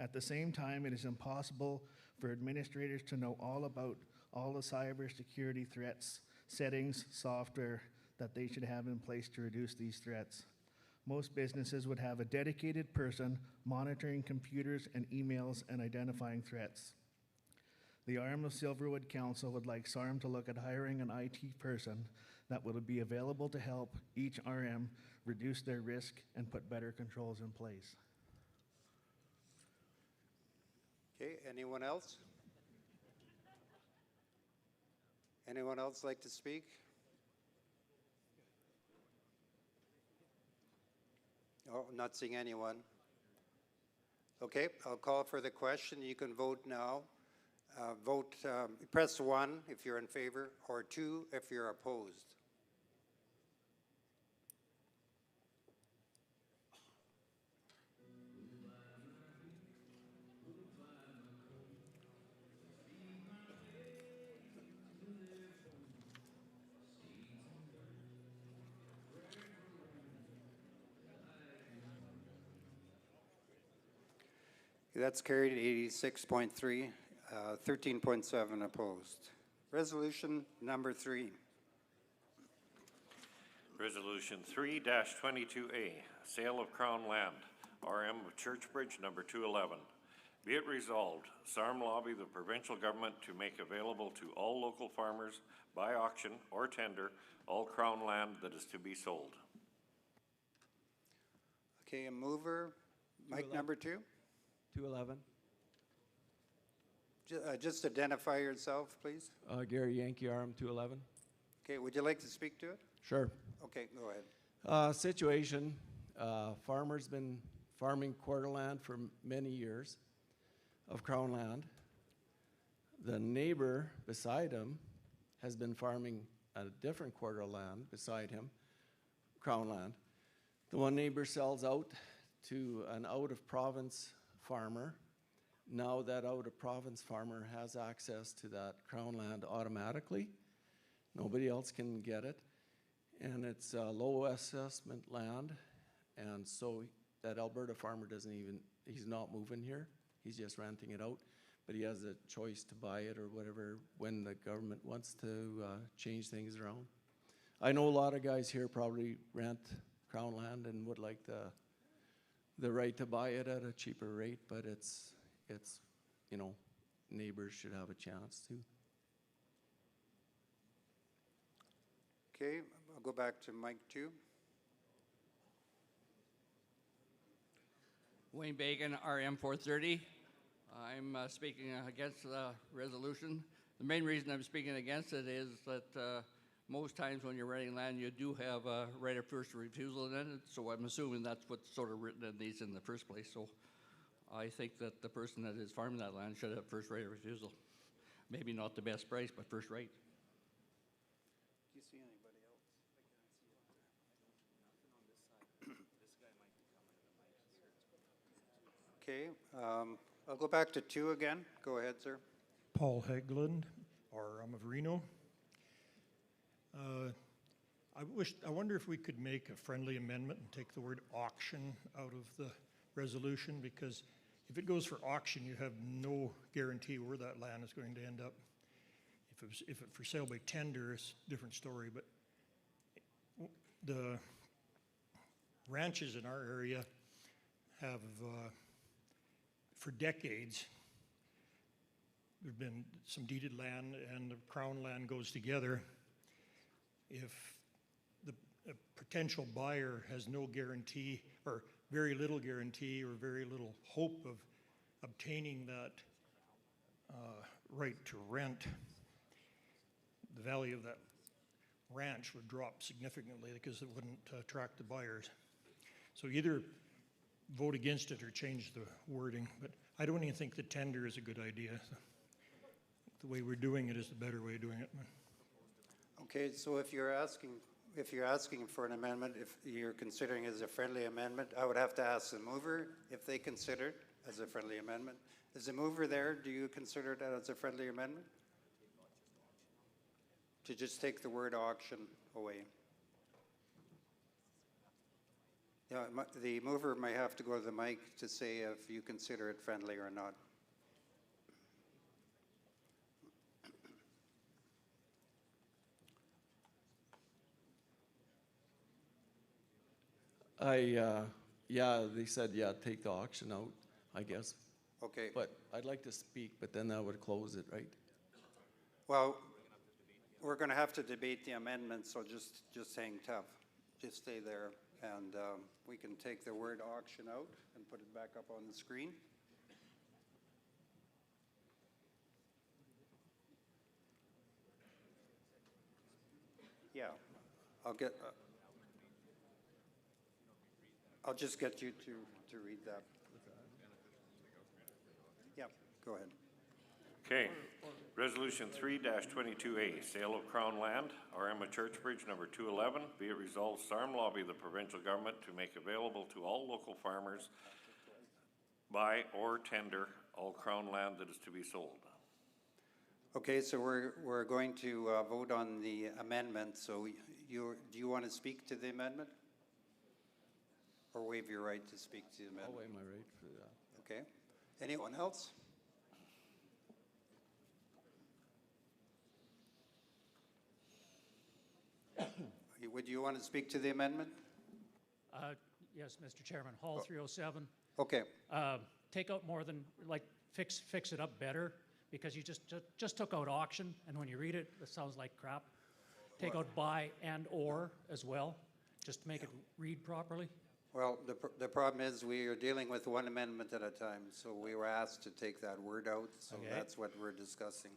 At the same time, it is impossible for administrators to know all about all the cybersecurity threats, settings, software that they should have in place to reduce these threats. Most businesses would have a dedicated person monitoring computers and emails and identifying threats. The RM of Silverwood Council would like SARM to look at hiring an IT person that would be available to help each RM reduce their risk and put better controls in place. Okay, anyone else? Anyone else like to speak? Oh, not seeing anyone. Okay, I'll call for the question. You can vote now. Press 1 if you're in favor, or 2 if you're opposed. That's carried 86.3, 13.7 opposed. Resolution number 3. Resolution 3-22A, sale of Crown land, RM of Churchbridge, number 211. Be it resolved, SARM lobby the provincial government to make available to all local farmers by auction or tender all Crown land that is to be sold. Okay, a mover, mic number 2. 211. Just identify yourself, please. Gary Yankee, RM 211. Okay, would you like to speak to it? Sure. Okay, go ahead. Situation, farmer's been farming quarter land for many years of Crown land. The neighbor beside him has been farming a different quarter of land beside him, Crown land. The one neighbor sells out to an out-of-province farmer. Now that out-of-province farmer has access to that Crown land automatically. Nobody else can get it. And it's low assessment land. And so that Alberta farmer doesn't even, he's not moving here. He's just renting it out. But he has a choice to buy it or whatever when the government wants to change things around. I know a lot of guys here probably rent Crown land and would like the right to buy it at a cheaper rate, but it's you know, neighbors should have a chance to. Okay, I'll go back to mic 2. Wayne Bacon, RM 430. I'm speaking against the resolution. The main reason I'm speaking against it is that most times when you're renting land, you do have a right of first refusal in it, so I'm assuming that's what's sort of written in these in the first place. So I think that the person that is farming that land should have first right of refusal. Maybe not the best price, but first right. Do you see anybody else? Okay, I'll go back to 2 again. Go ahead, sir. Paul Hegland, RM of Reno. I wonder if we could make a friendly amendment and take the word auction out of the resolution, because if it goes for auction, you have no guarantee where that land is going to end up. If it for sale by tender, it's a different story, but the ranches in our area have, for decades, there's been some deeded land and the Crown land goes together. If a potential buyer has no guarantee or very little guarantee or very little hope of obtaining that right to rent, the value of that ranch would drop significantly because it wouldn't attract the buyers. So either vote against it or change the wording, but I don't even think the tender is a good idea. The way we're doing it is the better way of doing it. Okay, so if you're asking for an amendment, if you're considering it as a friendly amendment, I would have to ask the mover if they consider it as a friendly amendment. Is the mover there? Do you consider that as a friendly amendment? To just take the word auction away. Yeah, the mover may have to go to the mic to say if you consider it friendly or not. Yeah, they said, yeah, take the auction out, I guess. Okay. But I'd like to speak, but then that would close it, right? Well, we're going to have to debate the amendment, so just hang tough. Just stay there, and we can take the word auction out and put it back up on the screen. Yeah, I'll just get you to read that. Yeah, go ahead. Okay. Resolution 3-22A, sale of Crown land, RM of Churchbridge, number 211. Be it resolved, SARM lobby the provincial government to make available to all local farmers buy or tender all Crown land that is to be sold. Okay, so we're going to vote on the amendment. So do you want to speak to the amendment? Or waive your right to speak to the amendment? I'll waive my right for that. Okay. Anyone else? Would you want to speak to the amendment? Yes, Mr. Chairman, Hall 307. Okay. Take out more than, like, fix it up better, because you just took out auction, and when you read it, it sounds like crap. Take out buy and or as well, just to make it read properly. Well, the problem is we are dealing with one amendment at a time, so we were asked to take that word out, so Okay. that's what we're discussing.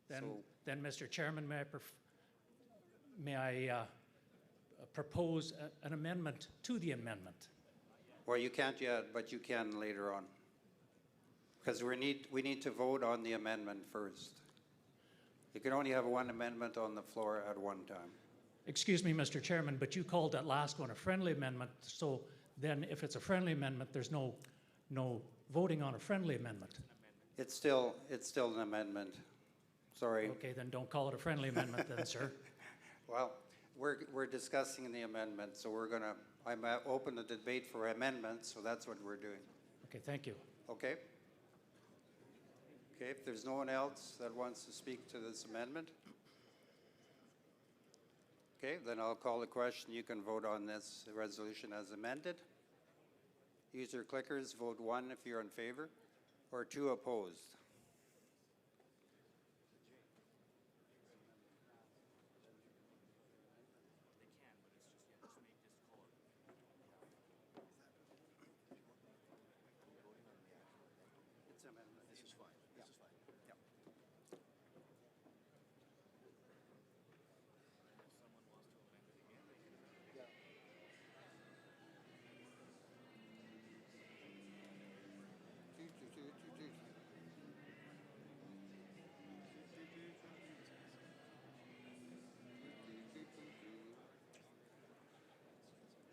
Then, Mr. Chairman, may I propose an amendment to the amendment? Well, you can't yet, but you can later on. Because we need to vote on the amendment first. You can only have one amendment on the floor at one time. Excuse me, Mr. Chairman, but you called that last one a friendly amendment, so then if it's a friendly amendment, there's no voting on a friendly amendment. It's still an amendment. Sorry. Okay, then don't call it a friendly amendment then, sir. Well, we're discussing the amendment, so I'm open to debate for amendments, so that's what we're doing. Okay, thank you. Okay? Okay, if there's no one else that wants to speak to this amendment, okay, then I'll call the question. You can vote on this resolution as amended. Use your clickers. Vote 1 if you're in favor, or 2 opposed.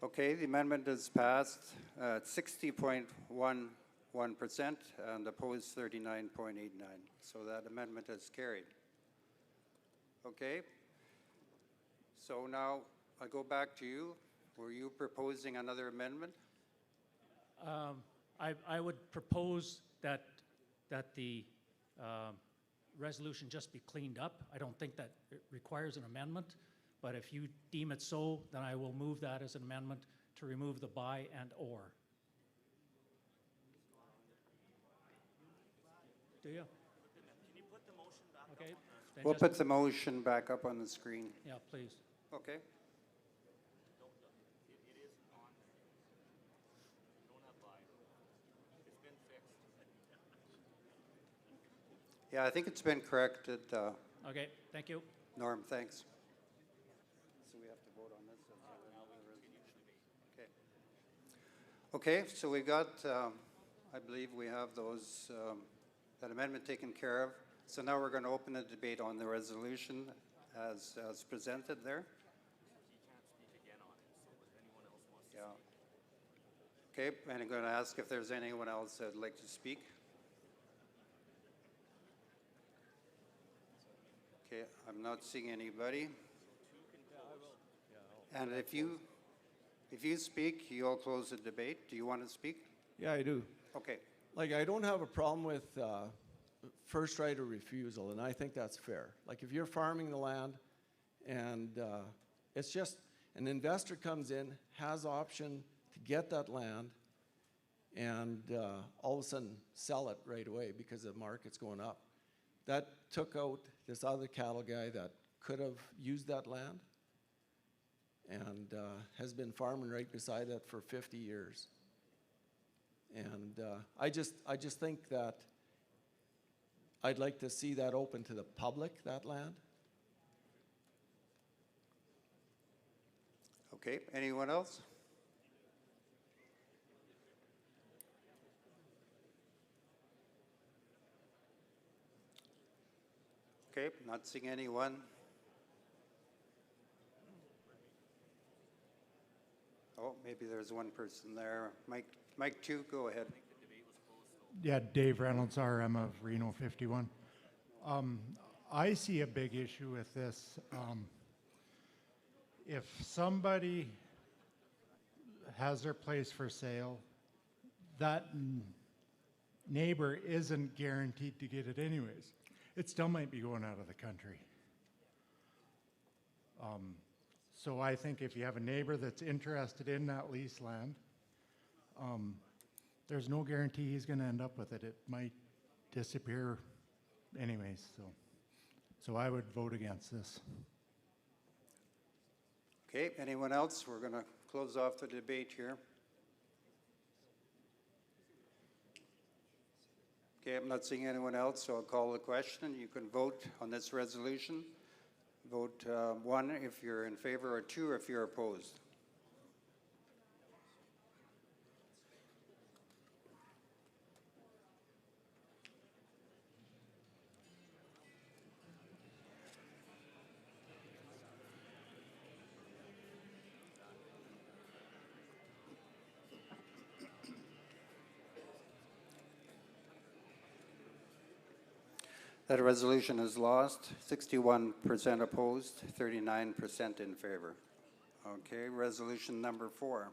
Okay, the amendment is passed at 60.11% and opposed 39.89%. So that amendment is carried. Okay. So now I go back to you. Were you proposing another amendment? I would propose that the resolution just be cleaned up. I don't think that it requires an amendment, but if you deem it so, then I will move that as an amendment to remove the by and or. Do you? Can you put the motion back Okay. up? We'll put the motion back up on the screen. Yeah, please. Okay. Yeah, I think it's been corrected. Okay, thank you. Norm, thanks. So we have to vote on this. Okay. Okay, so we got, I believe we have those, that amendment taken care of. So now we're going to open a debate on the resolution as presented there. Yeah. Okay, and I'm going to ask if there's anyone else that would like to speak. Okay, I'm not seeing anybody. And if you speak, you'll close the debate. Do you want to speak? Yeah, I do. Okay. Like, I don't have a problem with first right of refusal, and I think that's fair. Like, if you're farming the land and it's just an investor comes in, has option to get that land, and all of a sudden sell it right away because the market's going up. That took out this other cattle guy that could have used that land and has been farming right beside it for 50 years. And I just think that I'd like to see that open to the public, that land. Okay, anyone else? Okay, not seeing anyone. Oh, maybe there's one person there. Mike 2, go ahead. Yeah, Dave Reynolds, RM of Reno 51. I see a big issue with this. If somebody has their place for sale, that neighbor isn't guaranteed to get it anyways. It still might be going out of the country. So I think if you have a neighbor that's interested in that lease land, there's no guarantee he's going to end up with it. It might disappear anyways. So I would vote against this. Okay, anyone else? We're going to close off the debate here. Okay, I'm not seeing anyone else, so I'll call the question. You can vote on this resolution. Vote 1 if you're in favor, or 2 if you're opposed. That resolution is lost. 61% opposed, 39% in favor. Okay, resolution number 4.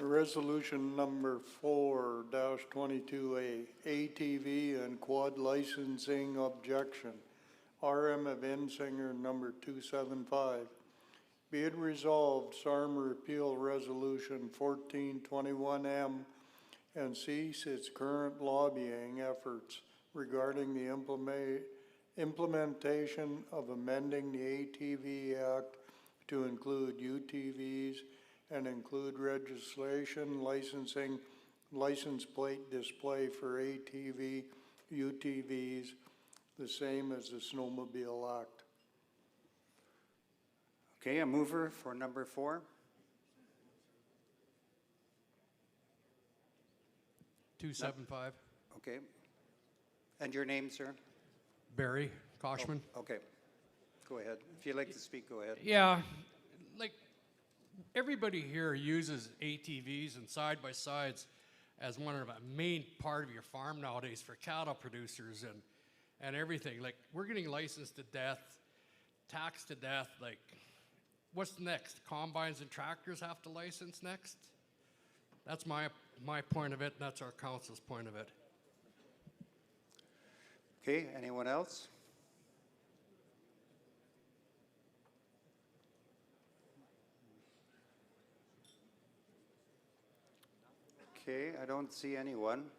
Resolution number 4-22A, ATV and quad licensing objection. RM of Ensinger number 275. Be it resolved, SARM repeal resolution 1421M and cease its current lobbying efforts regarding the implementation of amending the ATV Act to include UTVs and include registration, licensing, license plate display for ATV, UTVs, the same as the Snowmobile Act. Okay, a mover for number 4. 275. Okay. And your name, sir? Barry Koshman. Oh, okay. Go ahead. If you'd like to speak, go ahead. Yeah, like everybody here uses ATVs and side-by-sides as one of a main part of your farm nowadays for cattle producers and everything. Like, we're getting licensed to death, taxed to death. Like, what's next? Combines and tractors have to license next? That's my point of it, and that's our council's point of it. Okay, anyone else? Okay, I don't see anyone.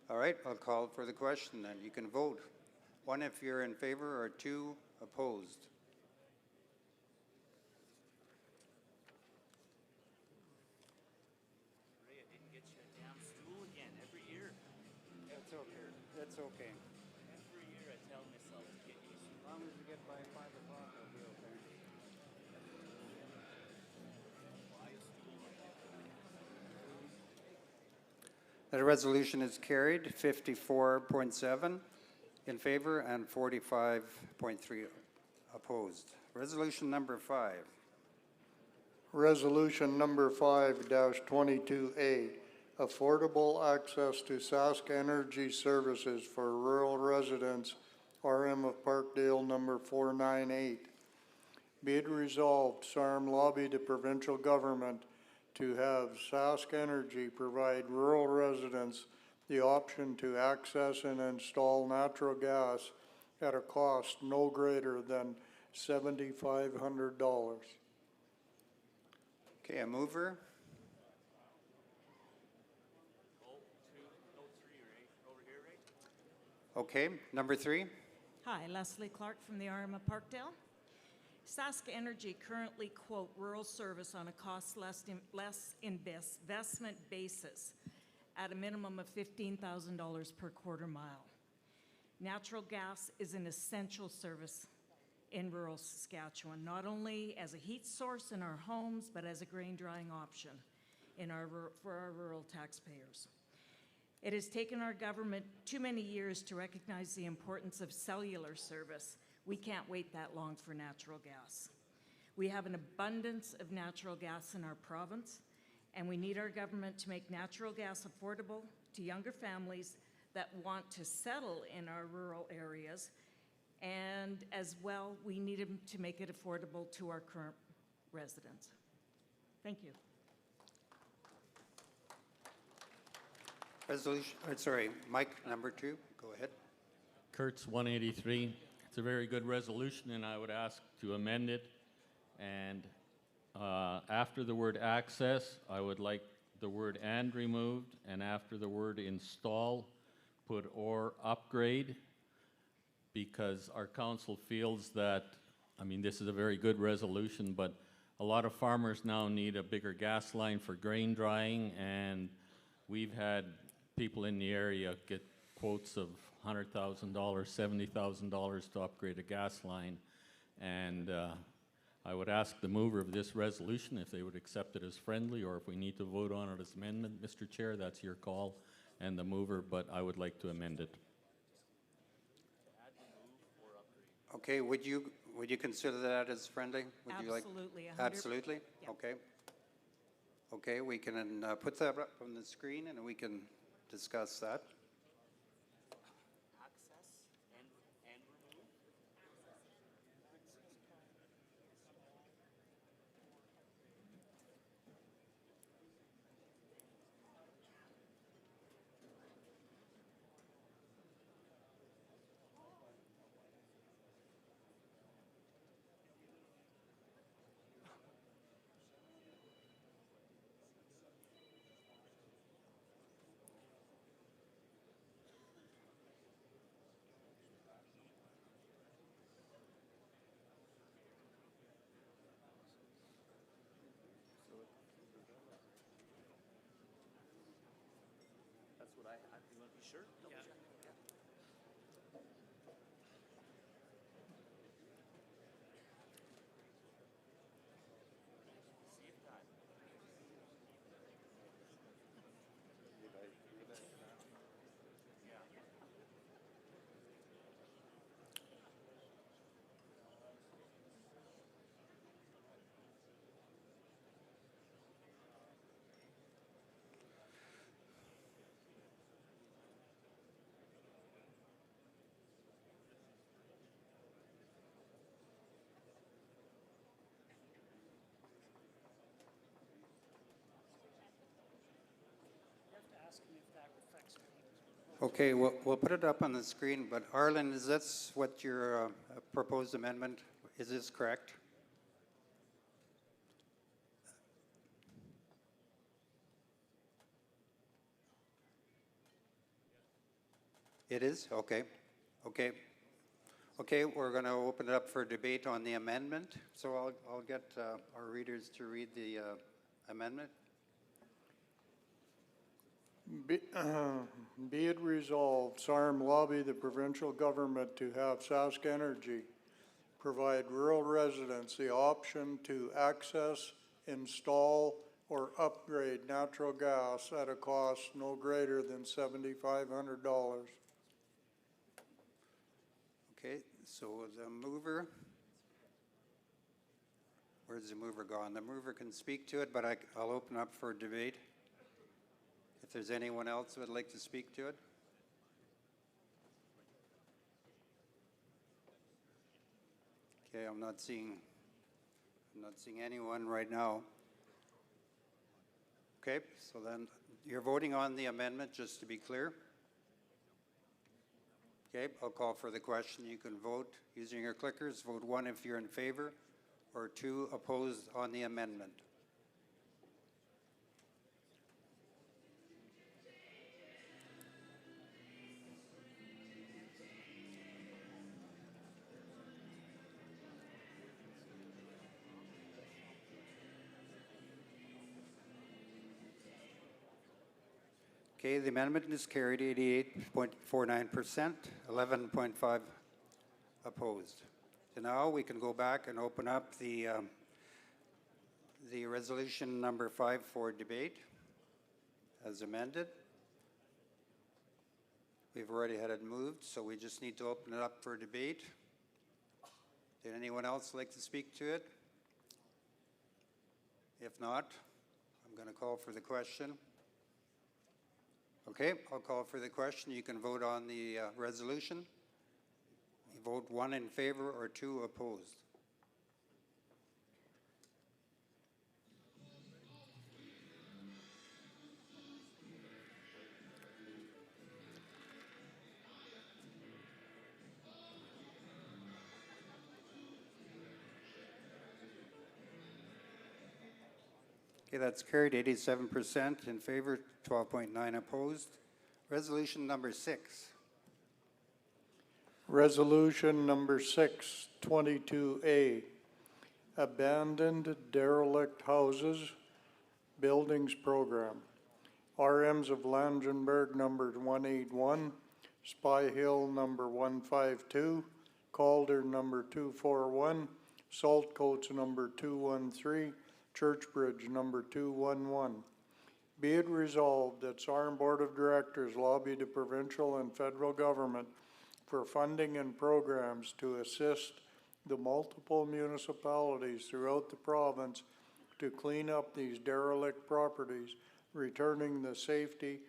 All right, I'll call for the question then. You can vote. 1 if you're in favor, or 2 opposed. It's okay. Every year I tell myself to get used to it. As long as we get by 5 o'clock, it'll be okay. The resolution is carried, 54.7 in favor and 45.3 opposed. Resolution number 5. Resolution number 5-22A, affordable access to Sask Energy Services for rural residents, RM of Parkdale number 498. Be it resolved, SARM lobbied the provincial government to have Sask Energy provide rural residents the option to access and install natural gas at a cost no greater than $7,500. Okay, a mover. Okay, number 3. Hi, Leslie Clark from the RM of Parkdale. Sask Energy currently quote rural service on a cost less investment basis at a minimum of $15,000 per quarter mile. Natural gas is an essential service in rural Saskatchewan, not only as a heat source in our homes, but as a grain drying option for our rural taxpayers. It has taken our government too many years to recognize the importance of cellular service. We can't wait that long for natural gas. We have an abundance of natural gas in our province, and we need our government to make natural gas affordable to younger families that want to settle in our rural areas, and as well, we need them to make it affordable to our current residents. Thank you. Resolution, sorry, Mike, number 2, go ahead. Kurtz 183. It's a very good resolution, and I would ask to amend it. And after the word access, I would like the word and removed, and after the word install, put or upgrade, because our council feels that, I mean, this is a very good resolution, but a lot of farmers now need a bigger gas line for grain drying, and we've had people in the area get quotes of $100,000, $70,000 to upgrade a gas line. And I would ask the mover of this resolution if they would accept it as friendly, or if we need to vote on it as amendment. Mr. Chair, that's your call and the mover, but I would like to amend it. Okay, would you consider that as friendly? Would you like? Absolutely. Absolutely? Yeah. Okay. Okay, we can put that up on the screen and we can discuss that. Access and remove? That's what I have. You want to be sure? Double check. Yeah. Save time. Yeah. Okay, we'll put it up on the screen, but Arlen, is this what your proposed amendment, is this correct? It is? Okay. Okay. Okay, we're going to open it up for debate on the amendment. So I'll get our readers to read the amendment. Be it resolved, SARM lobby the provincial government to have Sask Energy provide rural residents the option to access, install, or upgrade natural gas at a cost no greater than $7,500. Okay, so the mover, where's the mover gone? The mover can speak to it, but I'll open up for debate. If there's anyone else who would like to speak to it. Okay, I'm not seeing anyone right now. Okay, so then you're voting on the amendment, just to be clear. Okay, I'll call for the question. You can vote using your clickers. Vote 1 if you're in favor, or 2 opposed on the amendment. Okay, the amendment is carried 88.49%, 11.5 opposed. So now we can go back and open up the resolution number 5 for debate as amended. We've already had it moved, so we just need to open it up for debate. Did anyone else like to speak to it? If not, I'm going to call for the question. Okay, I'll call for the question. You can vote on the resolution. You vote 1 in favor or 2 opposed. Okay, that's carried 87% in favor, 12.9 opposed. Resolution number 6. Resolution number 6, 22A, Abandoned Derelict Houses Buildings Program. RMs of Langenberg number 181, Spy Hill number 152, Calder number 241, Saltcoats number 213, Churchbridge number 211. Be it resolved that SARM Board of Directors lobby the provincial and federal government for funding and programs to assist the multiple municipalities throughout the province to clean up these derelict properties, returning the safety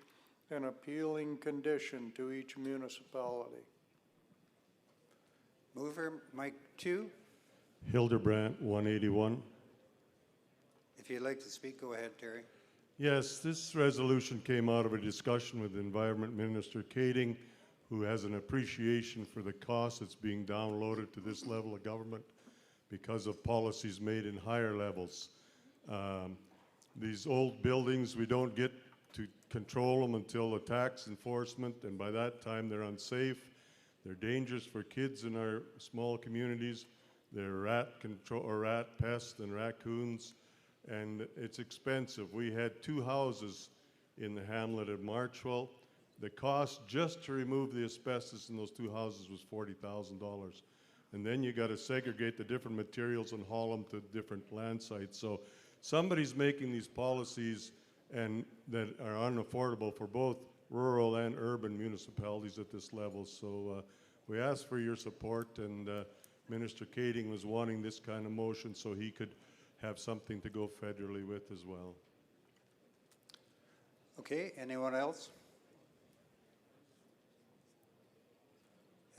and appealing condition to each municipality. Mover, Mike 2. Hildebrandt, 181. If you'd like to speak, go ahead, Terry. Yes, this resolution came out of a discussion with Environment Minister Kading, who has an appreciation for the cost that's being downloaded to this level of government because of policies made in higher levels. These old buildings, we don't get to control them until the tax enforcement, and by that time they're unsafe. They're dangerous for kids in our small communities. They're rat control or rat pests and raccoons, and it's expensive. We had 2 houses in the hamlet of Marchwell. The cost just to remove the asbestos in those 2 houses was $40,000. And then you got to segregate the different materials and haul them to different land sites. So somebody's making these policies and that are unaffordable for both rural and urban municipalities at this level. So we ask for your support, and Minister Kading was wanting this kind of motion so he could have something to go federally with as well. Okay, anyone else?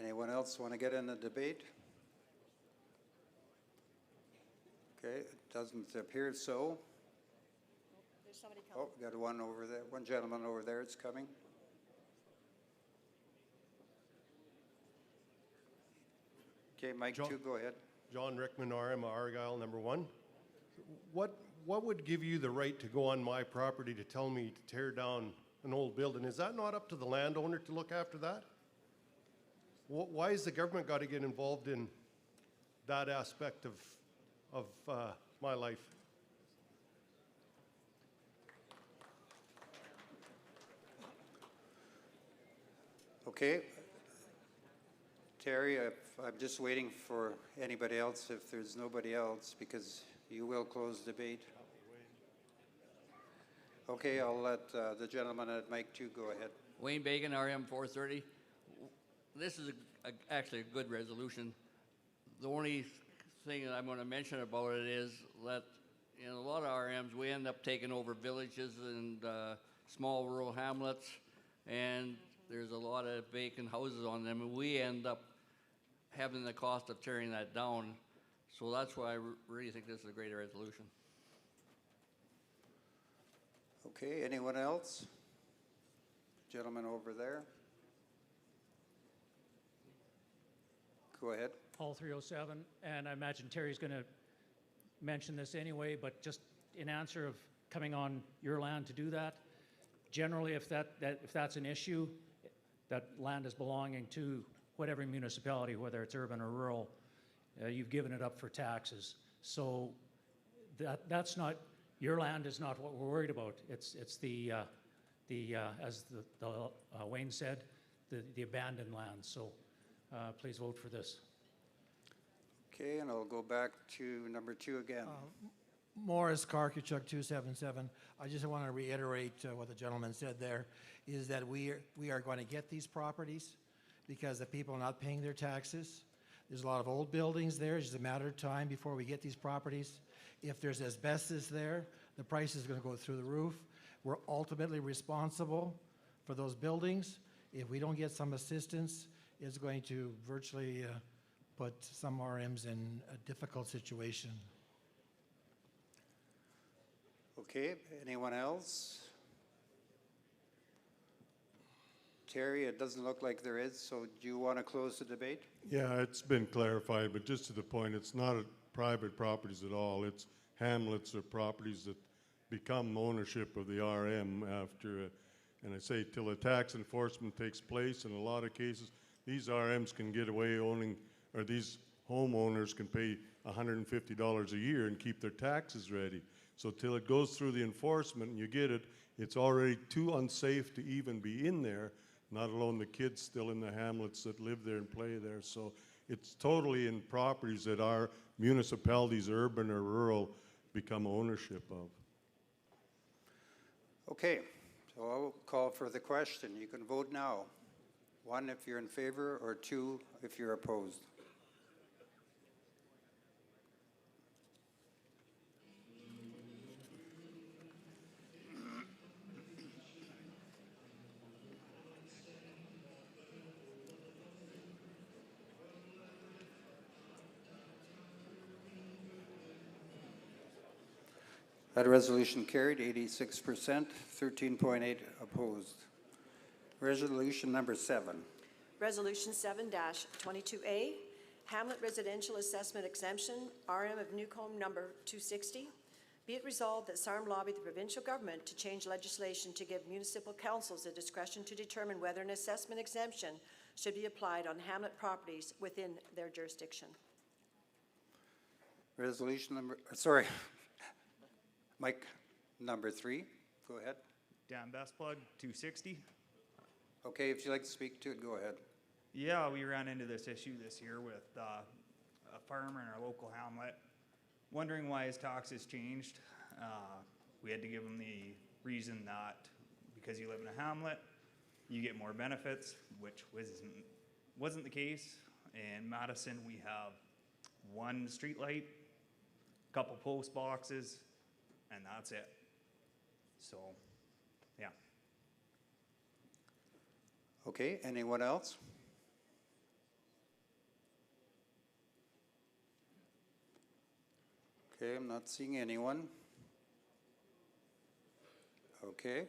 Anyone else want to get in the debate? Okay, it doesn't appear so. There's somebody coming. Oh, got one over there, one gentleman over there, it's coming. Okay, Mike, John, 2, go ahead. John Rickman, RM, Argyle, number 1. What would give you the right to go on my property to tell me to tear down an old building? Is that not up to the landowner to look after that? Why has the government got to get involved in that aspect of my life? Okay. Terry, I'm just waiting for anybody else if there's nobody else, because you will close debate. Okay, I'll let the gentleman at Mike 2 go ahead. Wayne Bacon, RM 430. This is actually a good resolution. The only thing that I'm going to mention about it is that in a lot of RMs, we end up taking over villages and small rural hamlets, and there's a lot of vacant houses on them, and we end up having the cost of tearing that down. So that's why I really think this is a great resolution. Okay, anyone else? Gentleman over there. Go ahead. Paul 307, and I imagine Terry's going to mention this anyway, but just in answer of coming on your land to do that, generally if that's an issue, that land is belonging to whatever municipality, whether it's urban or rural, you've given it up for taxes. So that's not, your land is not what we're worried about. It's the as Wayne said, the abandoned land. So please vote for this. Okay, and I'll go back to number 2 again. Morris Karkuchuk 277. I just want to reiterate what the gentleman said there, is that we are going to get these properties because the people are not paying their taxes. There's a lot of old buildings there. It's just a matter of time before we get these properties. If there's asbestos there, the price is going to go through the roof. We're ultimately responsible for those buildings. If we don't get some assistance, it's going to virtually put some RMs in a difficult situation. Okay, anyone else? Terry, it doesn't look like there is, so do you want to close the debate? Yeah, it's been clarified, but just to the point, it's not private properties at all. It's hamlets or properties that become ownership of the RM after, and I say till a tax enforcement takes place. In a lot of cases, these RMs can get away owning, or these homeowners can pay $150 a year and keep their taxes ready. So till it goes through the enforcement and you get it, it's already too unsafe to even be in there, not alone the kids still in the hamlets that live there and play there. So it's totally in properties that our municipalities, urban or rural, become ownership of. Okay, so I'll call for the question. You can vote now. 1 if you're in favor, or 2 if you're opposed. That resolution carried, 86%, 13.8 opposed. Resolution number 7. Resolution 7-22A, Hamlet Residential Assessment Exemption, RM of Newcomb number 260. Be it resolved that SARM lobby the provincial government to change legislation to give municipal councils the discretion to determine whether an assessment exemption should be applied on Hamlet properties within their jurisdiction. Resolution number, sorry, Mike, number 3, go ahead. Dan Bestplug, 260. Okay, if you'd like to speak to it, go ahead. Yeah, we ran into this issue this year with a farmer in our local hamlet, wondering why his taxes changed. We had to give him the reason that because you live in a hamlet, you get more benefits, which wasn't the case. In Madison, we have 1 street light, a couple post boxes, and that's it. So, yeah. Okay, anyone else? Okay, I'm not seeing anyone. Okay.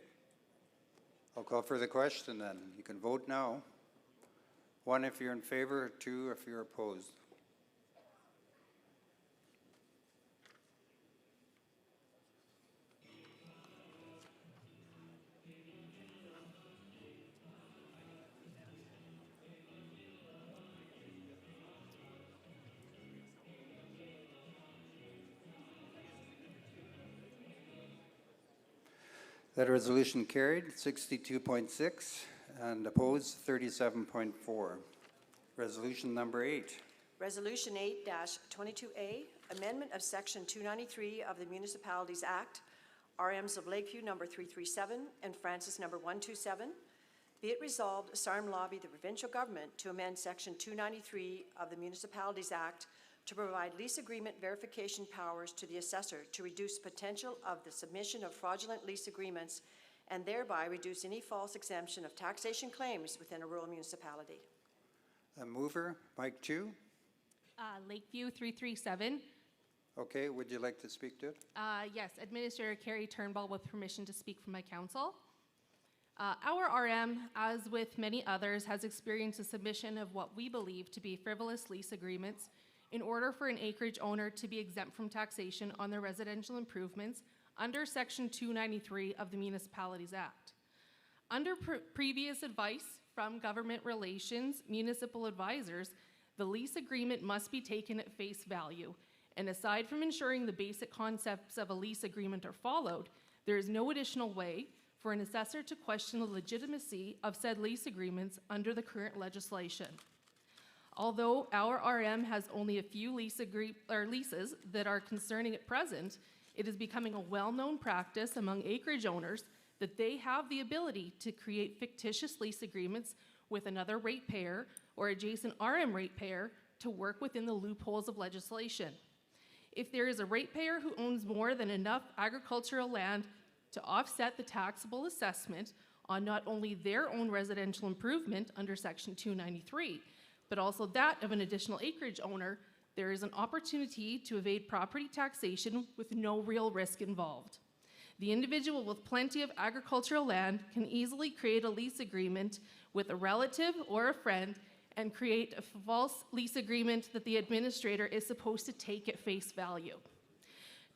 I'll call for the question then. You can vote now. 1 if you're in favor, 2 if you're opposed. That resolution carried, 62.6, and opposed, 37.4. Resolution number 8. Resolution 8-22A, Amendment of Section 293 of the Municipalities Act, RMs of Lakeview number 337 and Francis number 127. Be it resolved, SARM lobby the provincial government to amend Section 293 of the Municipalities Act to provide lease agreement verification powers to the assessor to reduce potential of the submission of fraudulent lease agreements and thereby reduce any false exemption of taxation claims within a rural municipality. A mover, Mike 2. Lakeview 337. Okay, would you like to speak to it? Yes, Administrator Carrie Turnbull with permission to speak for my council. Our RM, as with many others, has experienced a submission of what we believe to be frivolous lease agreements in order for an acreage owner to be exempt from taxation on their residential improvements under Section 293 of the Municipalities Act. Under previous advice from government relations municipal advisors, the lease agreement must be taken at face value, and aside from ensuring the basic concepts of a lease agreement are followed, there is no additional way for an assessor to question the legitimacy of said lease agreements under the current legislation. Although our RM has only a few leases that are concerning at present, it is becoming a well-known practice among acreage owners that they have the ability to create fictitious lease agreements with another ratepayer or adjacent RM ratepayer to work within the loopholes of legislation. If there is a ratepayer who owns more than enough agricultural land to offset the taxable assessment on not only their own residential improvement under Section 293, but also that of an additional acreage owner, there is an opportunity to evade property taxation with no real risk involved. The individual with plenty of agricultural land can easily create a lease agreement with a relative or a friend and create a false lease agreement that the administrator is supposed to take at face value.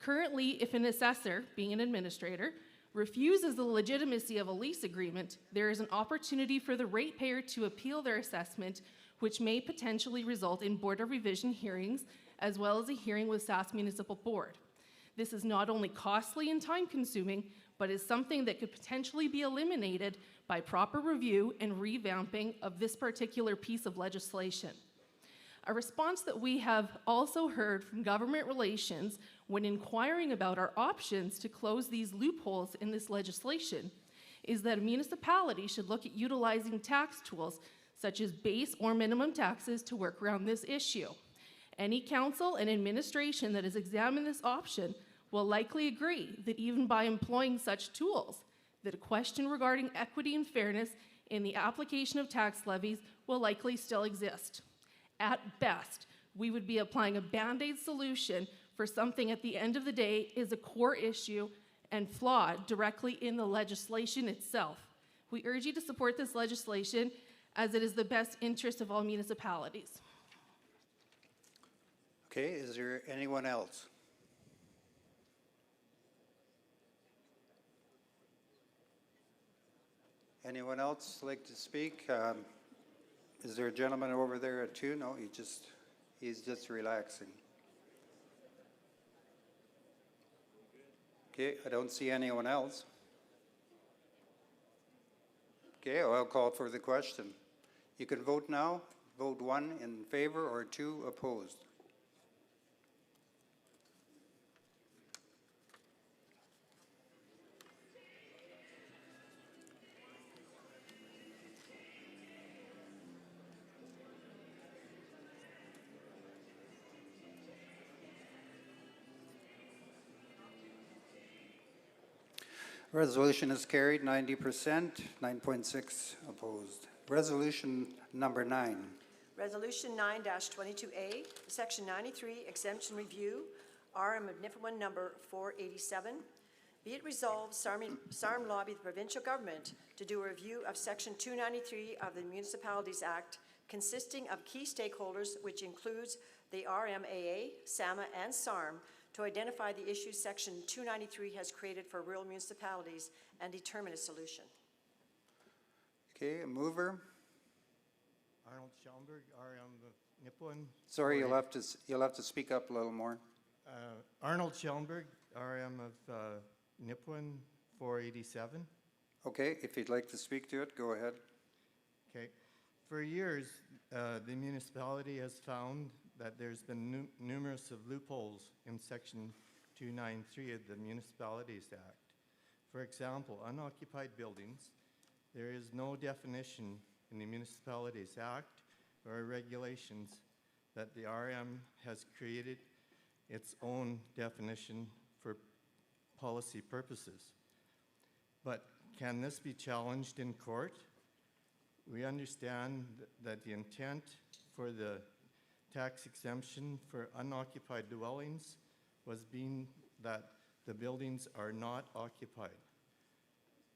Currently, if an assessor, being an administrator, refuses the legitimacy of a lease agreement, there is an opportunity for the ratepayer to appeal their assessment, which may potentially result in Board of Revision hearings, as well as a hearing with Sask Municipal Board. This is not only costly and time-consuming, but is something that could potentially be eliminated by proper review and revamping of this particular piece of legislation. A response that we have also heard from government relations when inquiring about our options to close these loopholes in this legislation is that a municipality should look at utilizing tax tools such as base or minimum taxes to work around this issue. Any council and administration that has examined this option will likely agree that even by employing such tools, that a question regarding equity and fairness in the application of tax levies will likely still exist. At best, we would be applying a Band-Aid solution for something at the end of the day is a core issue and flawed directly in the legislation itself. We urge you to support this legislation as it is the best interest of all municipalities. Okay, is there anyone else? Anyone else like to speak? Is there a gentleman over there at 2? No, he's just relaxing. Okay, I don't see anyone else. Okay, I'll call for the question. You can vote now. Vote 1 in favor or 2 opposed. Resolution is carried 90%, 9.6 opposed. Resolution number 9. Resolution 9-22A, Section 93, Exemption Review, RM of Nipawin number 487. Be it resolved, SARM lobby the provincial government to do a review of Section 293 of the Municipalities Act, consisting of key stakeholders, which includes the RMAA, SAMA, and SARM, to identify the issues Section 293 has created for rural municipalities and determine a solution. Okay, a mover. Arnold Schellenberg, RM of Nipawin. Sorry, you'll have to speak up a little more. Arnold Schellenberg, RM of Nipawin 487. Okay, if you'd like to speak to it, go ahead. Okay. For years, the municipality has found that there's been numerous of loopholes in Section 293 of the Municipalities Act. For example, unoccupied buildings, there is no definition in the Municipalities Act or regulations that the RM has created its own definition for policy purposes. But can this be challenged in court? We understand that the intent for the tax exemption for unoccupied dwellings was being that the buildings are not occupied.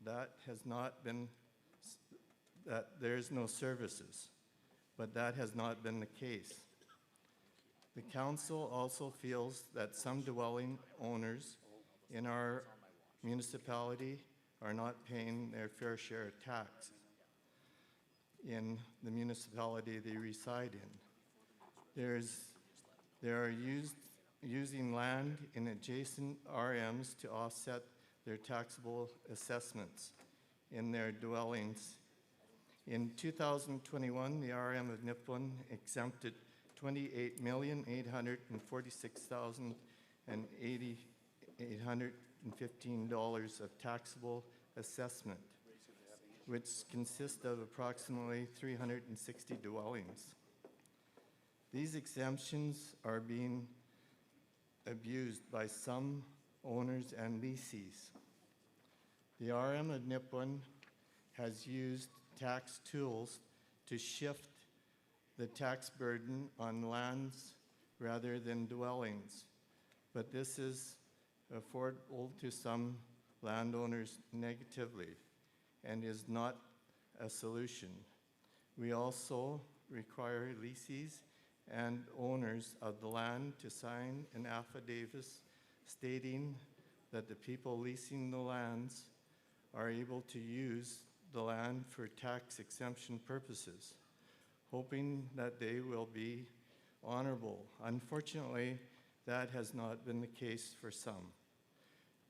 That has not been, that there's no services, but that has not been the case. The council also feels that some dwelling owners in our municipality are not paying their fair share of tax in the municipality they reside in. They are using land in adjacent RMs to offset their taxable assessments in their dwellings. In 2021, the RM of Nipawin exempted $28,846,815 of taxable assessment, which consists of approximately 360 dwellings. These exemptions are being abused by some owners and lessees. The RM of Nipawin has used tax tools to shift the tax burden on lands rather than dwellings, but this is affordable to some landowners negatively and is not a solution. We also require lessees and owners of the land to sign an affidavit stating that the people leasing the lands are able to use the land for tax exemption purposes, hoping that they will be honorable. Unfortunately, that has not been the case for some.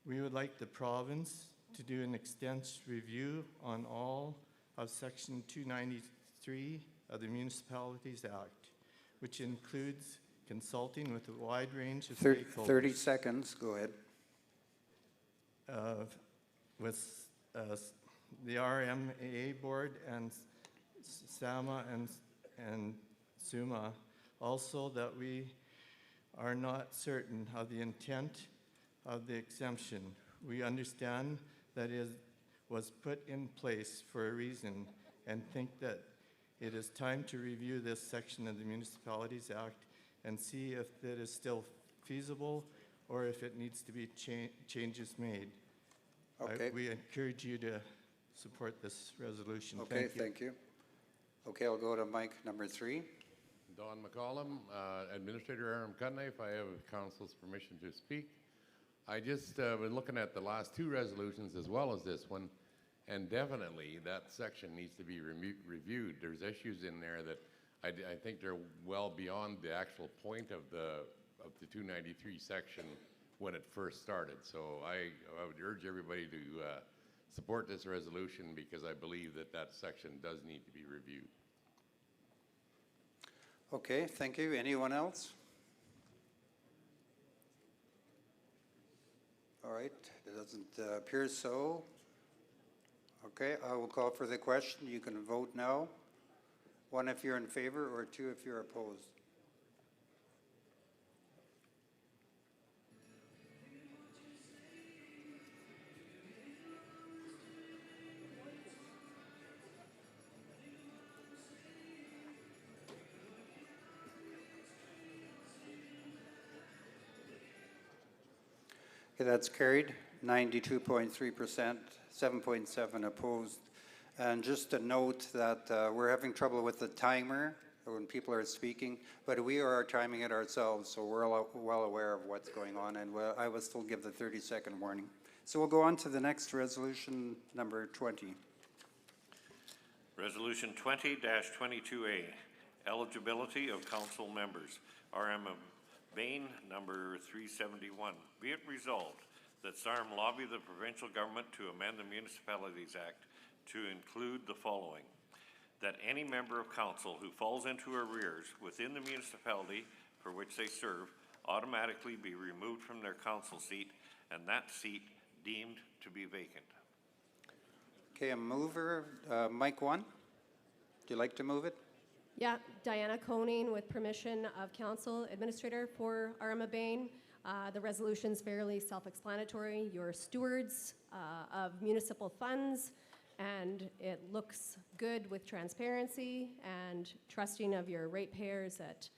We would like the province to do an extensive review on all of Section 293 of the Municipalities Act, which includes consulting with a wide range of stakeholders. 30 seconds, go ahead. With the RMAA board and SAMA and SUMA, also that we are not certain of the intent of the exemption. We understand that it was put in place for a reason and think that it is time to review this section of the Municipalities Act and see if it is still feasible or if it needs to be changes made. Okay. We encourage you to support this resolution. Okay, thank you. Okay, I'll go to mic number 3. Don McCollum, Administrator Aram Kutney, if I have council's permission to speak. I just been looking at the last 2 resolutions as well as this one, and definitely that section needs to be reviewed. There's issues in there that I think they're well beyond the actual point of the 293 section when it first started. So I would urge everybody to support this resolution because I believe that that section does need to be reviewed. Okay, thank you. Anyone else? All right, it doesn't appear so. Okay, I will call for the question. You can vote now. 1 if you're in favor, or 2 if you're opposed. Okay, that's carried, 92.3%, 7.7 opposed. And just a note that we're having trouble with the timer when people are speaking, but we are timing it ourselves, so we're well aware of what's going on, and I will still give the 30-second warning. So we'll go on to the next resolution, number 20. Resolution 20-22A, eligibility of council members. RM of Bain, number 371. Be it resolved that SARM lobby the provincial government to amend the Municipalities Act to include the following: that any member of council who falls into arrears within the municipality for which they serve automatically be removed from their council seat and that seat deemed to be vacant. Okay, a mover, mic 1. Do you like to move it? Yeah, Diana Koning with permission of Council Administrator for Arma Bain. The resolution's fairly self-explanatory. You're stewards of municipal funds, and it looks good with transparency and trusting of your ratepayers that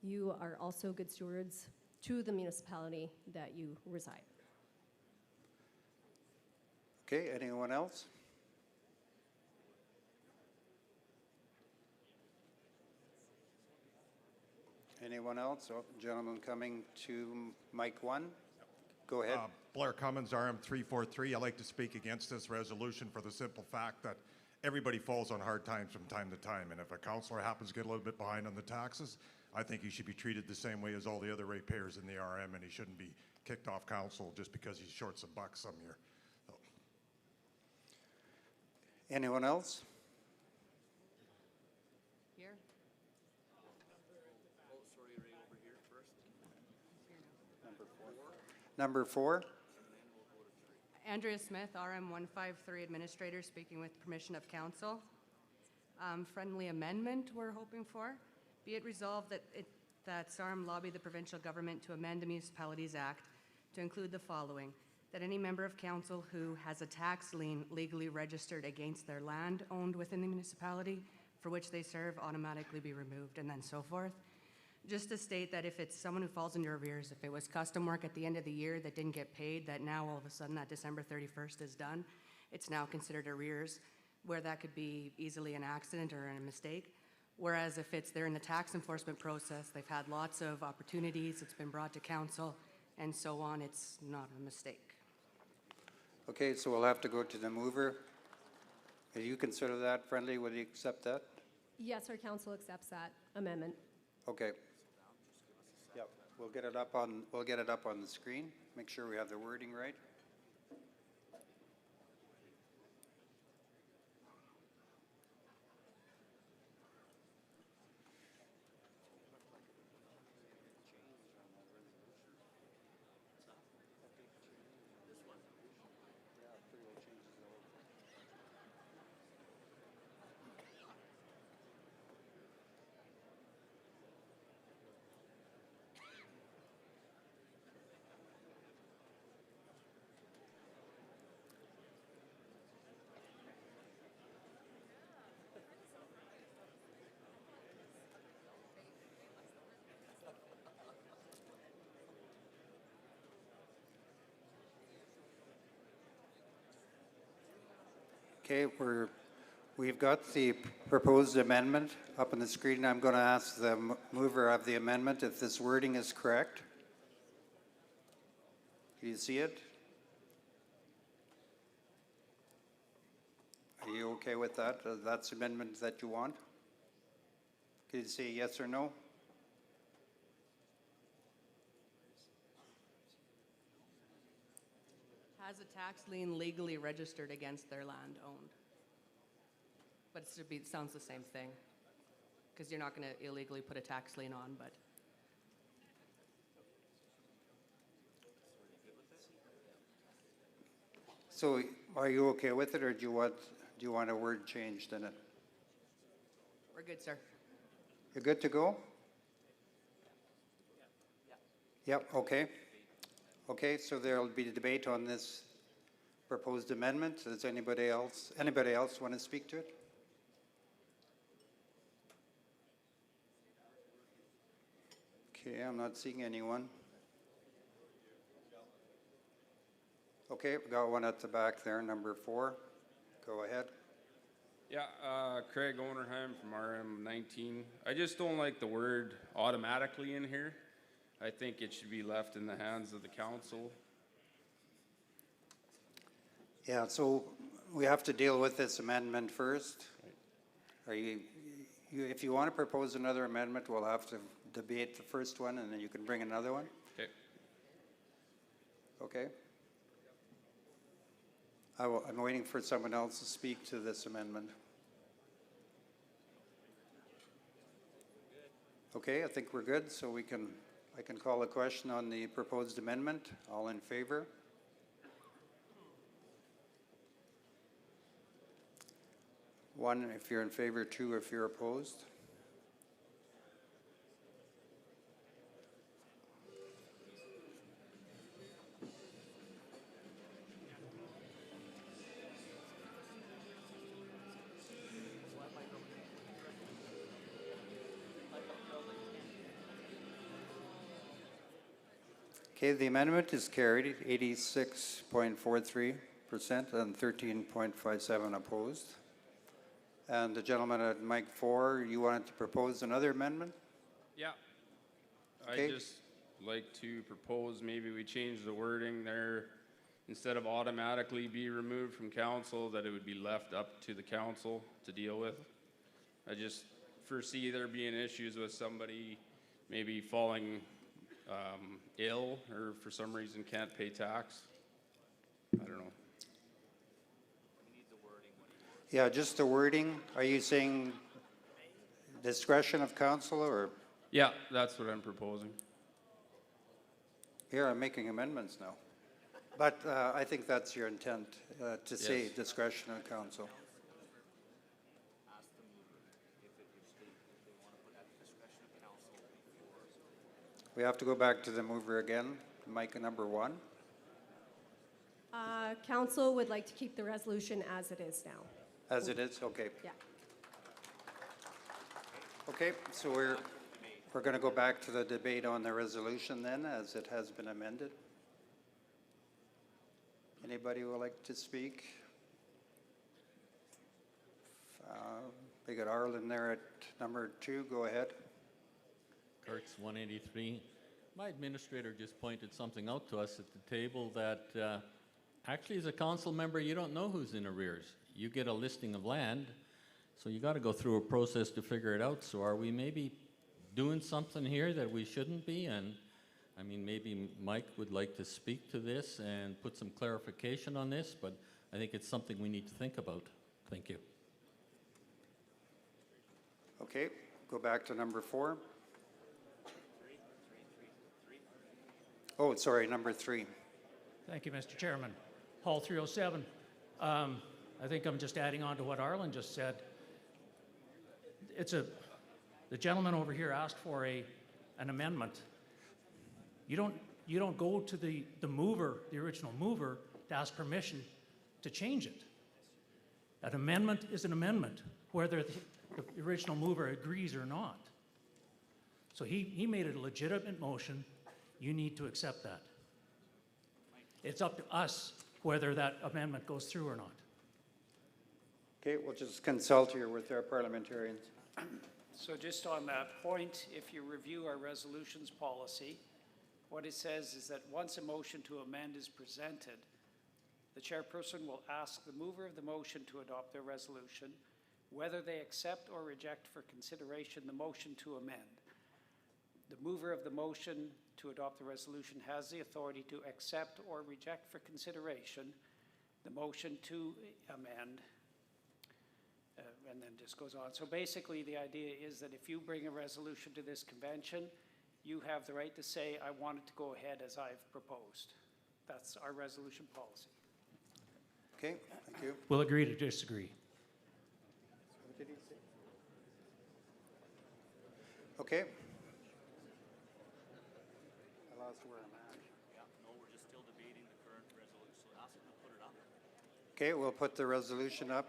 you are also good stewards to the municipality that you reside. Okay, anyone else? Anyone else? Oh, gentleman coming to mic 1. Go ahead. Blair Cummins, RM343. I'd like to speak against this resolution for the simple fact that everybody falls on hard times from time to time. And if a councillor happens to get a little bit behind on the taxes, I think he should be treated the same way as all the other ratepayers in the RM, and he shouldn't be kicked off council just because he's short some bucks some year. So. Anyone else? Here. Number 4. Andrea Smith, RM153 Administrator, speaking with permission of council. Friendly amendment we're hoping for. Be it resolved that SARM lobby the provincial government to amend the Municipalities Act to include the following: that any member of council who has a tax lien legally registered against their land owned within the municipality for which they serve automatically be removed, and then so forth. Just to state that if it's someone who falls into arrears, if it was custom work at the end of the year that didn't get paid, that now all of a sudden that December 31st is done, it's now considered arrears, where that could be easily an accident or a mistake. Whereas if they're in the tax enforcement process, they've had lots of opportunities, it's been brought to council, and so on. It's not a mistake. Okay, so we'll have to go to the mover. Do you consider that friendly? Would you accept that? Yes, our council accepts that amendment. Okay. Yep, we'll get it up on the screen. Make sure we have the wording right. Okay, we've got the proposed amendment up on the screen. I'm going to ask the mover of the amendment if this wording is correct. Do you see it? Are you okay with that? That's the amendment that you want? Can you say yes or no? Has a tax lien legally registered against their land owned. But it sounds the same thing, because you're not going to illegally put a tax lien on, but. So are you okay with it, or do you want a word changed in it? We're good, sir. You're good to go? Yep, okay. Okay, so there'll be a debate on this proposed amendment. Does anybody else want to speak to it? Okay, I'm not seeing anyone. Okay, we got one at the back there, number 4. Go ahead. Yeah, Craig Onerheim from RM19. I just don't like the word automatically in here. I think it should be left in the hands of the council. Yeah, so we have to deal with this amendment first. Are if you want to propose another amendment, we'll have to debate the first one, and then you can bring another one. Okay. Okay. I'm waiting for someone else to speak to this amendment. Okay, I think we're good, so I can call a question on the proposed amendment. All in favor? One if you're in favor, 2 if you're opposed. Okay, the amendment is carried, 86.43% and 13.57 opposed. And the gentleman at mic 4, you wanted to propose another amendment? Yeah. Okay. I'd just like to propose maybe we change the wording there. Instead of automatically be removed from council, that it would be left up to the council to deal with. I just foresee there being issues with somebody maybe falling ill or for some reason can't pay tax. I don't know. Yeah, just the wording. Are you saying discretion of council or? Yeah, that's what I'm proposing. Here, I'm making amendments now. But I think that's your intent, to say Yes. discretion of council. We have to go back to the mover again, mic number 1. Council would like to keep the resolution as it is now. As it is, okay. Yeah. Okay, so we're going to go back to the debate on the resolution then, as it has been amended. Anybody would like to speak? We got Arlen there at number 2. Go ahead. Kurtz 183. My administrator just pointed something out to us at the table that actually as a council member, you don't know who's in arrears. You get a listing of land, so you got to go through a process to figure it out. So are we maybe doing something here that we shouldn't be? And I mean, maybe Mike would like to speak to this and put some clarification on this, but I think it's something we need to think about. Thank you. Okay, go back to number 4. Oh, sorry, number 3. Thank you, Mr. Chairman. Hall 307. I think I'm just adding on to what Arlen just said. The gentleman over here asked for an amendment. You don't go to the mover, the original mover, to ask permission to change it. An amendment is an amendment, whether the original mover agrees or not. So he made a legitimate motion. You need to accept that. It's up to us whether that amendment goes through or not. Okay, we'll just consult here with our parliamentarians. So just on that point, if you review our resolutions policy, what it says is that once a motion to amend is presented, the chairperson will ask the mover of the motion to adopt their resolution whether they accept or reject for consideration the motion to amend. The mover of the motion to adopt the resolution has the authority to accept or reject for consideration the motion to amend, and then just goes on. So basically the idea is that if you bring a resolution to this convention, you have the right to say, I want it to go ahead as I've proposed. That's our resolution policy. Okay, thank you. We'll agree to disagree. What did he say? Okay. I lost where I'm at. Yeah, no, we're just still debating the current resolution, so ask them to put it up. Okay, we'll put the resolution up.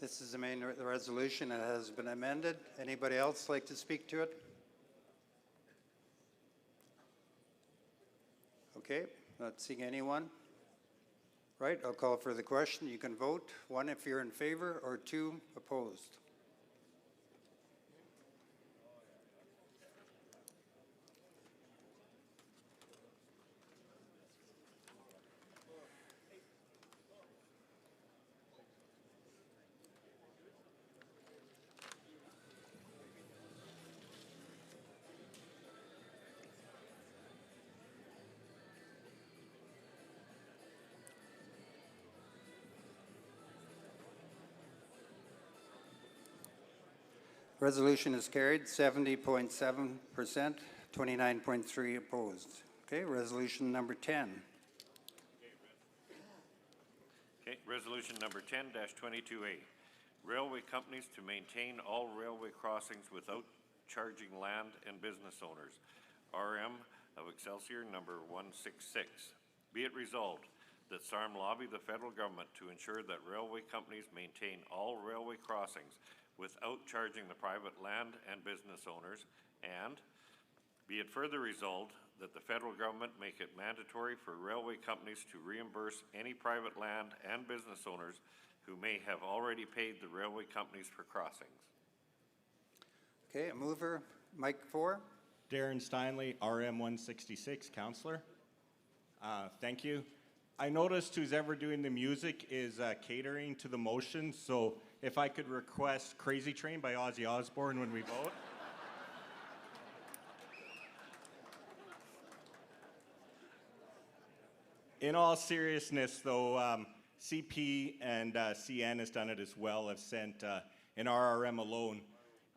This is the main resolution. It has been amended. Anybody else like to speak to it? Okay, not seeing anyone. Right, I'll call for the question. You can vote. 1 if you're in favor, or 2 opposed. Resolution is carried, 70.7%, 29.3 opposed. Okay, resolution number 10. Okay, resolution number 10-22A. Railway companies to maintain all railway crossings without charging land and business owners. RM of Excelsior number 166. Be it resolved that SARM lobby the federal government to ensure that railway companies maintain all railway crossings without charging the private land and business owners, and be it further resolved that the federal government make it mandatory for railway companies to reimburse any private land and business owners who may have already paid the railway companies for crossings. Okay, a mover, Mike 4. Darren Steinley, RM 166, Councillor. Thank you. I noticed who's ever doing the music is catering to the motion, so if I could request Crazy Train by Ozzy Osbourne when we vote. In all seriousness, though, CP and CN has done it as well. Have sent, in RRM alone,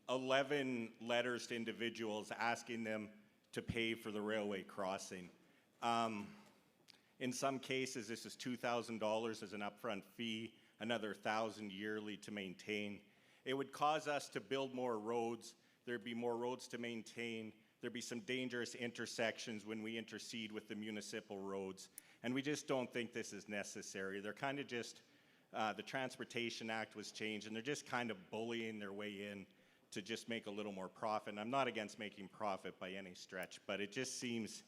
11 letters to individuals asking them to pay for the railway crossing. In some cases, this is $2,000 as an upfront fee, another $1,000 yearly to maintain. It would cause us to build more roads. There'd be more roads to maintain. There'd be some dangerous intersections when we intercede with the municipal roads. And we just don't think this is necessary. They're kind of just, the Transportation Act was changed, and they're just kind of bullying their way in to just make a little more profit. And I'm not against making profit by any stretch, but it just seems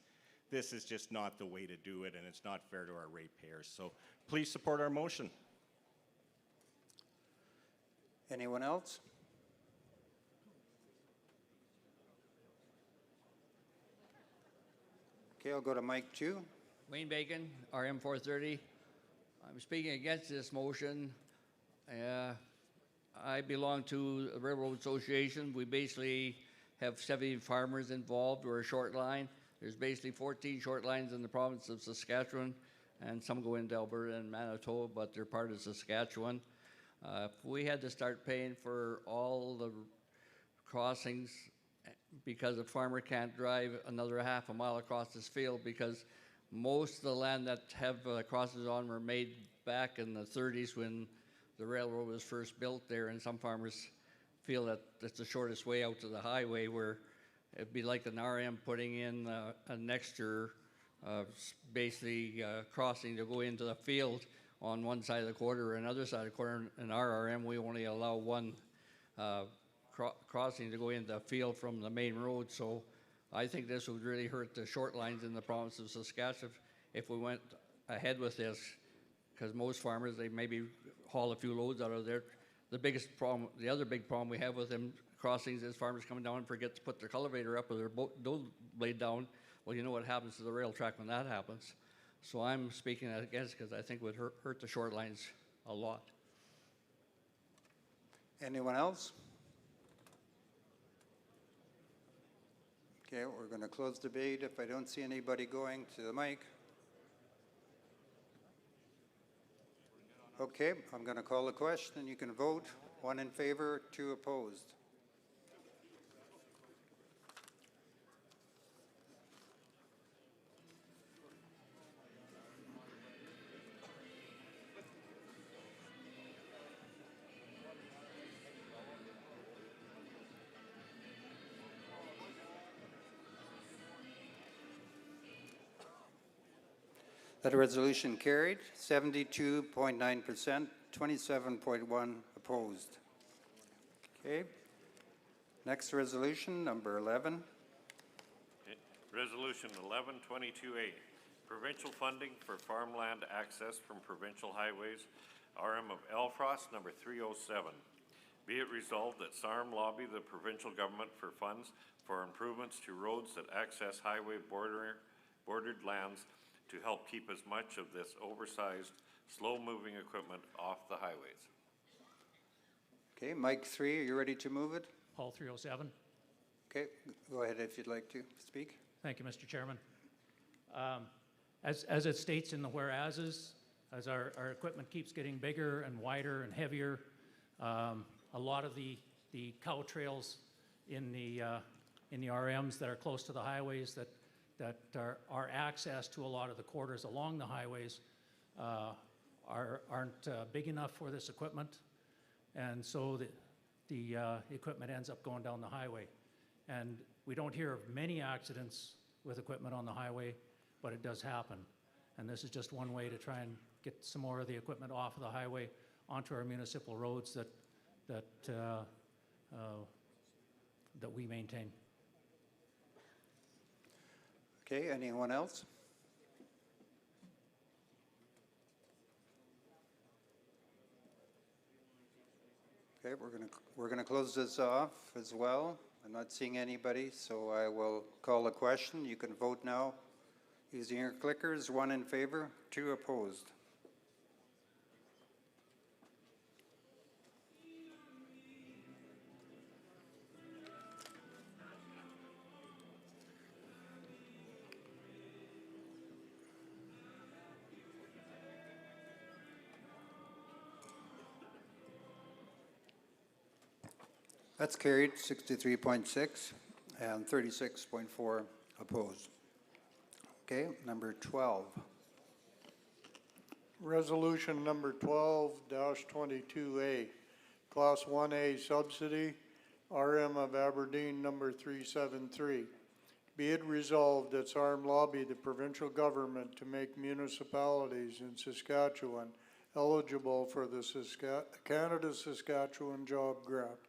this is just not the way to do it, and it's not fair to our ratepayers. So please support our motion. Anyone else? Okay, I'll go to Mike 2. Wayne Bacon, RM 430. I'm speaking against this motion. I belong to the Railroad Association. We basically have 70 farmers involved. We're a short line. There's basically 14 short lines in the province of Saskatchewan, and some go into Alberta and Manitoba, but they're part of Saskatchewan. If we had to start paying for all the crossings because a farmer can't drive another half a mile across this field, because most of the land that have crosses on were made back in the 30s when the railroad was first built there, and some farmers feel that it's the shortest way out to the highway, where it'd be like an RM putting in an extra basically crossing to go into the field on one side of the quarter or another side of the quarter. In our RM, we only allow one crossing to go into the field from the main road. So I think this would really hurt the short lines in the province of Saskatchewan if we went ahead with this, because most farmers, they maybe haul a few loads out of there. The biggest problem, the other big problem we have with them crossings is farmers come down and forget to put their cultivator up or their boat blade down. Well, you know what happens to the rail track when that happens. So I'm speaking against, because I think it would hurt the short lines a lot. Anyone else? Okay, we're going to close debate if I don't see anybody going to the mic. Okay, I'm going to call the question. You can vote. 1 in favor, 2 opposed. That resolution carried, 72.9%, 27.1 opposed. Okay. Next resolution, number 11. Okay. Resolution 1122A, provincial funding for farmland access from provincial highways, RM of Elfrost, number 307. Be it resolved that SARM lobby the provincial government for funds for improvements to roads that access highway bordered lands to help keep as much of this oversized, slow-moving equipment off the highways. Okay, Mike 3, are you ready to move it? Paul 307. Okay, go ahead if you'd like to speak. Thank you, Mr. Chairman. As it states in the whereases, as our equipment keeps getting bigger and wider and heavier, a lot of the cow trails in the RMs that are close to the highways that are access to a lot of the quarters along the highways aren't big enough for this equipment, and so the equipment ends up going down the highway. And we don't hear of many accidents with equipment on the highway, but it does happen. And this is just one way to try and get some more of the equipment off of the highway onto our municipal roads that we maintain. Okay, anyone else? Okay, we're gonna close this off as well. I'm not seeing anybody, so I will call a question. You can vote now using your clickers. 1 in favor, 2 opposed. That's carried, 63.6 and 36.4 opposed. Okay, number 12. Resolution number 12-22A, Class 1A subsidy, RM of Aberdeen number 373. Be it resolved that SARM lobby the provincial government to make municipalities in Saskatchewan eligible for the Canada-Saskatchewan Job Grant.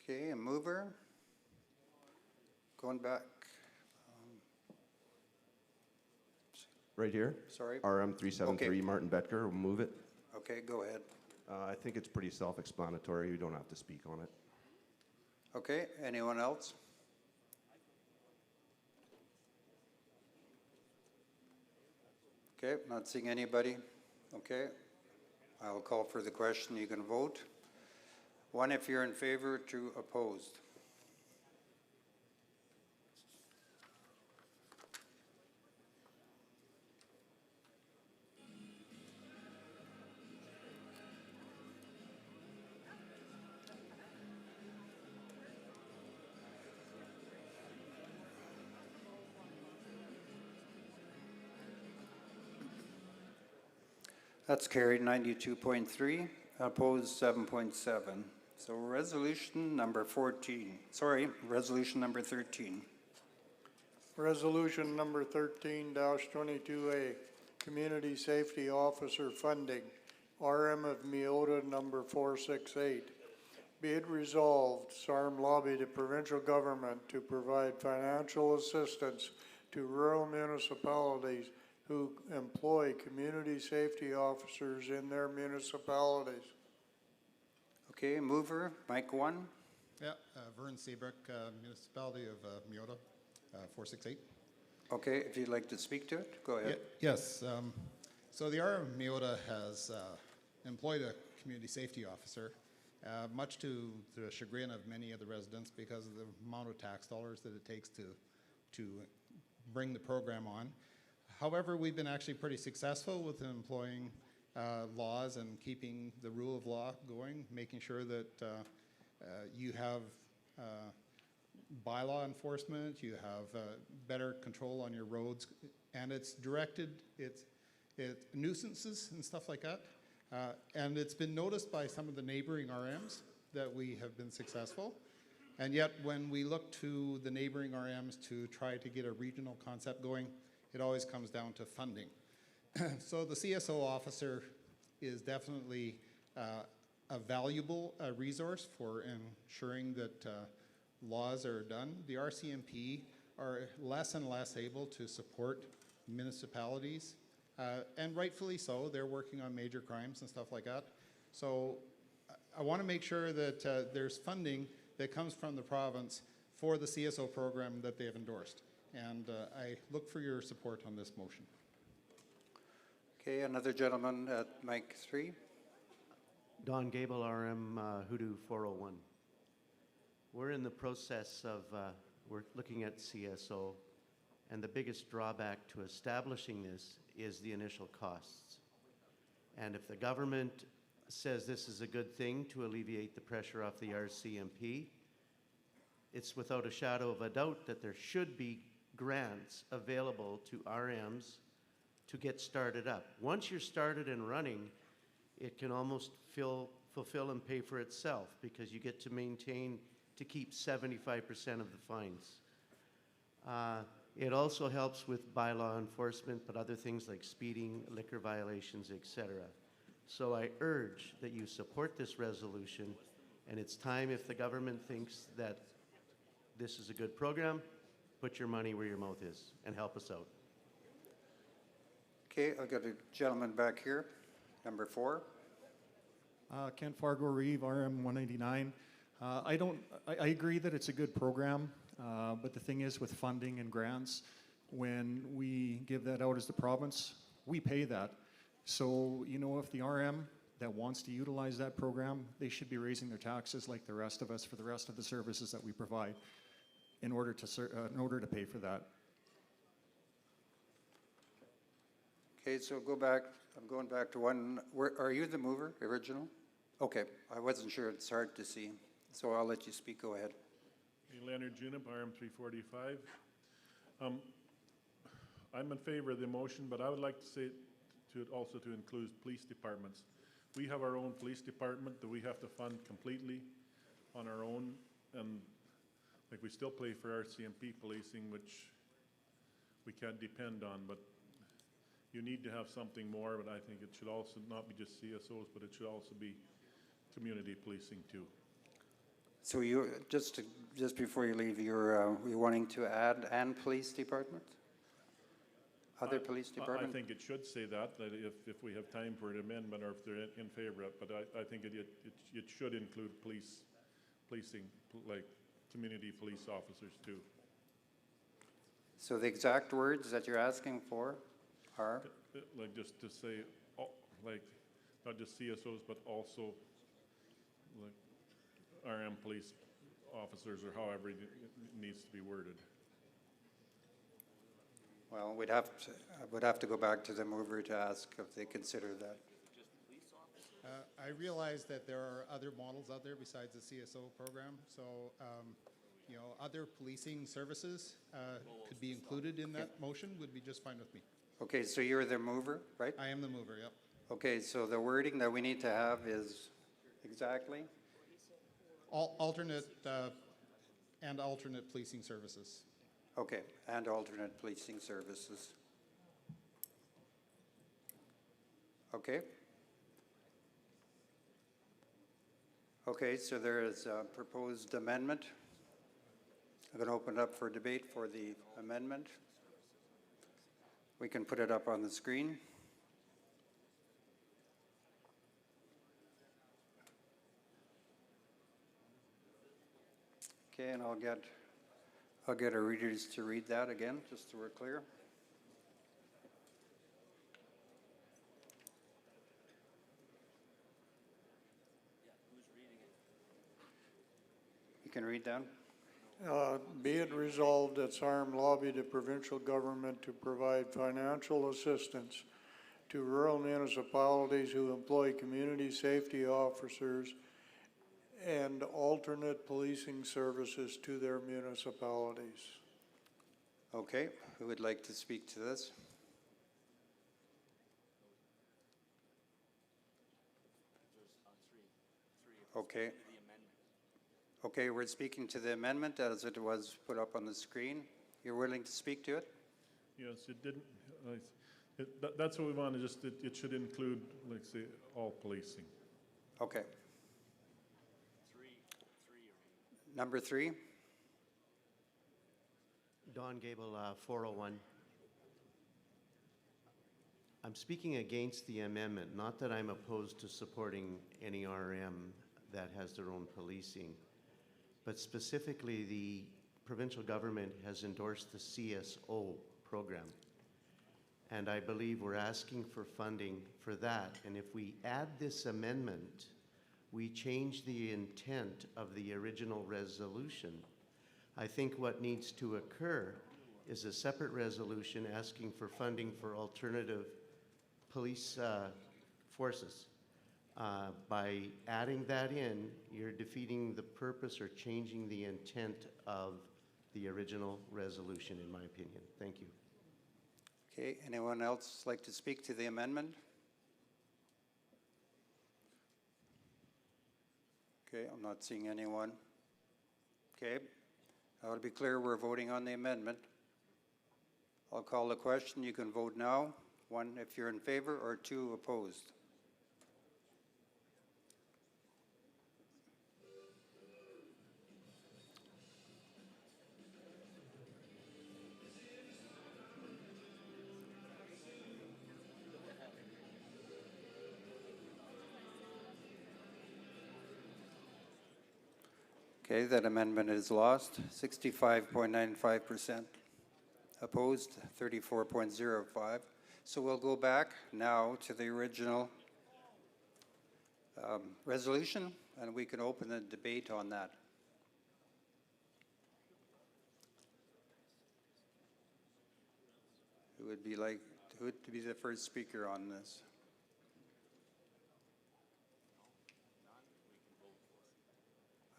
Okay, a mover. Going back. Right here. Sorry. RM 373, Okay. Martin Betker, will move it. Okay, go ahead. I think it's pretty self-explanatory. You don't have to speak on it. Okay, anyone else? Okay, not seeing anybody. Okay, I'll call for the question. You can vote. 1 if you're in favor, 2 opposed. That's carried 92.3, opposed 7.7. So resolution number 13. Resolution number 13-22A, Community Safety Officer Funding, RM of Meota number 468. Be it resolved, SARM lobby the provincial government to provide financial assistance to rural municipalities who employ community safety officers in their municipalities. Okay, mover, Mike 1. Yeah, Vern Seabrook, Municipality of Meota, 468. Okay, if you'd like to speak to it, go ahead. Yes, so the RM of Meota has employed a community safety officer, much to the chagrin of many of the residents because of the amount of tax dollars that it takes to bring the program on. However, we've been actually pretty successful with employing laws and keeping the rule of law going, making sure that you have bylaw enforcement, you have better control on your roads, and it's directed, it's nuisances and stuff like that. And it's been noticed by some of the neighboring RMs that we have been successful. And yet when we look to the neighboring RMs to try to get a regional concept going, it always comes down to funding. So the CSO officer is definitely a valuable resource for ensuring that laws are done. The RCMP are less and less able to support municipalities, and rightfully so. They're working on major crimes and stuff like that. So I want to make sure that there's funding that comes from the province for the CSO program that they have endorsed. And I look for your support on this motion. Okay, another gentleman at mic 3. Don Gable, RM, Hoodoo 401. We're in the process of, we're looking at CSO, and the biggest drawback to establishing this is the initial costs. And if the government says this is a good thing to alleviate the pressure off the RCMP, it's without a shadow of a doubt that there should be grants available to RMs to get started up. Once you're started and running, it can almost fulfill and pay for itself because you get to maintain to keep 75% of the fines. It also helps with bylaw enforcement, but other things like speeding, liquor violations, etc. So I urge that you support this resolution, and it's time, if the government thinks that this is a good program, put your money where your mouth is and help us out. Okay, I've got a gentleman back here, number 4. Ken Fargo-Reeve, RM 189. I agree that it's a good program, but the thing is with funding and grants, when we give that out as the province, we pay that. So, you know, if the RM that wants to utilize that program, they should be raising their taxes like the rest of us for the rest of the services that we provide in order to pay for that. Okay, so go back. I'm going back to one. Are you the mover, original? Okay, I wasn't sure. It's hard to see. So I'll let you speak. Go ahead. Hey, Leonard Junip, RM 345. I'm in favor of the motion, but I would like to say also to include police departments. We have our own police department that we have to fund completely on our own, and like we still pay for RCMP policing, which we can't depend on, but you need to have something more, but I think it should also not be just CSOs, but it should also be community policing too. So you, just before you leave, you're wanting to add and police department? Other police department? I think it should say that if we have time for an amendment or if they're in favor of it, but I think it should include policing, like community police officers too. So the exact words that you're asking for R? Like just to say, like, not just CSOs, but also like RM police officers or however it needs to be worded. Well, I would have to go back to the mover to ask if they consider that. I realize that there are other models out there besides the CSO program, so you know, other policing services could be included in that motion, would be just fine with me. Okay, so you're the mover, right? I am the mover, yep. Okay, so the wording that we need to have is exactly? Alternate and alternate policing services. Okay, and alternate policing services. Okay. Okay, so there is a proposed amendment. I'm going to open it up for debate for the amendment. We can put it up on the screen. Okay, and I'll get our readers to read that again, just so we're clear. You can read down. Be it resolved that SARM lobby the provincial government to provide financial assistance to rural municipalities who employ community safety officers and alternate policing services to their municipalities. Okay, who would like to speak to this? Okay. Okay, we're speaking to the amendment as it was put up on the screen. You're willing to speak to it? Yes, it didn't, that's what we want, it should include, like say, all policing. Okay. Number 3. Don Gable, 401. I'm speaking against the amendment, not that I'm opposed to supporting any RM that has their own policing, but specifically the provincial government has endorsed the CSO program. And I believe we're asking for funding for that. And if we add this amendment, we change the intent of the original resolution. I think what needs to occur is a separate resolution asking for funding for alternative police forces. By adding that in, you're defeating the purpose or changing the intent of the original resolution, in my opinion. Thank you. Okay, anyone else like to speak to the amendment? Okay, I'm not seeing anyone. Okay, I want to be clear, we're voting on the amendment. I'll call the question. You can vote now. 1 if you're in favor, or 2 opposed. Okay, that amendment is lost. 65.95%. Opposed, 34.05. So we'll go back now to the original resolution, and we can open the debate on that. Who would be the first speaker on this?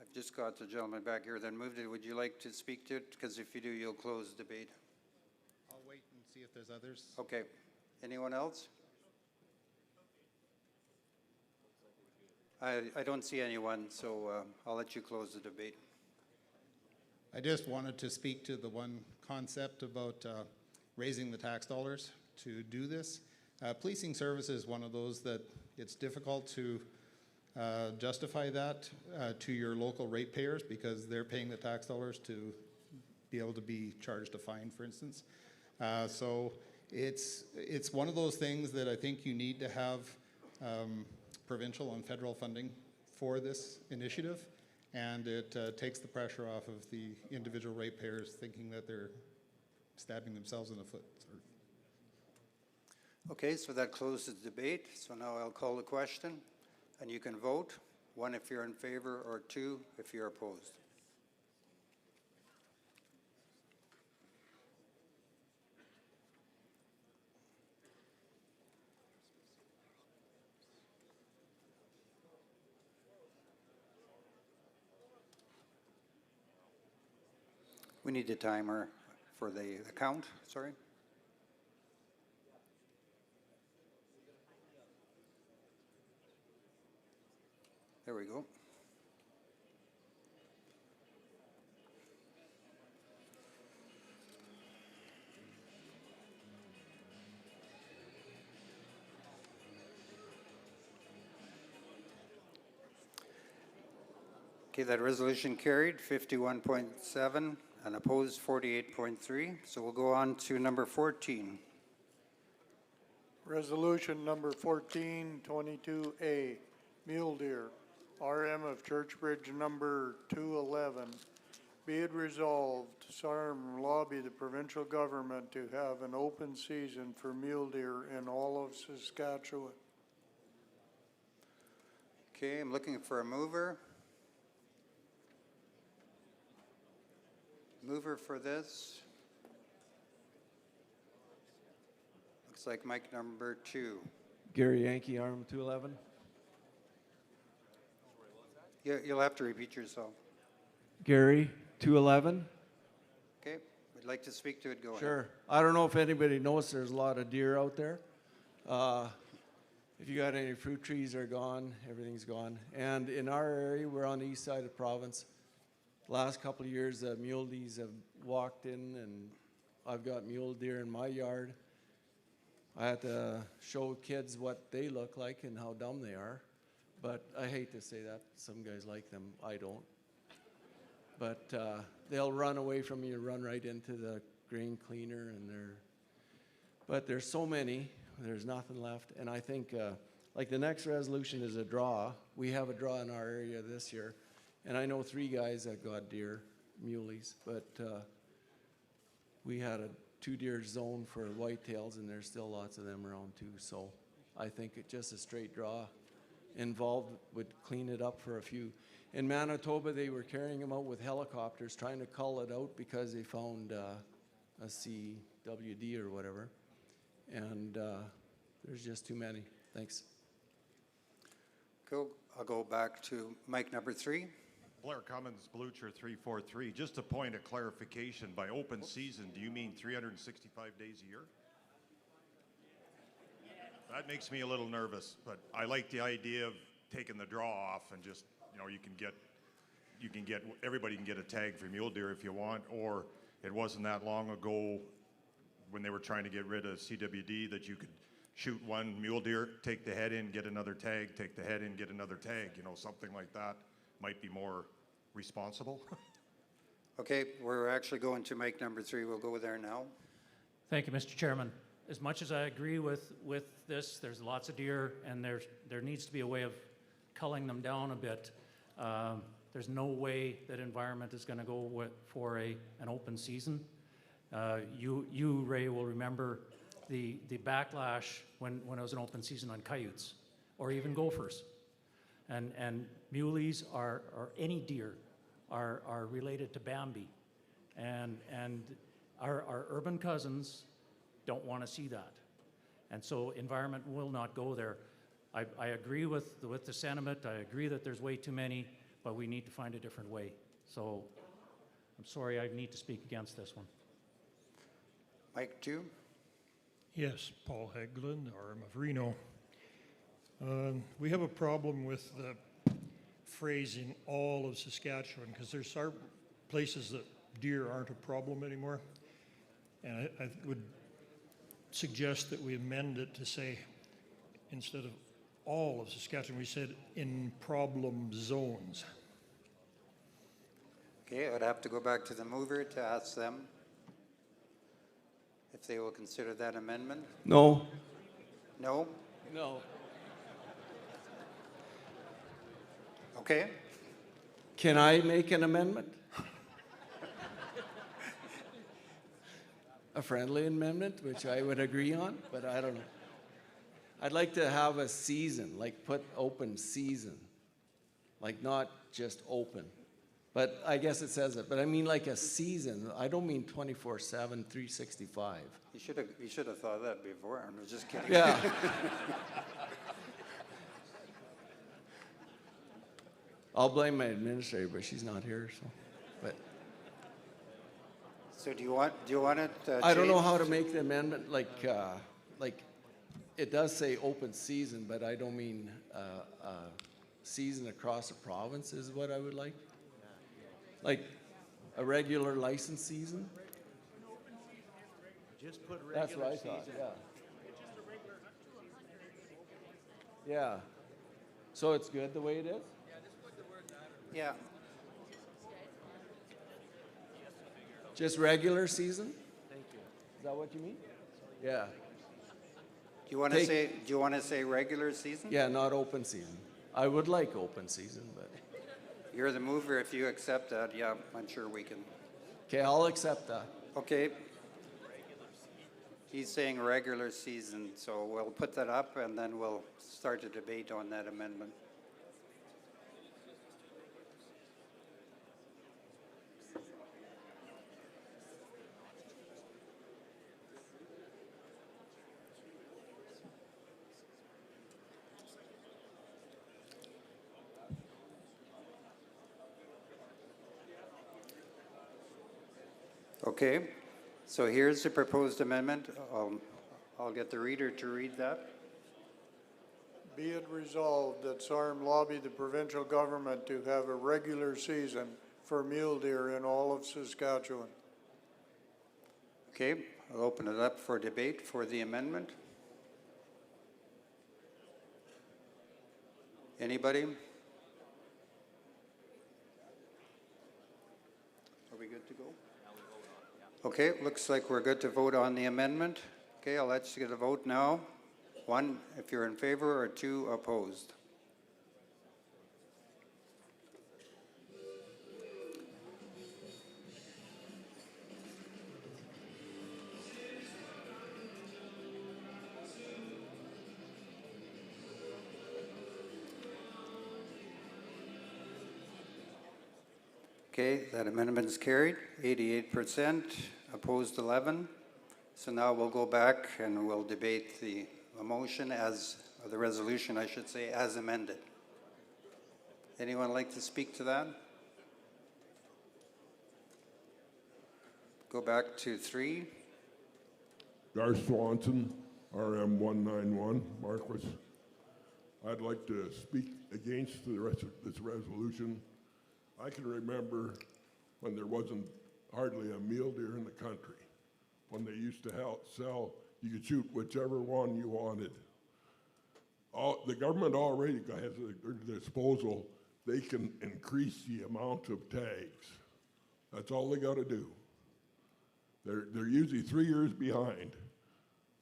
I've just got the gentleman back here that moved it. Would you like to speak to it? Because if you do, you'll close the debate. I'll wait and see if there's others. Okay. Anyone else? I don't see anyone, so I'll let you close the debate. I just wanted to speak to the one concept about raising the tax dollars to do this. Policing service is one of those that it's difficult to justify that to your local ratepayers because they're paying the tax dollars to be able to be charged a fine, for instance. So it's one of those things that I think you need to have provincial and federal funding for this initiative, and it takes the pressure off of the individual ratepayers thinking that they're stabbing themselves in the foot. Okay, so that closes the debate. So now I'll call the question, and you can vote. 1 if you're in favor, or 2 if you're opposed. We need a timer for the count, sorry. There we go. Okay, that resolution carried 51.7 and opposed 48.3. So we'll go on to number 14. Resolution number 1422A, mule deer, RM of Church Bridge number 211. Be it resolved, SARM lobby the provincial government to have an open season for mule deer in all of Saskatchewan. Okay, I'm looking for a mover. Mover for this. Looks like mic number 2. Gary Yankee, RM 211. You'll have to repeat yourself. Gary 211. Okay, would like to speak to it, go ahead. Sure. I don't know if anybody knows there's a lot of deer out there. If you got any fruit trees, they're gone. Everything's gone. And in our area, we're on the east side of the province. Last couple of years, muleys have walked in, and I've got mule deer in my yard. I had to show kids what they look like and how dumb they are. But I hate to say that. Some guys like them. I don't. But they'll run away from you, run right into the grain cleaner, and but there's so many, there's nothing left. And I think, like the next resolution is a draw. We have a draw in our area this year. And I know 3 guys that got deer, muleys, but we had a 2 deer zone for whitetails, and there's still lots of them around too. So I think just a straight draw involved would clean it up for a few. In Manitoba, they were carrying them out with helicopters, trying to cull it out because they found a CWD or whatever. And there's just too many. Thanks. Cool. I'll go back to mic number 3. Blair Cummins, Blucher 343. Just a point of clarification, by open season, do you mean 365 days a year? That makes me a little nervous, but I like the idea of taking the draw off and just, you know, everybody can get a tag for mule deer if you want, or it wasn't that long ago when they were trying to get rid of CWD that you could shoot one mule deer, take the head in, get another tag, take the head in, get another tag, you know, something like that might be more responsible. Okay, we're actually going to mic number 3. We'll go there now. Thank you, Mr. Chairman. As much as I agree with this, there's lots of deer, and there needs to be a way of culling them down a bit. There's no way that environment is going to go for an open season. You, Ray, will remember the backlash when it was an open season on coyotes or even gophers. And muleys or any deer are related to Bambi. And our urban cousins don't want to see that. And so environment will not go there. I agree with the sentiment. I agree that there's way too many, but we need to find a different way. So I'm sorry, I need to speak against this one. Mike 2. Yes, Paul Hegland, RM of Reno. We have a problem with the phrasing all of Saskatchewan, because there's places that deer aren't a problem anymore. And I would suggest that we amend it to say, instead of all of Saskatchewan, we said in problem zones. Okay, I'd have to go back to the mover to ask them if they will consider that amendment. No. No? No. Okay. Can I make an amendment? A friendly amendment, which I would agree on, but I don't know. I'd like to have a season, like put open season, like not just open. But I guess it says it, but I mean like a season. I don't mean 24/7, 365. You should have thought of that before. I'm just kidding. Yeah. I'll blame my administrator, but she's not here, so, but. So do you want it I don't know changed? how to make the amendment, like, it does say open season, but I don't mean, season across the province is what I would like. Like, a regular license season? Just put That's regular what I season. thought, yeah. Yeah. So it's good the way it is? Yeah. Just regular season? Thank you. Is that what you mean? Yeah. Do you want to say regular season? Yeah, not open season. I would like open season, but. You're the mover. If you accept that, yeah, I'm sure we can. Okay, I'll accept that. Okay. He's saying regular season, so we'll put that up and then we'll start a debate on that amendment. Okay, so here's the proposed amendment. I'll get the reader to read that. Be it resolved that SARM lobby the provincial government to have a regular season for mule deer in all of Saskatchewan. Okay, I'll open it up for debate for the amendment. Anybody? Are we good to go? Okay, looks like we're good to vote on the amendment. Okay, I'll let you get a vote now. 1 if you're in favor, or 2 opposed. Okay, that amendment is carried, 88%, opposed 11. So now we'll go back and we'll debate the motion as, or the resolution, I should say, as amended. Anyone like to speak to that? Go back to 3. Gar Swanson, RM 191, Marquis. I'd like to speak against the rest of this resolution. I can remember when there wasn't hardly a mule deer in the country. When they used to sell, you could shoot whichever one you wanted. The government already has at their disposal, they can increase the amount of tags. That's all they got to do. They're usually 3 years behind.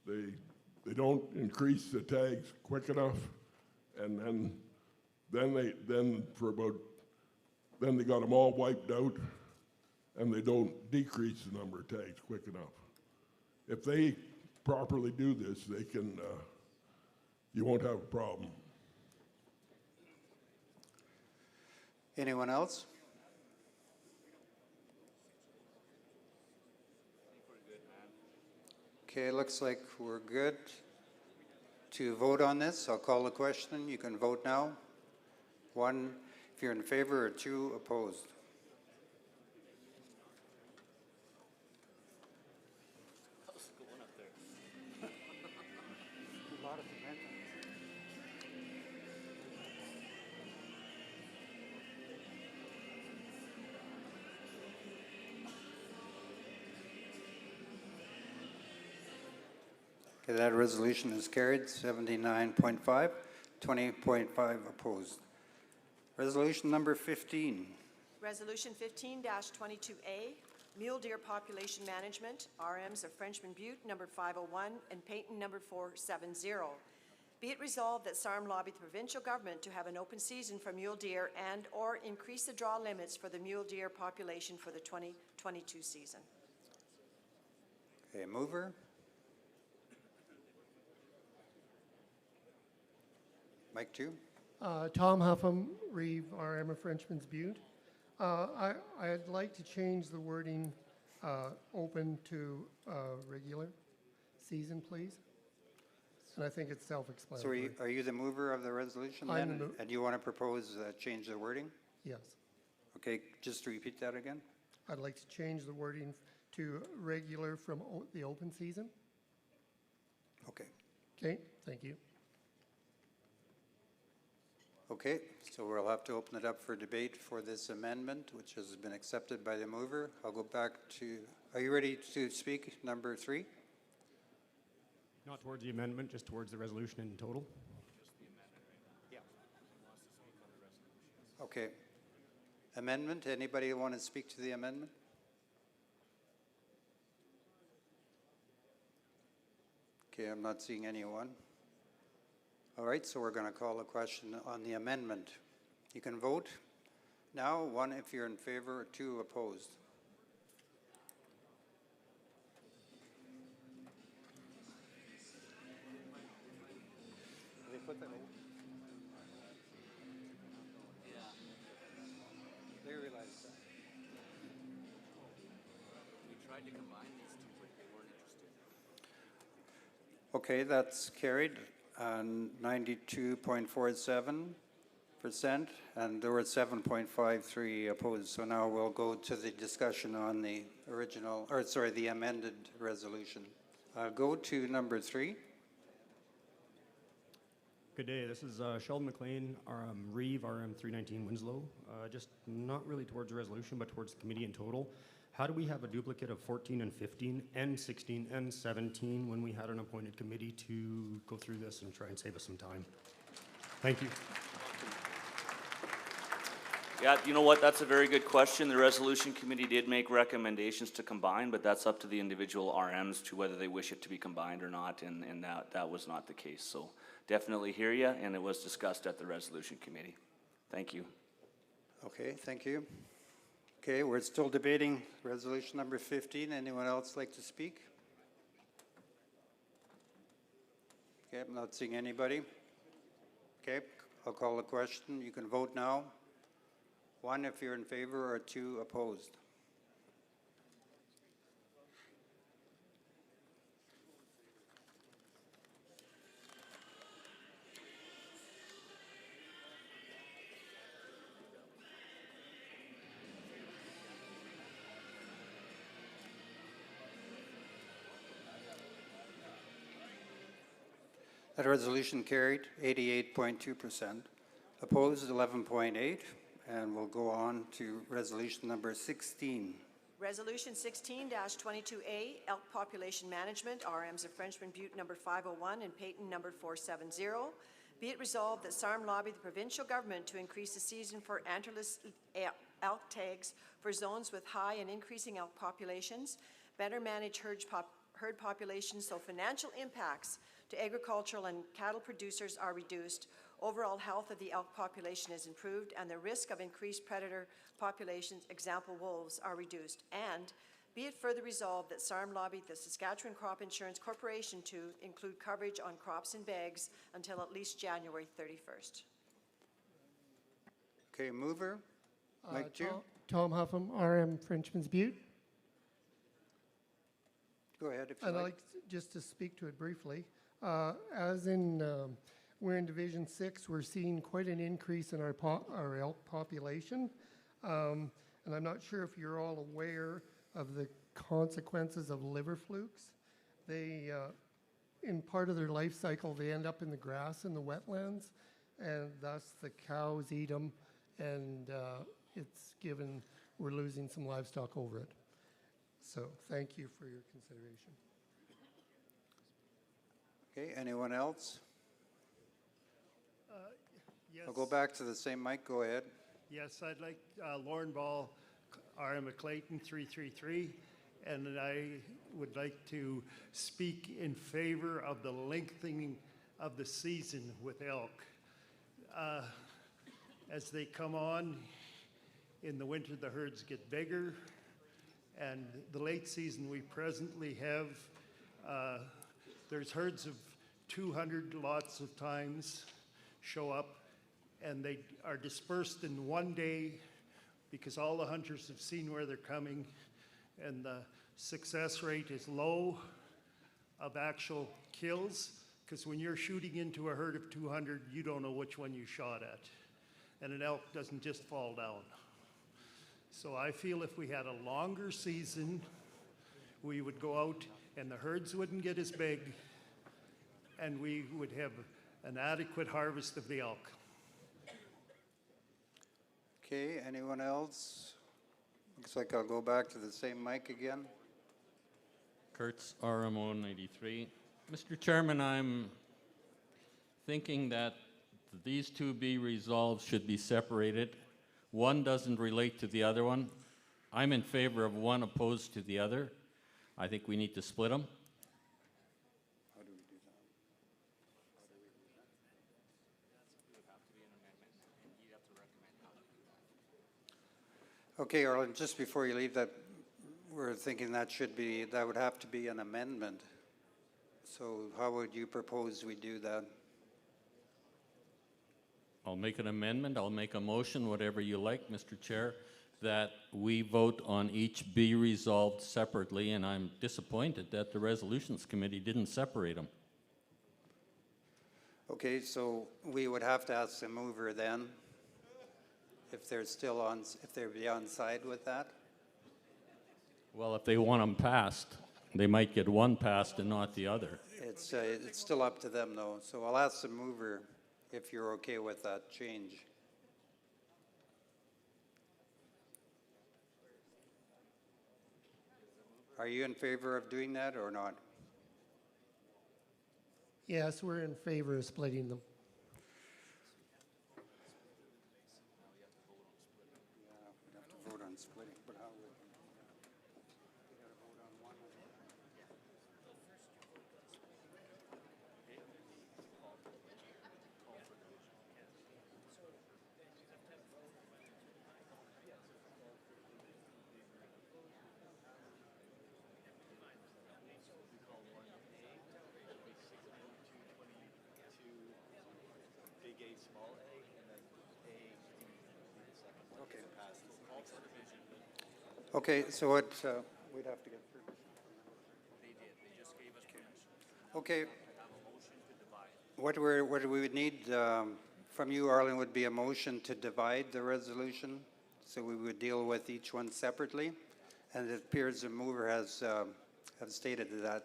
They don't increase the tags quick enough, and then they got them all wiped out, and they don't decrease the number of tags quick enough. If they properly do this, they can. You won't have a problem. Anyone else? Okay, looks like we're good to vote on this. I'll call the question. You can vote now. 1 if you're in favor, or 2 opposed. Okay, that resolution is carried, 79.5, 20.5 opposed. Resolution number 15. Resolution 15-22A, Mule Deer Population Management, RMs of Frenchman Butte, number 501, and Peyton, number 470. Be it resolved that SARM lobby the provincial government to have an open season for mule deer and or increase the draw limits for the mule deer population for the 2022 season. Okay, mover. Mike 2. Tom Huffam, Reeve, RM of Frenchman's Butte. I'd like to change the wording open to regular season, please. And I think it's So self-explanatory. are you the mover of the resolution I'm then? the And you want to propose change the wording? Yes. Okay, just to repeat that again? I'd like to change the wording to regular from the open season. Okay. Okay, thank you. Okay, so we'll have to open it up for debate for this amendment, which has been accepted by the mover. I'll go back to, are you ready to speak, number 3? Not towards the amendment, just towards the resolution in total. Okay. Amendment, anybody want to speak to the amendment? Okay, I'm not seeing anyone. All right, so we're going to call a question on the amendment. You can vote now, 1 if you're in favor, or 2 opposed. They put that over. Yeah. They realized that. We tried to combine these two, but they weren't interested. Okay, that's carried on 92.47%, and there were 7.53 opposed. So now we'll go to the discussion on the original, or sorry, the amended resolution. Go to number 3. Good day. This is Sheldon McLean, Reeve, RM 319 Winslow. Just not really towards the resolution, but towards the committee in total. How do we have a duplicate of 14 and 15 and 16 and 17 when we had an appointed committee to go through this and try and save us some time? Thank you. Yeah, you know what? That's a very good question. The resolution committee did make recommendations to combine, but that's up to the individual RMs to whether they wish it to be combined or not, and that was not the case. So definitely hear you, and it was discussed at the resolution committee. Thank you. Okay, thank you. Okay, we're still debating resolution number 15. Anyone else like to speak? Okay, I'm not seeing anybody. Okay, I'll call the question. You can vote now. 1 if you're in favor, or 2 opposed. That resolution carried 88.2%, opposed 11.8%, and we'll go on to resolution number 16. Resolution 16-22A, Elk Population Management, RMs of Frenchman Butte number 501 and Peyton number 470. Be it resolved that SARM lobby the provincial government to increase the season for antlerless elk tags for zones with high and increasing elk populations, better manage herd populations so financial impacts to agricultural and cattle producers are reduced, overall health of the elk population is improved, and the risk of increased predator populations, example wolves, are reduced. And be it further resolved that SARM lobbied the Saskatchewan Crop Insurance Corporation to include coverage on crops and bags until at least January 31st. Okay, mover, Mike 2. Tom Huffam, RM Frenchman's Butte. Go ahead if you I'd like. like just to speak to it briefly. We're in Division 6, we're seeing quite an increase in our elk population. And I'm not sure if you're all aware of the consequences of liver flukes. They, in part of their life cycle, they end up in the grass in the wetlands, and thus the cows eat them, and we're losing some livestock over it. So thank you for your consideration. Okay, anyone else? Yes. I'll go back to the same mic. Go ahead. Yes, I'd like Lauren Ball, RM of Clayton 333, and I would like to speak in favor of the lengthening of the season with elk. As they come on, in the winter the herds get bigger, and the late season we presently have, there's herds of 200 lots of times, show up and they are dispersed in one day because all the hunters have seen where they're coming, and the success rate is low of actual kills, because when you're shooting into a herd of 200, you don't know which one you shot at. And an elk doesn't just fall down. So I feel if we had a longer season, we would go out and the herds wouldn't get as big, and we would have an adequate harvest of the elk. Okay, anyone else? Looks like I'll go back to the same mic again. Kurtz, RMO 93. Mr. Chairman, I'm thinking that these two be resolved should be separated. One doesn't relate to the other one. I'm in favor of one opposed to the other. I think we need to split them. How do we do that? Okay, Arlen, just before you leave, that we're thinking that would have to be an amendment. So how would you propose we do that? I'll make an amendment. I'll make a motion, whatever you like, Mr. Chair, that we vote on each be resolved separately, and I'm disappointed that the Resolutions Committee didn't separate them. Okay, so we would have to ask the mover then if they're still on, if they'd be on side with that. Well, if they want them passed, they might get one passed and not the other. It's still up to them though. So I'll ask the mover if you're okay with that change. Are you in favor of doing that or not? Yes, we're in favor of splitting them. We have to vote on splitting, but how would we gotta vote on one? Okay, so what, we'd have to get through. Okay. What we would need from you, Arlen, would be a motion to divide the resolution. So we would deal with each one separately. And it appears the mover has stated that.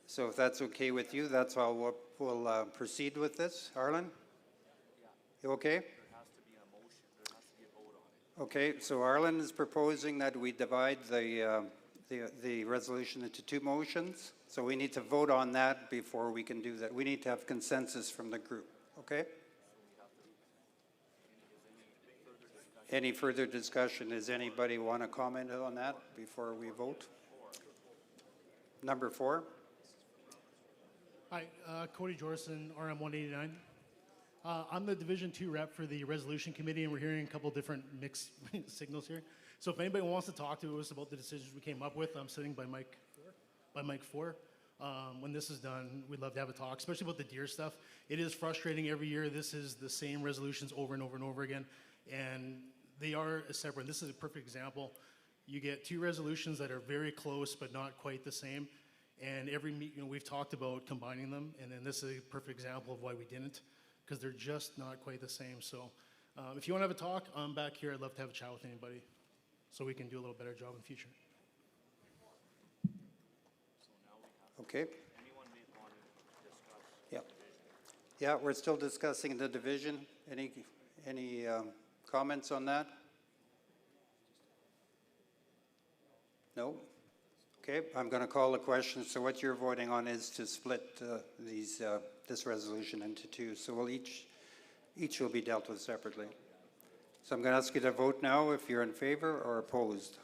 So if that's okay with you, that's how we'll proceed with this. Arlen? You okay? Okay, so Arlen is proposing that we divide the resolution into two motions. So we need to vote on that before we can do that. We need to have consensus from the group, okay? Any further discussion? Does anybody want to comment on that before we vote? Number 4. Hi, Cody Jorson, RM 189. I'm the Division 2 rep for the Resolution Committee, and we're hearing a couple different mixed signals here. So if anybody wants to talk to us about the decisions we came up with, I'm sitting by mic 4. When this is done, we'd love to have a talk, especially about the deer stuff. It is frustrating every year. This is the same resolutions over and over and over again, and they are separate. This is a perfect example. You get two resolutions that are very close but not quite the same, and every meeting we've talked about combining them, and then this is a perfect example of why we didn't, because they're just not quite the same. So if you want to have a talk, I'm back here. I'd love to have a chat with anybody so we can do a little better job in the future. Okay. Yeah. Yeah, we're still discussing the division. Any comments on that? No? Okay, I'm going to call the question. So what you're voting on is to split this resolution into two. So we'll each will be dealt with separately. So I'm going to ask you to vote now if you're in favor or opposed.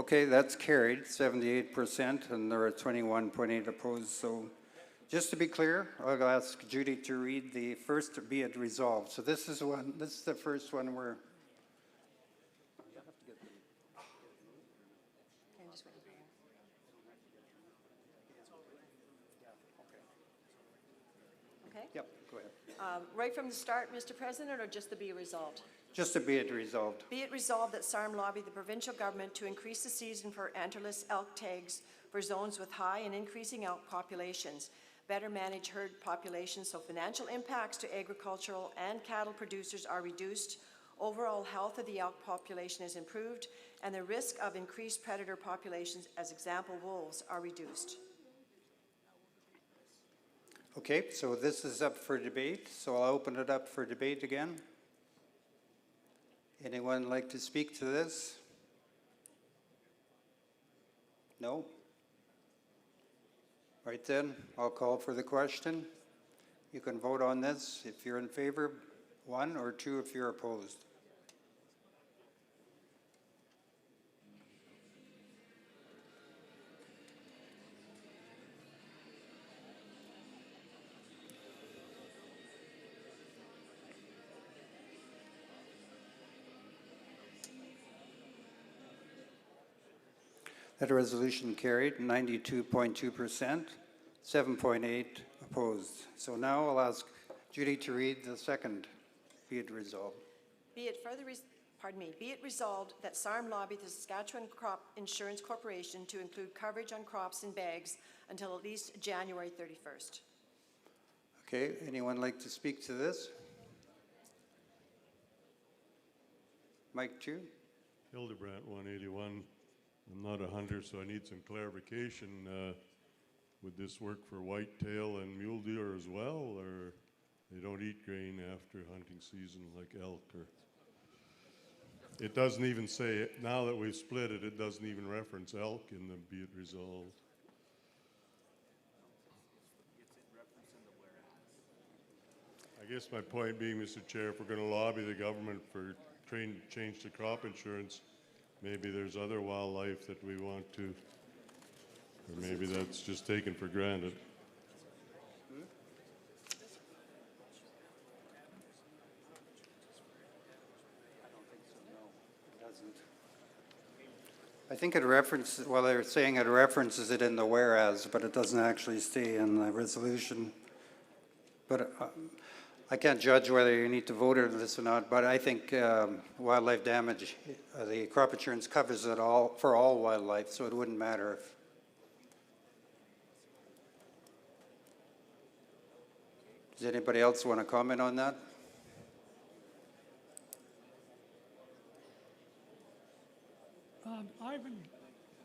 Okay, that's carried, 78%, and there are 21.8 opposed. So just to be clear, I'll ask Judy to read the first be it resolved. So this is the first one where Okay? Yep, go ahead. Right from the start, Mr. President, or just the be resolved? Just to be it resolved. Be it resolved that SARM lobby the provincial government to increase the season for antlerless elk tags for zones with high and increasing elk populations, better manage herd populations so financial impacts to agricultural and cattle producers are reduced, overall health of the elk population is improved, and the risk of increased predator populations, as example wolves, are reduced. Okay, so this is up for debate, so I'll open it up for debate again. Anyone like to speak to this? No? Right then, I'll call for the question. You can vote on this if you're in favor, 1, or 2 if you're opposed. That resolution carried, 92.2%, 7.8 opposed. So now I'll ask Judy to read the second be it resolved. Be it resolved that SARM lobby the Saskatchewan Crop Insurance Corporation to include coverage on crops and bags until at least January 31st. Okay, anyone like to speak to this? Mike Chu? Hildebrandt, 181. I'm not a hunter, so I need some clarification. Would this work for whitetail and mule deer as well, or they don't eat grain after hunting season like elk? Or it doesn't even say, now that we've split it, it doesn't even reference elk in the be it resolved. I guess my point being, Mr. Chair, if we're going to lobby the government for change to crop insurance, maybe there's other wildlife that we want to, or maybe that's just taken for granted. I think it references, well, they're saying it references it in the whereas, but it doesn't actually stay in the resolution. But I can't judge whether you need to vote on this or not, but I think wildlife damage, the crop insurance covers it all for all wildlife, so it wouldn't matter if. Does anybody else want to comment on that? Ivan,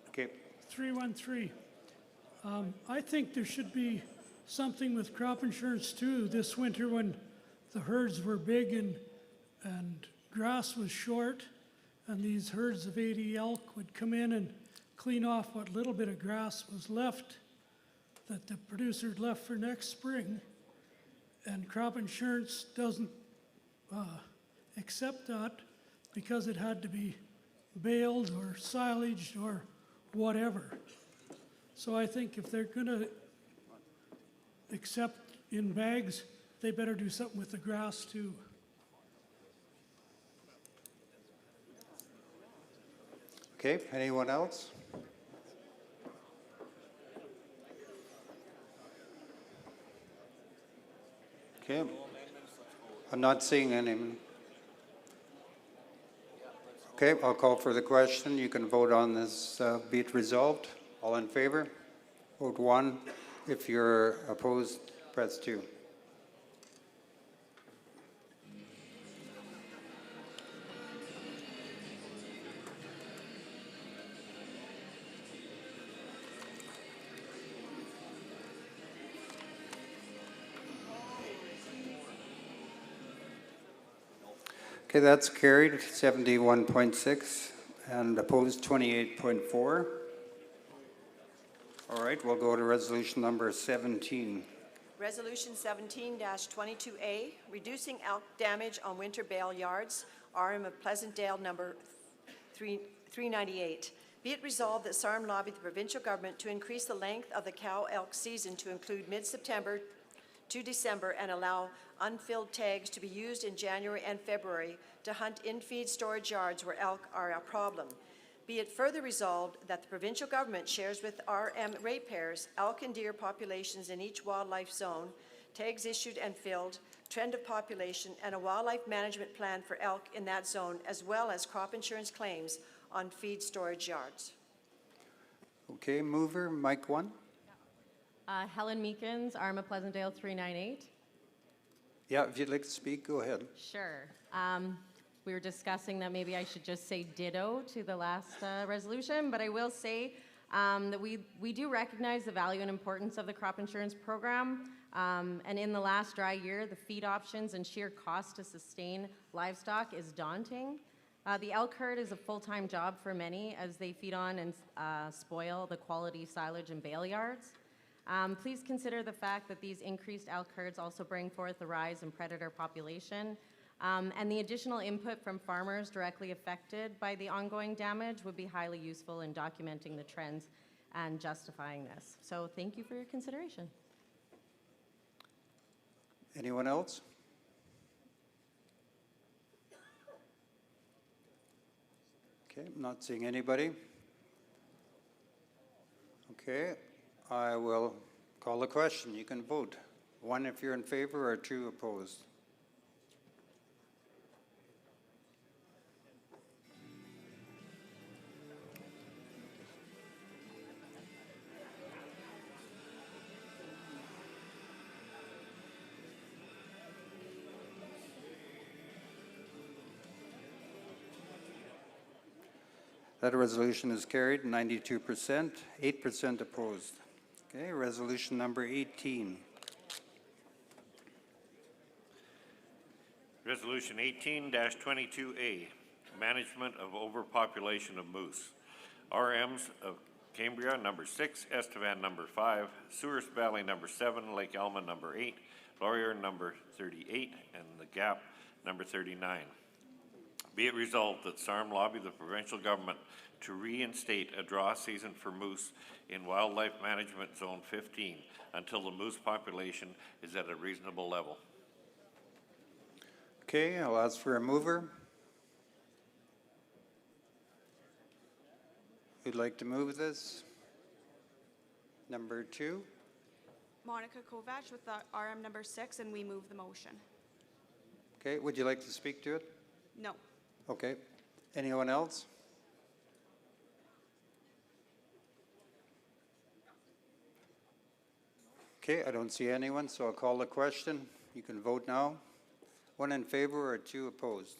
okay. 313. I think there should be something with crop insurance too this winter when the herds were big and grass was short, and these herds of 80 elk would come in and clean off what little bit of grass was left that the producer had left for next spring, and crop insurance doesn't accept that because it had to be baled or silaged or whatever. So I think if they're going to accept in bags, they better do something with the grass too. Okay, anyone else? Okay, I'm not seeing any. Okay, I'll call for the question. You can vote on this, be it resolved. All in favor? Vote 1. If you're opposed, press 2. Okay, that's carried, 71.6, and opposed 28.4. All right, we'll go to resolution number 17. Resolution 17-22A, reducing elk damage on winter bale yards, RM of Pleasantdale number 398. Be it resolved that SARM lobby the provincial government to increase the length of the cow elk season to include mid-September to December and allow unfilled tags to be used in January and February to hunt in-feed storage yards where elk are a problem. Be it further resolved that the provincial government shares with RM ratepayers elk and deer populations in each wildlife zone, tags issued and filled, trend of population, and a wildlife management plan for elk in that zone, as well as crop insurance claims on feed storage yards. Okay, mover, mic 1. Helen Meekins, Arma Pleasantdale 398. Yeah, if you'd like to speak, go ahead. Sure. We were discussing that maybe I should just say ditto to the last resolution, but I will say that we do recognize the value and importance of the crop insurance program. And in the last dry year, the feed options and sheer cost to sustain livestock is daunting. The elk herd is a full-time job for many as they feed on and spoil the quality silage and bale yards. Please consider the fact that these increased elk herds also bring forth the rise in predator population, and the additional input from farmers directly affected by the ongoing damage would be highly useful in documenting the trends and justifying this. So thank you for your consideration. Anyone else? Okay, I'm not seeing anybody. Okay, I will call the question. You can vote. 1 if you're in favor or 2 opposed. That resolution is carried, 92%, 8% opposed. Okay, resolution number 18. Resolution 18-22A, Management of Overpopulation of Moose. RMs of Cambria, number 6, Estevan, number 5, Sewers Valley, number 7, Lake Elma, number 8, Laurier, number 38, and the Gap, number 39. Be it resolved that SARM lobby the provincial government to reinstate a draw season for moose in Wildlife Management Zone 15 until the moose population is at a reasonable level. Okay, I'll ask for a mover. Who'd like to move this? Number 2. Monica Kovac with the RM number 6, and we move the motion. Okay, would you like to speak to it? No. Okay. Anyone else? Okay, I don't see anyone, so I'll call the question. You can vote now. 1 in favor or 2 opposed.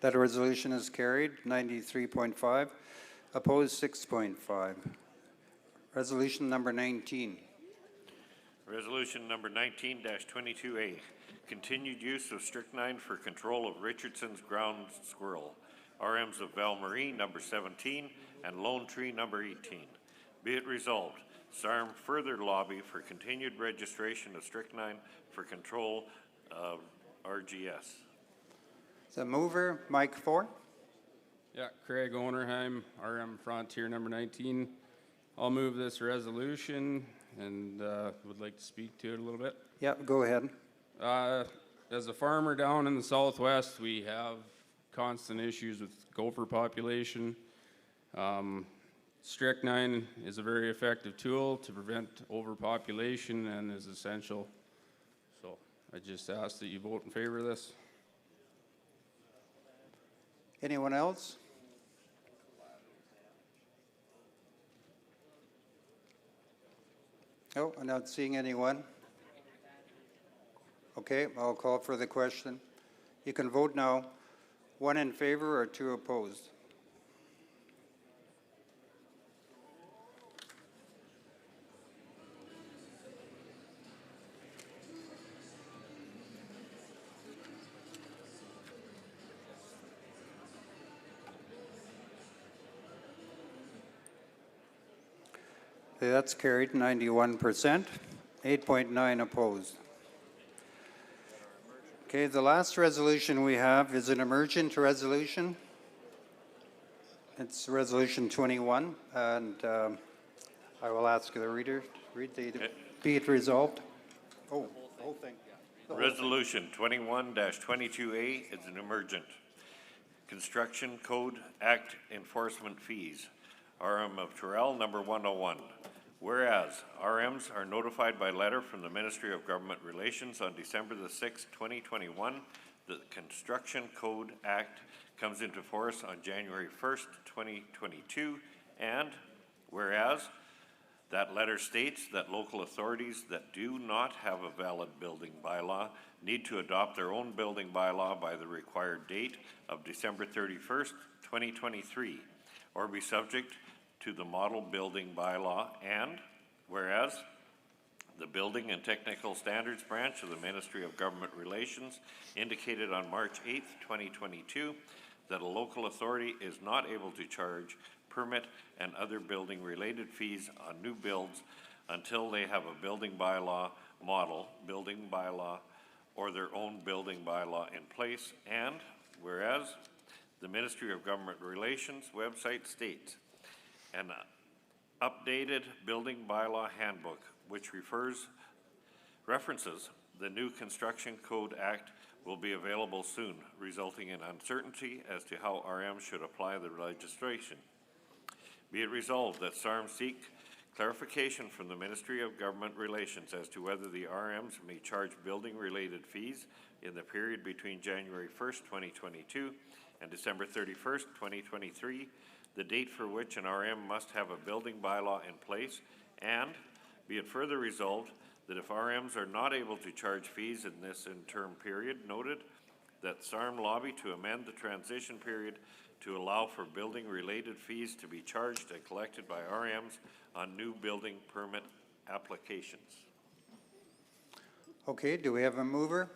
That resolution is carried, 93.5, opposed 6.5. Resolution number 19. Resolution number 19-22A, continued use of strychnine for control of Richardson's ground squirrel. RMs of Val Marie, number 17, and Lone Tree, number 18. Be it resolved, SARM further lobby for continued registration of strychnine for control of RGS. The mover, Mike 4. Yeah, Craig Onerheim, RM Frontier number 19. I'll move this resolution and would like to speak to it a little bit. Yeah, go ahead. As a farmer down in the southwest, we have constant issues with gopher population. Strychnine is a very effective tool to prevent overpopulation and is essential. So I just ask that you vote in favor of this. Anyone else? Oh, I'm not seeing anyone. Okay, I'll call for the question. You can vote now. 1 in favor or 2 opposed. Okay, that's carried 91%, 8.9 opposed. Okay, the last resolution we have is an emergent resolution. It's Resolution 21, and I will ask the reader to read the, be it resolved. Oh, the whole thing. Resolution 21-22A is an emergent. Construction Code Act Enforcement Fees, RM of Terrell, number 101. Whereas RMs are notified by letter from the Ministry of Government Relations on December the 6th, 2021, the Construction Code Act comes into force on January 1st, 2022, and whereas that letter states that local authorities that do not have a valid building bylaw need to adopt their own building bylaw by the required date of December 31st, 2023, or be subject to the model building bylaw, and whereas the Building and Technical Standards Branch of the Ministry of Government Relations indicated on March 8th, 2022, that a local authority is not able to charge permit and other building-related fees on new builds until they have a building bylaw, model building bylaw, or their own building bylaw in place, and whereas the Ministry of Government Relations website states an updated building bylaw handbook, which references the new Construction Code Act, will be available soon, resulting in uncertainty as to how RM should apply the legislation. Be it resolved that SARM seek clarification from the Ministry of Government Relations as to whether the RMs may charge building-related fees in the period between January 1st, 2022 and December 31st, 2023, the date for which an RM must have a building bylaw in place, and be it further resolved that if RMs are not able to charge fees in this interim period, noted that SARM lobby to amend the transition period to allow for building-related fees to be charged and collected by RMs on new building permit applications. Okay, do we have a mover?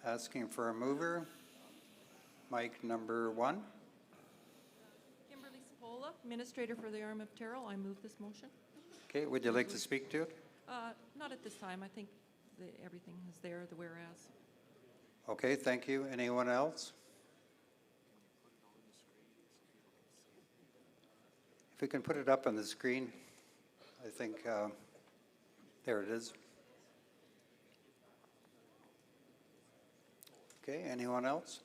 Asking for a mover. Mic number 1. Kimberly Sapola, Administrator for the Arm of Terrell. I move this motion. Okay, would you like to speak to it? Not at this time. I think everything is there, the whereas. Okay, thank you. Anyone else? If we can put it up on the screen, I think, there it is. Okay, anyone else?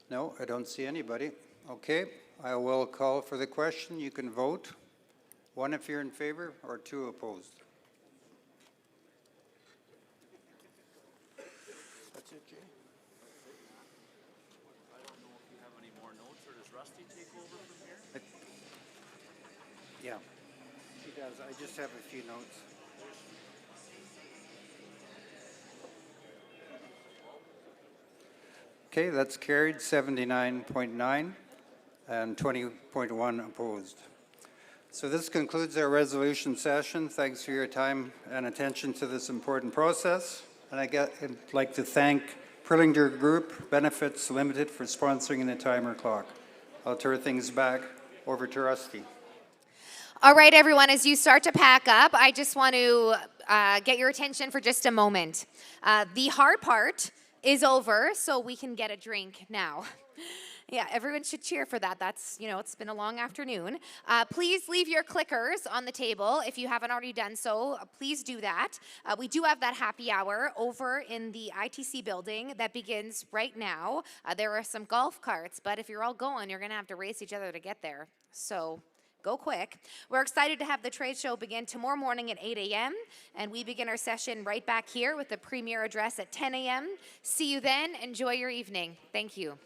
No, I don't see anybody. Okay, I will call for the question. You can vote. 1 if you're in favor or 2 opposed. That's it, Jay. I don't know if you have any more notes, or does Rusty take over from here? Yeah, he does. I just have a few notes. Okay, that's carried 79.9 and 20.1 opposed. So this concludes our resolution session. Thanks for your time and attention to this important process. And I'd like to thank Prillinger Group Benefits Limited for sponsoring the timer clock. I'll turn things back over to Rusty. All right, everyone, as you start to pack up, I just want to get your attention for just a moment. The hard part is over, so we can get a drink now. Yeah, everyone should cheer for that. That's, it's been a long afternoon. Please leave your clickers on the table. If you haven't already done so, please do that. We do have that happy hour over in the ITC building that begins right now. There are some golf carts, but if you're all going, you're going to have to race each other to get there. So go quick. We're excited to have the trade show begin tomorrow morning at 8 a.m. And we begin our session right back here with the premier address at 10 a.m. See you then. Enjoy your evening. Thank you.